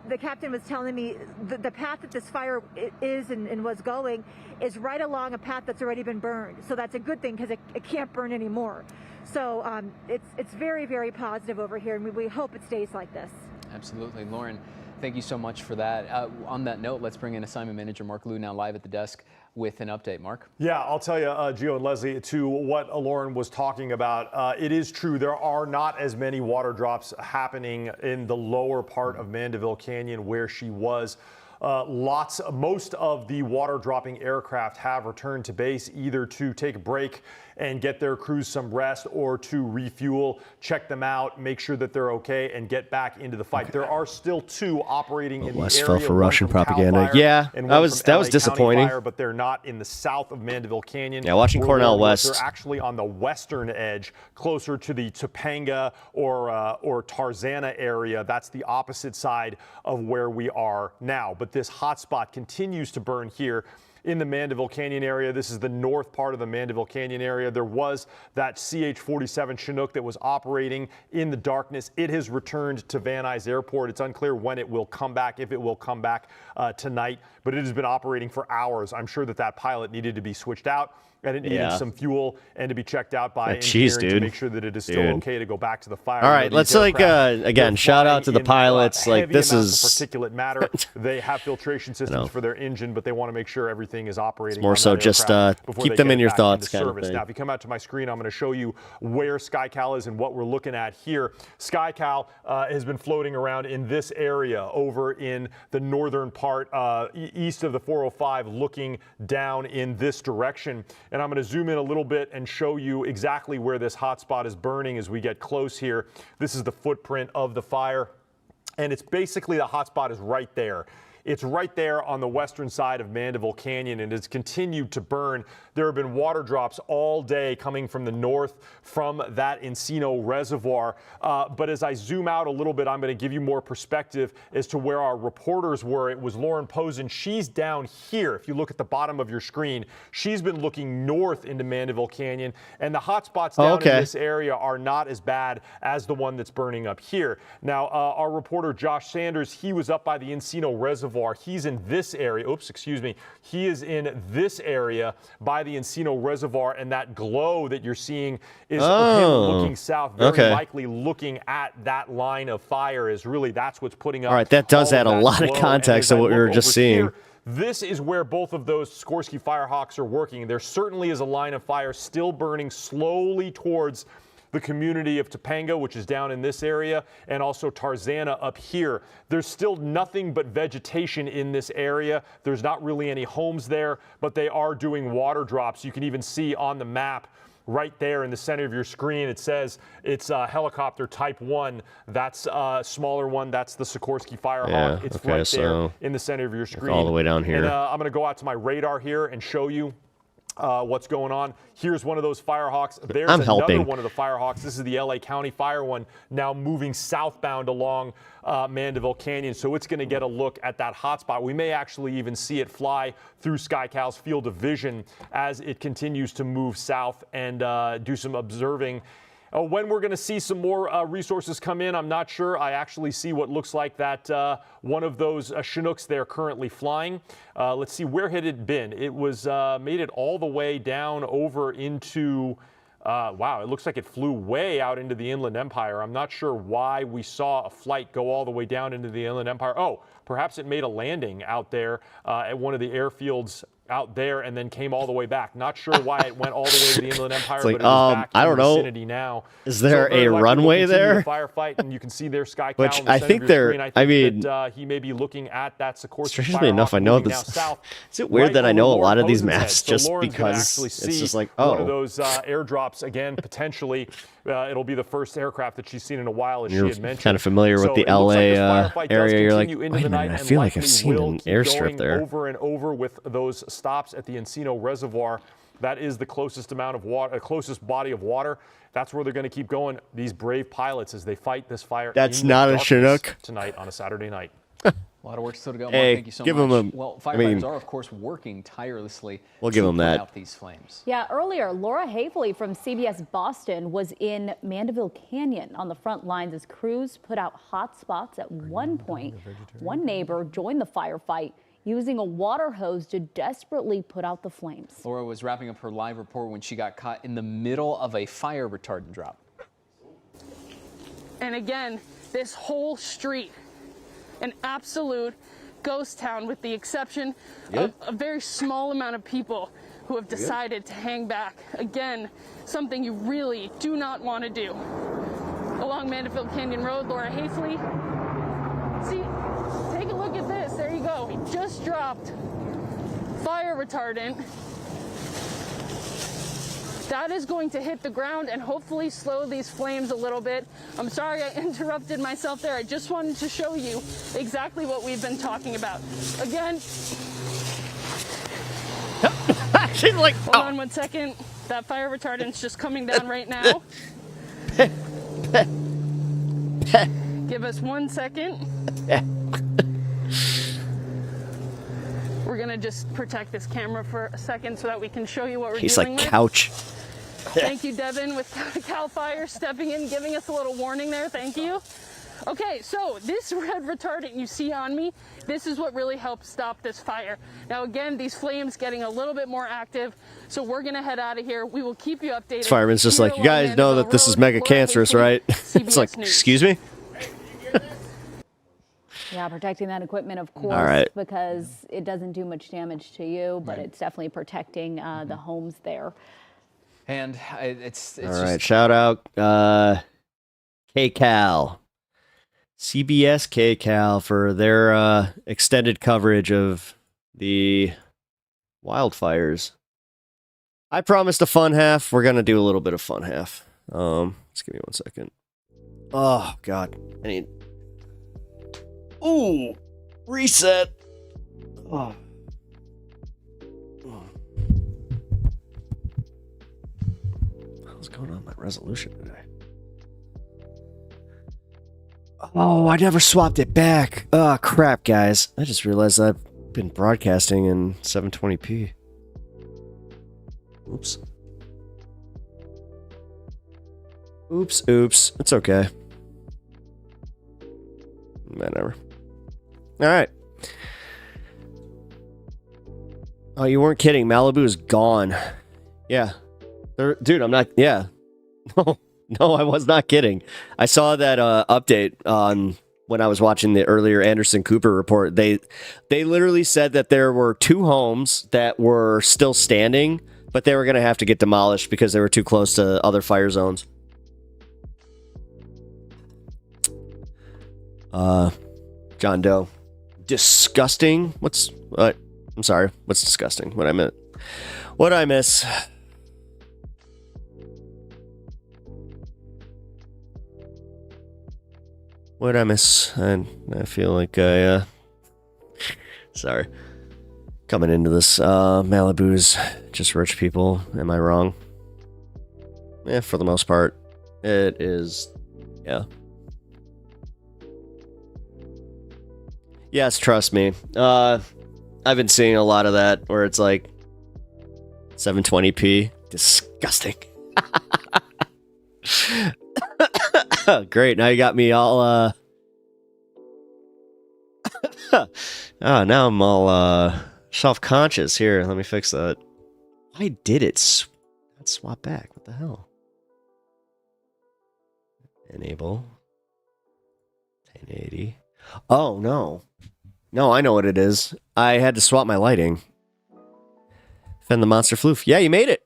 the captain was telling me the path that this fire is and was going is right along a path that's already been burned. So that's a good thing because it can't burn anymore. So it's very, very positive over here, and we hope it stays like this. Absolutely. Lauren, thank you so much for that. On that note, let's bring in assignment manager Mark Liu now live at the desk with an update. Mark? Yeah, I'll tell you, Gio and Leslie, to what Lauren was talking about, it is true there are not as many water drops happening in the lower part of Mandeville Canyon where she was. Most of the water dropping aircraft have returned to base either to take a break and get their crews some rest or to refuel, check them out, make sure that they're okay, and get back into the fight. There are still two operating in the area. Fell for Russian propaganda. Yeah, that was disappointing. Fire, but they're not in the south of Mandeville Canyon. Yeah, watching Cornell West. They're actually on the western edge, closer to the Topanga or Tarzana area. That's the opposite side of where we are now. But this hotspot continues to burn here in the Mandeville Canyon area. This is the north part of the Mandeville Canyon area. There was that CH-47 Chinook that was operating in the darkness. It has returned to Van Nuys Airport. It's unclear when it will come back, if it will come back tonight, but it has been operating for hours. I'm sure that pilot needed to be switched out, and it needed some fuel and to be checked out by engineering to make sure that it is still okay to go back to the fire. All right, let's again, shout out to the pilots. Like, this is particulate matter. They have filtration systems for their engine, but they want to make sure everything is operating. It's more so just keep them in your thoughts kind of thing. Now, if you come out to my screen, I'm going to show you where SkyCal is and what we're looking at here. SkyCal has been floating around in this area over in the northern part, east of the 405, looking down in this direction. And I'm going to zoom in a little bit and show you exactly where this hotspot is burning as we get close here. This is the footprint of the fire, and it's basically the hotspot is right there. It's right there on the western side of Mandeville Canyon, and it's continued to burn. There have been water drops all day coming from the north from that Encino Reservoir. But as I zoom out a little bit, I'm going to give you more perspective as to where our reporters were. It was Lauren Posen. She's down here. If you look at the bottom of your screen, she's been looking north into Mandeville Canyon, and the hot spots down in this area are not as bad as the one that's burning up here. Now, our reporter Josh Sanders, he was up by the Encino Reservoir. He's in this area. Oops, excuse me. He is in this area by the Encino Reservoir, and that glow that you're seeing is him looking south, very likely looking at that line of fire. Is really that's what's putting up. All right, that does add a lot of context to what we were just seeing. Here, this is where both of those Sikorsky Firehawks are working. There certainly is a line of fire still burning slowly towards the community of Topanga, which is down in this area, and also Tarzana up here. There's still nothing but vegetation in this area. There's not really any homes there, but they are doing water drops. You can even see on the map right there in the center of your screen, it says it's helicopter type 1. That's a smaller one. That's the Sikorsky Firehawk. It's right there in the center of your screen. All the way down here. And I'm going to go out to my radar here and show you what's going on. Here's one of those Firehawks. There's another one of the Firehawks. This is the LA County Fire one, now moving southbound along Mandeville Canyon. So it's going to get a look at that hotspot. We may actually even see it fly through SkyCal's field of vision as it continues to move south and do some observing. When we're going to see some more resources come in, I'm not sure. I actually see what looks like that one of those Chinooks there currently flying. Let's see, where had it been? It was made it all the way down over into, wow, it looks like it flew way out into the Inland Empire. I'm not sure why we saw a flight go all the way down into the Inland Empire. Oh, perhaps it made a landing out there at one of the airfields out there and then came all the way back. Not sure why it went all the way to the Inland Empire, it's like, but it is back I don't in the know. vicinity now. Is there so a runway there? The firefight, and you can see their SkyCal. Which I think they're. I mean, that, he may be looking at that Sikorsky. Strangely enough, I know this. Is it weird that I know a lot of these maps just because it's just like, one of those airdrops again potentially. It'll be the first aircraft that she's seen in a while, as she had mentioned. Kind of familiar with the LA area. You're like, wait a minute, I feel like I've seen an airstrip there. Over and over with those stops at the Encino Reservoir. That is the closest amount of water, closest body of water. That's where they're going to keep going. These brave pilots as they fight this fire. That's not a Chinook tonight on a Saturday night. A lot of work still to go. Hey, Mark, thank you so give much. Them a, well, firefighters are, of course, working tirelessly to give them put that. out these flames. Yeah, earlier, Laura Havely from CBS Boston was in Mandeville Canyon on the front lines as crews put out hot spots. At one point, one neighbor joined the firefight using a water hose to desperately put out the flames. Laura was wrapping up her live report when she got caught in the middle of a fire retardant drop. And again, this whole street, an absolute ghost town with the exception of a very small amount of people who have decided to hang back. Again, something you really do not want to do. Along Mandeville Canyon Road, Laura Havely. See, take a look at this. There you go. He just dropped fire retardant. That is going to hit the ground and hopefully slow these flames a little bit. I'm sorry I interrupted myself there. I just wanted to show you exactly what we've been talking about. Again, she's like, hold on 1 second. That fire retardant's just coming down right now. Give us 1 second. We're gonna just protect this camera for a second so that we can show you what we're He's dealing like with. couch. Thank you, Devin, with Cal Fire stepping in, giving us a little warning there. Thank you. Okay, so this red retardant you see on me, this is what really helps stop this fire. Now, again, these flames getting a little bit more active, so we're going to head out of here. We will keep you updated. This fireman's just like, you guys know that this is mega cancerous, right? It's like, excuse me? Yeah, protecting that equipment, of course, All right. because it doesn't do much damage to you, but it's definitely protecting the homes there. And it's All just... right, shout out KCAL. CBS KCAL for their extended coverage of the wildfires. I promised a fun half. We're going to do a little bit of fun half. Just give me 1 second. Oh, God. I need... Ooh, reset. Oh. What's going on with my resolution today? Oh, I never swapped it back. Oh, crap, guys. I just realized I've been broadcasting in 720p. Oops. Oops. It's okay. Whatever. All right. Oh, you weren't kidding. Malibu is gone. Yeah. Dude, I'm not... Yeah. No, I was not kidding. I saw that update on when I was watching the earlier Anderson Cooper report. They literally said that there were 2 homes that were still standing, but they were going to have to get demolished because they were too close to other fire zones. John Doe. Disgusting? What? I'm sorry. What's disgusting? What I meant? What I miss? What I miss? I feel like sorry. Coming into this, Malibu's just rich people. Am I wrong? Yeah, for the most part. It is, yeah. Yes, trust me. I've been seeing a lot of that where it's like 720p. Disgusting. Great, now you got me all oh, now I'm all self-conscious. Here, let me fix that. Why did it not swap back? What the hell? Enable 1080. Oh no. No, I know what it is. I had to swap my lighting. Fen the Monster Floof. Yeah, you made it.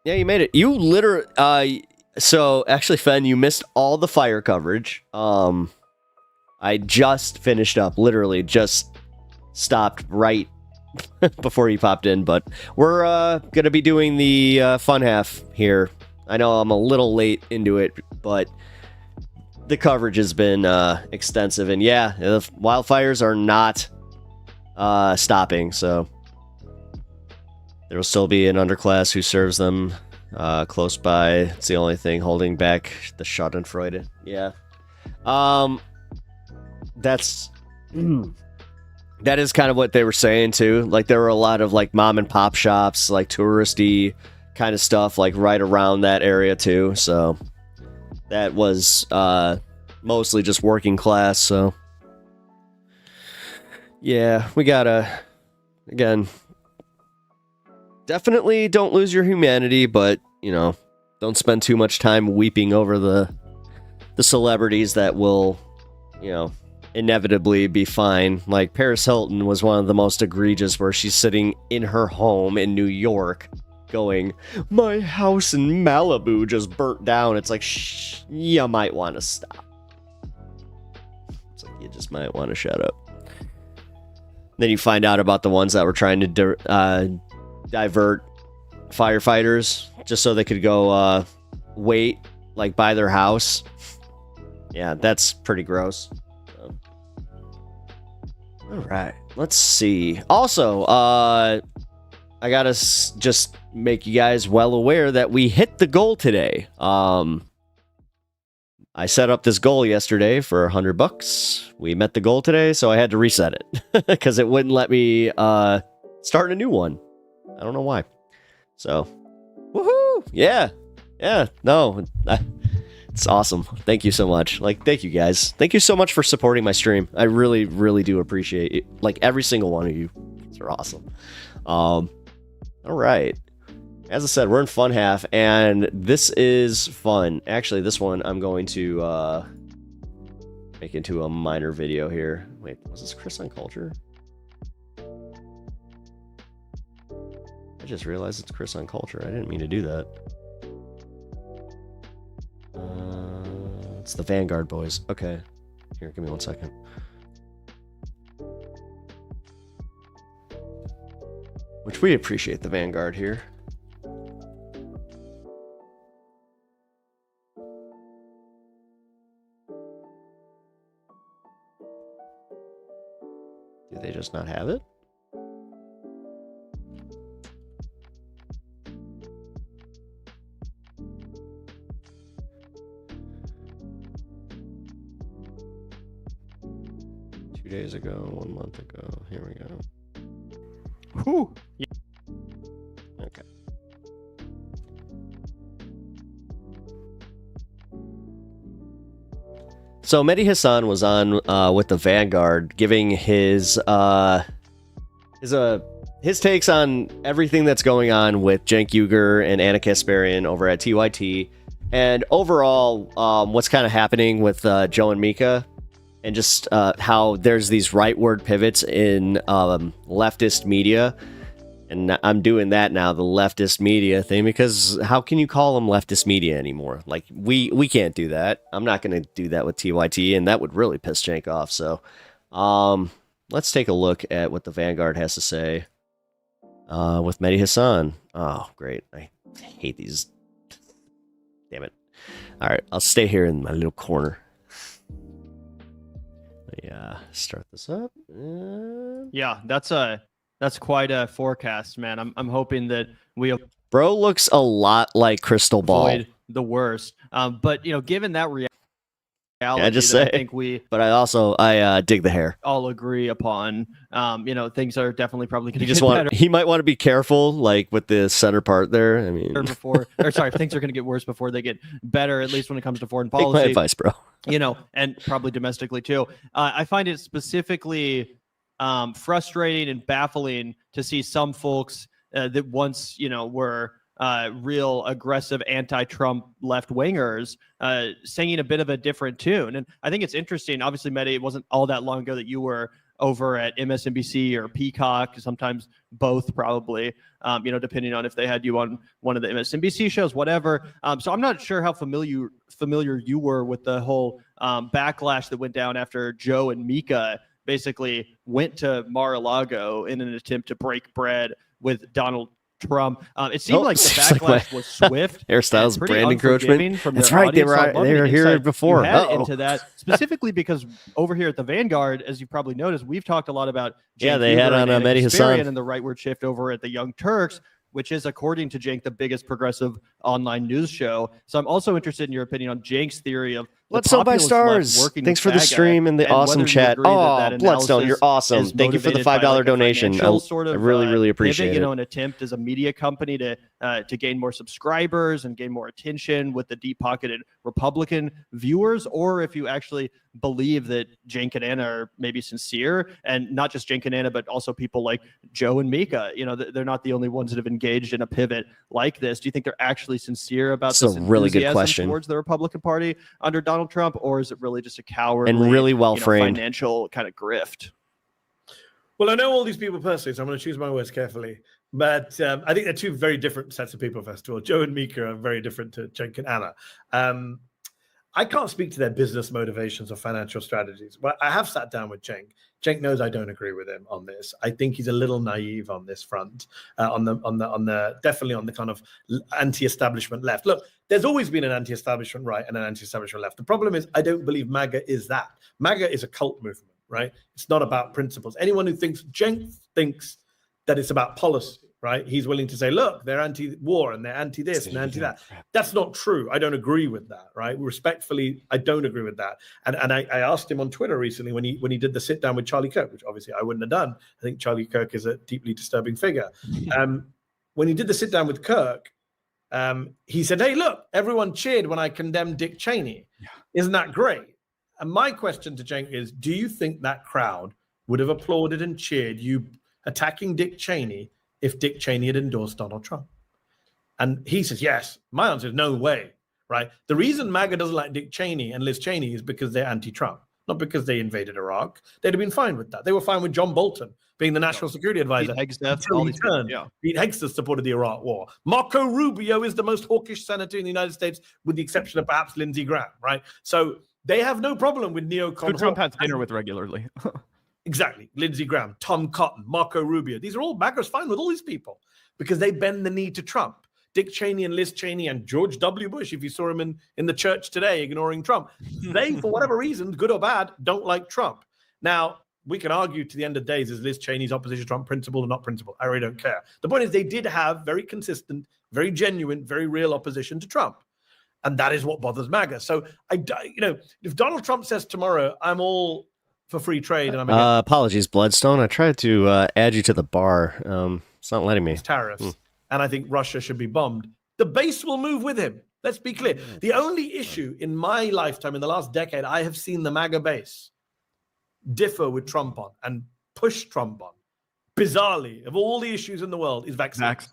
Yeah, you made it. You literally so actually, Fen, you missed all the fire coverage. I just finished up, literally just stopped right before you popped in, but we're gonna be doing the fun half here. I know I'm a little late into it, but the coverage has been extensive, and yeah, the wildfires are not stopping, so there will still be an underclass who serves them close by. It's the only thing holding back the Schadenfreude. Yeah. That's that is kind of what they were saying too. Like there were a lot of like mom and pop shops, like touristy kind of stuff, like right around that area too. So that was mostly just working class. So yeah, we gotta, again, definitely don't lose your humanity, but you know, don't spend too much time weeping over the celebrities that will, you know, inevitably be fine. Like Paris Hilton was one of the most egregious, where she's sitting in her home in New York going, my house in Malibu just burnt down. It's like, shh, you might want to stop. It's like, you just might want to shut up. Then you find out about the ones that were trying to divert firefighters just so they could go wait like by their house. Yeah, that's pretty gross. All right, let's see. Also, I gotta just make you guys well aware that we hit the goal today. I set up this goal yesterday for $100. We met the goal today, so I had to reset it because it wouldn't let me start a new one. I don't know why. So, woohoo! Yeah, no, it's awesome. Thank you so much. Like, thank you guys. Thank you so much for supporting my stream. I really, really do appreciate it. Like every single one of you. You're awesome. All right. As I said, we're in fun half, and this is fun. Actually, this one I'm going to make into a minor video here. Wait, was this Chris on Culture? I just realized it's Chris on Culture. I didn't mean to do that. It's the Vanguard boys. Okay. Here, give me 1 second. Which we appreciate the Vanguard here. Do they just not have it? 2 days ago, 1 month ago. Here we go. Whew. Okay. So Mehdi Hassan was on with the Vanguard, giving his takes on everything that's going on with Cenk Uygur and Anna Kasparian over at TYT, and overall what's kind of happening with Joe and Mika, and just how there's these rightward pivots in leftist media. And I'm doing that now, the leftist media thing, because how can you call them leftist media anymore? Like, we can't do that. I'm not going to do that with TYT, and that would really piss Cenk off. So let's take a look at what the Vanguard has to say with Mehdi Hassan. Oh, great. I hate these. Damn it. All right, I'll stay here in my little corner. Yeah, start this up. Yeah, that's quite a forecast, man. I'm hoping that we Bro looks a lot like Crystal Ball. avoid the worst. But given that reality, Yeah, just say. I think we But I dig the hair. all agree upon. Things are definitely probably going to He just get better he might want to be careful, like with the center part there. I mean, things are going to get worse before they get better. At least when it comes to foreign take my policy. advice, bro. And probably domestically too. I find it specifically frustrating and baffling to see some folks that once were real aggressive anti-Trump left-wingers singing a bit of a different tune. And I think it's interesting. Obviously, Mehdi, it wasn't all that long ago that you were over at MSNBC or Peacock, sometimes both probably, depending on if they had you on one of the MSNBC shows, whatever. So I'm not sure how familiar you were with the whole backlash that went down after Joe and Mika basically went to Mar-a-Lago in an attempt to break bread with Donald Trump. It seemed like the backlash was swift. Hairstyles, pretty brand unforgiving encroachment. from That's their right. They audience. So I'd love to were get here insight before. you had into that, specifically because over here at the Vanguard, as you probably noticed, we've talked a lot about Cenk they had Uygur on and Mehdi Hassan. and the rightward shift over at the Young Turks, which is, according to Cenk, the biggest progressive online news show. So I'm also interested in your opinion on Cenk's theory of Let's Sell by Stars. Thanks for the stream and the awesome chat. Oh, Bloodstone, you're awesome. Thank you for the $5 donation. I really appreciate it. An attempt as a media company to gain more subscribers and gain more attention with the deep-pocketed Republican viewers, or if you actually believe that Cenk and Anna are maybe sincere, and not just Cenk and Anna, but also people like Joe and Mika. They're not the only ones that have engaged in a pivot like this. Do you think they're actually sincere about That's this a really good enthusiasm question. towards the Republican Party under Donald Trump, or is it really just a cowardly And really well framed financial kind of grift? Well, I know all these people personally, so I'm going to choose my words carefully. But I think they're two very different sets of people, first of all. Joe and Mika are very different to Cenk and Anna. I can't speak to their business motivations or financial strategies, but I have sat down with Cenk. Cenk knows I don't agree with him on this. I think he's a little naive on this front, on the definitely on the kind of anti-establishment left. Look, there's always been an anti-establishment right and an anti-establishment left. The problem is I don't believe MAGA is that. MAGA is a cult movement, right? It's not about principles. Anyone who thinks Cenk thinks that it's about policy, right? He's willing to say, look, they're anti-war and they're anti-this and anti-that. That's not true. I don't agree with that, right? Respectfully, I don't agree with that. And I asked him on Twitter recently when he did the sit down with Charlie Kirk, which obviously I wouldn't have done. I think Charlie Kirk is a deeply disturbing figure. When he did the sit down with Kirk, he said, hey, look, everyone cheered when I condemned Dick Cheney. Yeah. Isn't that great? And my question to Cenk is, do you think that crowd would have applauded and cheered you attacking Dick Cheney if Dick Cheney had endorsed Donald Trump? And he says, yes. My answer is no way, right? The reason MAGA doesn't like Dick Cheney and Liz Cheney is because they're anti-Trump, not because they invaded Iraq. They'd have been fine with that. They were fine with John Bolton being the national security advisor. Pete Hegseth supported the Iraq war. Marco Rubio is the most hawkish senator in the United States, with the exception of perhaps Lindsey Graham, right? So they have no problem with neocon. Who Trump has dinner with regularly. Exactly. Lindsey Graham, Tom Cotton, Marco Rubio. These are all MAGA's fine with all these people because they bend the knee to Trump. Dick Cheney and Liz Cheney and George W. Bush, if you saw him in the church today ignoring Trump, they, for whatever reason, good or bad, don't like Trump. Now, we can argue to the end of days, is Liz Cheney's opposition to Trump principled or not principled? I really don't care. The point is they did have very consistent, very genuine, very real opposition to Trump. And that is what bothers MAGA. So, if Donald Trump says tomorrow, I'm all for free trade, and I'm against apologies, Bloodstone. I tried to add you to the bar. It's not letting me. tariffs, and I think Russia should be bombed. The base will move with him. Let's be clear. The only issue in my lifetime, in the last decade, I have seen the MAGA base differ with Trump on and push Trump on. Bizarrely, of all the issues in the world, is vaccines.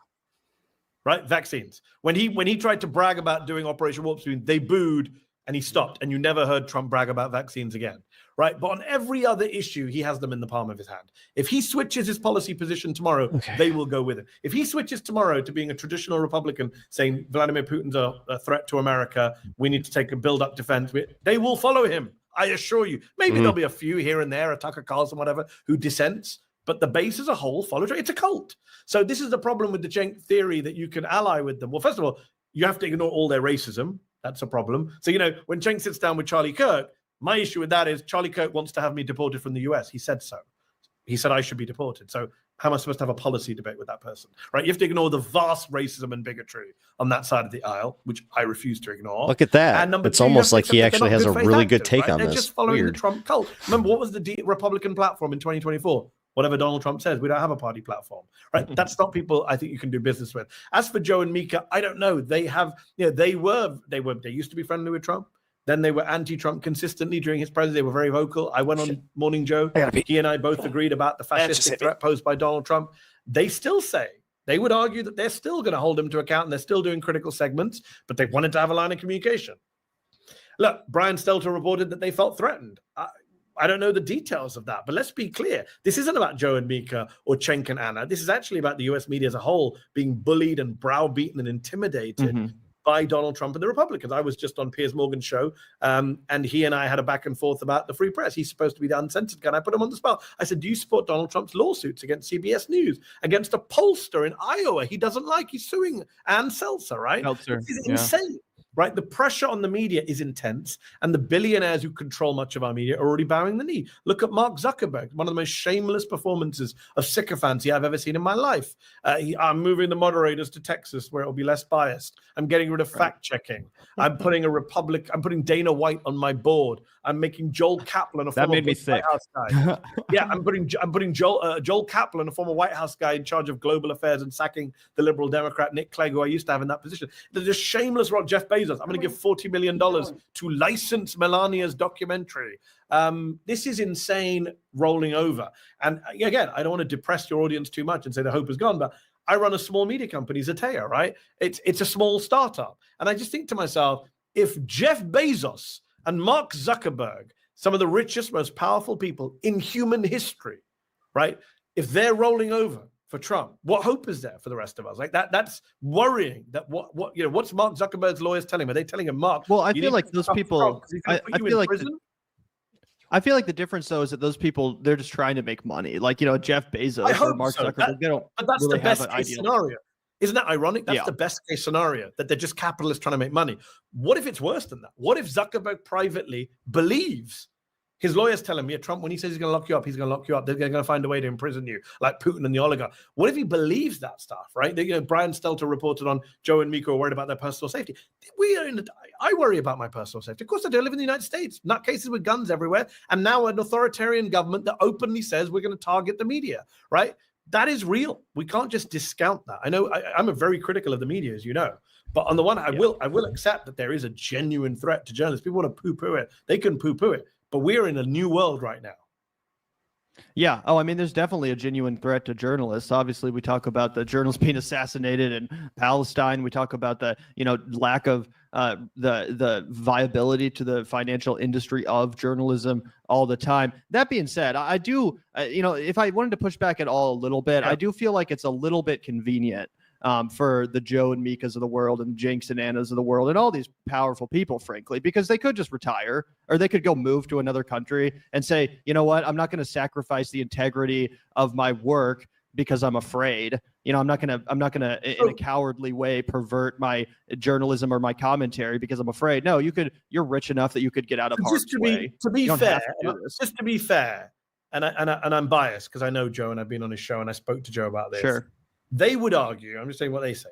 Right? Vaccines. When he tried to brag about doing Operation Warp Speed, they booed and he stopped. And you never heard Trump brag about vaccines again. Right? But on every other issue, he has them in the palm of his hand. If he switches his policy position tomorrow, they will go with it. If he switches tomorrow to being a traditional Republican, saying Vladimir Putin's a threat to America, we need to build up defense, they will follow him. I assure you. Maybe there'll be a few here and there, a Tucker Carlson, whatever, who dissents. But the base as a whole follows. It's a cult. So this is the problem with the CENK theory that you can ally with them. Well, first of all, you have to ignore all their racism. That's a problem. So, when CENK sits down with Charlie Kirk, my issue with that is Charlie Kirk wants to have me deported from the US. He said so. He said I should be deported. So how am I supposed to have a policy debate with that person? Right? You have to ignore the vast racism and bigotry on that side of the aisle, which I refuse to ignore. Look at that. And number It's two, you almost have to like he accept actually they're has not a good really faith good actors, take right? on They're this. just following Weird. the Trump cult. Remember, what was the Republican platform in 2024? Whatever Donald Trump says, we don't have a party platform, right? That's not people I think you can do business with. As for Joe and Mika, I don't know. They have, they used to be friendly with Trump. Then they were anti-Trump consistently during his presidency. They were very vocal. I went on Morning Joe. He and I both agreed about the fascistic threat posed by Donald Trump. They still say, they would argue that they're still going to hold him to account and they're still doing critical segments, but they wanted to have a line of communication. Look, Brian Stelter reported that they felt threatened. I don't know the details of that, but let's be clear. This isn't about Joe and Mika or CENK and Anna. This is actually about the US media as a whole being bullied and browbeaten and intimidated by Donald Trump and the Republicans. I was just on Piers Morgan's show, and he and I had a back and forth about the free press. He's supposed to be the uncensored guy. And I put him on the spot. I said, do you support Donald Trump's lawsuits against CBS News, against a pollster in Iowa he doesn't like? He's suing Ann Seltzer, right? Seltzer, This is insane. Right, the pressure on the media is intense, and the billionaires who control much of our media are already bowing the knee. Look at Mark Zuckerberg, one of the most shameless performances of sycophancy I've ever seen in my life. I'm moving the moderators to Texas, where it will be less biased. I'm getting rid of fact checking. I'm putting I'm putting Dana White on my board. I'm making Joel Kaplan a That former made me White sick. House guy. Yeah, I'm putting Joel Kaplan, a former White House guy, in charge of global affairs and sacking the liberal Democrat Nick Clegg, who I used to have in that position. There's a shameless rock. Jeff Bezos. I'm going to give $40 million to license Melania's documentary. This is insane rolling over. And again, I don't want to depress your audience too much and say the hope is gone, but I run a small media company, Zatea, right? It's a small startup. And I just think to myself, if Jeff Bezos and Mark Zuckerberg, some of the richest, most powerful people in human history, right? If they're rolling over for Trump, what hope is there for the rest of us? Like that's worrying. That what's Mark Zuckerberg's lawyers telling him? Are they telling him, Mark? Well, I feel like those people. I feel like I feel like the difference though is that those people, they're just trying to make money. Like Jeff Bezos or Mark Zuckerberg, they don't. But that's really the best have an case ideal. scenario. Isn't that ironic? That's the best case scenario, that they're just capitalists trying to make money. What if it's worse than that? What if Zuckerberg privately believes his lawyers tell him, Trump, when he says he's going to lock you up, he's going to lock you up. They're going to find a way to imprison you, like Putin and the oligarch. What if he believes that stuff, right? Brian Stelter reported on Joe and Mika are worried about their personal safety. I worry about my personal safety. Of course I do. I live in the United States. Nutcases with guns everywhere. And now an authoritarian government that openly says we're going to target the media, right? That is real. We can't just discount that. I know I'm very critical of the media, as you know. But on the one hand, I will accept that there is a genuine threat to journalists. People want to poo-poo it. They can poo-poo it. But we're in a new world right now. Yeah. Oh, I mean, there's definitely a genuine threat to journalists. Obviously, we talk about the journalists being assassinated in Palestine. We talk about the, lack of the viability to the financial industry of journalism all the time. That being said, I do, if I wanted to push back at all a little bit, I do feel like it's a little bit convenient for the Joe and Mikas of the world and Jenks and Annas of the world and all these powerful people, frankly, because they could just retire or they could go move to another country and say, you know what, I'm not going to sacrifice the integrity of my work because I'm afraid. I'm not going to in a cowardly way pervert my journalism or my commentary because I'm afraid. No, you're rich enough that you could get out of harm's way. To be fair, and I'm biased because I know Joe and I've been on his show and I spoke to Joe about this. Sure. They would argue, I'm just saying what they say.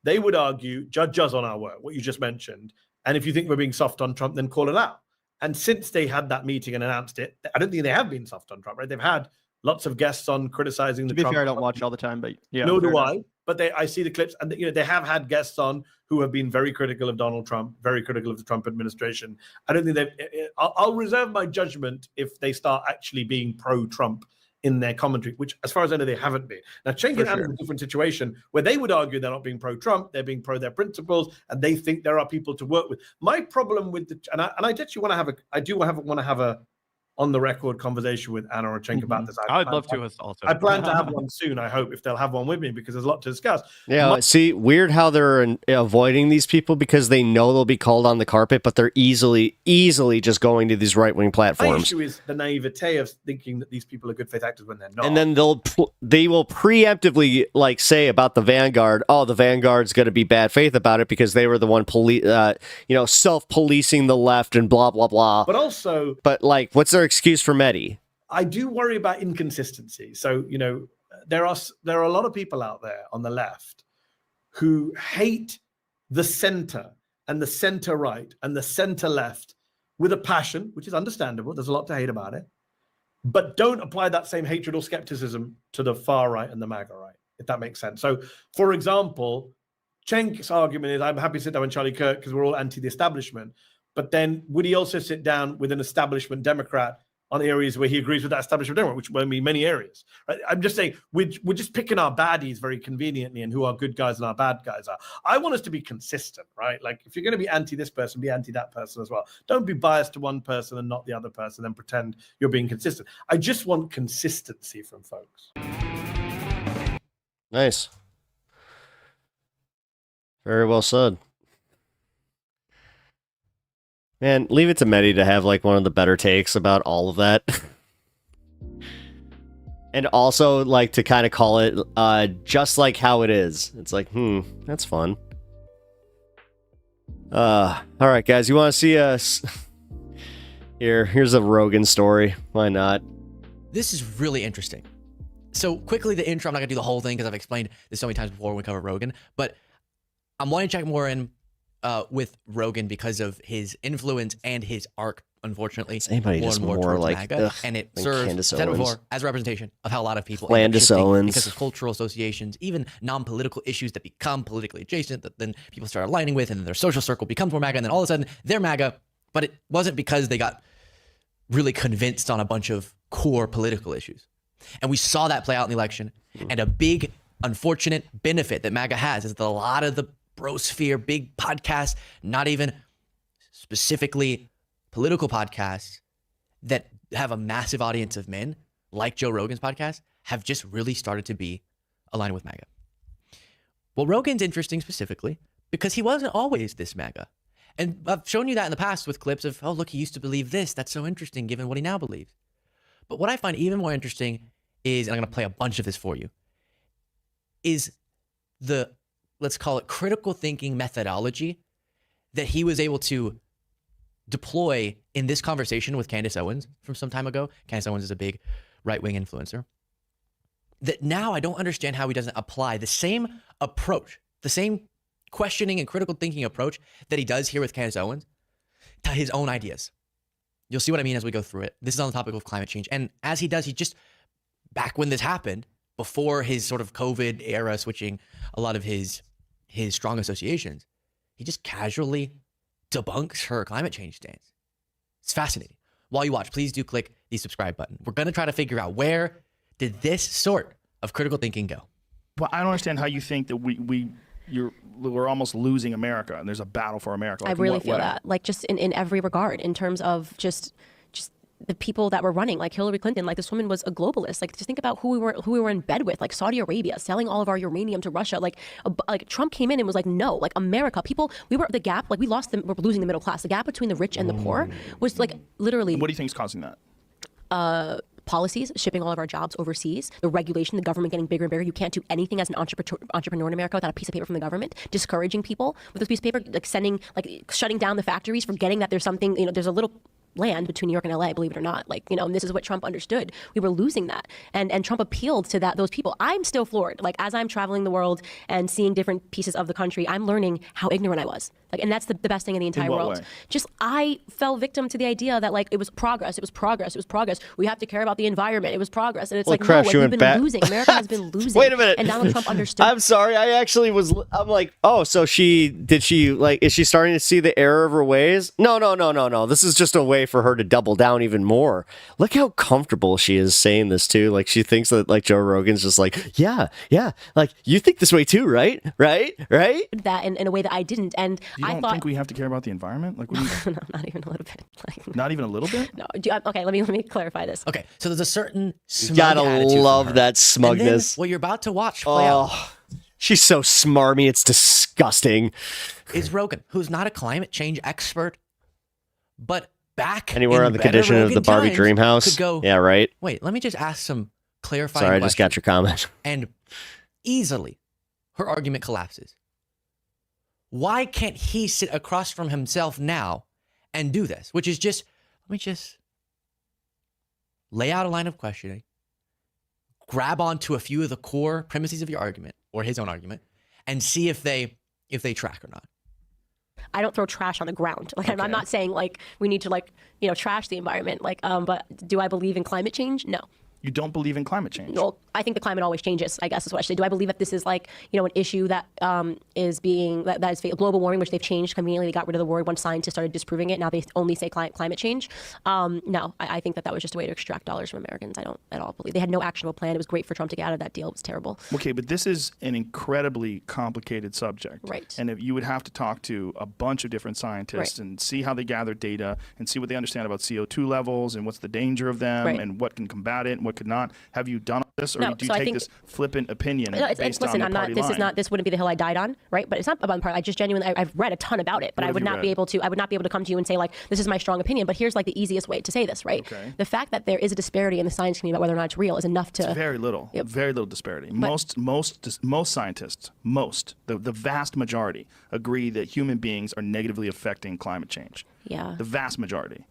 They would argue, judge us on our work, what you just mentioned. And if you think we're being soft on Trump, then call it out. And since they had that meeting and announced it, I don't think they have been soft on Trump, right? They've had lots of guests on criticizing the To be Trump. fair, I don't watch all the time, but yeah. Nor do enough. I. But I see the clips, and they have had guests on who have been very critical of Donald Trump, very critical of the Trump administration. I don't think they've. I'll reserve my judgment if they start actually being pro-Trump in their commentary, which, as far as I know, they haven't been. Now, Cenk and Anna is a different situation where they would argue they're not being pro-Trump, they're being pro their principles, and they think there are people to work with. My problem with I actually want to have want to have a on the record conversation with Anna or Cenk about this. I'd love to also. I plan to have one soon, I hope, if they'll have one with me, because there's a lot to discuss. Yeah, see, weird how they're avoiding these people because they know they'll be called on the carpet, but they're easily just going to these right-wing My platforms. issue is the naivete of thinking that these people are good faith actors when they're not. And then they will preemptively say about the Vanguard, oh, the Vanguard's going to be bad faith about it because they were the one self-policing the left and blah blah blah. But also, what's their excuse for MEHDI? I do worry about inconsistency. So, there are a lot of people out there on the left who hate the center and the center right and the center left with a passion, which is understandable. There's a lot to hate about it, but don't apply that same hatred or skepticism to the far right and the MAGA right, if that makes sense. So, for example, Cenk's argument is, I'm happy to sit down with Charlie Kirk because we're all anti the establishment. But then would he also sit down with an establishment Democrat on areas where he agrees with that establishment Democrat, which will be many areas? Right? I'm just saying we're just picking our baddies very conveniently and who our good guys and our bad guys are. I want us to be consistent, right? Like if you're going to be anti this person, be anti that person as well. Don't be biased to one person and not the other person and pretend you're being consistent. I just want consistency from folks. Nice. Very well said. Man, leave it to MEHDI to have one of the better takes about all of that. And also to kind of call it just like how it is. It's that's fun. All right, guys, you want to see us? Here's a Rogan story. Why not? This is really interesting. So quickly, the intro, I'm not going to do the whole thing because I've explained this so many times before when we cover Rogan, but I'm wanting to check more in with Rogan because of his influence and his arc, unfortunately, anybody more just and more more towards MAGA, and it serves as a representation of how a lot of people end up shifting because of cultural associations, even non-political issues that become politically adjacent that then people start aligning with, and then their social circle becomes more MAGA, and then all of a sudden they're MAGA, but it wasn't because they got really convinced on a bunch of core political issues. And we saw that play out in the election, and a big unfortunate benefit that MAGA has is that a lot of the brosphere, big podcasts, not even specifically political podcasts that have a massive audience of men, like Joe Rogan's podcast, have just really started to be aligned with MAGA. Well, Rogan's interesting specifically because he wasn't always this MAGA. And I've shown you that in the past with clips of, oh, look, he used to believe this. That's so interesting given what he now believes. But what I find even more interesting is, and I'm going to play a bunch of this for you, is the, let's call it critical thinking methodology that he was able to deploy in this conversation with Candace Owens from some time ago. Candace Owens is a big right-wing influencer. That now I don't understand how he doesn't apply the same approach, the same questioning and critical thinking approach that he does here with Candace Owens to his own ideas. You'll see what I mean as we go through it. This is on the topic of climate change. And as he does, he just, back when this happened, before his sort of COVID era, switching a lot of his strong associations, he just casually debunks her climate change stance. It's fascinating. While you watch, please do click the subscribe button. We're going to try to figure out, where did this sort of critical thinking go? Well, I don't understand how you think that we're almost losing America and there's a battle for America. I really feel that, just in every regard, in terms of just the people that were running, like Hillary Clinton, like this woman was a globalist. Like, just think about who we were in bed with, like Saudi Arabia, selling all of our uranium to Russia. Like Trump came in and was like, no, like America, people, we're losing the middle class. The gap between the rich and the poor was like literally. What do you think is causing that? Policies, shipping all of our jobs overseas, the regulation, the government getting bigger and bigger. You can't do anything as an entrepreneur in America without a piece of paper from the government, discouraging people with this piece of paper, shutting down the factories, forgetting that there's something, there's a little land between New York and LA, believe it or not. Like, and this is what Trump understood. We were losing that. And Trump appealed to those people. I'm still floored. Like, as I'm traveling the world and seeing different pieces of the country, I'm learning how ignorant I was. Like, and that's the best thing in the entire world. Way? Just, I fell victim to the idea that, like, it was progress. It was progress. It was progress. We have to care about the environment. It was progress. And it's like, no, we've been losing. America has been losing. Wait a minute. And Donald Trump understood. I'm sorry. I'm like, oh, so is she starting to see the error of her ways? No. This is just a way for her to double down even more. Look how comfortable she is saying this too. Like, she thinks that, like, Joe Rogan's just like, yeah. Like, you think this way too, right? That in a way that I didn't. And you don't think we have to care about the environment? Like, no, not even a little bit. Like, not even a little bit? No. Okay, let me clarify this. Okay, so there's a certain smug gotta attitude love from her. that smugness. And then what you're about to watch play out she's so smarmy, it's disgusting. is Rogan, who's not a climate change expert, but back anywhere in on the better condition of Rogan the Barbie times dream house. could go, Yeah, right. Wait, let me just ask some clarifying Sorry, I questions. just got your comment. And easily, her argument collapses. Why can't he sit across from himself now and do this? Which is just, let me just lay out a line of questioning, grab onto a few of the core premises of your argument or his own argument, and see if they track or not. I don't throw trash on the ground. Like, I'm not saying, like, we need to, like, trash the environment. Like, but do I believe in climate change? No. You don't believe in climate change? Well, I think the climate always changes, I guess is what I should say. Do I believe that this is, like, an issue that is being, that is global warming, which they've changed conveniently. They got rid of the word once scientists started disproving it. Now they only say climate change. No, I think that was just a way to extract dollars from Americans. I don't at all believe. They had no actionable plan. It was great for Trump to get out of that deal. It was terrible. Okay, but this is an incredibly complicated subject. Right. And if you would have to talk to a bunch of different scientists and see how they gather data and see what they understand about CO2 levels and what's the danger of them and what can combat it and what could not. Have you done this, or do you take this flippant opinion based on the party line? This wouldn't be the hill I died on, right? But it's not about the party. I just genuinely, I've read a ton about it, but I would not be able to come to you and say, like, this is my strong opinion. But here's, like, the easiest way to say this, right? Okay. The fact that there is a disparity in the science community about whether or not it's real is enough to. It's very little, very little disparity. Most scientists, the vast majority agree that human beings are negatively affecting climate change. Yeah. The vast majority.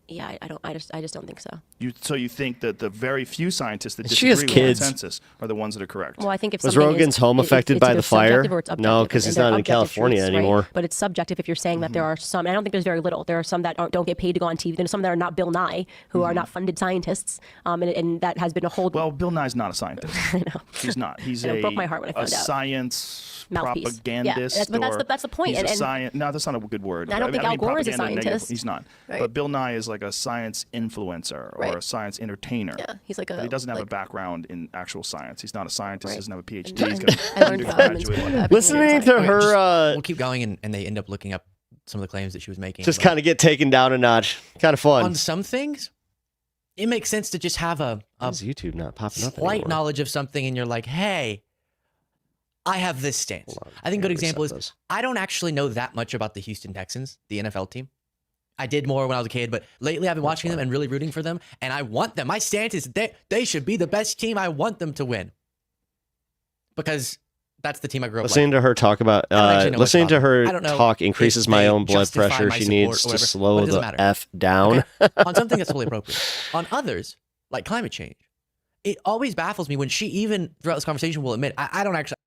Yeah, I just don't think so. So you think that the very few scientists that She has disagree with kids. consensus are the ones that are correct? Well, I think if Was something Rogan's home affected by the fire? No, because he's not in California anymore. Right? But it's subjective if you're saying that there are some. And I don't think there's very little. There are some that don't get paid to go on TV. There's some that are not Bill Nye, who are not funded scientists, and that has been a whole. Well, Bill Nye's not a scientist. I know. He's not. He's it broke my heart when I found out. Science mouthpiece. Propagandist. Yeah, that's the point. He's no, that's not a good word. I don't think Al Gore is a scientist. He's not. Right. But Bill Nye is like a science influencer or a science entertainer. Yeah, he's like but he doesn't have a background in actual science. He's not a scientist. He doesn't have a PhD. He's I learned about listening to her. We'll keep going, and they end up looking up some of the claims that she was making. Just kind of get taken down a notch. Kind of fun. On some things, it makes sense to just have a YouTube not popping up slight anymore? knowledge of something, and you're like, hey, I have this stance. I think a good example is I don't actually know that much about the Houston Texans, the NFL team. I did more when I was a kid, but lately I've been watching them and really rooting for them, and I want them. My stance is they should be the best team. I want them to win because that's the team I grew up Listening to her talk about, listening to her talk increases my own blood justify pressure. my She support needs or to whatever, slow but it doesn't the matter. F down. Okay? On something that's totally appropriate. On others, like climate change, it always baffles me when she even throughout this conversation will admit, I don't actually.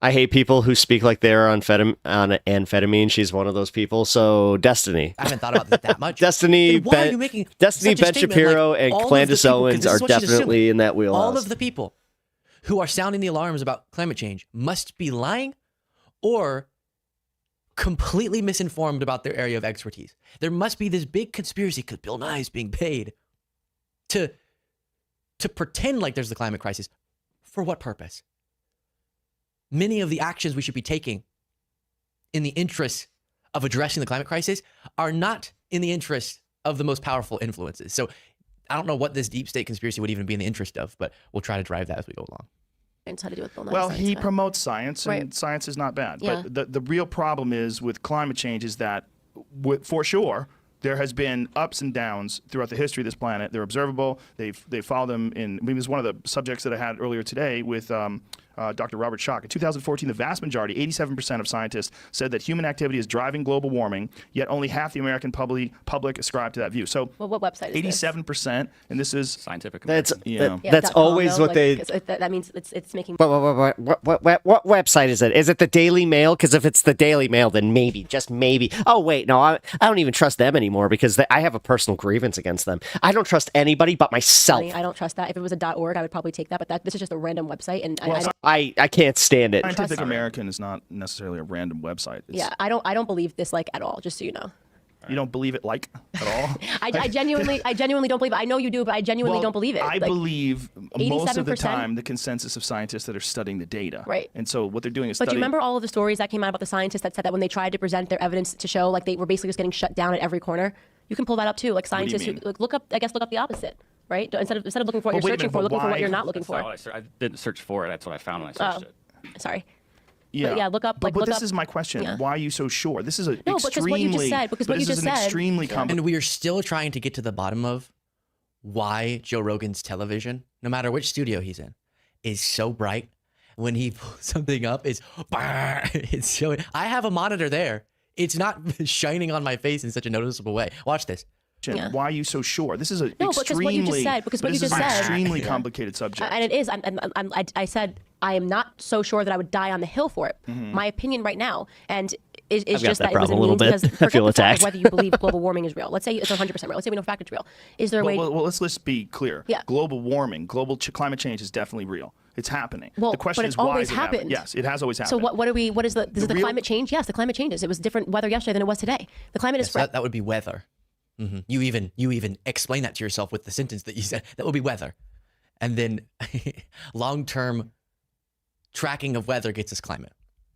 I hate people who speak like they're on amphetamine. She's one of those people. So Destiny. I haven't thought about that much. Destiny, Then why are you making Destiny, such a Ben statement? Shapiro, Like, and all of Candace the people- 'cause Owens this are is what she's definitely assuming. in that wheelhouse. All of the people who are sounding the alarms about climate change must be lying or completely misinformed about their area of expertise. There must be this big conspiracy because Bill Nye is being paid to pretend like there's the climate crisis. For what purpose? Many of the actions we should be taking in the interest of addressing the climate crisis are not in the interest of the most powerful influences. So I don't know what this deep state conspiracy would even be in the interest of, but we'll try to drive that as we go along. How to do with Bill Nye Well, science, he man. promotes science, and science is not bad. Yeah. But the real problem is with climate change is that, for sure, There has been ups and downs throughout the history of this planet. They're observable. They follow them in. I mean, this is one of the subjects that I had earlier today with Dr. Robert Schock. In 2014, the vast majority, 87% of scientists, said that human activity is driving global warming, yet only half the American public ascribe to that view. So, well, what website is 87%, and this is Scientific. That's this? that's always what they. That means it's making. What website is it? Is it the Daily Mail? Because if it's the Daily Mail, then maybe, just maybe. Oh wait, no, I don't even trust them anymore because I have a personal grievance against them. I don't trust anybody but myself. I don't trust that. If it was a .org, I would probably take that. But this is just a random website, and I can't stand it. Scientific American is not necessarily a random website. Yeah, I don't believe this like at all. Just so you know. You don't believe it like at all? I genuinely don't believe it. I know you do, but I genuinely don't believe it. I believe most of the time the consensus of scientists that are studying the data. Right. And so what they're doing is But do studying. you remember all of the stories that came out about the scientists that said that when they tried to present their evidence to show like they were basically just getting shut down at every corner? You can pull that up too. Like scientists who look up the opposite. Right? Instead of looking for what you're searching for, looking for what you're not looking for. I didn't search for it. That's what I found when I searched it. Sorry. Yeah, but yeah. Look up. But this is my question. Yeah. Why are you so sure? This is an because what you just said. Because what you just said. Extremely and we are still trying to get to the bottom of why Joe Rogan's television, no matter which studio he's in, is so bright. When he pulls something up, it's showing. I have a monitor there. It's not shining on my face in such a noticeable way. Watch this. Yeah. Why are you so sure? This is a because what you just said. Because what you just said. Extremely complicated subject. And it is. I said I am not so sure that I would die on the hill for it. My opinion right now, and is just that it was a little bit. I feel attacked. Whether you believe global warming is real. Let's say it's 100% real. Let's say we know for fact it's real. Is there a way? Well, let's be clear. Yeah. Global warming, climate change is definitely real. It's happening. Well, the question but is it's why always is it happening? happened. Yes, it has always happened. So what is the climate change? Yes, the climate changes. It was different weather yesterday than it was today. The climate is that would be weather. Mm-hmm. You even explain that to yourself with the sentence that you said. That would be weather. And then long-term tracking of weather gets us climate.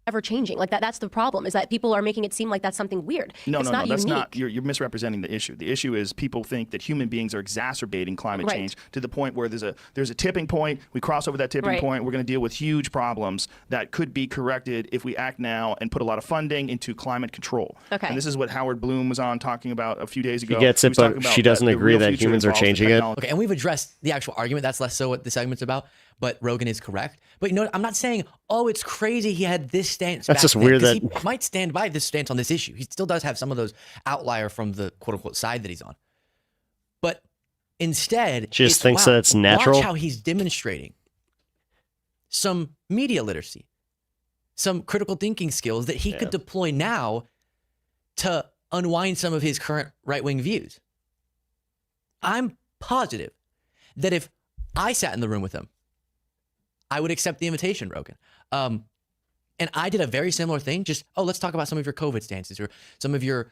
Ever changing. Like that's the problem, is that people are making it seem like that's something weird. No, it's that's unique. not. You're misrepresenting the issue. The issue is people think that human beings are exacerbating climate change to the point where there's a tipping point. We cross over that tipping point. We're going to deal with huge problems that could be corrected if we act now and put a lot of funding into climate control. Okay. And this is what Howard Bloom was on talking about a few days ago. She gets it, but she doesn't agree that humans are changing it. Okay, and we've addressed the actual argument. That's less so what the segment's about. But Rogan is correct. But you know what? I'm not saying, oh, it's crazy he had this stance. That's just weird that he might stand by this stance on this issue. He still does have some of those outlier from the quote unquote side that he's on. But instead, just thinks that it's natural. Watch how he's demonstrating some media literacy, some critical thinking skills that he could deploy now to unwind some of his current right-wing views. I'm positive that if I sat in the room with him, I would accept the invitation, Rogan. And I did a very similar thing. Just, let's talk about some of your COVID stances or some of your,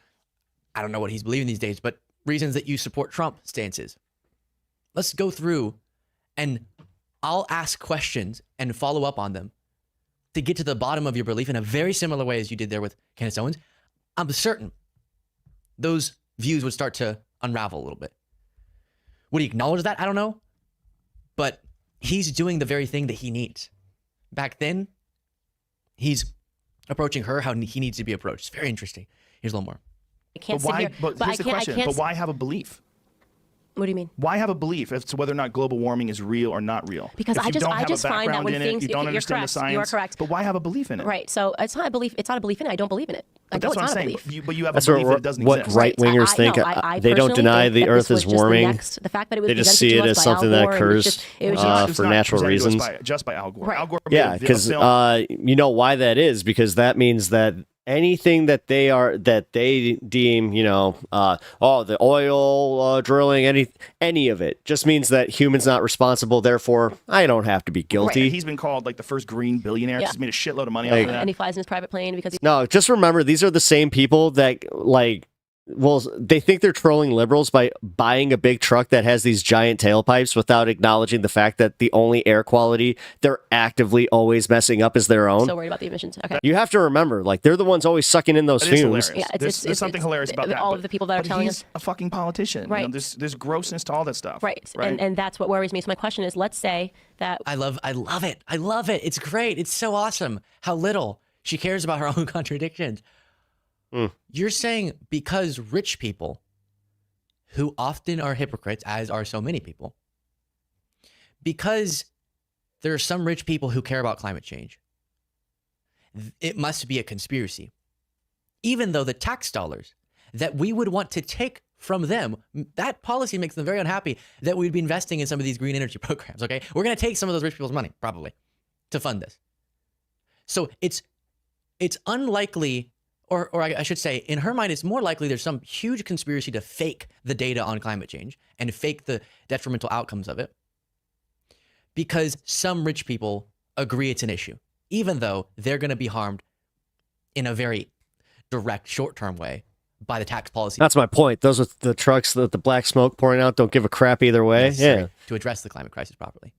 I don't know what he's believing these days, but reasons that you support Trump stances. Let's go through and I'll ask questions and follow up on them to get to the bottom of your belief in a very similar way as you did there with Candace Owens. I'm certain those views would start to unravel a little bit. Would he acknowledge that? I don't know. But he's doing the very thing that he needs. Back then, he's approaching her how he needs to be approached. It's very interesting. Here's a little more. I can't but why, sit here. but here's the question. But why have a belief? What do you mean? Why have a belief as to whether or not global warming is real or not real? Because I just find that when things you don't understand the science. You are correct. But why have a belief in it? Right. So it's not a belief. It's not a belief in it. I don't believe in it. But that's what I'm saying. But you have that's a belief that it doesn't exist. What right wingers think. They don't deny the Earth is warming. The fact that it was they just see it as something that occurs for natural reasons. Just by Al Gore. Right. Al Gore yeah, because you know why that is, because that means that anything that they deem, the oil drilling, any of it, just means that humans not responsible. Therefore, I don't have to be guilty. Right. He's been called like the first green billionaire. Yeah. He's made a shitload of money off of that. And he flies in his private plane because no. Just remember, these are the same people that they think they're trolling liberals by buying a big truck that has these giant tailpipes without acknowledging the fact that the only air quality they're actively always messing up is their own. So worried about the emissions. Okay. You have to remember, they're the ones always sucking in those fumes. Yeah, there's something hilarious about that. All of the people that are telling us. He's a fucking politician. Right. There's grossness to all that stuff. Right. And that's what worries me. So my question is, let's say that I love it. I love it. It's great. It's so awesome how little she cares about her own contradictions. You're saying because rich people who often are hypocrites, as are so many people, because there are some rich people who care about climate change. It must be a conspiracy, even though the tax dollars that we would want to take from them, that policy makes them very unhappy that we'd be investing in some of these green energy programs, okay? We're going to take some of those rich people's money, probably, to fund this. So it's unlikely, or I should say, in her mind, it's more likely there's some huge conspiracy to fake the data on climate change and fake the detrimental outcomes of it, because some rich people agree it's an issue, even though they're going to be harmed in a very direct, short-term way by the tax policy. That's my point. Those are the trucks that the black smoke pouring out don't give a crap either way. Yeah. To address the climate crisis properly.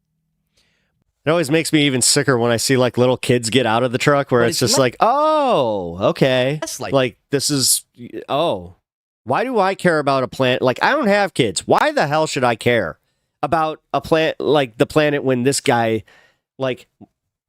It always makes me even sicker when I see like little kids get out of the truck where it's just like, oh, okay. Like this is, oh, why do I care about a planet? Like, I don't have kids. Why the hell should I care about a planet, like the planet, when this guy, like,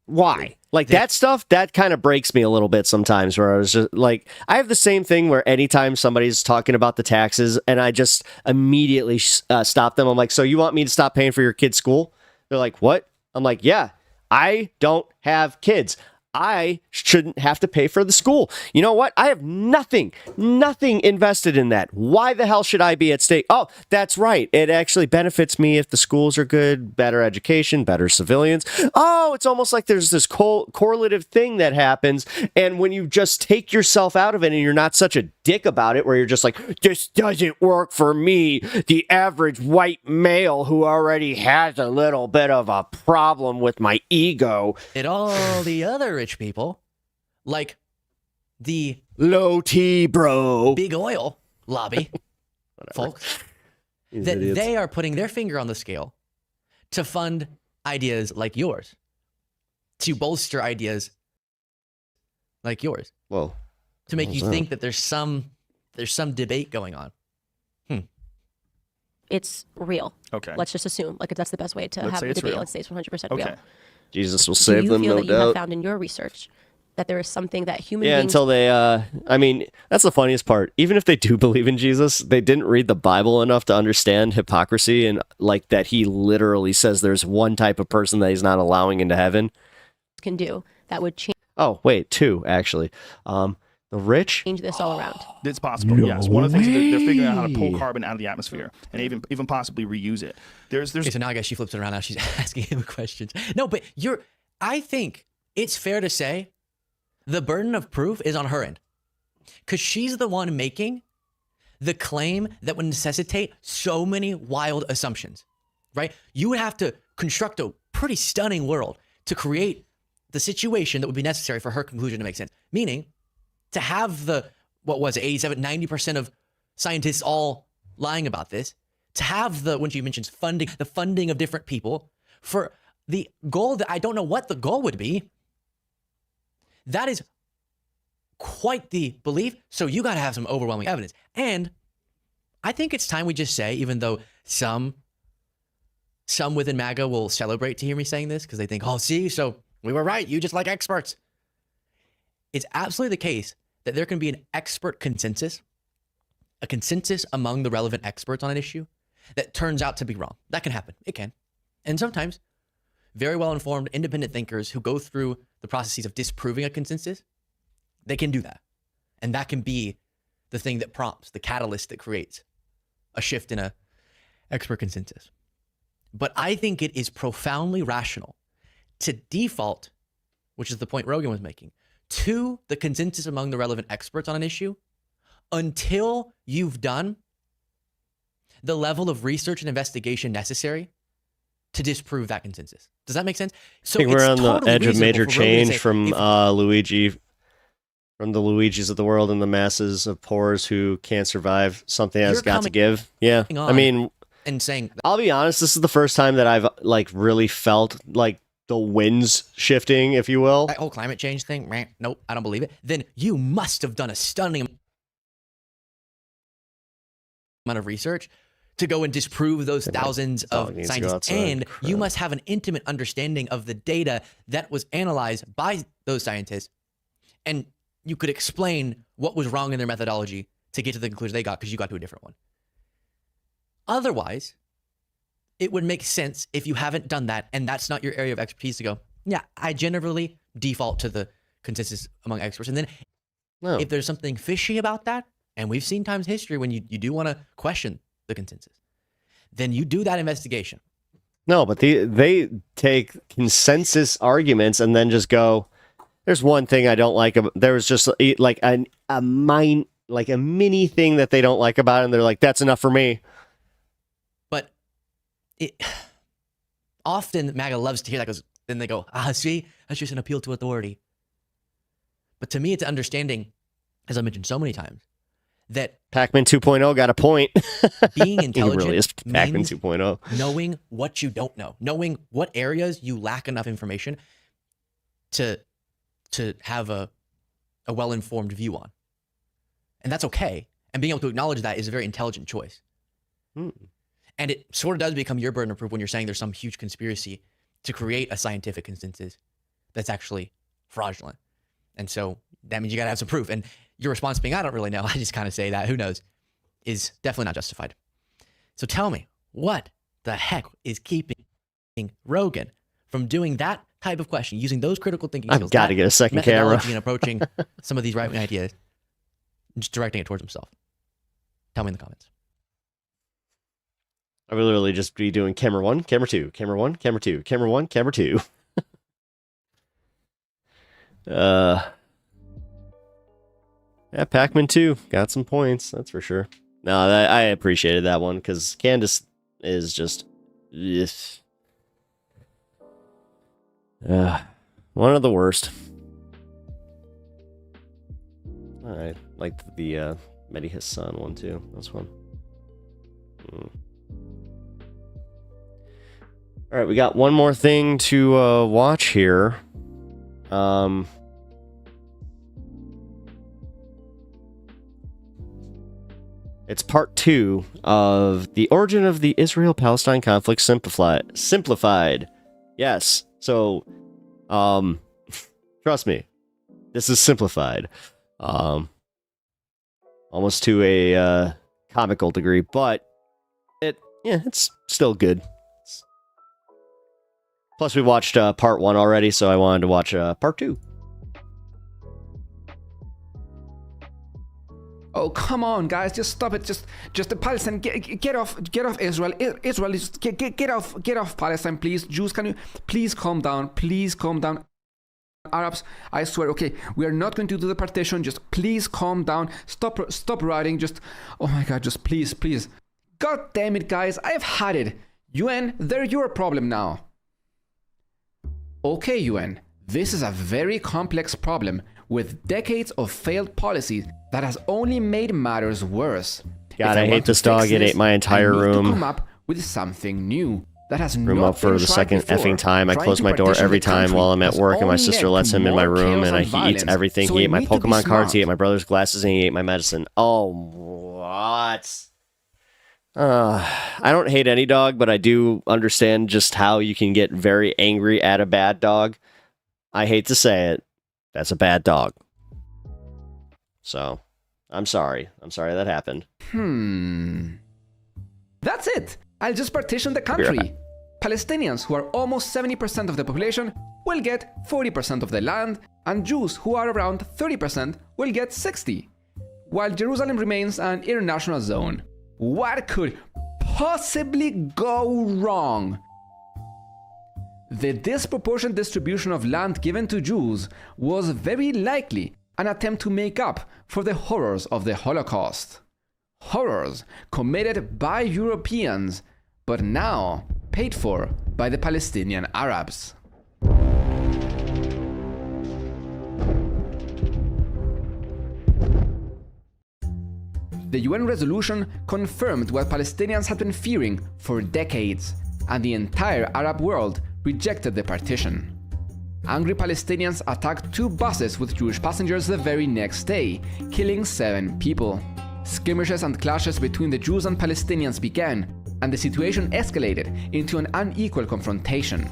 why? Like that stuff, that kind of breaks me a little bit sometimes, where I was just like, I have the same thing where anytime somebody's talking about the taxes and I just immediately stop them. I'm like, so you want me to stop paying for your kid's school? They're like, what? I'm like, yeah, I don't have kids. I shouldn't have to pay for the school. You know what? I have nothing invested in that. Why the hell should I be at stake? Oh, that's right. It actually benefits me if the schools are good, better education, better civilians. Oh, it's almost like there's this correlative thing that happens. And when you just take yourself out of it and you're not such a dick about it, where you're just like, this doesn't work for me, the average white male who already has a little bit of a problem with my ego. And all the other rich people, like the low T bro, big oil lobby folks, that idiots. They are putting their finger on the scale to fund ideas like yours, to bolster ideas like yours. Whoa. To make you think that there's some debate going on. It's real. Okay. Let's just assume, like, that's the best way to have a debate. Let's say it's 100% real. Jesus will save them, no doubt. Do you feel that you have found in your research that there is something that human beings... Yeah, until they, I mean, that's the funniest part. Even if they do believe in Jesus, they didn't read the Bible enough to understand hypocrisy, and like that he literally says there's one type of person that he's not allowing into heaven. Can do that would change... Oh, wait, two, actually. The rich? Change this all around. It's possible, yes. One of the things is they're figuring out how to pull carbon out of the atmosphere and even possibly reuse it. There's Okay, so now I guess she flips it around. Now she's asking him questions. No, but I think it's fair to say the burden of proof is on her end, because she's the one making the claim that would necessitate so many wild assumptions, right? You would have to construct a pretty stunning world to create the situation that would be necessary for her conclusion to make sense. Meaning, to have the, what was it, 87, 90% of scientists all lying about this, to have the, when she mentions funding, the funding of different people for the goal that I don't know what the goal would be, that is quite the belief. So you got to have some overwhelming evidence. And I think it's time we just say, even though some within MAGA will celebrate to hear me saying this because they think, oh, see, so we were right. You just like experts. It's absolutely the case that there can be an expert consensus, a consensus among the relevant experts on an issue that turns out to be wrong. That can happen. It can. And sometimes very well-informed, independent thinkers who go through the processes of disproving a consensus, they can do that. And that can be the thing that prompts, the catalyst that creates a shift in a expert consensus. But I think it is profoundly rational to default, which is the point Rogan was making, to the consensus among the relevant experts on an issue until you've done the level of research and investigation necessary to disprove that consensus. Does that make sense? So I think we're on the edge of major change from Luigi, from the Luigis of the world and the masses of poors who can't survive. Something has got to give. Yeah. I mean, and saying, I'll be honest, this is the first time that I've like really felt like the winds shifting, if you will. That whole climate change thing, nope, I don't believe it. Then you must have done a stunning amount of research to go and disprove those thousands of scientists. And you must have an intimate understanding of the data that was analyzed by those scientists. And you could explain what was wrong in their methodology to get to the conclusion they got, because you got to a different one. Otherwise, it would make sense if you haven't done that and that's not your area of expertise to go, yeah, I generally default to the consensus among experts. And then if there's something fishy about that, and we've seen times in history when you do want to question the consensus, then you do that investigation. No, but they take consensus arguments and then just go, there's one thing I don't like about, there's just like a mini thing that they don't like about it, and they're like, that's enough for me. But often MAGA loves to hear that, because then they go, see, that's just an appeal to authority. But to me, it's understanding, as I mentioned so many times, that Pac-Man 2.0 got a point. Being intelligent really is Pac-Man 2.0. Knowing what you don't know, knowing what areas you lack enough information to have a well-informed view on. And that's okay. And being able to acknowledge that is a very intelligent choice. And it sort of does become your burden of proof when you're saying there's some huge conspiracy to create a scientific consensus that's actually fraudulent. And so that means you got to have some proof. And your response being, I don't really know, I just kind of say that, who knows, is definitely not justified. So tell me, what the heck is keeping Rogan from doing that type of question, using those critical thinking skills? I've got to get a second camera. And approaching some of these right-wing ideas, just directing it towards himself. Tell me in the comments. I would literally just be doing camera 1, camera 2, camera 1, camera 2, camera 1, camera 2. Yeah, Pac-Man 2 got some points, that's for sure. No, I appreciated that one, because Candace is just one of the worst. I liked the MEHDI HASAN one too. That was fun. All right, we got one more thing to watch here. It's part 2 of The Origin of the Israel-Palestine Conflict Simplified. Yes. So, trust me, this is simplified. Almost to a comical degree, but it's still good. Plus, we watched part 1 already, so I wanted to watch part 2. Oh, come on, guys! Just stop it! Just the Palestine, get off Israel! Israel, get off Palestine, please! Jews, can you please calm down? Please calm down. Arabs, I swear, okay, we are not going to do the partition. Just please calm down. Stop writing. Just, oh my God, just please. God damn it, guys! I've had it. UN, they're your problem now. Okay, UN, this is a very complex problem with decades of failed policies that has only made matters worse. God, I hate this dog. It ate my entire room. To come up with something new that has room up for the second effing time. I close my door every time while I'm at work, and my sister lets him in my room, and he eats everything. He ate my Pokemon cards, he ate my brother's glasses, and he ate my medicine. Oh, what? I don't hate any dog, but I do understand just how you can get very angry at a bad dog. I hate to say it. That's a bad dog. So, I'm sorry. I'm sorry that happened. That's it. I'll just partition the country. Palestinians, who are almost 70% of the population, will get 40% of the land, and Jews, who are around 30%, will get 60%, while Jerusalem remains an international zone. What could possibly go wrong? The disproportionate distribution of land given to Jews was very likely an attempt to make up for the horrors of the Holocaust. Horrors committed by Europeans, but now paid for by the Palestinian Arabs. The UN resolution confirmed what Palestinians had been fearing for decades, and the entire Arab world rejected the partition. Angry Palestinians attacked 2 buses with Jewish passengers the very next day, killing 7 people. Skirmishes and clashes between the Jews and Palestinians began, and the situation escalated into an unequal confrontation.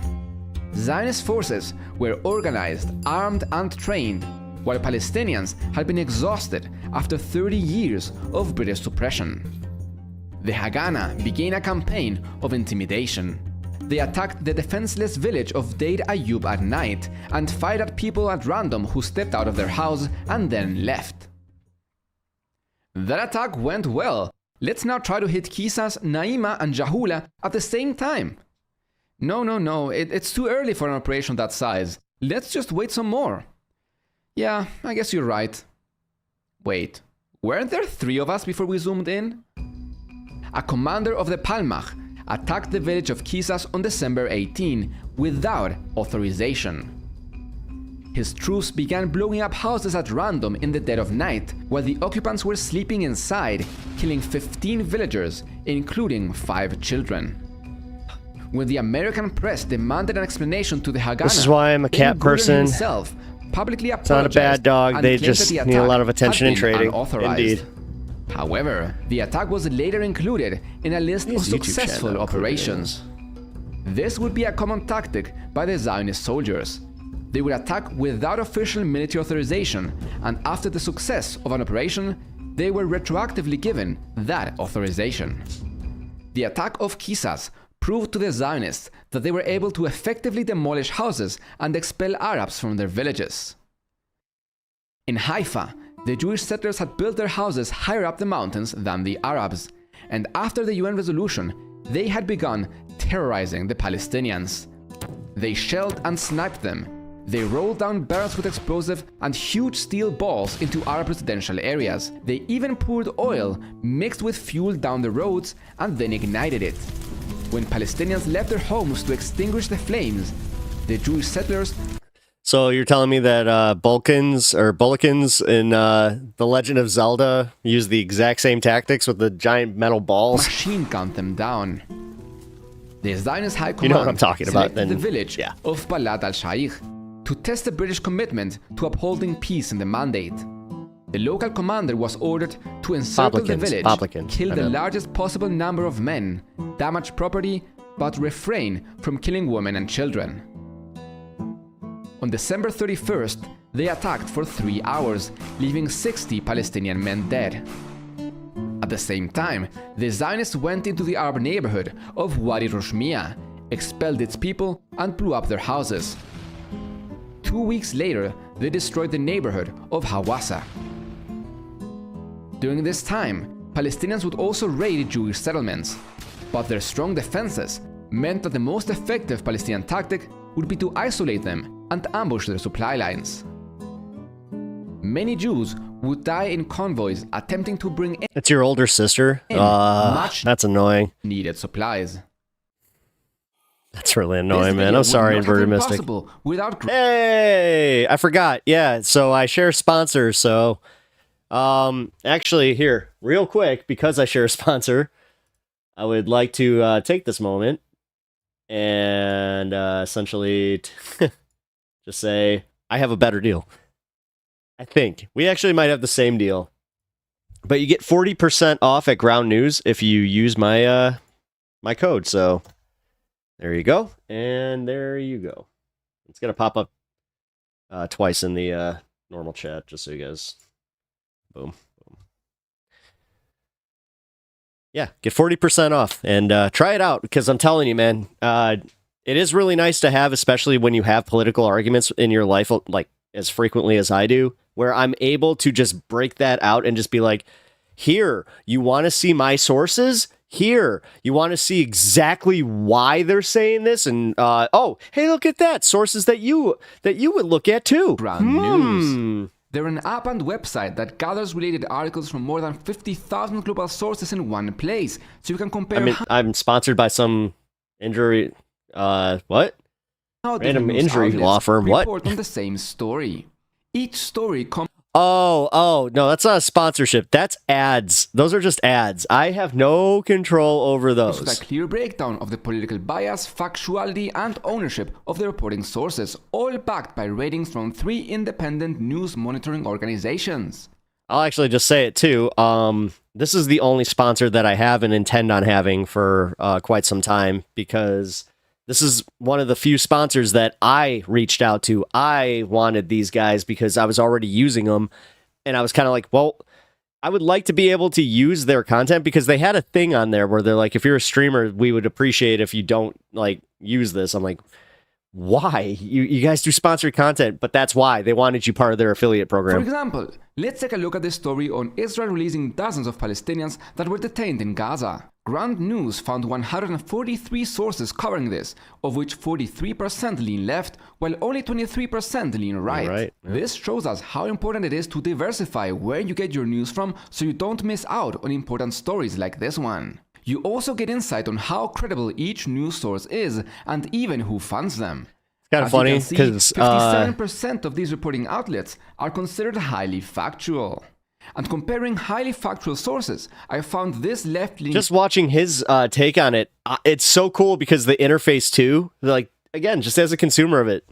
Zionist forces were organized, armed, and trained, while Palestinians had been exhausted after 30 years of British suppression. the Haganah began a campaign of intimidation. They attacked the defenseless village of Deir Ayyub at night and fired at people at random who stepped out of their house and then left. That attack went well. Let's now try to hit Kisas, Naima, and Jahula at the same time. No, it's too early for an operation that size. Let's just wait some more. Yeah, I guess you're right. Wait, weren't there 3 of us before we zoomed in? A commander of the Palmach attacked the village of Kisas on December 18 without authorization. His troops began blowing up houses at random in the dead of night while the occupants were sleeping inside, killing 15 villagers, including 5 children. When the American press demanded an explanation to the Haganah, this is why I'm a cat person. Himself publicly it's not a bad dog. They just need a lot of attention in trading. Indeed. However, the attack was later included in a list of successful operations. This would be a common tactic by the Zionist soldiers. They would attack without official military authorization, and after the success of an operation, they were retroactively given that authorization. The attack of Kisas proved to the Zionists that they were able to effectively demolish houses and expel Arabs from their villages. In Haifa, the Jewish settlers had built their houses higher up the mountains than the Arabs, and after the UN resolution, they had begun terrorizing the Palestinians. They shelled and sniped them. They rolled down barrels with explosive and huge steel balls into Arab residential areas. They even poured oil mixed with fuel down the roads and then ignited it. When Palestinians left their homes to extinguish the flames, the Jewish settlers... So you're telling me that Bulkins in The Legend of Zelda use the exact same tactics with the giant metal balls? Machine gunned them down. The Zionist High Command, you know what I'm talking about, then, the village of Balad al-Shaikh to test the British commitment to upholding peace in the mandate. The local commander was ordered to encircle the village, kill the largest possible number of men, damage property, but refrain from killing women and children. On December 31st, they attacked for 3 hours, leaving 60 Palestinian men dead. At the same time, the Zionists went into the Arab neighborhood of Wadi Rushmiya, expelled its people, and blew up their houses. 2 weeks later, they destroyed the neighborhood of Hawassa. During this time, Palestinians would also raid Jewish settlements, but their strong defenses meant that the most effective Palestinian tactic would be to isolate them and ambush their supply lines. Many Jews would die in convoys attempting to bring in... It's your older sister? That's annoying. ...needed supplies. That's really annoying, man. I'm sorry, Inverted Mystic. Hey! I forgot. Yeah, so I share sponsor, so... actually, here, real quick, because I share a sponsor, I would like to take this moment and essentially just say, I have a better deal. I think. We actually might have the same deal. But you get 40% off at Ground News if you use my my code, so... There you go, and there you go. It's going to pop up twice in the normal chat, just so you guys... Boom. Yeah, get 40% off, and try it out, because I'm telling you, man, it is really nice to have, especially when you have political arguments in your life, like, as frequently as I do, where I'm able to just break that out and just be like, here, you want to see my sources? Here, you want to see exactly why they're saying this, and oh, hey, look at that, sources that you would look at too. Ground News. They're an app and website that gathers related articles from more than 50,000 global sources in one place, so you can compare. I mean, I'm sponsored by some injury. What? Random injury law firm. What? Report on the same story. Each story comes. Oh, no, that's not a sponsorship. That's ads. Those are just ads. I have no control over those. With a clear breakdown of the political bias, factuality, and ownership of the reporting sources, all backed by ratings from 3 independent news monitoring organizations. I'll actually just say it too. This is the only sponsor that I have and intend on having for quite some time, because this is one of the few sponsors that I reached out to. I wanted these guys because I was already using them, and I was kind of like, well, I would like to be able to use their content because they had a thing on there where they're like, if you're a streamer, we would appreciate if you don't like use this. I'm like, why? You guys do sponsored content, but that's why they wanted you part of their affiliate program. For example, let's take a look at the story on Israel releasing dozens of Palestinians that were detained in Gaza. Ground News found 143 sources covering this, of which 43% lean left, while only 23% lean right. This shows us how important it is to diversify where you get your news from so you don't miss out on important stories like this one. You also get insight on how credible each news source is and even who funds them. It's kind of funny because 57% of these reporting outlets are considered highly factual. And comparing highly factual sources, I found this left-leaning... Just watching his take on it, it's so cool because the interface too, like, again, just as a consumer of it.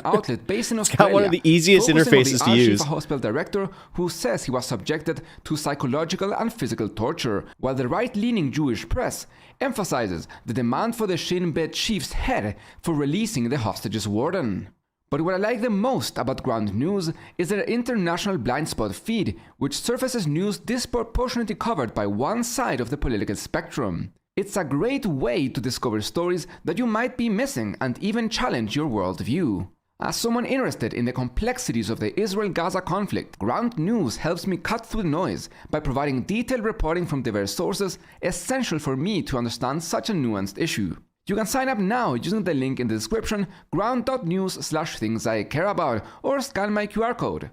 Outlet based in Australia, got one of the easiest interfaces to use. A hospital director who says he was subjected to psychological and physical torture, while the right-leaning Jewish press emphasizes the demand for the Shin Bet chief's head for releasing the hostage's warden. But what I like the most about Ground News is their international blind spot feed, which surfaces news disproportionately covered by one side of the political spectrum. It's a great way to discover stories that you might be missing and even challenge your worldview. As someone interested in the complexities of the Israel-Gaza conflict, Ground News helps me cut through the noise by providing detailed reporting from diverse sources essential for me to understand such a nuanced issue. You can sign up now using the link in the description, ground.news/things I care about, or scan my QR code.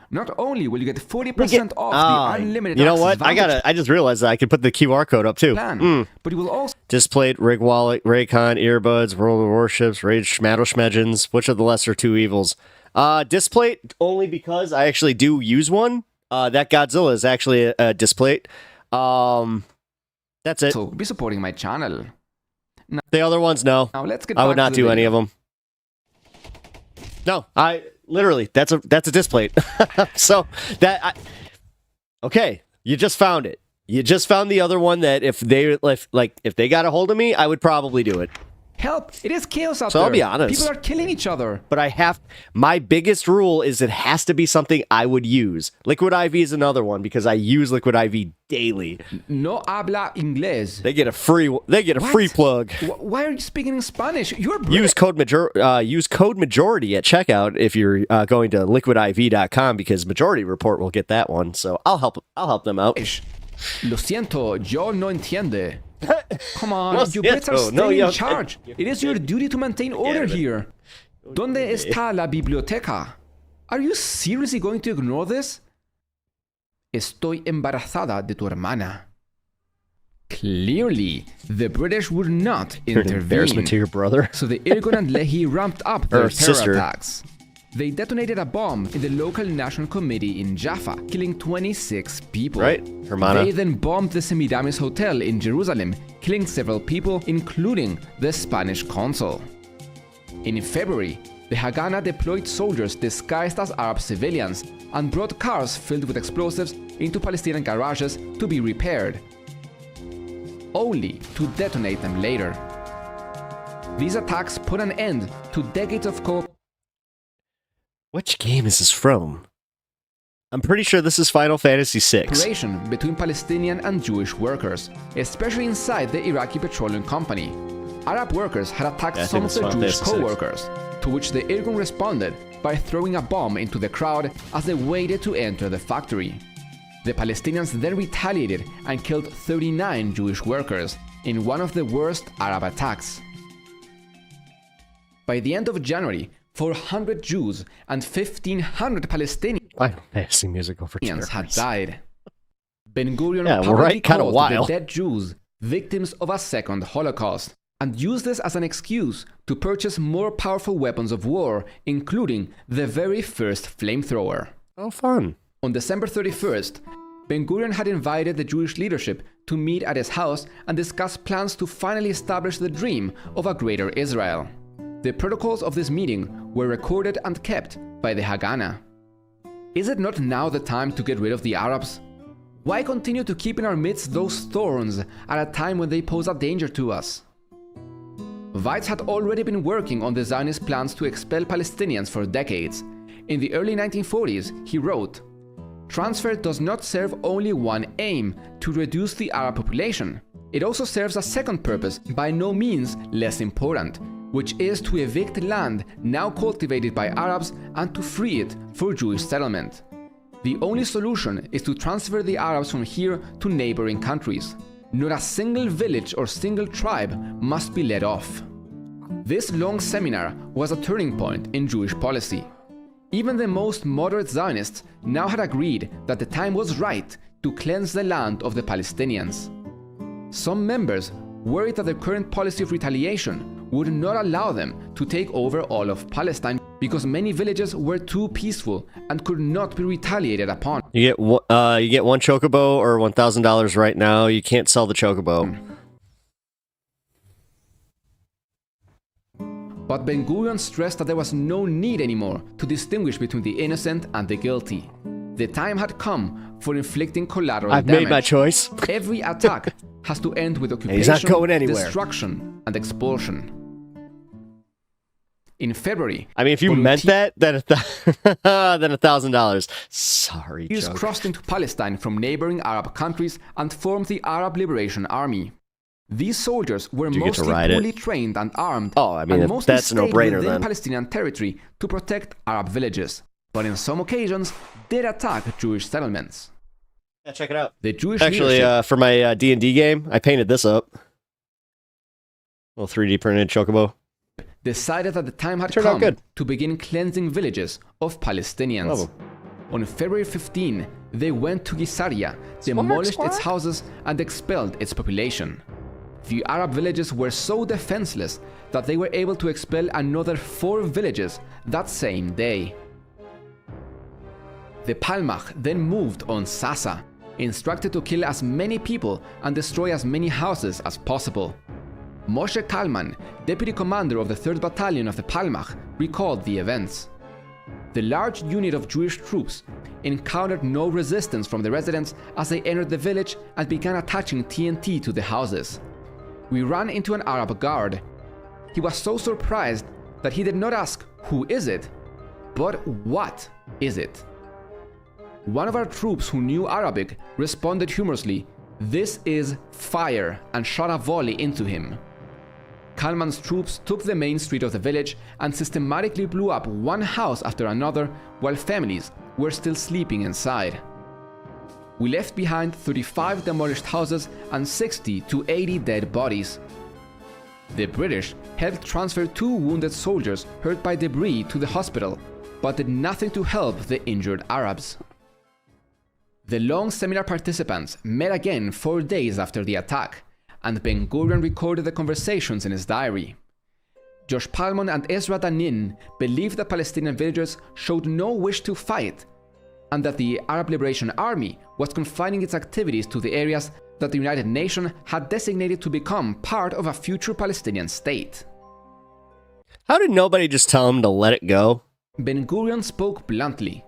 Not only will you get 40% off the unlimited you know what? I just realized that I could put the QR code up too. But you will also Displayed, Rig Wallet, Raycon, Earbuds, World of Warships, Rage Schmaddle-Schmedgens. Which of the lesser two evils? Displate only because I actually do use one. That Godzilla is actually a Displate. That's it. So be supporting my channel. Now, the other ones, no. Now let's get I would back not to the do any video. of them. No, I literally that's a Displate. So that okay, you just found it. You just found the other one that if they got a hold of me, I would probably do it. Help! It is chaos out So there. I'll be honest. People are killing each other. But my biggest rule is it has to be something I would use. Liquid IV is another one because I use Liquid IV daily. No habla inglés. They get a free plug. Why are you speaking in Spanish? You're use code majority at checkout if you're going to liquidiv.com because Majority Report will get that one. So I'll help them out. Lo siento, yo no entiende. Come on, you Brits are still in charge. It is your duty to maintain order here. ¿Dónde está la biblioteca? Are you seriously going to ignore this? Estoy embarazada de tu hermana. Clearly, the British would not intervene. Embarrassment to your brother. So the Irgun and Lehi ramped up their terror attacks. They detonated a bomb in the local national committee in Jaffa, killing 26 people. Right, Hermana. They then bombed the Semiramis Hotel in Jerusalem, killing several people, including the Spanish consul. In February, the Haganah deployed soldiers disguised as Arab civilians and brought cars filled with explosives into Palestinian garages to be repaired, only to detonate them later. These attacks put an end to decades of Which game is this from? I'm pretty sure this is Final Fantasy VI. Cooperation between Palestinian and Jewish workers, especially inside the Iraqi Petroleum Company. Arab workers had attacked some of their Jewish co-workers, to which the Irgun responded by throwing a bomb into the crowd as they waited to enter the factory. The Palestinians then retaliated and killed 39 Jewish workers in one of the worst Arab attacks. By the end of January, 400 Jews and 1,500 Palestinians had died. Ben-Gurion publicly called the dead Jews victims of a second Holocaust and used this as an excuse to purchase more powerful weapons of war, including the very first flamethrower. Oh, fun. On December 31st, Ben-Gurion had invited the Jewish leadership to meet at his house and discuss plans to finally establish the dream of a greater Israel. The protocols of this meeting were recorded and kept by the Haganah. Is it not now the time to get rid of the Arabs? Why continue to keep in our midst those thorns at a time when they pose a danger to us? Weitz had already been working on the Zionist plans to expel Palestinians for decades. In the early 1940s, he wrote, transfer does not serve only one aim, to reduce the Arab population. It also serves a second purpose, by no means less important, which is to evict land now cultivated by Arabs and to free it for Jewish settlement. The only solution is to transfer the Arabs from here to neighboring countries. Not a single village or single tribe must be let off. This long seminar was a turning point in Jewish policy. Even the most moderate Zionists now had agreed that the time was right to cleanse the land of the Palestinians. Some members worried that the current policy of retaliation would not allow them to take over all of Palestine because many villages were too peaceful and could not be retaliated upon. You get one chocobo or $1,000 right now. You can't sell the chocobo. But Ben-Gurion stressed that there was no need anymore to distinguish between the innocent and the guilty. The time had come for inflicting collateral damage. I've made my choice. Every attack has to end with occupation, he's not going anywhere. Destruction, and expulsion. In February, I mean, if you meant that, then $1,000. Sorry, Jews crossed into Palestine from neighboring Arab countries and formed the Arab Liberation Army. These soldiers were mostly poorly trained and armed, and mostly that's a stayed no-brainer within then. Palestinian territory to protect Arab villages, but in some occasions did attack Jewish settlements. Yeah, check it out. The Jewish Actually, for my D&D game, I painted this up. Little 3D printed chocobo. Decided that the time had come to begin cleansing villages of Palestinians. On February 15, they went to Gisaria, demolished its houses, and expelled its population. The Arab villages were so defenseless that they were able to expel another 4 villages that same day. The Palmach then moved on Sasa, instructed to kill as many people and destroy as many houses as possible. Moshe Kalman, deputy commander of the 3rd Battalion of the Palmach, recalled the events. The large unit of Jewish troops encountered no resistance from the residents as they entered the village and began attaching TNT to the houses. We ran into an Arab guard. He was so surprised that he did not ask, "Who is it?" but "What is it?" One of our troops who knew Arabic responded humorously, "This is fire," and shot a volley into him. Kalman's troops took the main street of the village and systematically blew up one house after another while families were still sleeping inside. We left behind 35 demolished houses and 60 to 80 dead bodies. The British helped transfer 2 wounded soldiers hurt by debris to the hospital, but did nothing to help the injured Arabs. The long seminar participants met again 4 days after the attack, and Ben-Gurion recorded the conversations in his diary. Josh Palmon and Ezra Danin believed that Palestinian villagers showed no wish to fight, and that the Arab Liberation Army was confining its activities to the areas that the United Nations had designated to become part of a future Palestinian state. How did nobody just tell him to let it go? Ben-Gurion spoke bluntly.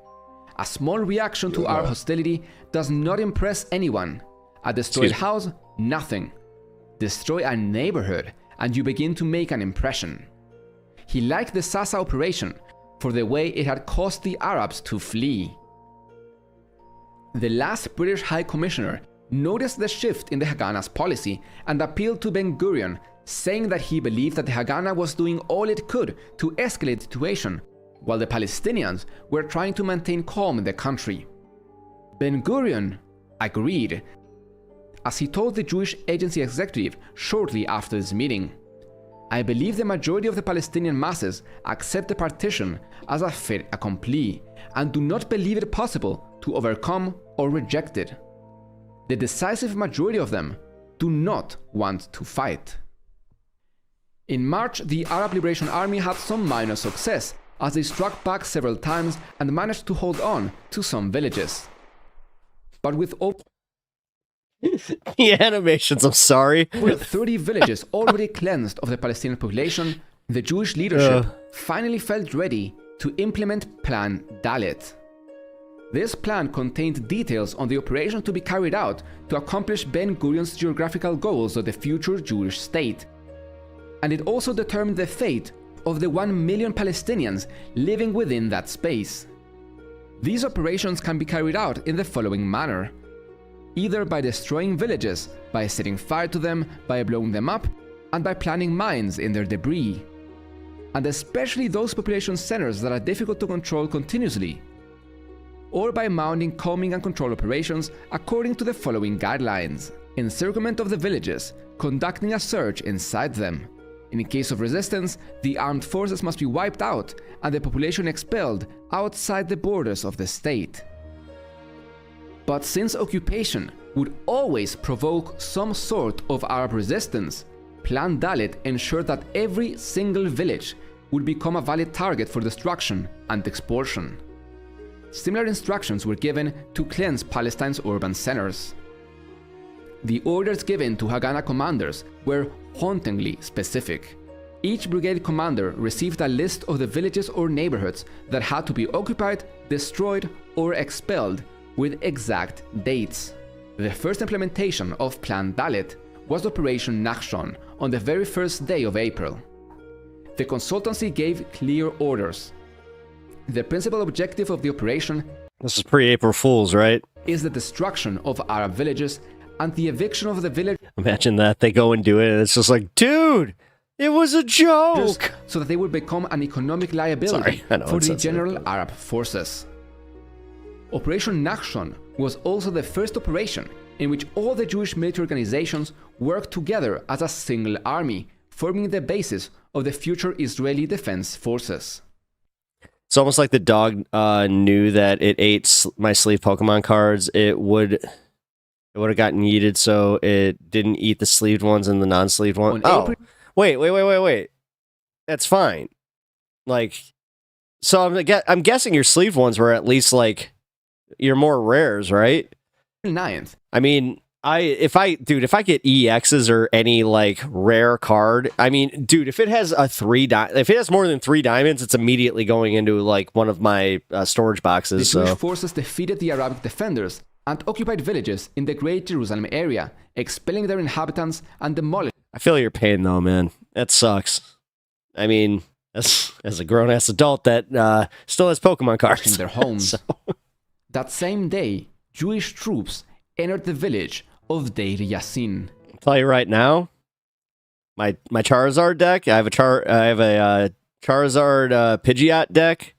A small reaction to our hostility does not impress anyone. A destroyed house, nothing. Destroy a neighborhood, and you begin to make an impression. He liked the Sasa operation for the way it had caused the Arabs to flee. The last British High Commissioner noticed the shift in the Haganah's policy and appealed to Ben-Gurion, saying that he believed that the Haganah was doing all it could to escalate the situation, while the Palestinians were trying to maintain calm in the country. Ben-Gurion agreed, as he told the Jewish Agency executive shortly after this meeting. "I believe the majority of the Palestinian masses accept the partition as a fait accompli and do not believe it possible to overcome or reject it. The decisive majority of them do not want to fight." In March, the Arab Liberation Army had some minor success as they struck back several times and managed to hold on to some villages. But with the animations, I'm sorry. With 30 villages already cleansed of the Palestinian population, the Jewish leadership finally felt ready to implement Plan Dalet. This plan contained details on the operation to be carried out to accomplish Ben-Gurion's geographical goals of the future Jewish state. And it also determined the fate of the 1 million Palestinians living within that space. These operations can be carried out in the following manner: either by destroying villages, by setting fire to them, by blowing them up, and by planting mines in their debris. And especially those population centers that are difficult to control continuously, or by mounting combing and control operations according to the following guidelines: encirclement of the villages, conducting a search inside them. In case of resistance, the armed forces must be wiped out and the population expelled outside the borders of the state. But since occupation would always provoke some sort of Arab resistance, Plan Dalit ensured that every single village would become a valid target for destruction and expulsion. Similar instructions were given to cleanse Palestine's urban centers. The orders given to Haganah commanders were hauntingly specific. Each brigade commander received a list of the villages or neighborhoods that had to be occupied, destroyed, or expelled with exact dates. The first implementation of Plan Dalit was Operation Nachshon on the very first day of April. The consultancy gave clear orders. The principal objective of the operation, this is pre-April Fools, right? Is the destruction of Arab villages and the eviction of the village. Imagine that, they go and do it and it's just like, dude, it was a joke! So that they would become an economic liability for the general Arab forces. Operation Nachshon was also the first operation in which all the Jewish military organizations worked together as a single army, forming the basis of the future Israeli Defense Forces. It's almost like the dog knew that it ate my sleeve Pokemon cards. It would have gotten yeeted, so it didn't eat the sleeved ones and the non-sleeved ones. Oh, wait. That's fine. Like, so I'm guessing your sleeved ones were at least like your more rares, right? 9th. I mean, if I get EXs or any like rare card, I mean, dude, if it has if it has more than 3 diamonds, it's immediately going into like one of my storage boxes. The Jewish forces defeated the Arabic defenders and occupied villages in the Great Jerusalem area, expelling their inhabitants and demolishing. I feel your pain though, man. That sucks. I mean, as a grown-ass adult that still has Pokemon cards in their homes. That same day, Jewish troops entered the village of Deir Yassin. I'll tell you right now, my Charizard deck. I have a Charizard Pidgeot deck.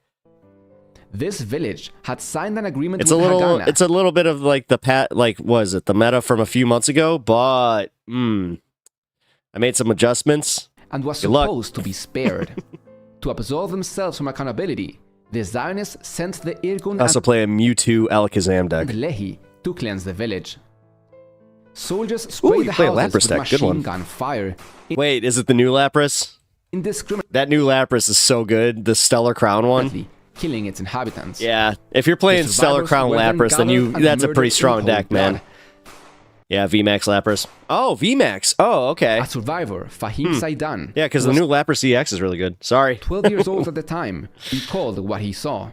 This village had signed an agreement with Haganah. It's a little bit of like the meta from a few months ago, but I made some adjustments. And was supposed to be spared. To absolve themselves from accountability, the Zionists sent the Irgun also play a Mewtwo Alakazam deck. And Lehi to cleanse the village. Soldiers sprayed the houses with machine gun fire. Wait, is it the new Lapras? That new Lapras is so good. The Stellar Crown one. Killing its inhabitants. Yeah, if you're playing Stellar Crown Lapras, then that's a pretty strong deck, man. Yeah, VMAX Lapras. Oh, VMAX. Oh, okay. A survivor, Fahim Zaidan. Yeah, because the new Lapras EX is really good. Sorry. 12 years old at the time, recalled what he saw.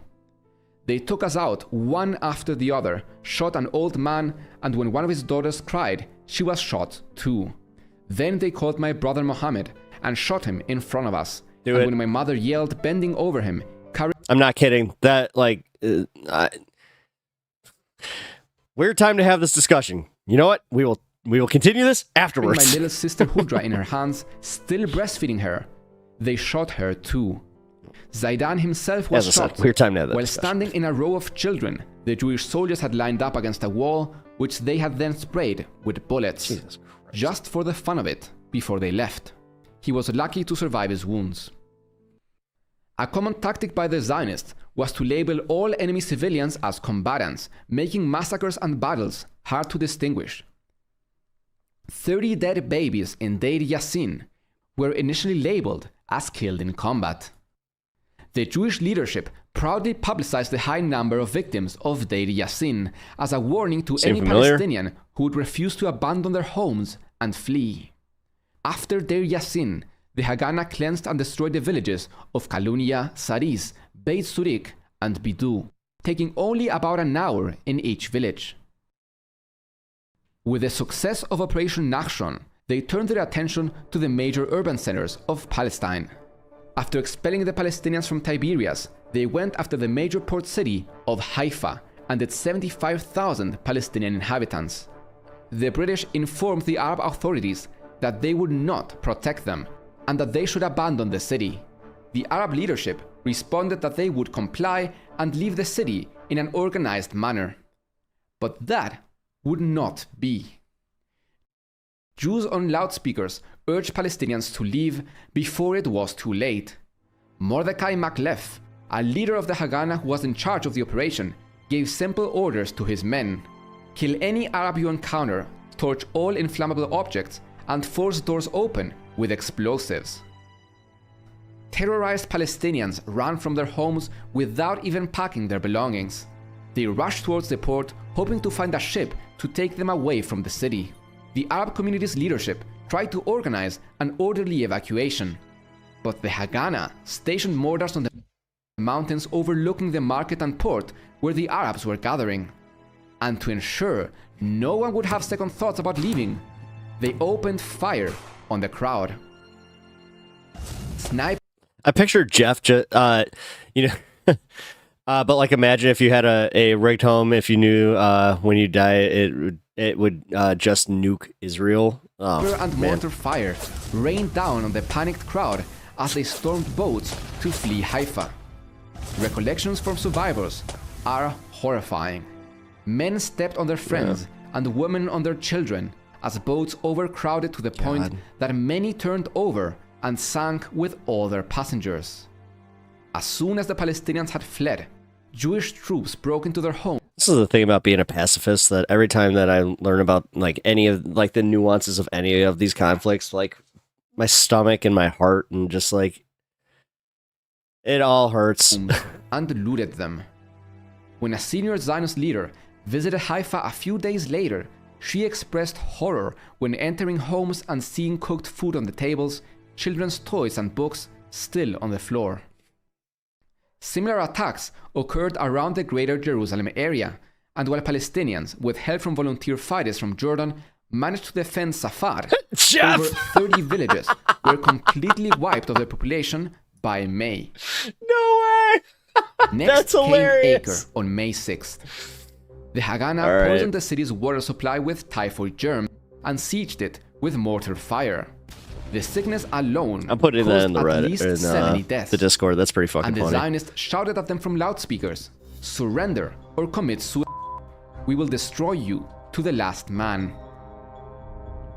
They took us out one after the other, shot an old man, and when one of his daughters cried, she was shot too. Then they called my brother Mohammed and shot him in front of us. When my mother yelled, bending over him, I'm not kidding. That, like, weird time to have this discussion. You know what? We will continue this afterwards. My little sister Hudra in her hands, still breastfeeding her. They shot her too. Zaidan himself was shot weird time to have that while discussion. Standing in a row of children. The Jewish soldiers had lined up against a wall, which they had then sprayed with bullets, just for the fun of it, before they left. He was lucky to survive his wounds. A common tactic by the Zionists was to label all enemy civilians as combatants, making massacres and battles hard to distinguish. 30 dead babies in Deir Yassin were initially labeled as killed in combat. The Jewish leadership proudly publicized the high number of victims of Deir Yassin as a warning to any Palestinian who would refuse to abandon their homes and flee. After Deir Yassin, the Haganah cleansed and destroyed the villages of Kalunia, Saris, Beit Surik, and Bidu, taking only about an hour in each village. With the success of Operation Nachshon, they turned their attention to the major urban centers of Palestine. After expelling the Palestinians from Tiberias, They went after the major port city of Haifa and its 75,000 Palestinian inhabitants. The British informed the Arab authorities that they would not protect them and that they should abandon the city. The Arab leadership responded that they would comply and leave the city in an organized manner. But that would not be. Jews on loudspeakers urged Palestinians to leave before it was too late. Mordecai Maklev, a leader of the Haganah who was in charge of the operation, gave simple orders to his men: kill any Arab you encounter, torch all inflammable objects, and force doors open with explosives. Terrorized Palestinians ran from their homes without even packing their belongings. They rushed towards the port, hoping to find a ship to take them away from the city. The Arab community's leadership tried to organize an orderly evacuation, but the Haganah stationed mortars on the mountains overlooking the market and port where the Arabs were gathering. And to ensure no one would have second thoughts about leaving, they opened fire on the crowd. I pictured Jeff, but like imagine if you had a rigged home, if you knew when you die, it would just nuke Israel. And mortar fire rained down on the panicked crowd as they stormed boats to flee Haifa. Recollections from survivors are horrifying. Men stepped on their friends and women on their children as boats overcrowded to the point that many turned over and sank with all their passengers. As soon as the Palestinians had fled, Jewish troops broke into their homes. This is the thing about being a pacifist, that every time that I learn about like any of like the nuances of any of these conflicts, like my stomach and my heart and just like it all hurts. And looted them. When a senior Zionist leader visited Haifa a few days later, she expressed horror when entering homes and seeing cooked food on the tables, children's toys and books still on the floor. Similar attacks occurred around the greater Jerusalem area, and while Palestinians, with help from volunteer fighters from Jordan, managed to defend Safar, over 30 villages were completely wiped of their population by May. No way! Next That's came hilarious. Acre on May 6th. The Haganah poisoned the city's water supply with typhoid germ and sieged it with mortar fire. The sickness alone I'm putting that in the caused at Reddit, least 70 deaths. the Discord. That's pretty fucking And the funny. Zionists shouted at them from loudspeakers, "Surrender or commit suicide. We will destroy you to the last man."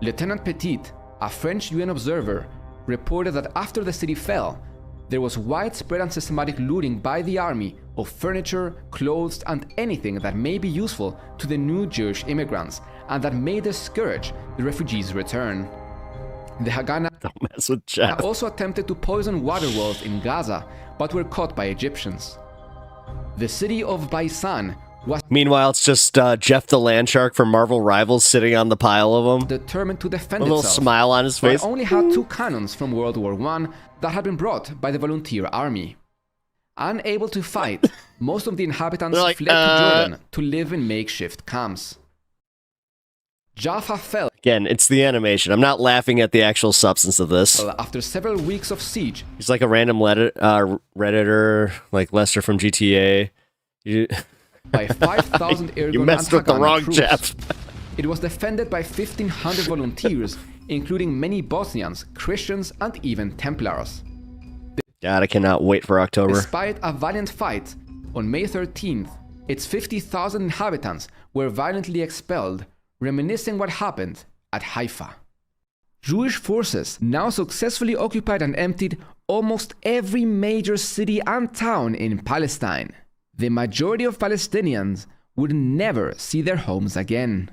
Lieutenant Petit, a French UN observer, reported that after the city fell, there was widespread and systematic looting by the army of furniture, clothes, and anything that may be useful to the new Jewish immigrants and that may discourage the refugees' return. The Haganah also attempted to poison water wells in Gaza, but were caught by Egyptians. The city of Baisan was Meanwhile, it's just Jeff the Landshark from Marvel Rivals sitting on the pile of them. determined to defend A little itself, smile on his but face. only had 2 cannons from World War I that had been brought by the volunteer army. Unable to fight, most of the inhabitants They're like, fled to Jordan to live in makeshift camps. Jaffa fell Again, it's the animation. I'm not laughing at the actual substance of this. after several weeks of siege. He's like a random Redditor, like Lester from GTA. By 5,000 Irgun You messed and with the Haganah wrong troops. Jeff. It was defended by 1,500 volunteers, including many Bosnians, Christians, and even Templars. God, I cannot wait for October. Despite a valiant fight, on May 13th, its 50,000 inhabitants were violently expelled, reminiscing what happened at Haifa. Jewish forces now successfully occupied and emptied almost every major city and town in Palestine. The majority of Palestinians would never see their homes again.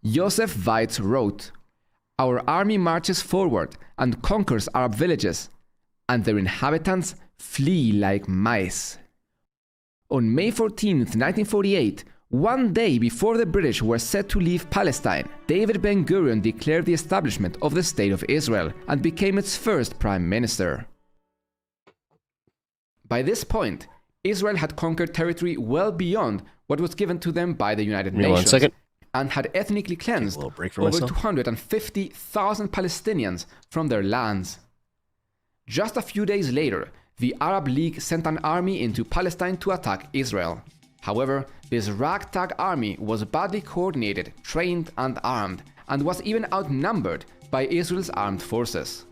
Yosef Weitz wrote, "Our army marches forward and conquers Arab villages, and their inhabitants flee like mice." On May 14th, 1948, one day before the British were set to leave Palestine, David Ben-Gurion declared the establishment of the State of Israel and became its first prime minister. By this point, Israel had conquered territory well beyond what was given to them by the United Give me 1 Nations, second. and had ethnically cleansed for over myself. 250,000 Palestinians from their lands. Just a few days later, the Arab League sent an army into Palestine to attack Israel. However, this ragtag army was badly coordinated, trained and armed, and was even outnumbered by Israel's armed forces.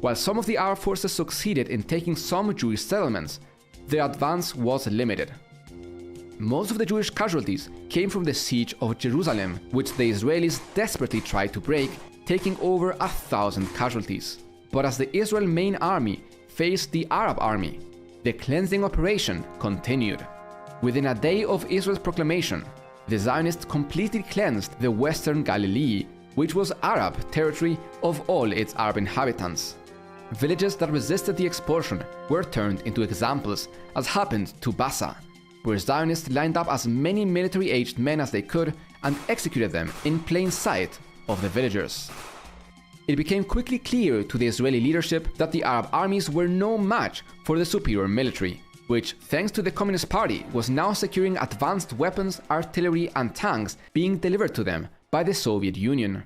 While some of the Arab forces succeeded in taking some Jewish settlements, their advance was limited. Most of the Jewish casualties came from the siege of Jerusalem, which the Israelis desperately tried to break, taking over 1,000 casualties. But as the Israel main army faced the Arab army, the cleansing operation continued. Within a day of Israel's proclamation, the Zionists completely cleansed the western Galilee, which was Arab territory of all its Arab inhabitants. Villages that resisted the expulsion were turned into examples, as happened to Bassa, where Zionists lined up as many military-aged men as they could and executed them in plain sight of the villagers. It became quickly clear to the Israeli leadership that the Arab armies were no match for the superior military, which, thanks to the Communist Party, was now securing advanced weapons, artillery and tanks being delivered to them by the Soviet Union.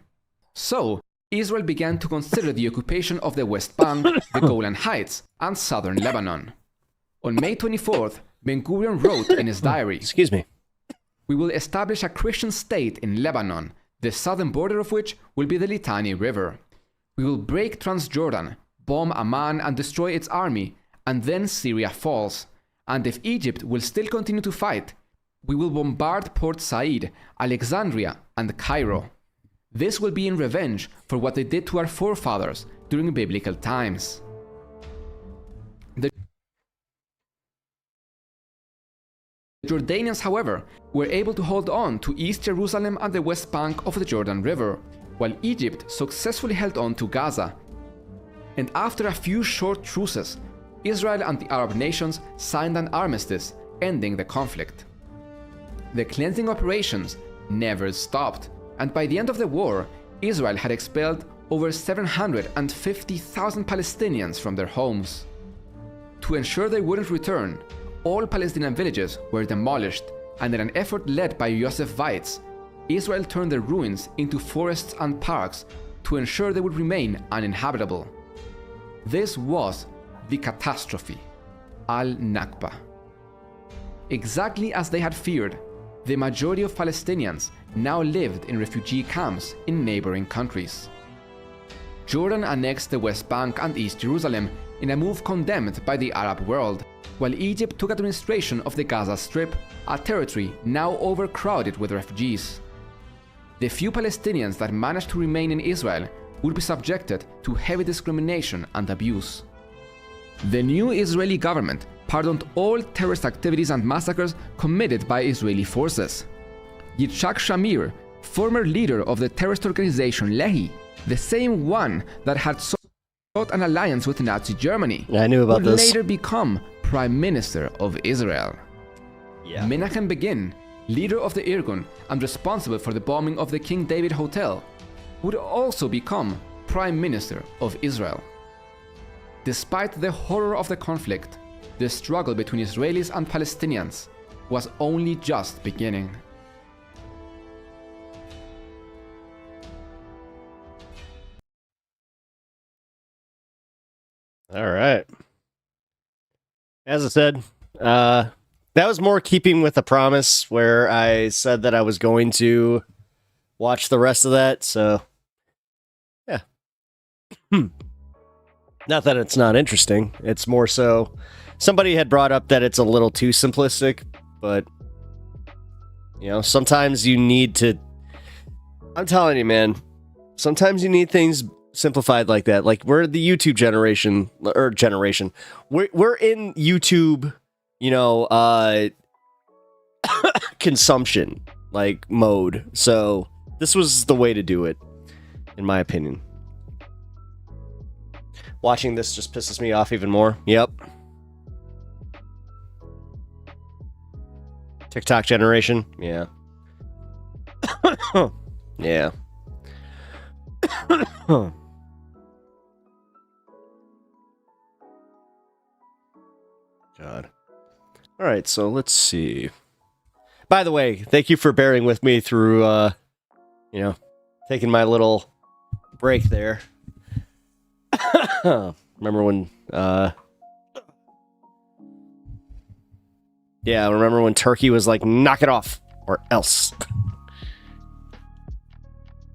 So, Israel began to consider the occupation of the West Bank, the Golan Heights, and southern Lebanon. On May 24th, Ben-Gurion wrote in his diary, "We will establish a Christian state in Lebanon, the southern border of which will be the Litani River. We will break Transjordan, bomb Amman and destroy its army, and then Syria falls. And if Egypt will still continue to fight, we will bombard Port Said, Alexandria, and Cairo. This will be in revenge for what they did to our forefathers during biblical times." The Jordanians, however, were able to hold on to East Jerusalem and the west bank of the Jordan River, while Egypt successfully held on to Gaza. And after a few short truces, Israel and the Arab nations signed an armistice, ending the conflict. The cleansing operations never stopped, and by the end of the war, Israel had expelled over 750,000 Palestinians from their homes. To ensure they wouldn't return, all Palestinian villages were demolished, and in an effort led by Yosef Weitz, Israel turned the ruins into forests and parks to ensure they would remain uninhabitable. This was the catastrophe, Al-Nakba. Exactly as they had feared, the majority of Palestinians now lived in refugee camps in neighboring countries. Jordan annexed the West Bank and East Jerusalem in a move condemned by the Arab world, while Egypt took administration of the Gaza Strip, a territory now overcrowded with refugees. The few Palestinians that managed to remain in Israel would be subjected to heavy discrimination and abuse. The new Israeli government pardoned all terrorist activities and massacres committed by Israeli forces. Yitzhak Shamir, former leader of the terrorist organization MEHDI, the same one that had sought an alliance with Nazi Germany, would later become Prime Minister of Israel. Menachem Begin, leader of the Irgun and responsible for the bombing of the King David Hotel, would also become Prime Minister of Israel. Despite the horror of the conflict, the struggle between Israelis and Palestinians was only just beginning. All right. As I said, that was more keeping with the promise where I said that I was going to watch the rest of that. So, yeah. Not that it's not interesting. It's more so somebody had brought up that it's a little too simplistic, but you know, sometimes you need to, I'm telling you, man, sometimes you need things simplified like that. Like we're the YouTube generation. We're in YouTube, you know, consumption like mode. So this was the way to do it, in my opinion. Watching this just pisses me off even more. Yep. TikTok generation. Yeah. Yeah. God. All right, so let's see. By the way, thank you for bearing with me through, you know, taking my little break there. Remember when Yeah, remember when Turkey was like, knock it off, or else.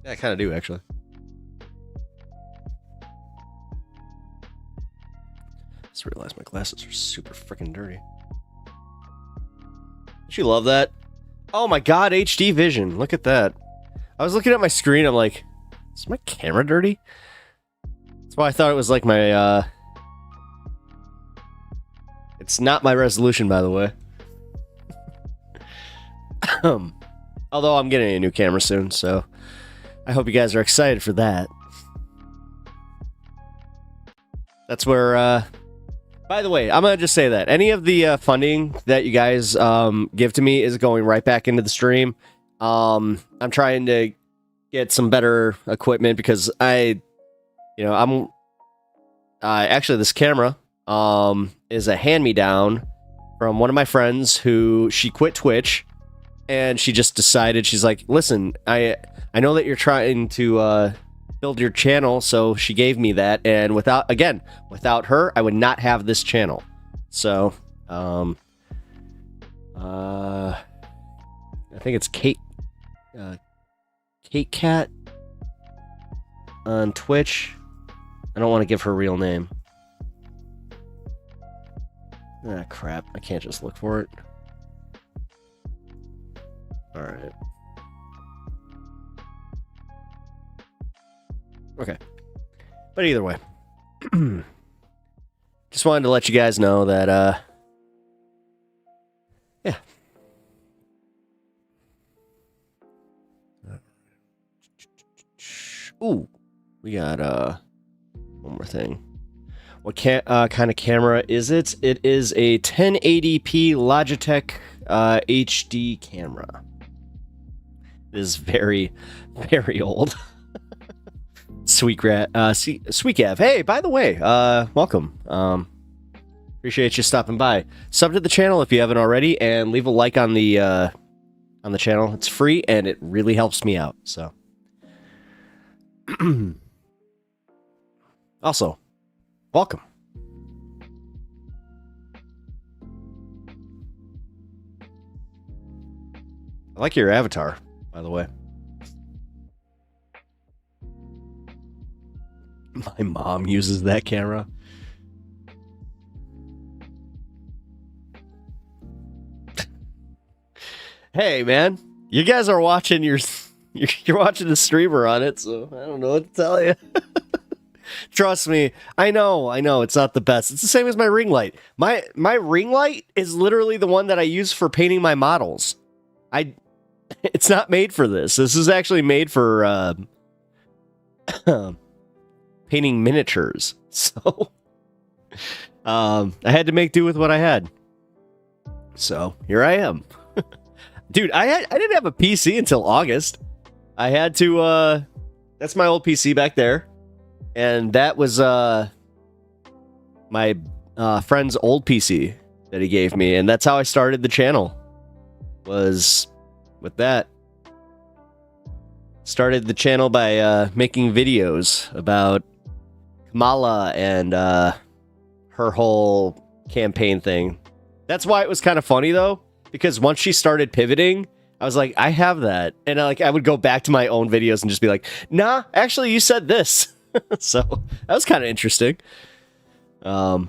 Yeah, I kind of do, actually. Just realized my glasses are super freaking dirty. Don't you love that? Oh my god, HD vision. Look at that. I was looking at my screen, I'm like, is my camera dirty? That's why I thought it was like my, It's not my resolution, by the way. Although I'm getting a new camera soon, so I hope you guys are excited for that. That's where, by the way, I'm going to just say that any of the funding that you guys give to me is going right back into the stream. I'm trying to get some better equipment because actually this camera is a hand-me-down from one of my friends who she quit Twitch and she just decided, she's like, listen, I know that you're trying to build your channel, so she gave me that, and without her, I would not have this channel. So, I think it's Kate Cat on Twitch. I don't want to give her real name. Ah, crap. I can't just look for it. Alright. Okay. But either way. Just wanted to let you guys know that, yeah. Ooh. We got, one more thing. What kind of camera is it? It is a 1080p Logitech HD camera. It is very, very old. Sweetgav. Hey, by the way, welcome. Appreciate you stopping by. Sub to the channel if you haven't already, and leave a like on the channel. It's free and it really helps me out. So, also, welcome. I like your avatar, by the way. My mom uses that camera. Hey, man, you guys are watching you're watching the streamer on it, so I don't know what to tell you. Trust me, I know it's not the best. It's the same as my ring light. My ring light is literally the one that I use for painting my models. It's not made for this. This is actually made for painting miniatures. So I had to make do with what I had. So here I am. Dude, I didn't have a PC until August. I had to that's my old PC back there. And that was my friend's old PC that he gave me, and that's how I started the channel. Was with that. Started the channel by making videos about Kamala and her whole campaign thing. That's why it was kind of funny though, because once she started pivoting, I was like, I have that, and I would go back to my own videos and just be like, nah, actually, you said this. So that was kind of interesting. But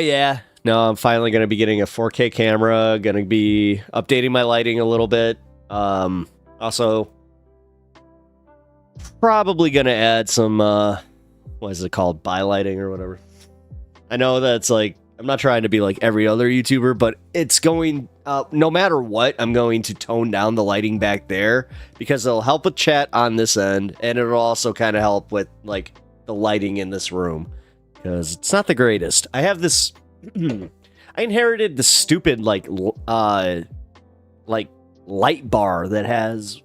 yeah, no, I'm finally going to be getting a 4K camera, going to be updating my lighting a little bit. Also, probably going to add some, what is it called? Bylighting or whatever. I know that's like, I'm not trying to be like every other YouTuber, but it's going, no matter what, I'm going to tone down the lighting back there because it'll help with chat on this end, and it'll also kind of help with like the lighting in this room because it's not the greatest. I have this, I inherited the stupid like light bar that has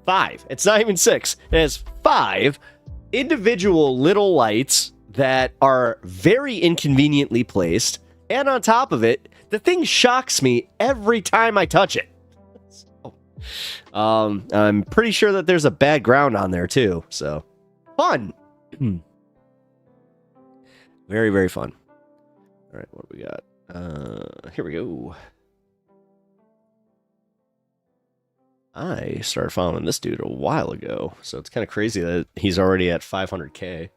5. It's not even 6. It has 5 individual little lights that are very inconveniently placed, and on top of it, the thing shocks me every time I touch it. So, I'm pretty sure that there's a bad ground on there too, so fun. Very, very fun. All right, what do we got? Here we go. I started following this dude a while ago, so it's kind of crazy that he's already at 500K.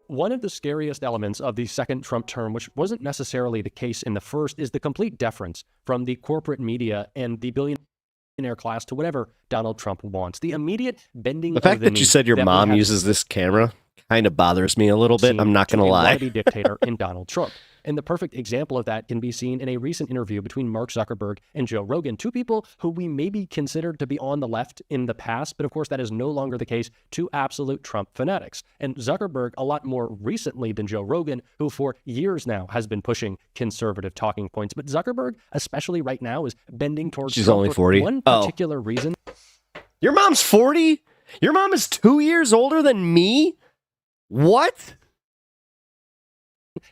One of the scariest elements of the second Trump term, which wasn't necessarily the case in the first, is the complete deference from the corporate media and the billionaire class to whatever Donald Trump wants. The immediate bending The fact of the that you knee said your that we mom have uses this camera kind of bothers me a little bit. I'm not going to lie. A wannabe dictator in Donald Trump. And the perfect example of that can be seen in a recent interview between Mark Zuckerberg and Joe Rogan, two people who we maybe considered to be on the left in the past, but of course that is no longer the case, two absolute Trump fanatics. And Zuckerberg a lot more recently than Joe Rogan, who for years now has been pushing conservative talking points. But Zuckerberg, especially right now, is bending towards She's Trump only for 40. one particular reason. Your mom's 40? Your mom is 2 years older than me? What?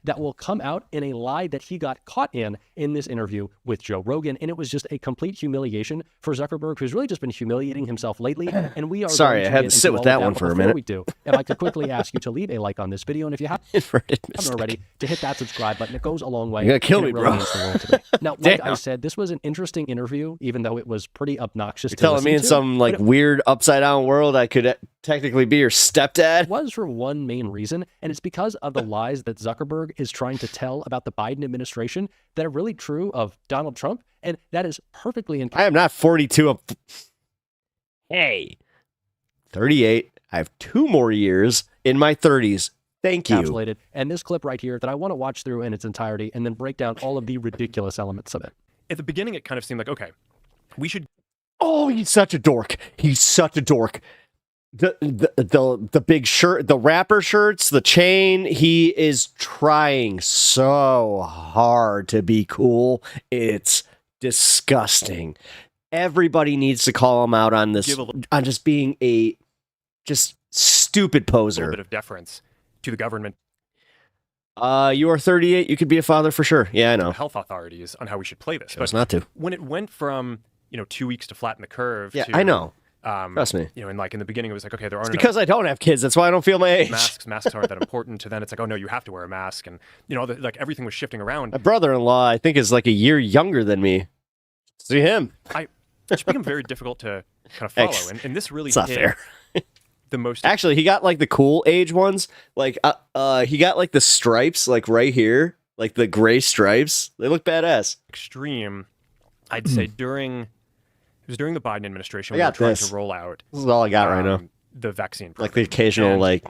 That will come out in a lie that he got caught in this interview with Joe Rogan. And it was just a complete humiliation for Zuckerberg, who's really just been humiliating himself lately. And we are Sorry, going I had get to sit into with all that of one but for a before minute. we do, I'd like to quickly ask you to leave a like on this video. And if you haven't already, to hit that subscribe button. It goes a long way. You're gonna kill and me, it really bro. means the world to me. Now, like Damn. I said, this was an interesting interview, even though it was pretty obnoxious You're to telling listen me in to. some like weird upside down world I could technically be your stepdad? Was for one main reason, and it's because of the lies that Zuckerberg is trying to tell about the Biden administration that are really true of Donald Trump, and that is perfectly I am not 42. Hey, 38. I have 2 more years in my 30s. Thank you. encapsulated. And this clip right here that I want to watch through in its entirety and then break down all of the ridiculous elements of it. At the beginning, it kind of seemed like, okay, we should. Oh, he's such a dork. He's such a dork. The big shirt, the rapper shirts, the chain. He is trying so hard to be cool. It's disgusting. Everybody needs to call him out on this, on just being a just stupid poser. A little bit of deference to the government. You are 38. You could be a father for sure. Yeah, I know. Health authorities on how we should play this. Chose not to. When it went from 2 weeks to flatten the curve. Yeah, to, I know. Trust me. And like in the beginning, it was like, okay, there aren't. It's because I don't have kids. That's why I don't feel my age. Masks aren't that important. To then it's like, oh no, you have to wear a mask, and like everything was shifting around. My brother-in-law, I think, is like a year younger than me. See him. It's become very difficult to kind of follow, and this really it's not hit fair. the most. Actually, he got like the cool age ones. Like, he got like the stripes, like right here, like the gray stripes. They look badass. Extreme, I'd say during the Biden administration, I we were got trying this. to roll out. This is all I got right now. The vaccine program. Like the occasional And, like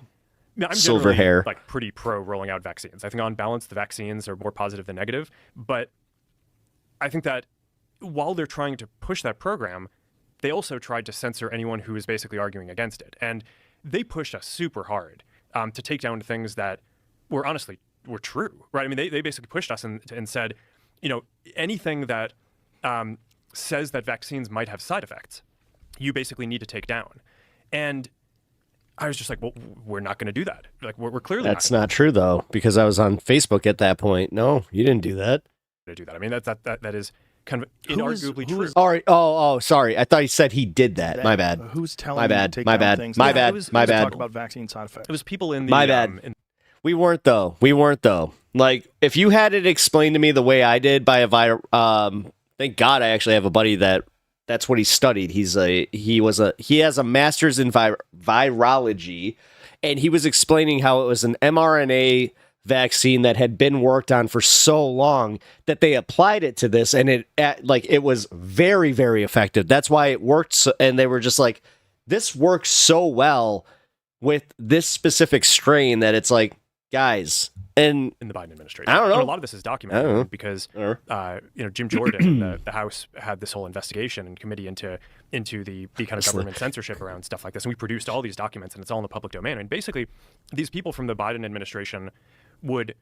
I'm silver generally, hair. like pretty pro rolling out vaccines. I think on balance, the vaccines are more positive than negative. But I think that while they're trying to push that program, they also tried to censor anyone who was basically arguing against it. And they pushed us super hard to take down things that were true, right? I mean, they basically pushed us and said, anything that says that vaccines might have side effects, you basically need to take down. And I was just like, well, we're not going to do that. Like, we're clearly That's not true though, because I was on Facebook at that point. No, you didn't do that. going to do that. I mean, that is kind of inarguably true. Sorry. Oh, sorry. I thought he said he did that. My bad. Who's telling my you bad. to take My down bad. things? My Yeah, bad. it was My bad. Talk about vaccine side effects. It was people in the My bad. We weren't though. Like, if you had it explained to me the way I did by thank God I actually have a buddy that's what he studied. He has a master's in virology, and he was explaining how it was an mRNA vaccine that had been worked on for so long that they applied it to this, and it was very, very effective. That's why it worked. And they were just like, this works so well with this specific strain that it's like, guys, and in the Biden administration, I don't know. And a lot of this is documented because Jim Jordan, the House had this whole investigation and committee into the kind of government censorship around stuff like this, and we produced all these documents, and it's all in the public domain. And basically, these people from the Biden administration would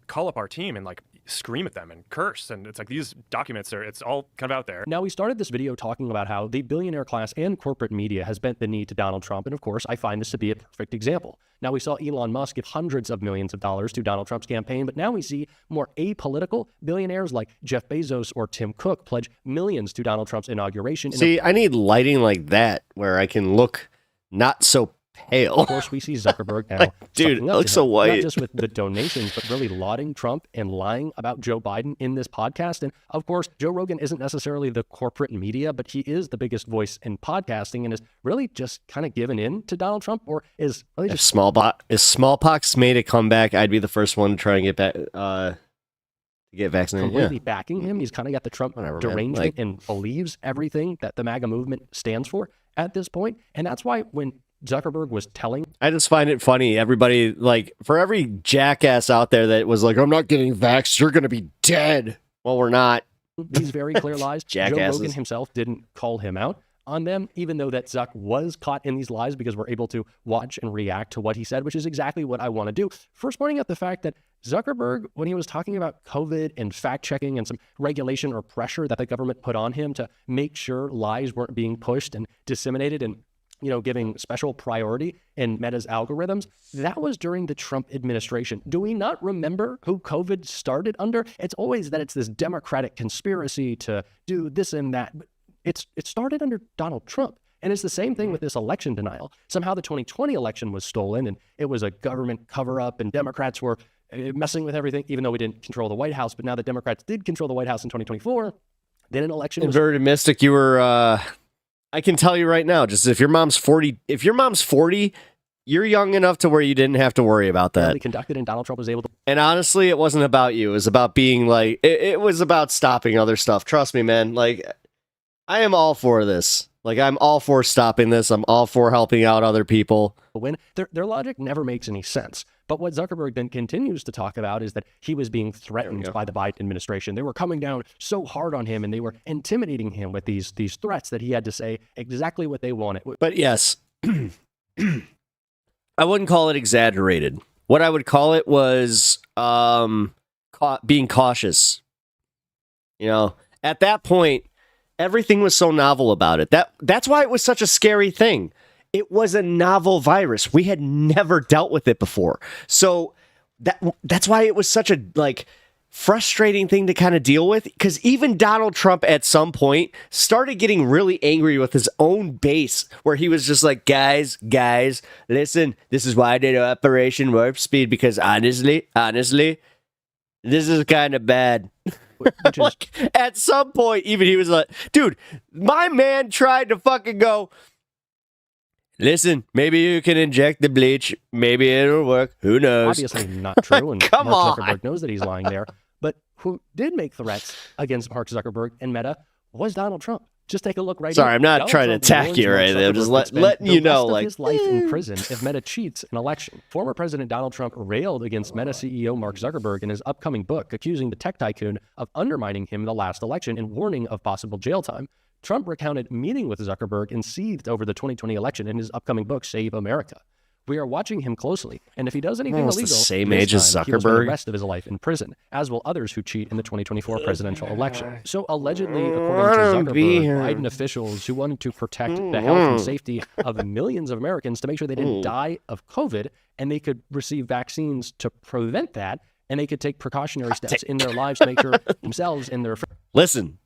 call up our team and like scream at them and curse, and it's like these documents it's all kind of out there. Now, we started this video talking about how the billionaire class and corporate media has bent the knee to Donald Trump, and of course, I find this to be a perfect example. Now, we saw Elon Musk give hundreds of millions of dollars to Donald Trump's campaign, but now we see more apolitical billionaires like Jeff Bezos or Tim Cook pledge millions to Donald Trump's inauguration. See, I need lighting like that where I can look not so pale. Of course, we see Zuckerberg now. Like, dude, it looks so white. Not just with the donations, but really lauding Trump and lying about Joe Biden in this podcast. And of course, Joe Rogan isn't necessarily the corporate media, but he is the biggest voice in podcasting and is really just kind of given in to Donald Trump, or is really just if smallpox made a comeback, I'd be the first one to try and get back. Get vaccinated. Completely backing him. He's kind of got the Trump derangement and believes everything that the MAGA movement stands for at this point. And that's why when Zuckerberg was telling... I just find it funny. Everybody, like, for every jackass out there that was like, I'm not getting vaxxed, you're going to be dead. Well, we're not. These very clear lies. Joe Jackasses. Rogan himself didn't call him out on them, even though that Zuck was caught in these lies, because we're able to watch and react to what he said, which is exactly what I want to do. First, pointing out the fact that Zuckerberg, when he was talking about COVID and fact-checking and some regulation or pressure that the government put on him to make sure lies weren't being pushed and disseminated and, you know, giving special priority in Meta's algorithms, that was during the Trump administration. Do we not remember who COVID started under? It's always that it's this Democratic conspiracy to do this and that. But it started under Donald Trump. And it's the same thing with this election denial. Somehow the 2020 election was stolen and it was a government cover-up and Democrats were messing with everything, even though we didn't control the White House. But now that Democrats did control the White House in 2024, then an election was... Inverted Mystic, you were... I can tell you right now, just if your mom's 40, you're young enough to where you didn't have to worry about that. Conducted, and Donald Trump was able to... And honestly, it wasn't about you. It was about being like... It was about stopping other stuff. Trust me, man. Like, I am all for this. Like, I'm all for stopping this. I'm all for helping out other people. When their logic never makes any sense. But what Zuckerberg then continues to talk about is that he was being threatened by the Biden administration. They were coming down so hard on him and they were intimidating him with these threats that he had to say exactly what they wanted. But yes, I wouldn't call it exaggerated. What I would call it was being cautious. You know, at that point, everything was so novel about it. That's why it was such a scary thing. It was a novel virus. We had never dealt with it before. So that's why it was such a frustrating thing to kind of deal with, because even Donald Trump at some point started getting really angry with his own base, where he was just like, guys, listen, this is why I did Operation Warp Speed, because honestly, this is kind of bad. Like, at some point, even he was like, dude, my man tried to fucking go, listen, maybe you can inject the bleach. Maybe it'll work. Who knows? Obviously not true. And Come Mark on. Zuckerberg knows that he's lying there. But who did make threats against Mark Zuckerberg and Meta was Donald Trump. Just take a look right Sorry, here. I'm not Donald trying to Trump attack you or warns anything. I'm just Zuckerberg could letting spend you know, the rest like, of his life in prison if Meta cheats an election. Former President Donald Trump railed against Meta CEO Mark Zuckerberg in his upcoming book, accusing the tech tycoon of undermining him in the last election and warning of possible jail time. Trump recounted meeting with Zuckerberg and seethed over the 2020 election in his upcoming book, Save America. We are watching him closely, and if he does anything Almost the illegal, same age as he will spend Zuckerberg. the rest of his life in prison, as will others who cheat in the 2024 presidential election. So allegedly, according to Zuckerberg, Biden officials who wanted to protect the health and safety of millions of Americans to make sure they didn't die of COVID, and they could receive vaccines to prevent that, and they could take precautionary steps in their lives to make sure themselves and their... Listen,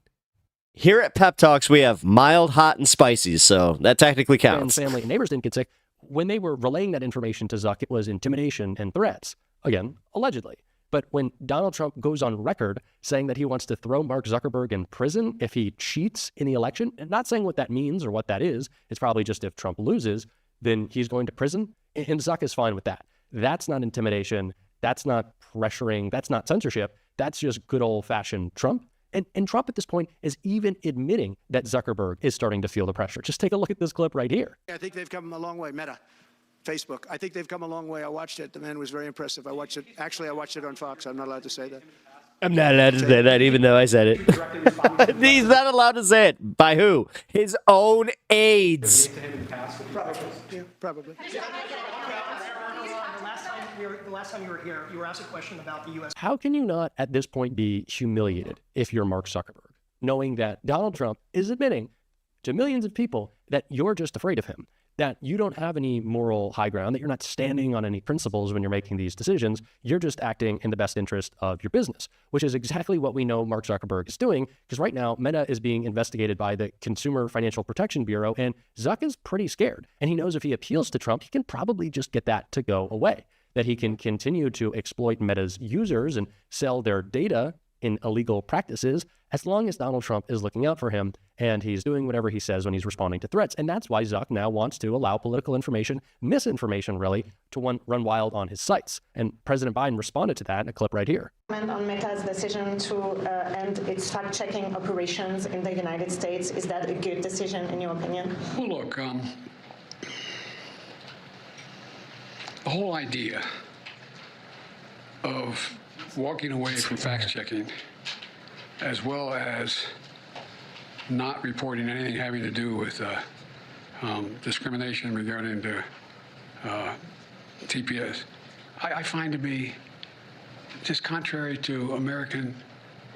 here at Pep Talks, we have mild, hot, and spicy, so that technically counts. Family and neighbors didn't get sick. When they were relaying that information to Zuck, it was intimidation and threats. Again, allegedly. But when Donald Trump goes on record saying that he wants to throw Mark Zuckerberg in prison if he cheats in the election, and not saying what that means or what that is, it's probably just if Trump loses, then he's going to prison, and Zuck is fine with that. That's not intimidation. That's not pressuring. That's not censorship. That's just good old-fashioned Trump. And Trump at this point is even admitting that Zuckerberg is starting to feel the pressure. Just take a look at this clip right here. I think they've come a long way. Meta, Facebook. I think they've come a long way. I watched it. The man was very impressive. I watched it. Actually, I watched it on Fox. I'm not allowed to say that. I'm not allowed to say that, even though I said it. He's not allowed to say it. By who? His own aides. Probably. Yeah, probably. The last time you were here, you were asked a question about the U.S. How can you not at this point be humiliated if you're Mark Zuckerberg, knowing that Donald Trump is admitting to millions of people that you're just afraid of him? that you don't have any moral high ground, that you're not standing on any principles when you're making these decisions. You're just acting in the best interest of your business, which is exactly what we know Mark Zuckerberg is doing, because right now Meta is being investigated by the Consumer Financial Protection Bureau, and Zuck is pretty scared. And he knows if he appeals to Trump, he can probably just get that to go away, that he can continue to exploit Meta's users and sell their data in illegal practices as long as Donald Trump is looking out for him and he's doing whatever he says when he's responding to threats. And that's why Zuck now wants to allow political information, misinformation really, to run wild on his sites. And President Biden responded to that in a clip right here. On Meta's decision to end its fact-checking operations in the United States, is that a good decision in your opinion? Well, look, the whole idea of walking away from fact-checking, as well as not reporting anything having to do with discrimination regarding to TPS, I find to be just contrary to American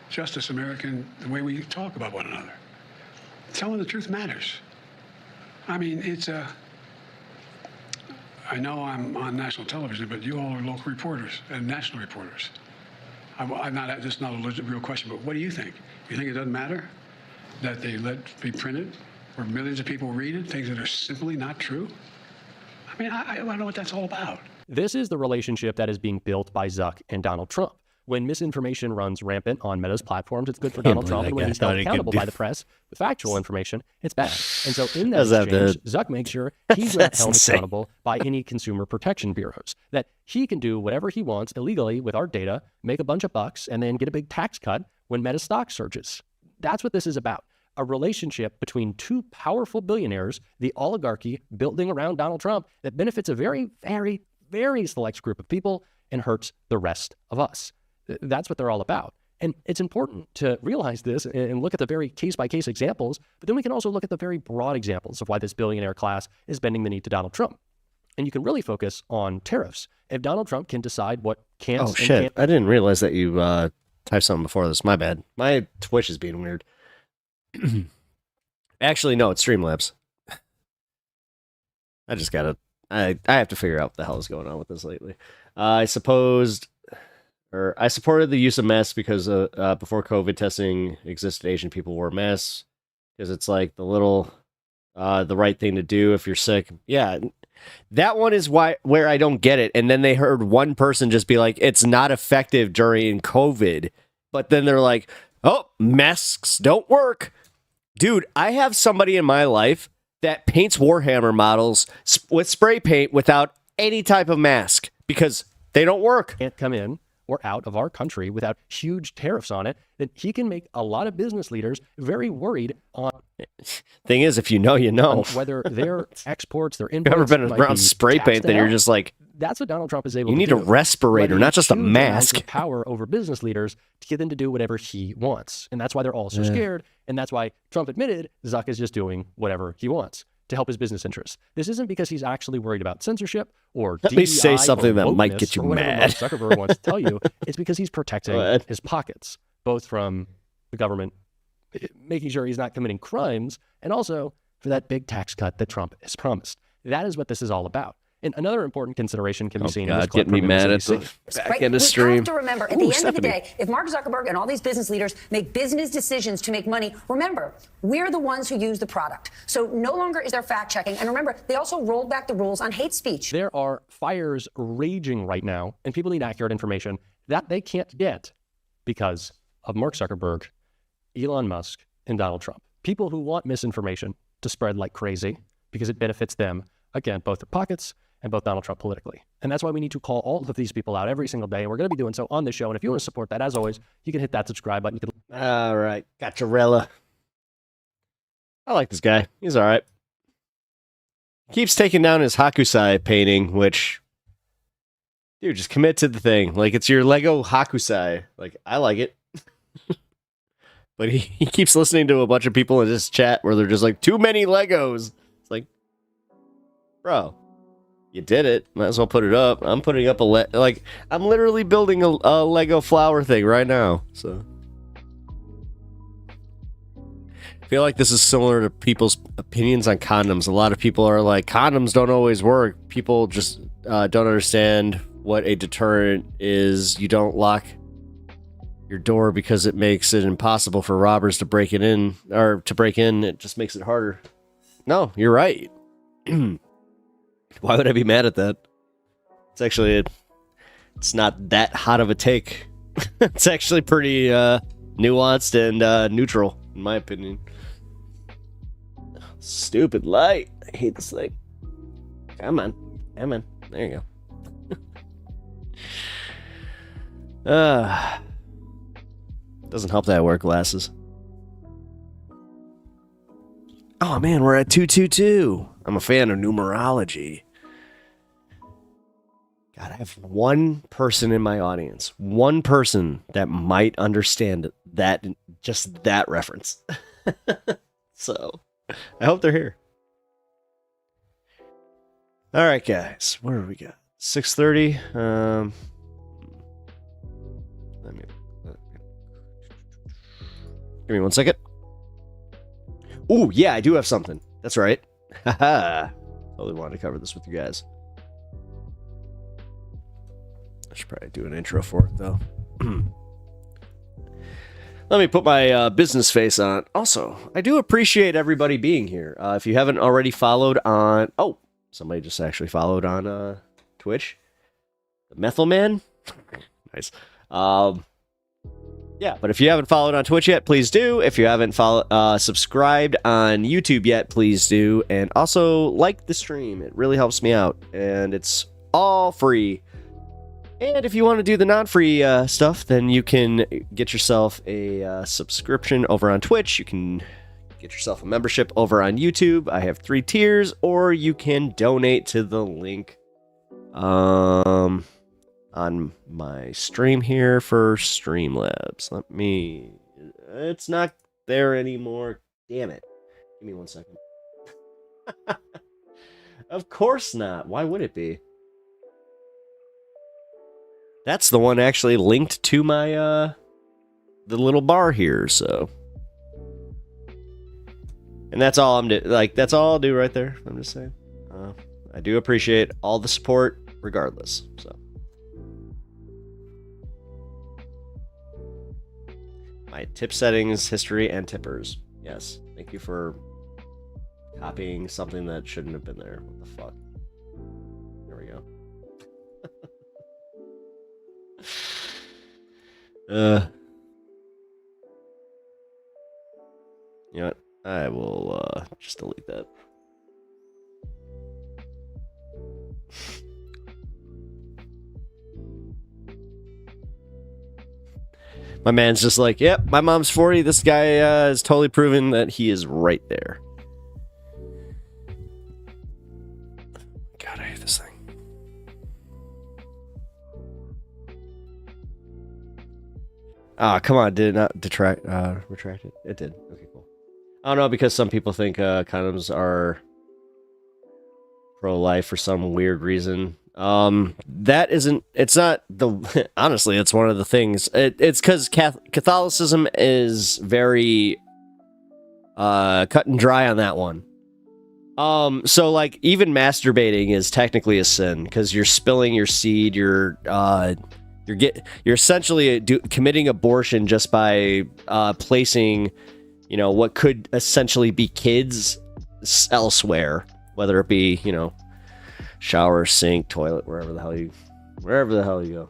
justice, the way we talk about one another. Telling the truth matters. I mean, I know I'm on national television, but you all are local reporters and national reporters. This is not a real question, but what do you think? You think it doesn't matter that they let be printed, where millions of people read it, things that are simply not true? I mean, I don't know what that's all about. This is the relationship that is being built by Zuck and Donald Trump. When misinformation runs rampant on Meta's platforms, it's good for Donald Trump. And when he's held accountable by the press with factual information, it's bad. And so in that exchange, Zuck makes sure he's not held accountable by any consumer protection bureaus, that he can do whatever he wants illegally with our data, make a bunch of bucks, and then get a big tax cut when Meta stock surges. That's what this is about. A relationship between two powerful billionaires, the oligarchy building around Donald Trump, that benefits a very, very, very select group of people and hurts the rest of us. That's what they're all about. And it's important to realize this and look at the very case-by-case examples, but then we can also look at the very broad examples of why this billionaire class is bending the knee to Donald Trump. And you can really focus on tariffs. If Donald Trump can decide what can't Oh, shit. can't... I didn't realize that you typed something before this. My bad. My Twitch is being weird. Actually, no, it's Streamlabs. I just gotta... I have to figure out what the hell is going on with this lately. I supported the use of masks because before COVID testing existed, Asian people wore masks because it's like the right thing to do if you're sick. Yeah, that one is where I don't get it. And then they heard one person just be like, it's not effective during COVID. But then they're like, oh, masks don't work. Dude, I have somebody in my life that paints Warhammer models with spray paint without any type of mask because they don't work. Can't come in or out of our country without huge tariffs on it, that he can make a lot of business leaders very worried on. Thing is, if you know, you know. Whether their exports, their imports. You've ever been around spray paint, then you're just like. That's what Donald Trump is able to do. You need a respirator, not just a mask. Power over business leaders to get them to do whatever he wants. And that's why they're all so scared. And that's why Trump admitted Zuck is just doing whatever he wants to help his business interests. This isn't because he's actually worried about censorship or Let me say something that might get you mad. Mark Zuckerberg wants to tell you. It's because he's protecting his pockets, both from the government, making sure he's not committing crimes, and also for that big tax cut that Trump has promised. That is what this is all about. And another important consideration can be seen in this clip. Get me mad at the back end of stream. We have to remember, at the end of the day, if Mark Zuckerberg and all these business leaders make business decisions to make money, remember, we're the ones who use the product. So no longer is there fact checking. And remember, they also rolled back the rules on hate speech. There are fires raging right now, and people need accurate information that they can't get because of Mark Zuckerberg, Elon Musk, and Donald Trump. People who want misinformation to spread like crazy because it benefits them, again, both their pockets and both Donald Trump politically. And that's why we need to call all of these people out every single day. And we're going to be doing so on this show. And if you want to support that, as always, you can hit that subscribe button. All right. Gotcha-rella. I like this guy. He's all right. Keeps taking down his Hakusai painting, which, dude, just commit to the thing. Like, it's your Lego Hakusai. Like, I like it. But he keeps listening to a bunch of people in this chat where they're just like, too many Legos. It's like, bro, you did it. Might as well put it up. I'm putting up I'm literally building a Lego flower thing right now. So I feel like this is similar to people's opinions on condoms. A lot of people are like, condoms don't always work. People just don't understand what a deterrent is. You don't lock your door because it makes it impossible for robbers to break it in, or to break in. It just makes it harder. No, you're right. Why would I be mad at that? It's actually, it's not that hot of a take. It's actually pretty nuanced and neutral, in my opinion. Stupid light. I hate this thing. Come on. Come on. There you go. Doesn't help that I wear glasses. Oh man, we're at 222. I'm a fan of numerology. God, I have one person in my audience. One person that might understand that, just that reference. So, I hope they're here. All right, guys. What do we got? 6:30. Give me 1 second. Ooh, yeah, I do have something. That's right. Haha. Totally wanted to cover this with you guys. I should probably do an intro for it, though. Let me put my business face on. Also, I do appreciate everybody being here. If you haven't already followed on... Oh, somebody just actually followed on Twitch. The Methyl Man. Nice. Yeah, but if you haven't followed on Twitch yet, please do. If you haven't subscribed on YouTube yet, please do. And also, like the stream. It really helps me out. And it's all free. And if you want to do the non-free stuff, then you can get yourself a subscription over on Twitch. You can get yourself a membership over on YouTube. I have 3 tiers. Or you can donate to the link on my stream here for Streamlabs. Let me... It's not there anymore. Damn it. Give me 1 second. Of course not. Why would it be? That's the one actually linked to my, the little bar here, so. And that's all I'm doing. Like, that's all I'll do right there. I'm just saying. I do appreciate all the support, regardless, so. My tip settings, history, and tippers. Yes. Thank you for copying something that shouldn't have been there. What the fuck? There we go. You know what? I will just delete that. My man's just like, yep, my mom's 40. This guy has totally proven that he is right there. God, I hate this thing. Ah, come on, did it not retract it? It did. Okay, cool. I don't know, because some people think condoms are pro-life for some weird reason. That isn't, it's not the, honestly, it's one of the things. It's because Catholicism is very cut and dry on that one. So like even masturbating is technically a sin because you're spilling your seed, you're essentially committing abortion just by placing, you know, what could essentially be kids elsewhere, whether it be, you know, shower, sink, toilet, wherever the hell you go.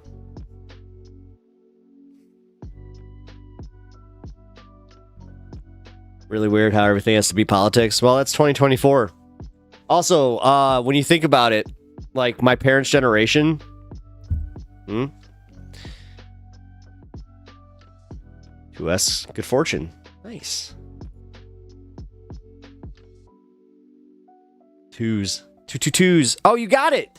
Really weird how everything has to be politics. Well, that's 2024. Also, when you think about it, like my parents' generation, US, good fortune. Nice. Twos. 222s. Oh, you got it.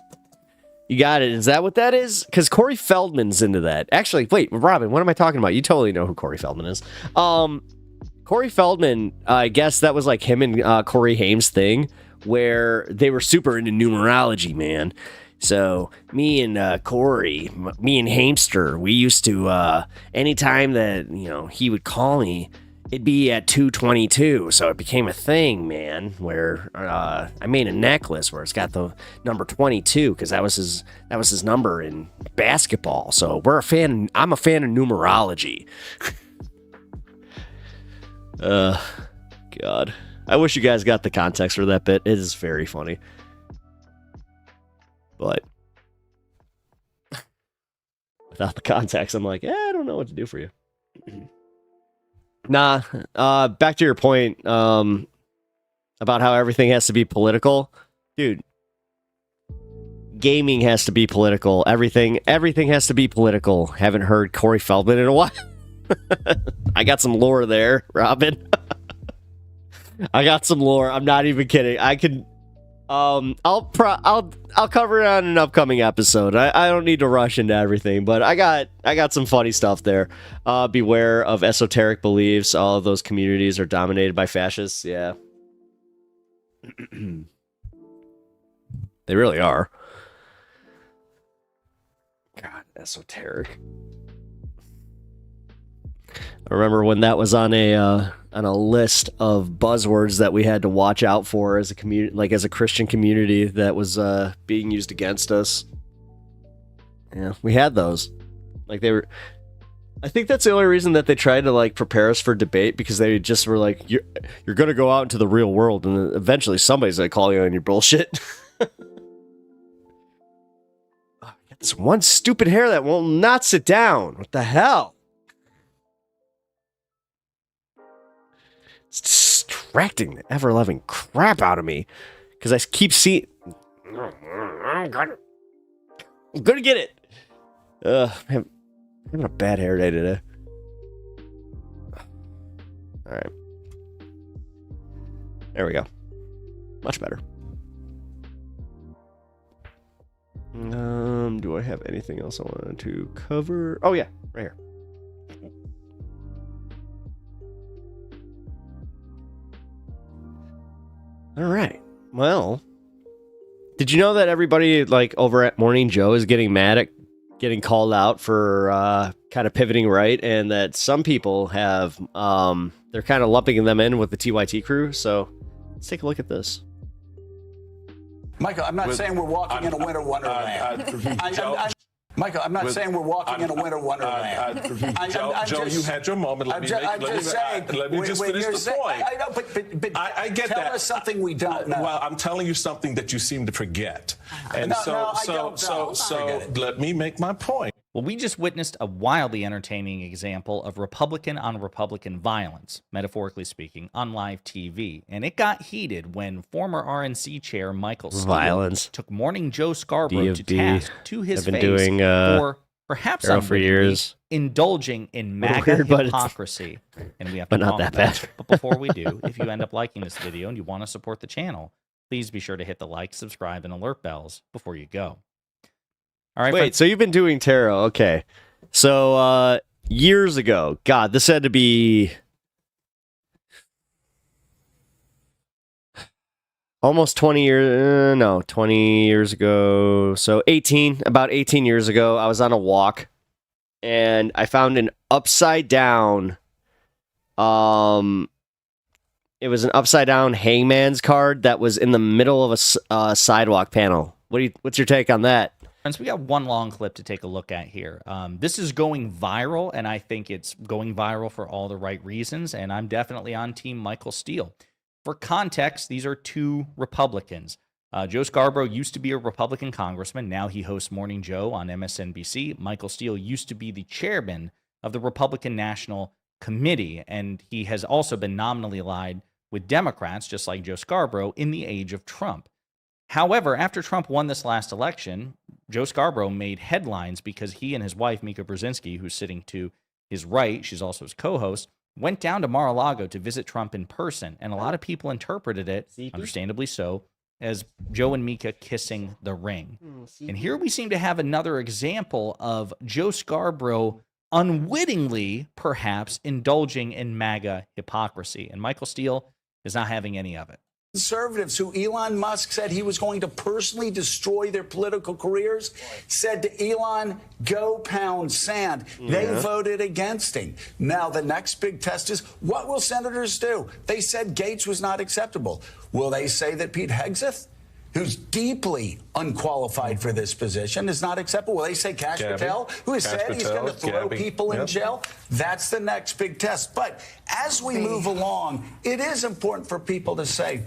You got it. Is that what that is? Because Corey Feldman's into that. Actually, wait, Robin, what am I talking about? You totally know who Corey Feldman is. Corey Feldman, I guess that was like him and Corey Haim's thing, where they were super into numerology, man. So me and Corey, me and Hamster, we used to, anytime that, you know, he would call me, it'd be at 222. So it became a thing, man, where I made a necklace where it's got the number 22 because that was his number in basketball. So I'm a fan of numerology. God. I wish you guys got the context for that bit. It is very funny. But without the context, I'm like, I don't know what to do for you. Nah, back to your point about how everything has to be political. Dude, gaming has to be political. Everything has to be political. Haven't heard Corey Feldman in a while. I got some lore there, Robin. I got some lore. I'm not even kidding. I could I'll cover it on an upcoming episode. I don't need to rush into everything, but I got some funny stuff there. Beware of esoteric beliefs. All of those communities are dominated by fascists. Yeah. They really are. God, esoteric. I remember when that was on a list of buzzwords that we had to watch out for as a community, like as a Christian community that was being used against us. Yeah, we had those. Like they were. I think that's the only reason that they tried to like prepare us for debate, because they just were like, you're gonna go out into the real world, and eventually somebody's gonna call you on your bullshit. This one stupid hair that will not sit down. What the hell? It's distracting the ever-loving crap out of me. Because I keep seeing... I'm gonna get it. I'm having a bad hair day today. Alright. There we go. Much better. Do I have anything else I wanted to cover? Oh yeah, right here. All right. Well, did you know that everybody like over at Morning Joe is getting mad at getting called out for kind of pivoting right, and that some people have they're kind of lumping them in with the TYT crew? So let's take a look at this. Michael, I'm not saying we're walking in a winter wonderland. Michael, I'm not saying we're walking in a winter wonderland. Joe, you had your moment. Let me just finish the point. I know, but I get tell that. us something we don't know. Well, I'm telling you something that you seem to forget. And so let me make my point. Well, we just witnessed a wildly entertaining example of Republican on Republican violence, metaphorically speaking, on live TV. And it got heated when former RNC chair Michael Steele took Morning Joe Scarborough to task to his face for perhaps indulging in MAGA hypocrisy. And we have to not that bad. But before we do, if you end up liking this video and you want to support the channel, please be sure to hit the like, subscribe, and alert bells before you go. All right, wait, so you've been doing tarot. Okay. So years ago, God, this had to be almost 20 years, 20 years ago. So about 18 years ago, I was on a walk and I found an upside down, it was an upside down hangman's card that was in the middle of a sidewalk panel. What's your take on that? Friends, we got one long clip to take a look at here. This is going viral, and I think it's going viral for all the right reasons, and I'm definitely on Team Michael Steele. For context, these are two Republicans. Joe Scarborough used to be a Republican congressman. Now he hosts Morning Joe on MSNBC. Michael Steele used to be the chairman of the Republican National Committee, and he has also been nominally allied with Democrats, just like Joe Scarborough, in the age of Trump. However, after Trump won this last election, Joe Scarborough made headlines because he and his wife, Mika Brzezinski, who's sitting to his right, she's also his co-host, went down to Mar-a-Lago to visit Trump in person. And a lot of people interpreted it, understandably so, as Joe and Mika kissing the ring. And here we seem to have another example of Joe Scarborough unwittingly, perhaps, indulging in MAGA hypocrisy. And Michael Steele is not having any of it. Conservatives who Elon Musk said he was going to personally destroy their political careers said to Elon, go pound sand. They voted against him. Now, the next big test is, what will senators do? They said Gates was not acceptable. Will they say that Pete Hegseth, who's deeply unqualified for this position, is not acceptable? Will they say Kash Patel, who has said he's going to throw people in jail? That's the next big test. But as we move along, it is important for people to say,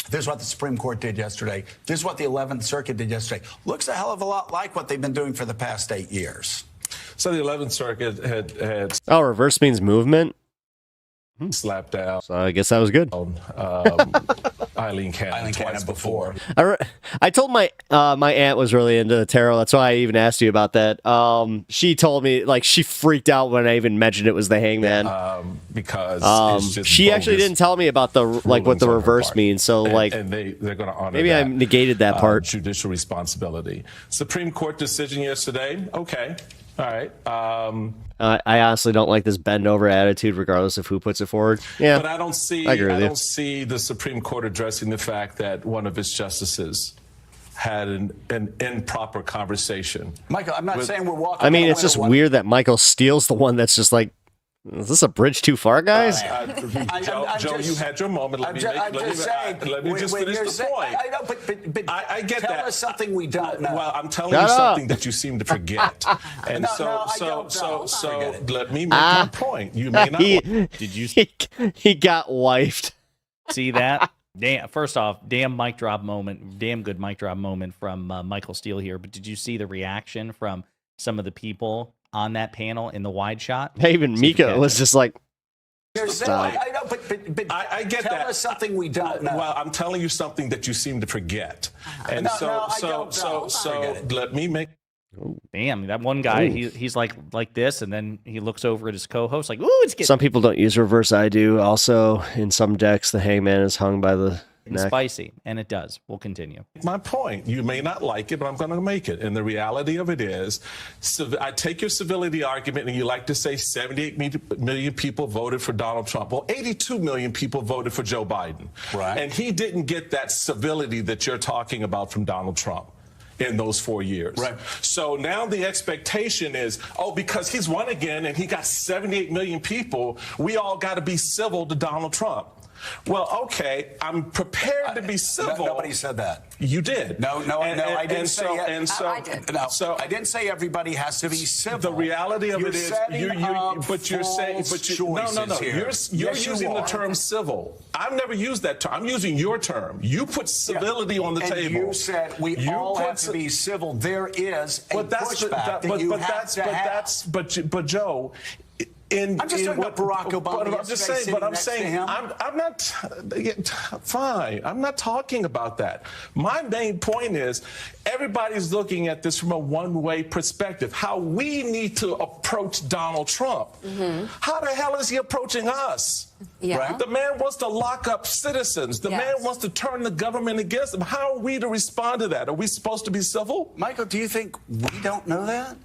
this is what the Supreme Court did yesterday. This is what the 11th Circuit did yesterday. Looks a hell of a lot like what they've been doing for the past 8 years. So the 11th Circuit had Oh, reverse means movement. slapped down. So I guess that was good. Eileen Cannon twice before. I told my my aunt was really into the tarot. That's why I even asked you about that. She told me, like, she freaked out when I even mentioned it was the Hangman. Because it's just she actually didn't tell me about the what the reverse means. So and they're going to honor maybe that, I negated that part. Judicial responsibility. Supreme Court decision yesterday. Okay. All right. I honestly don't like this bend over attitude, regardless of who puts it forward. Yeah, but I don't see. I don't see the Supreme Court addressing the fact that one of its justices had an improper conversation. Michael, I'm not saying we're walking. I mean, it's just weird that Michael Steele's the one that's just like, is this a bridge too far, guys? Joe, you had your moment. Let me just finish the point. I know, but I get tell that. us something we don't know. Well, I'm telling you something that you seem to forget. And so let me make my point. You may not. Did you? He got wifed. See that? Damn. First off, damn mic drop moment. Damn good mic drop moment from Michael Steele here. But did you see the reaction from some of the people on that panel in the wide shot? Even Mika was just like, I know, but I get tell that. us something we don't know. Well, I'm telling you something that you seem to forget. And let me make. Damn, that one guy, he's like this, and then he looks over at his co-host like, ooh, it's getting some people don't use reverse. I do. Also, in some decks, the Hangman is hung by the neck. Spicy, and it does. We'll continue. My point. You may not like it, but I'm going to make it. And the reality of it is, I take your civility argument, and you like to say 78 million people voted for Donald Trump. Well, 82 million people voted for Joe Biden. Right. And he didn't get that civility that you're talking about from Donald Trump in those 4 years. Right. So now the expectation is, because he's won again and he got 78 million people, we all got to be civil to Donald Trump. Well, okay, I'm prepared to be civil. Nobody said that. You did. No, I didn't say it. I didn't say everybody has to be civil. The reality of it is, you're using the term civil. I've never used that term. I'm using your term. You put civility on the table. You said we all have to be civil. There is a pushback that you have to have. But Joe. I'm just talking about Barack Obama. I'm not fine. I'm not talking about that. My main point is everybody's looking at this from a one-way perspective. How we need to approach Donald Trump. Mm-hmm. How the hell is he approaching us? Yeah. Right? The man wants to lock up citizens. The man wants to turn the government against him. How are we to respond to that? Are we supposed to be civil? Michael, do you think we don't know that?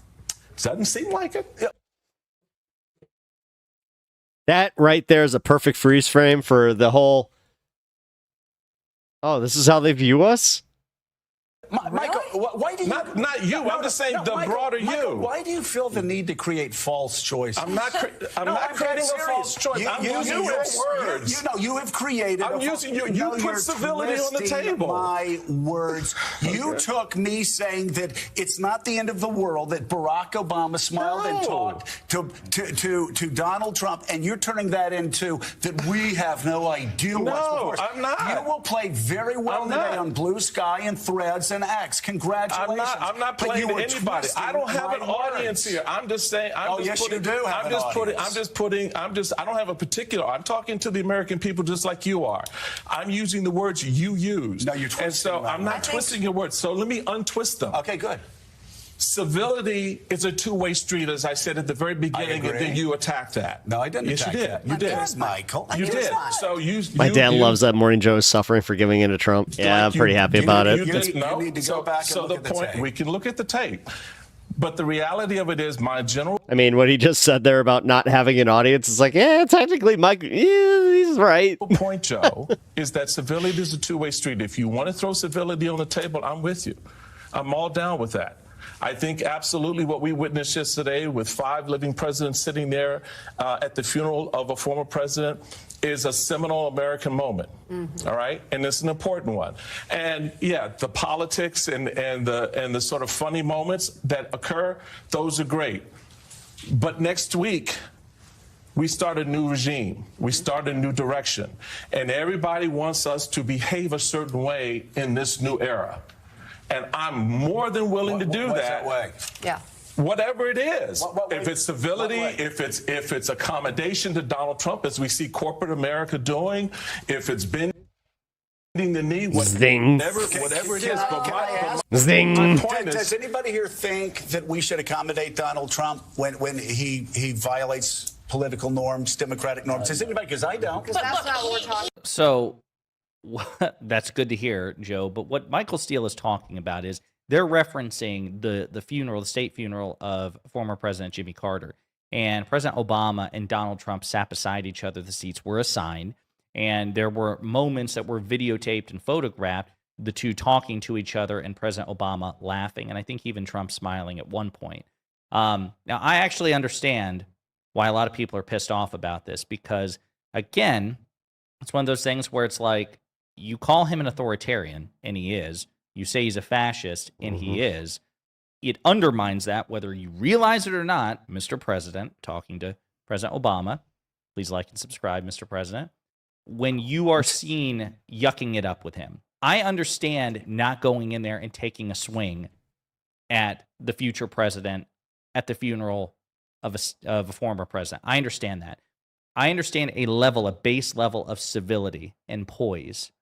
Doesn't seem like it. Yeah. That right there is a perfect freeze frame for the whole. Oh, this is how they view us? Michael, why do you... Not you. I'm just saying the broader Michael, you. Why do you feel the need to create false choices? I'm not creating a false choice. I'm using your words. You have created... I'm using you. You put civility on the table. My words. You took me saying that it's not the end of the world, that Barack Obama smiled and talked to Donald Trump, and you're turning that into that we have no idea what's before us. I'm not. You will play very well today on Blue Sky and Threads and X. Congratulations. I'm not playing to anybody. I don't have an audience here. I'm just saying. I don't have a particular. I'm talking to the American people just like you are. I'm using the words you use. No, you're twisting. And so I'm not twisting your words. So let me untwist them. Okay, good. Civility is a two-way street, as I said at the very beginning, and then you attacked that. No, I didn't attack that. You did. Michael. You did. So My dad loves that Morning Joe is suffering for giving in to Trump. Yeah, I'm pretty happy about it. You need to go back and look at the tape. We can look at the tape. But the reality of it is, my general. I mean, what he just said there about not having an audience is like, yeah, technically, Mike, he's right. Point, Joe, is that civility is a two-way street. If you want to throw civility on the table, I'm with you. I'm all down with that. I think absolutely what we witnessed yesterday with 5 living presidents sitting there at the funeral of a former president is a seminal American moment. All right, and it's an important one. And yeah, the politics and the sort of funny moments that occur, those are great. But next week, we start a new regime. We start a new direction, and everybody wants us to behave a certain way in this new era. And I'm more than willing to do that. Way? Yeah. Whatever it is, What if it's civility, if it's accommodation to Donald Trump, as we see corporate America doing, if it's bending the knee, whatever it is. Zing. Does anybody here think that we should accommodate Donald Trump when he violates political norms, democratic norms? Does anybody? Because I don't. Because that's not what we're talking. So that's good to hear, Joe. But what Michael Steele is talking about is they're referencing the funeral, the state funeral of former President Jimmy Carter. And President Obama and Donald Trump sat beside each other. The seats were assigned. And there were moments that were videotaped and photographed, the two talking to each other and President Obama laughing. And I think even Trump smiling at one point. Now, I actually understand why a lot of people are pissed off about this. Because, again, it's one of those things where it's like, you call him an authoritarian, and he is. You say he's a fascist, and he is. It undermines that, whether you realize it or not, Mr. President, talking to President Obama. Please like and subscribe, Mr. President. When you are seen yucking it up with him, I understand not going in there and taking a swing at the future president at the funeral of a former president. I understand that. I understand a base level of civility and poise.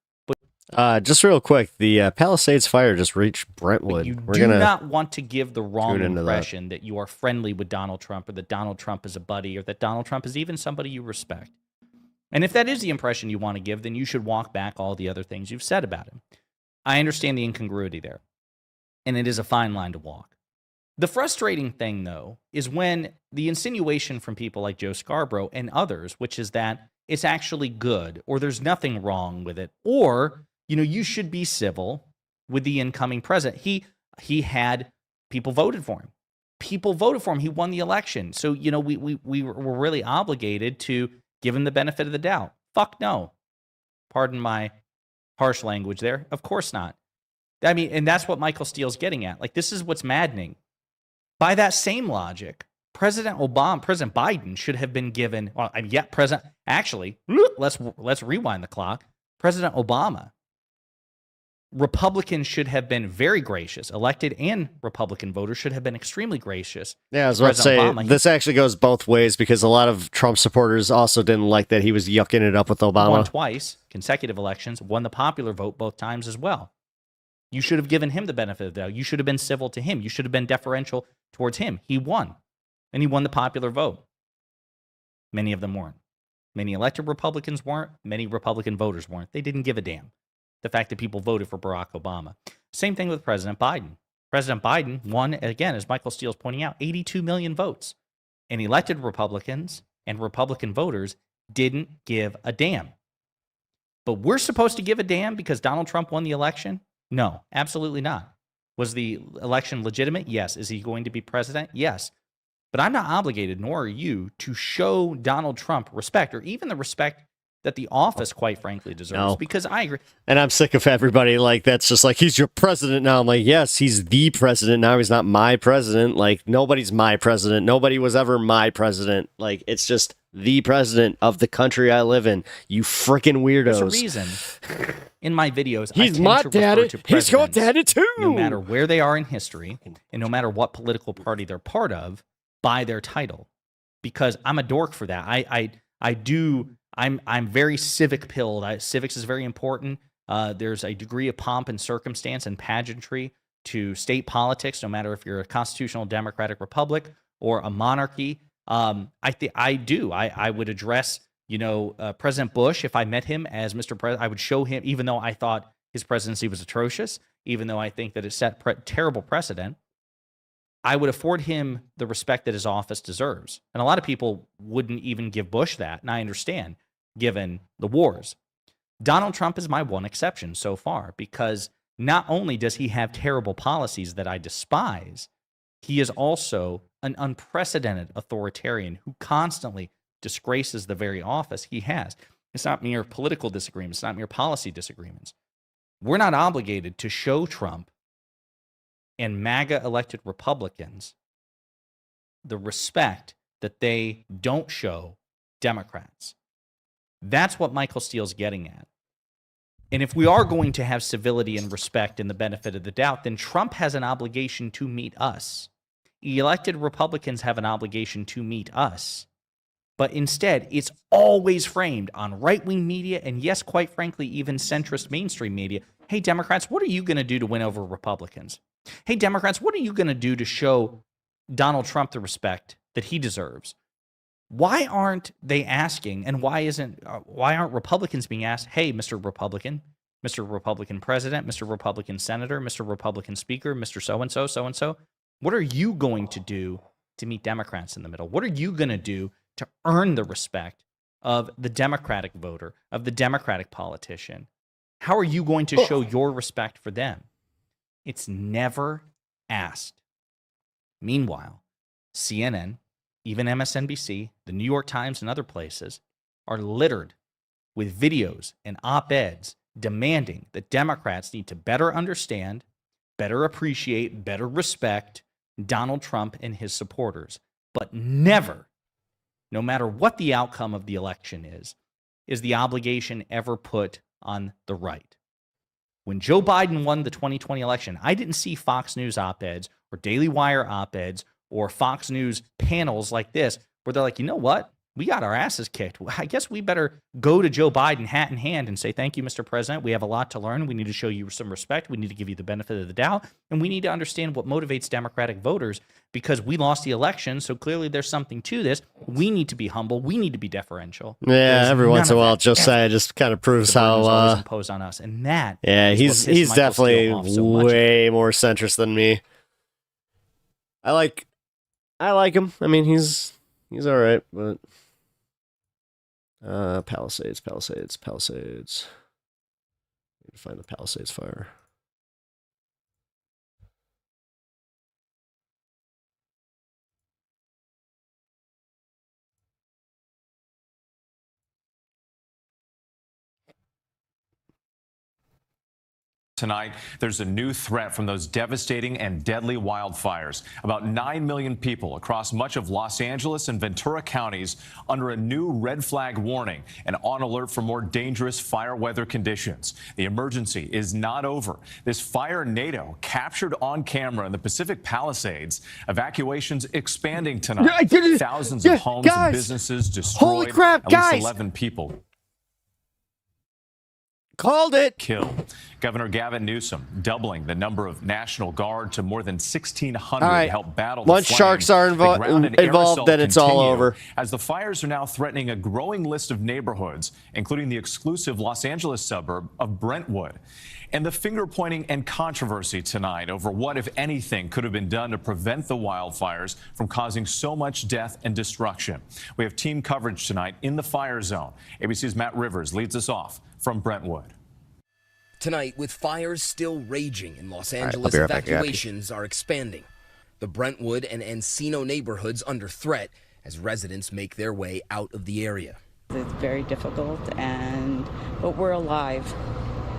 Just real quick, the Palisades fire just reached Brentwood. You do not want to give the wrong impression that you are friendly with Donald Trump, or that Donald Trump is a buddy, or that Donald Trump is even somebody you respect. And if that is the impression you want to give, then you should walk back all the other things you've said about him. I understand the incongruity there, and it is a fine line to walk. The frustrating thing, though, is when the insinuation from people like Joe Scarborough and others, which is that it's actually good, or there's nothing wrong with it, or you should be civil with the incoming president. He had people voted for him. People voted for him. He won the election. So, we were really obligated to give him the benefit of the doubt. Fuck no. Pardon my harsh language there. Of course not. I mean, and that's what Michael Steele's getting at. Like, this is what's maddening. By that same logic, President Biden should have been given, actually, let's rewind the clock. President Obama, Republicans should have been very gracious. Elected and Republican voters should have been extremely gracious. Yeah, I was about to say, this actually goes both ways, because a lot of Trump supporters also didn't like that he was yucking it up with Obama. Won twice, consecutive elections, won the popular vote both times as well. You should have given him the benefit of the doubt. You should have been civil to him. You should have been deferential towards him. He won, and he won the popular vote. Many of them weren't. Many elected Republicans weren't. Many Republican voters weren't. They didn't give a damn. The fact that people voted for Barack Obama. Same thing with President Biden. President Biden won, again, as Michael Steele's pointing out, 82 million votes. And elected Republicans and Republican voters didn't give a damn. But we're supposed to give a damn because Donald Trump won the election? No, absolutely not. Was the election legitimate? Yes. Is he going to be president? Yes. But I'm not obligated, nor are you, to show Donald Trump respect, or even the respect that the office, quite frankly, deserves. Because I agree. And I'm sick of everybody that's just like, he's your president now. I'm like, yes, he's the president now. He's not my president. Like, nobody's my president. Nobody was ever my president. Like, it's just the president of the country I live in. You freaking weirdos. There's a reason in my videos he's my daddy. He's your daddy too. No matter where they are in history, and no matter what political party they're part of, by their title. Because I'm a dork for that. I'm very civic pilled. Civics is very important. There's a degree of pomp and circumstance and pageantry to state politics, no matter if you're a constitutional democratic republic or a monarchy. I would address, President Bush, if I met him as Mr. President, I would show him, even though I thought his presidency was atrocious, even though I think that it set terrible precedent, I would afford him the respect that his office deserves. And a lot of people wouldn't even give Bush that, and I understand, given the wars. Donald Trump is my one exception so far, because not only does he have terrible policies that I despise, he is also an unprecedented authoritarian who constantly disgraces the very office he has. It's not mere political disagreements, it's not mere policy disagreements. We're not obligated to show Trump and MAGA elected Republicans the respect that they don't show Democrats. That's what Michael Steele's getting at. And if we are going to have civility and respect and the benefit of the doubt, then Trump has an obligation to meet us. Elected Republicans have an obligation to meet us. But instead, it's always framed on right-wing media and, yes, quite frankly, even centrist mainstream media. Hey, Democrats, what are you going to do to win over Republicans? Hey, Democrats, what are you going to do to show Donald Trump the respect that he deserves? Why aren't they asking, and why aren't Republicans being asked, hey, Mr. Republican President, Mr. Republican Senator, Mr. Republican Speaker, Mr. So-and-so, so-and-so, what are you going to do to meet Democrats in the middle? What are you going to do to earn the respect of the Democratic voter, of the Democratic politician? How are you going to show your respect for them? It's never asked. Meanwhile, CNN, even MSNBC, the New York Times, and other places are littered with videos and op-eds demanding that Democrats need to better understand, better appreciate, better respect Donald Trump and his supporters. But never, no matter what the outcome of the election is the obligation ever put on the right. When Joe Biden won the 2020 election, I didn't see Fox News op-eds or Daily Wire op-eds or Fox News panels like this where they're like, you know what? We got our asses kicked. I guess we better go to Joe Biden hat in hand and say, thank you, Mr. President. We have a lot to learn. We need to show you some respect. We need to give you the benefit of the doubt. And we need to understand what motivates Democratic voters, because we lost the election. So clearly there's something to this. We need to be humble. We need to be deferential. Yeah, every once in a while, Josiah just kind of proves how imposed on us. And that he's definitely way more centrist than me. I like him. I mean, he's all right, but Palisades. Need to find the Palisades fire. Tonight, there's a new threat from those devastating and deadly wildfires. About 9 million people across much of Los Angeles and Ventura counties under a new red flag warning and on alert for more dangerous fire weather conditions. The emergency is not over. This fire NATO captured on camera in the Pacific Palisades. Evacuations expanding tonight. Thousands of homes and businesses destroyed. Holy crap, at least 11 people called it. Killed. Governor Gavin Newsom doubling the number of National Guard to more than 1,600 right. to help battle Once the sharks are involved, then it's all over. As the fires are now threatening a growing list of neighborhoods, including the exclusive Los Angeles suburb of Brentwood. And the finger-pointing and controversy tonight over what, if anything, could have been done to prevent the wildfires from causing so much death and destruction. We have team coverage tonight in the fire zone. ABC's Matt Rivers leads us off from Brentwood. Tonight, with fires still raging in Los Angeles, evacuations are expanding. The Brentwood and Encino neighborhoods under threat as residents make their way out of the area. It's very difficult, but we're alive.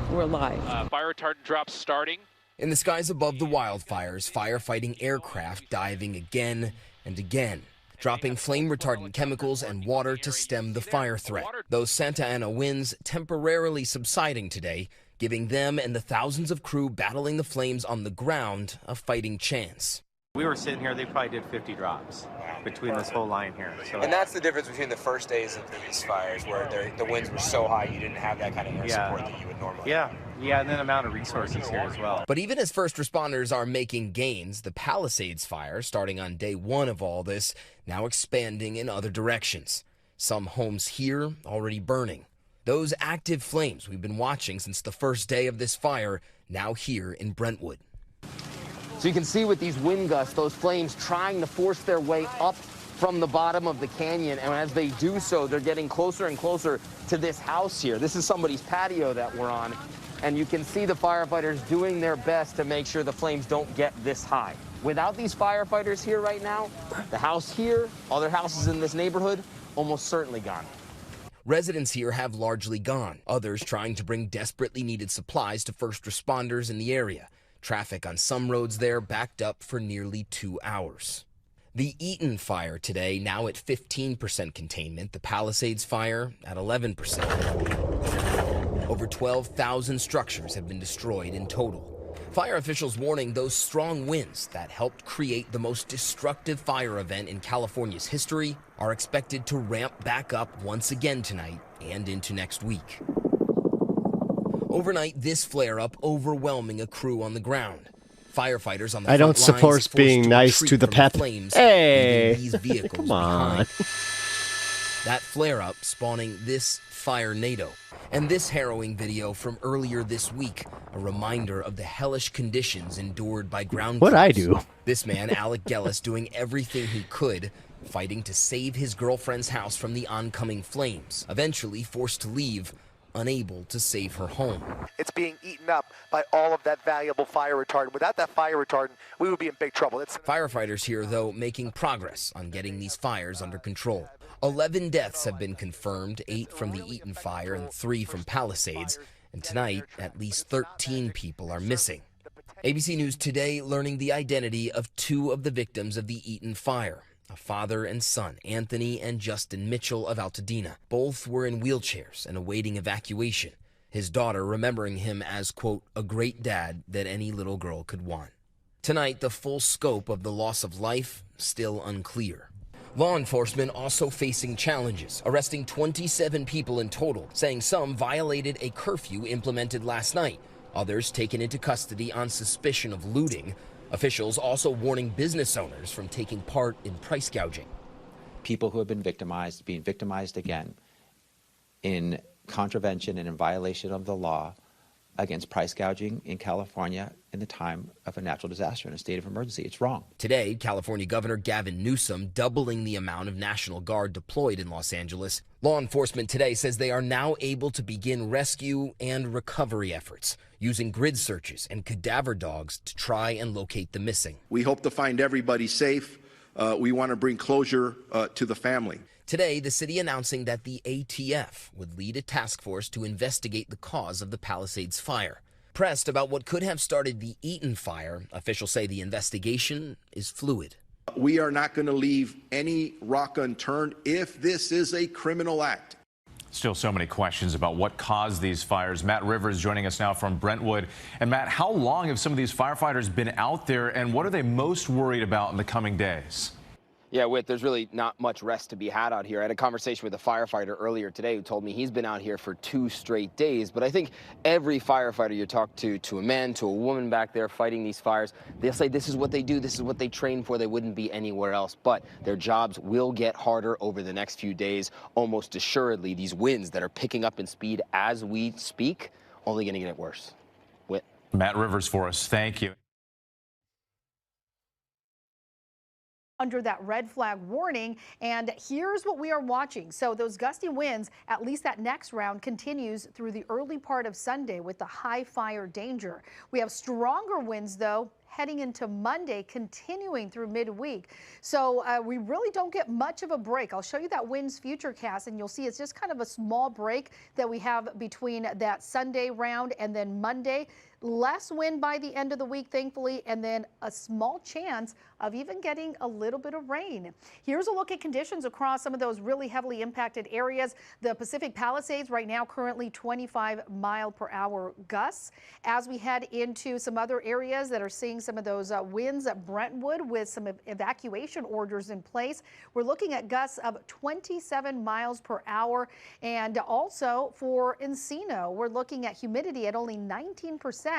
We're alive. Fire retardant drops starting. In the skies above the wildfires, firefighting aircraft diving again and again, dropping flame-retardant chemicals and water to stem the fire threat. Those Santa Ana winds temporarily subsiding today, giving them and the thousands of crew battling the flames on the ground a fighting chance. We were sitting here, they probably did 50 drops between this whole line here. So. And that's the difference between the first days of these fires, where the winds were so high you didn't have that kind of air support that you would normally have. Yeah, and then the amount of resources here as well. But even as first responders are making gains, the Palisades fire, starting on day one of all this, now expanding in other directions. Some homes here already burning. Those active flames we've been watching since the first day of this fire, now here in Brentwood. So you can see with these wind gusts, those flames trying to force their way up from the bottom of the canyon, and as they do so, they're getting closer and closer to this house here. This is somebody's patio that we're on, and you can see the firefighters doing their best to make sure the flames don't get this high. Without these firefighters here right now, the house here, other houses in this neighborhood, almost certainly gone. Residents here have largely gone, others trying to bring desperately needed supplies to first responders in the area. Traffic on some roads there backed up for nearly 2 hours. The Eaton fire today now at 15% containment, the Palisades fire at 11%. Over 12,000 structures have been destroyed in total. Fire officials warning those strong winds that helped create the most destructive fire event in California's history are expected to ramp back up once again tonight and into next week. Overnight, this flare-up overwhelming a crew on the ground. Firefighters on the I don't front lines support being forced to nice retreat to the from pep. flames, Hey, leaving these vehicles come on. behind. That flare-up spawning this fire-nado. And this harrowing video from earlier this week, a reminder of the hellish conditions endured by ground crews. What'd I do? This man, Alec Gellis, doing everything he could, fighting to save his girlfriend's house from the oncoming flames, eventually forced to leave, unable to save her home. It's being eaten up by all of that valuable fire retardant. Without that fire retardant, we would be in big trouble. Firefighters here, though, making progress on getting these fires under control. 11 deaths have been confirmed, 8 from the Eaton fire and 3 from Palisades. And tonight, at least 13 people are missing. ABC News Today learning the identity of 2 of the victims of the Eaton fire. A father and son, Anthony and Justin Mitchell of Altadena. Both were in wheelchairs and awaiting evacuation. His daughter remembering him as, quote, a great dad that any little girl could want. Tonight, the full scope of the loss of life still unclear. Law enforcement also facing challenges, arresting 27 people in total, saying some violated a curfew implemented last night. Others taken into custody on suspicion of looting. Officials also warning business owners from taking part in price gouging. People who have been victimized, being victimized again in contravention and in violation of the law against price gouging in California in the time of a natural disaster in a state of emergency. It's wrong. Today, California Governor Gavin Newsom doubling the amount of National Guard deployed in Los Angeles. Law enforcement today says they are now able to begin rescue and recovery efforts, using grid searches and cadaver dogs to try and locate the missing. We hope to find everybody safe. We want to bring closure to the family. Today, the city announcing that the ATF would lead a task force to investigate the cause of the Palisades fire. Pressed about what could have started the Eaton fire, officials say the investigation is fluid. We are not going to leave any rock unturned if this is a criminal act. Still so many questions about what caused these fires. Matt Rivers joining us now from Brentwood. And Matt, how long have some of these firefighters been out there, and what are they most worried about in the coming days? Yeah, Whit, there's really not much rest to be had out here. I had a conversation with a firefighter earlier today who told me he's been out here for 2 straight days. But I think every firefighter you talk to a man, to a woman back there fighting these fires, they'll say this is what they do, this is what they train for, they wouldn't be anywhere else. But their jobs will get harder over the next few days. Almost assuredly, these winds that are picking up in speed as we speak, only going to get worse. Whit. Matt Rivers for us. Thank you. Under that red flag warning, and here's what we are watching. So those gusty winds, at least that next round, continues through the early part of Sunday with the high fire danger. We have stronger winds, though, heading into Monday, continuing through midweek. So we really don't get much of a break. I'll show you that winds future cast, and you'll see it's just kind of a small break that we have between that Sunday round and then Monday. Less wind by the end of the week, thankfully, and then a small chance of even getting a little bit of rain. Here's a look at conditions across some of those really heavily impacted areas. The Pacific Palisades right now currently 25-mile-per-hour gusts. As we head into some other areas that are seeing some of those winds at Brentwood with some evacuation orders in place, we're looking at gusts of 27 miles per hour. And also for Encino, we're looking at humidity at only 19%.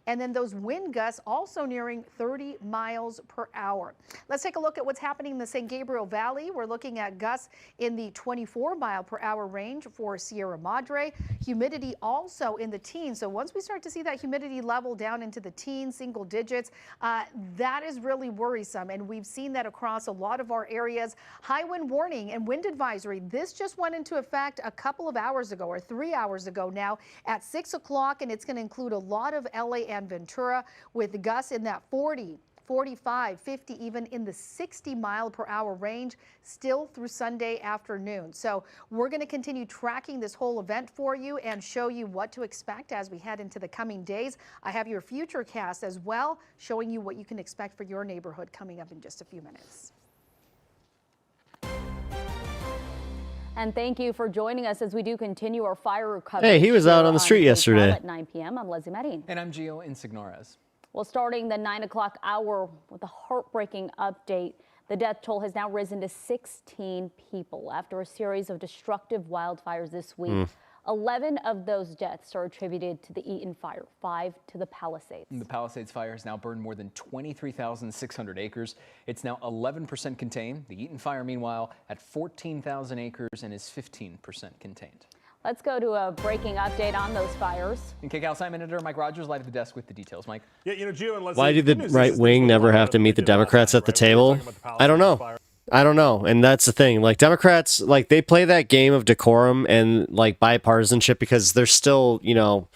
And then those wind gusts also nearing 30 miles per hour. Let's take a look at what's happening in the San Gabriel Valley. We're looking at gusts in the 24-mile-per-hour range for Sierra Madre. Humidity also in the teens. So once we start to see that humidity level down into the teens, single digits, pockets. That is really worrisome, and we've seen that across a lot of our areas. High wind warning and wind advisory. This just went into effect a couple of hours ago, or 3 hours ago now, at 6 o'clock, and it's going to include a lot of LA and Ventura with gusts in that 40, 45, 50, even in the 60-mile-per-hour range still through Sunday afternoon. So we're going to continue tracking this whole event for you and show you what to expect as we head into the coming days. I have your future cast as well, showing you what you can expect for your neighborhood coming up in just a few minutes. And thank you for joining us as we do continue our fire recovery. Hey, he was out on the street yesterday. At 9 p.m. I'm Leslie Medin. And I'm Gio Insignoras. Well, starting the 9 o'clock hour with a heartbreaking update, the death toll has now risen to 16 people after a series of destructive wildfires this week. 11 of those deaths are attributed to the Eaton fire, 5 to the Palisades. The Palisades fire has now burned more than 23,600 acres. It's now 11% contained. The Eaton fire, meanwhile, at 14,000 acres and is 15% contained. Let's go to a breaking update on those fires. And KCAL Simon editor Mike Rogers live at the desk with the details. Mike. Yeah, you know, Gio and Leslie, Why did the right wing never have to meet the Democrats at the table? I don't know. And that's the thing. Like, Democrats, like, they play that game of decorum and, like, bipartisanship because they're still, you know,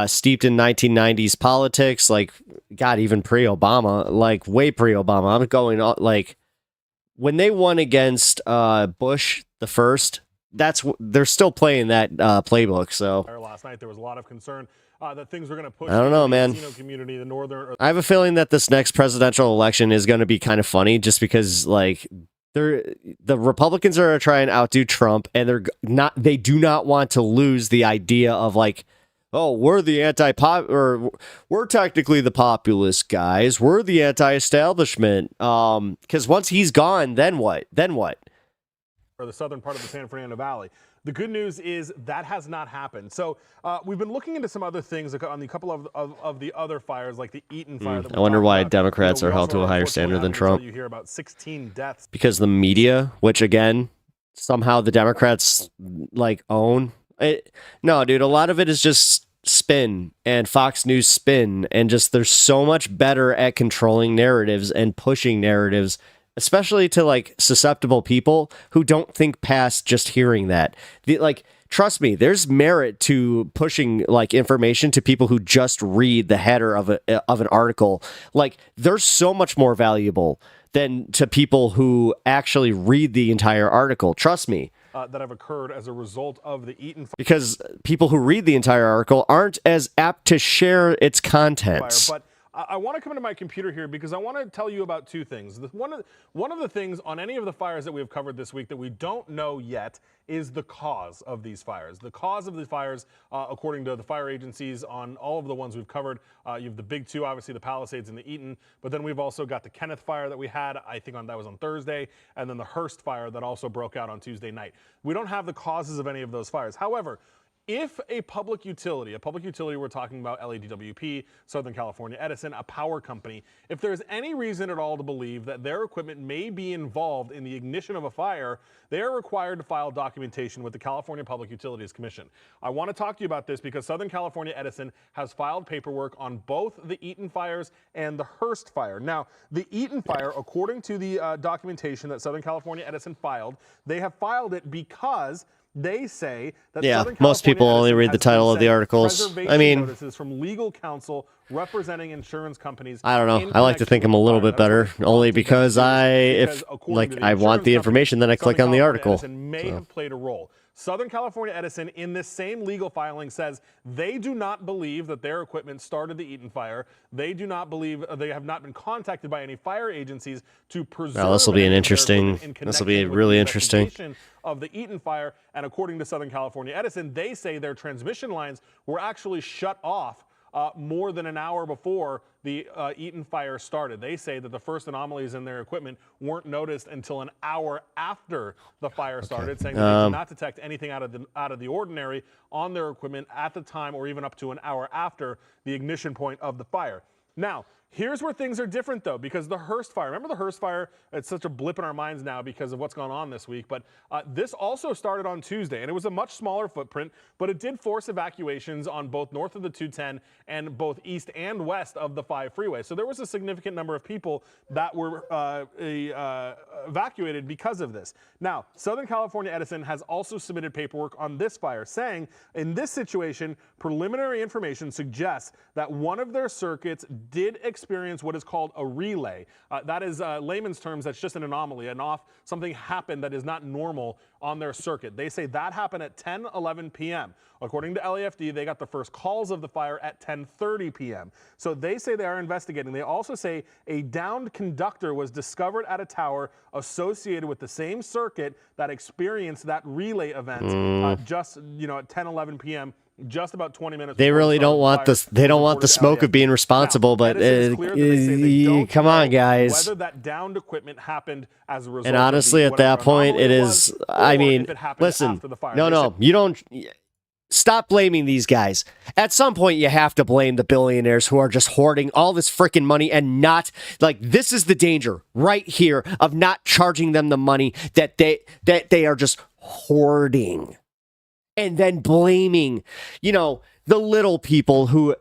steeped in 1990s politics. Like, God, even pre-Obama, like, way pre-Obama. I'm going, like, when they won against Bush the first, they're still playing that playbook. So last night there was a lot of concern that things were going to push. I don't know, man. Community, the northern. I have a feeling that this next presidential election is going to be kind of funny, just because like the Republicans are trying to outdo Trump, and they do not want to lose the idea of like, oh, we're the anti-pop, or we're technically the populist guys. We're the anti-establishment. Because once he's gone, then what? Or the southern part of the San Fernando Valley. The good news is that has not happened. So we've been looking into some other things on the couple of the other fires, like the Eaton fire. I wonder why Democrats are held to a higher standard than Trump. You hear about 16 deaths. Because the media, which again, somehow the Democrats like own it. No, dude, a lot of it is just spin and Fox News spin, and just they're so much better at controlling narratives and pushing narratives, especially to like susceptible people who don't think past just hearing that. Like, trust me, there's merit to pushing like information to people who just read the header of an article. Like, they're so much more valuable than to people who actually read the entire article. Trust me. That have occurred as a result of the Eaton fire. Because people who read the entire article aren't as apt to share its contents. But I want to come into my computer here because I want to tell you about two things. One of the things on any of the fires that we have covered this week that we don't know yet is the cause of these fires. The cause of the fires, according to the fire agencies on all of the ones we've covered, you have the big two, obviously the Palisades and the Eaton, but then we've also got the Kenneth fire that we had, I think that was on Thursday, and then the Hearst fire that also broke out on Tuesday night. We don't have the causes of any of those fires. However, if a public utility we're talking about LADWP, Southern California Edison, a power company, if there's any reason at all to believe that their equipment may be involved in the ignition of a fire, they are required to file documentation with the California Public Utilities Commission. I want to talk to you about this because Southern California Edison has filed paperwork on both the Eaton fires and the Hearst fire. Now, the Eaton fire, according to the documentation that Southern California Edison filed, they have filed it because they say that most people only read the title of the articles. I mean, notices from legal counsel representing insurance companies. I don't know. I like to think I'm a little bit better, only because I want the information, then I click on the article. May have played a role. Southern California Edison, in this same legal filing, says they do not believe that their equipment started the Eaton fire. They do not believe they have not been contacted by any fire agencies to preserve. Well, this will be This will be really interesting. Of the Eaton fire, and according to Southern California Edison, they say their transmission lines were actually shut off more than an hour before the Eaton fire started. They say that the first anomalies in their equipment weren't noticed until an hour after the fire started, saying that they did not detect anything out of the ordinary on their equipment at the time or even up to an hour after the ignition point of the fire. Now, Here's where things are different, though, because the Hearst fire, remember the Hearst fire? It's such a blip in our minds now because of what's gone on this week, but this also started on Tuesday, and it was a much smaller footprint, but it did force evacuations on both north of the 210 and both east and west of the 5 freeway. So there was a significant number of people that were evacuated because of this. Now, Southern California Edison has also submitted paperwork on this fire, saying in this situation, preliminary information suggests that one of their circuits did experience what is called a relay. That is layman's terms, that's just an anomaly, something happened that is not normal on their circuit. They say that happened at 10:11 p.m. According to LAFD, they got the first calls of the fire at 10:30 p.m. So they say they are investigating. They also say a downed conductor was discovered at a tower associated with the same circuit that experienced that relay event just at 10:11 p.m. Just about 20 minutes. They really don't want this. They don't want the smoke of being responsible, but come on, guys. Whether that downed equipment happened as a result. And honestly, at that point, it is. I mean, listen. No, you don't. Stop blaming these guys. At some point, you have to blame the billionaires who are just hoarding all this freaking money and not, like, this is the danger right here of not charging them the money that they are just hoarding. And then blaming, the little people who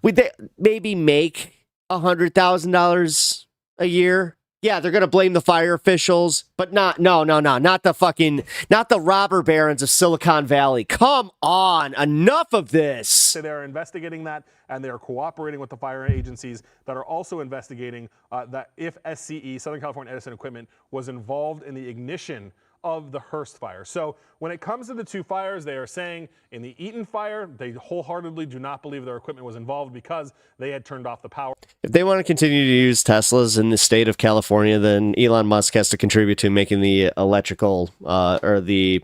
would they maybe make $100,000 a year. Yeah, they're gonna blame the fire officials, but not the robber barons of Silicon Valley. Come on, enough of this. They are investigating that, and they are cooperating with the fire agencies that are also investigating that if SCE, Southern California Edison Equipment, was involved in the ignition of the Hearst fire. So when it comes to the two fires, they are saying in the Eaton fire, they wholeheartedly do not believe their equipment was involved because they had turned off the power. If they want to continue to use Teslas in the state of California, then Elon Musk has to contribute to making the electrical the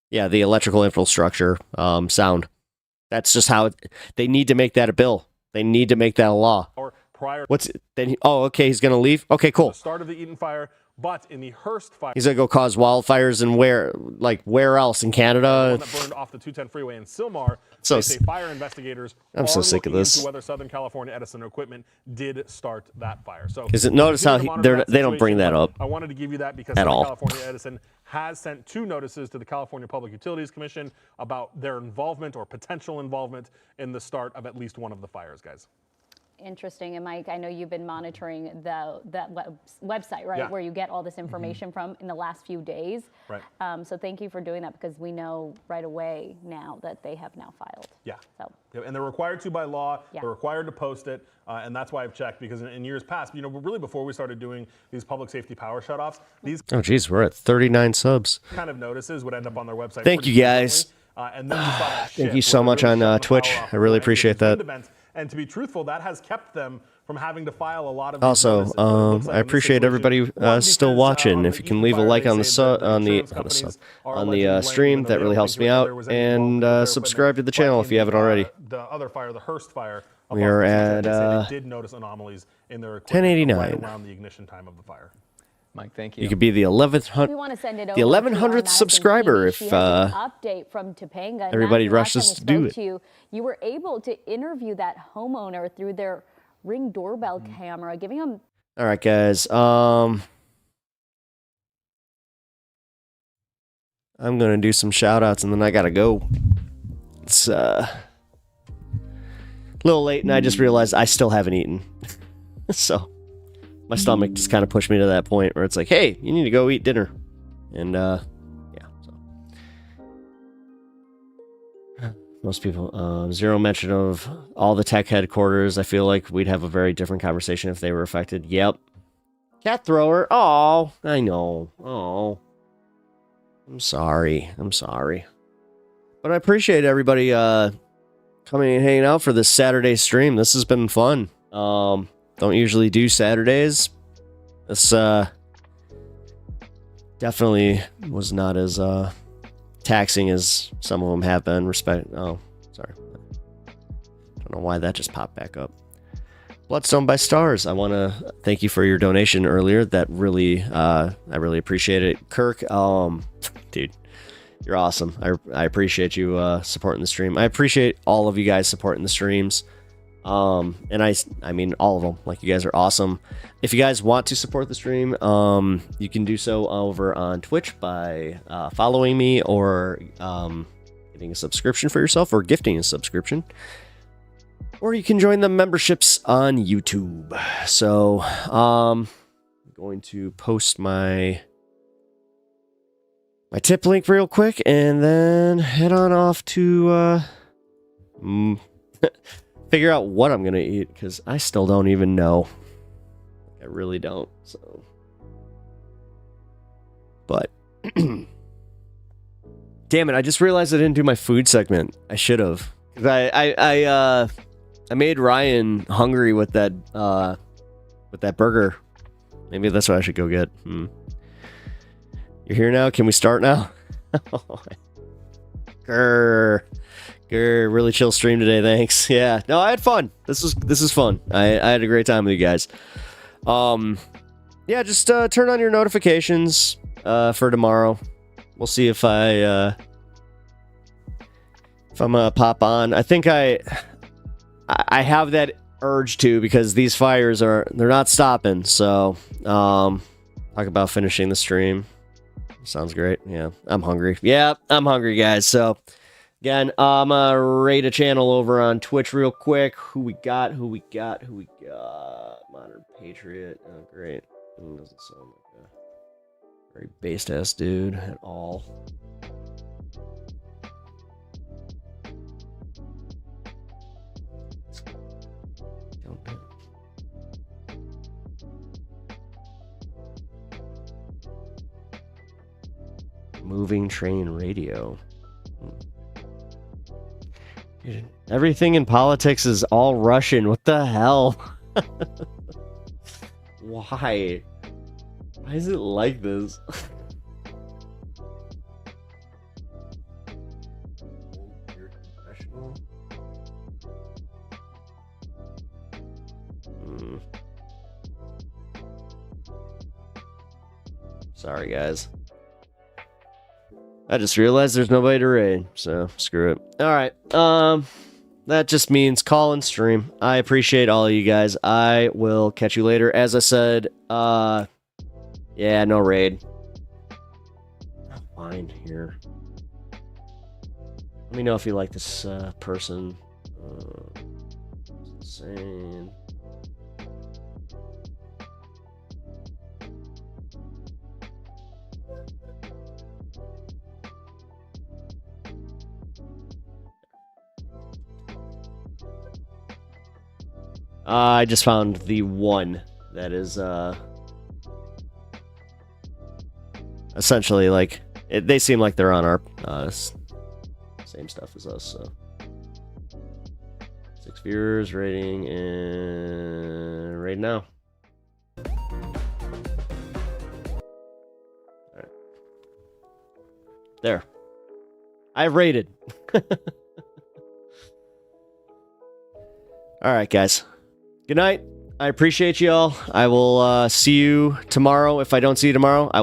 electrical infrastructure sound. That's just how they need to make that a bill. They need to make that a law. Or prior. Okay, he's going to leave. Okay, cool. The start of the Eaton fire. But in the Hearst fire, he's gonna go cause wildfires and where else in Canada? The one that burned off the 210 freeway in Sylmar. They say fire investigators I'm so sick of this. Into whether Southern California Edison Equipment did start that fire. So notice how they don't bring that up. I wanted to give you that because Southern California Edison has sent 2 notices to the California Public Utilities Commission about their involvement or potential involvement in the start of at least one of the fires, guys. Interesting. And Mike, I know you've been monitoring that website, right, where you get all this information from in the last few days. Right. So thank you for doing that because we know right away now that they have now filed. Yeah. So. And they're required to by law. Yeah. They're required to post it. And that's why I've checked because in years past, really before we started doing these public safety power shutoffs, these we're at 39 subs. kind of notices would end up on their website. Thank you guys. And then we saw that Thank you so much on Twitch. I really appreciate that. And to be truthful, that has kept them from having to file a lot of. Also, I appreciate everybody still watching. If you can leave a like on the stream, that really helps me out. And subscribe to the channel if you haven't already. The other fire, the Hearst fire. We are at they did notice anomalies in their 1089 right around the ignition time of the fire. Mike, thank you. You could be the 1100th subscriber if update from Topanga. Everybody rushes to do it. You were able to interview that homeowner through their Ring doorbell camera, giving them. All right, guys. I'm gonna do some shout outs and then I gotta go. It's a little late and I just realized I still haven't eaten. So my stomach just kind of pushed me to that point where it's like, hey, you need to go eat dinner. And most people, zero mention of all the tech headquarters. I feel like we'd have a very different conversation if they were affected. Yep. Cat thrower. Oh, I know. Oh, I'm sorry. But I appreciate everybody coming and hanging out for this Saturday stream. This has been fun. Don't usually do Saturdays. This definitely was not as taxing as some of them have been. Oh, sorry. Don't know why that just popped back up. Bloodstone by Stars. I want to thank you for your donation earlier. That really, I really appreciate it. Kirk, dude, you're awesome. I appreciate you supporting the stream. I appreciate all of you guys supporting the streams. And I mean, all of them. Like, you guys are awesome. If you guys want to support the stream, you can do so over on Twitch by following me or getting a subscription for yourself or gifting a subscription. Or you can join the memberships on YouTube. So, I'm going to post my tip link real quick and then head on off to figure out what I'm gonna eat, because I still don't even know. I really don't. So, but damn it! I just realized I didn't do my food segment. I should have. I made Ryan hungry with that burger. Maybe that's what I should go get. You're here now? Can we start now? Grr. Really chill stream today, thanks. Yeah. No, I had fun. This is fun. I had a great time with you guys. Yeah, just turn on your notifications for tomorrow. We'll see if I'm gonna pop on. I think I have that urge to, because these fires they're not stopping. So talk about finishing the stream. Sounds great. Yeah, I'm hungry. Yeah, I'm hungry, guys. So again, I'm gonna rate a channel over on Twitch real quick. Who we got? Modern Patriot. Oh, great. Doesn't sound like a very based ass dude at all. Moving Train Radio. Dude, everything in politics is all Russian. What the hell? Why? Why is it like this? Sorry, guys. I just realized there's nobody to raid, so screw it. Alright, that just means call and stream. I appreciate all of you guys. I will catch you later. As I said, yeah, no raid. I'm fine here. Let me know if you like this person. Insane. I just found the one that is essentially like they seem like they're on our same stuff as us. So 6 viewers, rating, and right now. All right. There. I've rated. All right, guys. Good night. I appreciate you all. I will see you tomorrow. If I don't see you tomorrow, I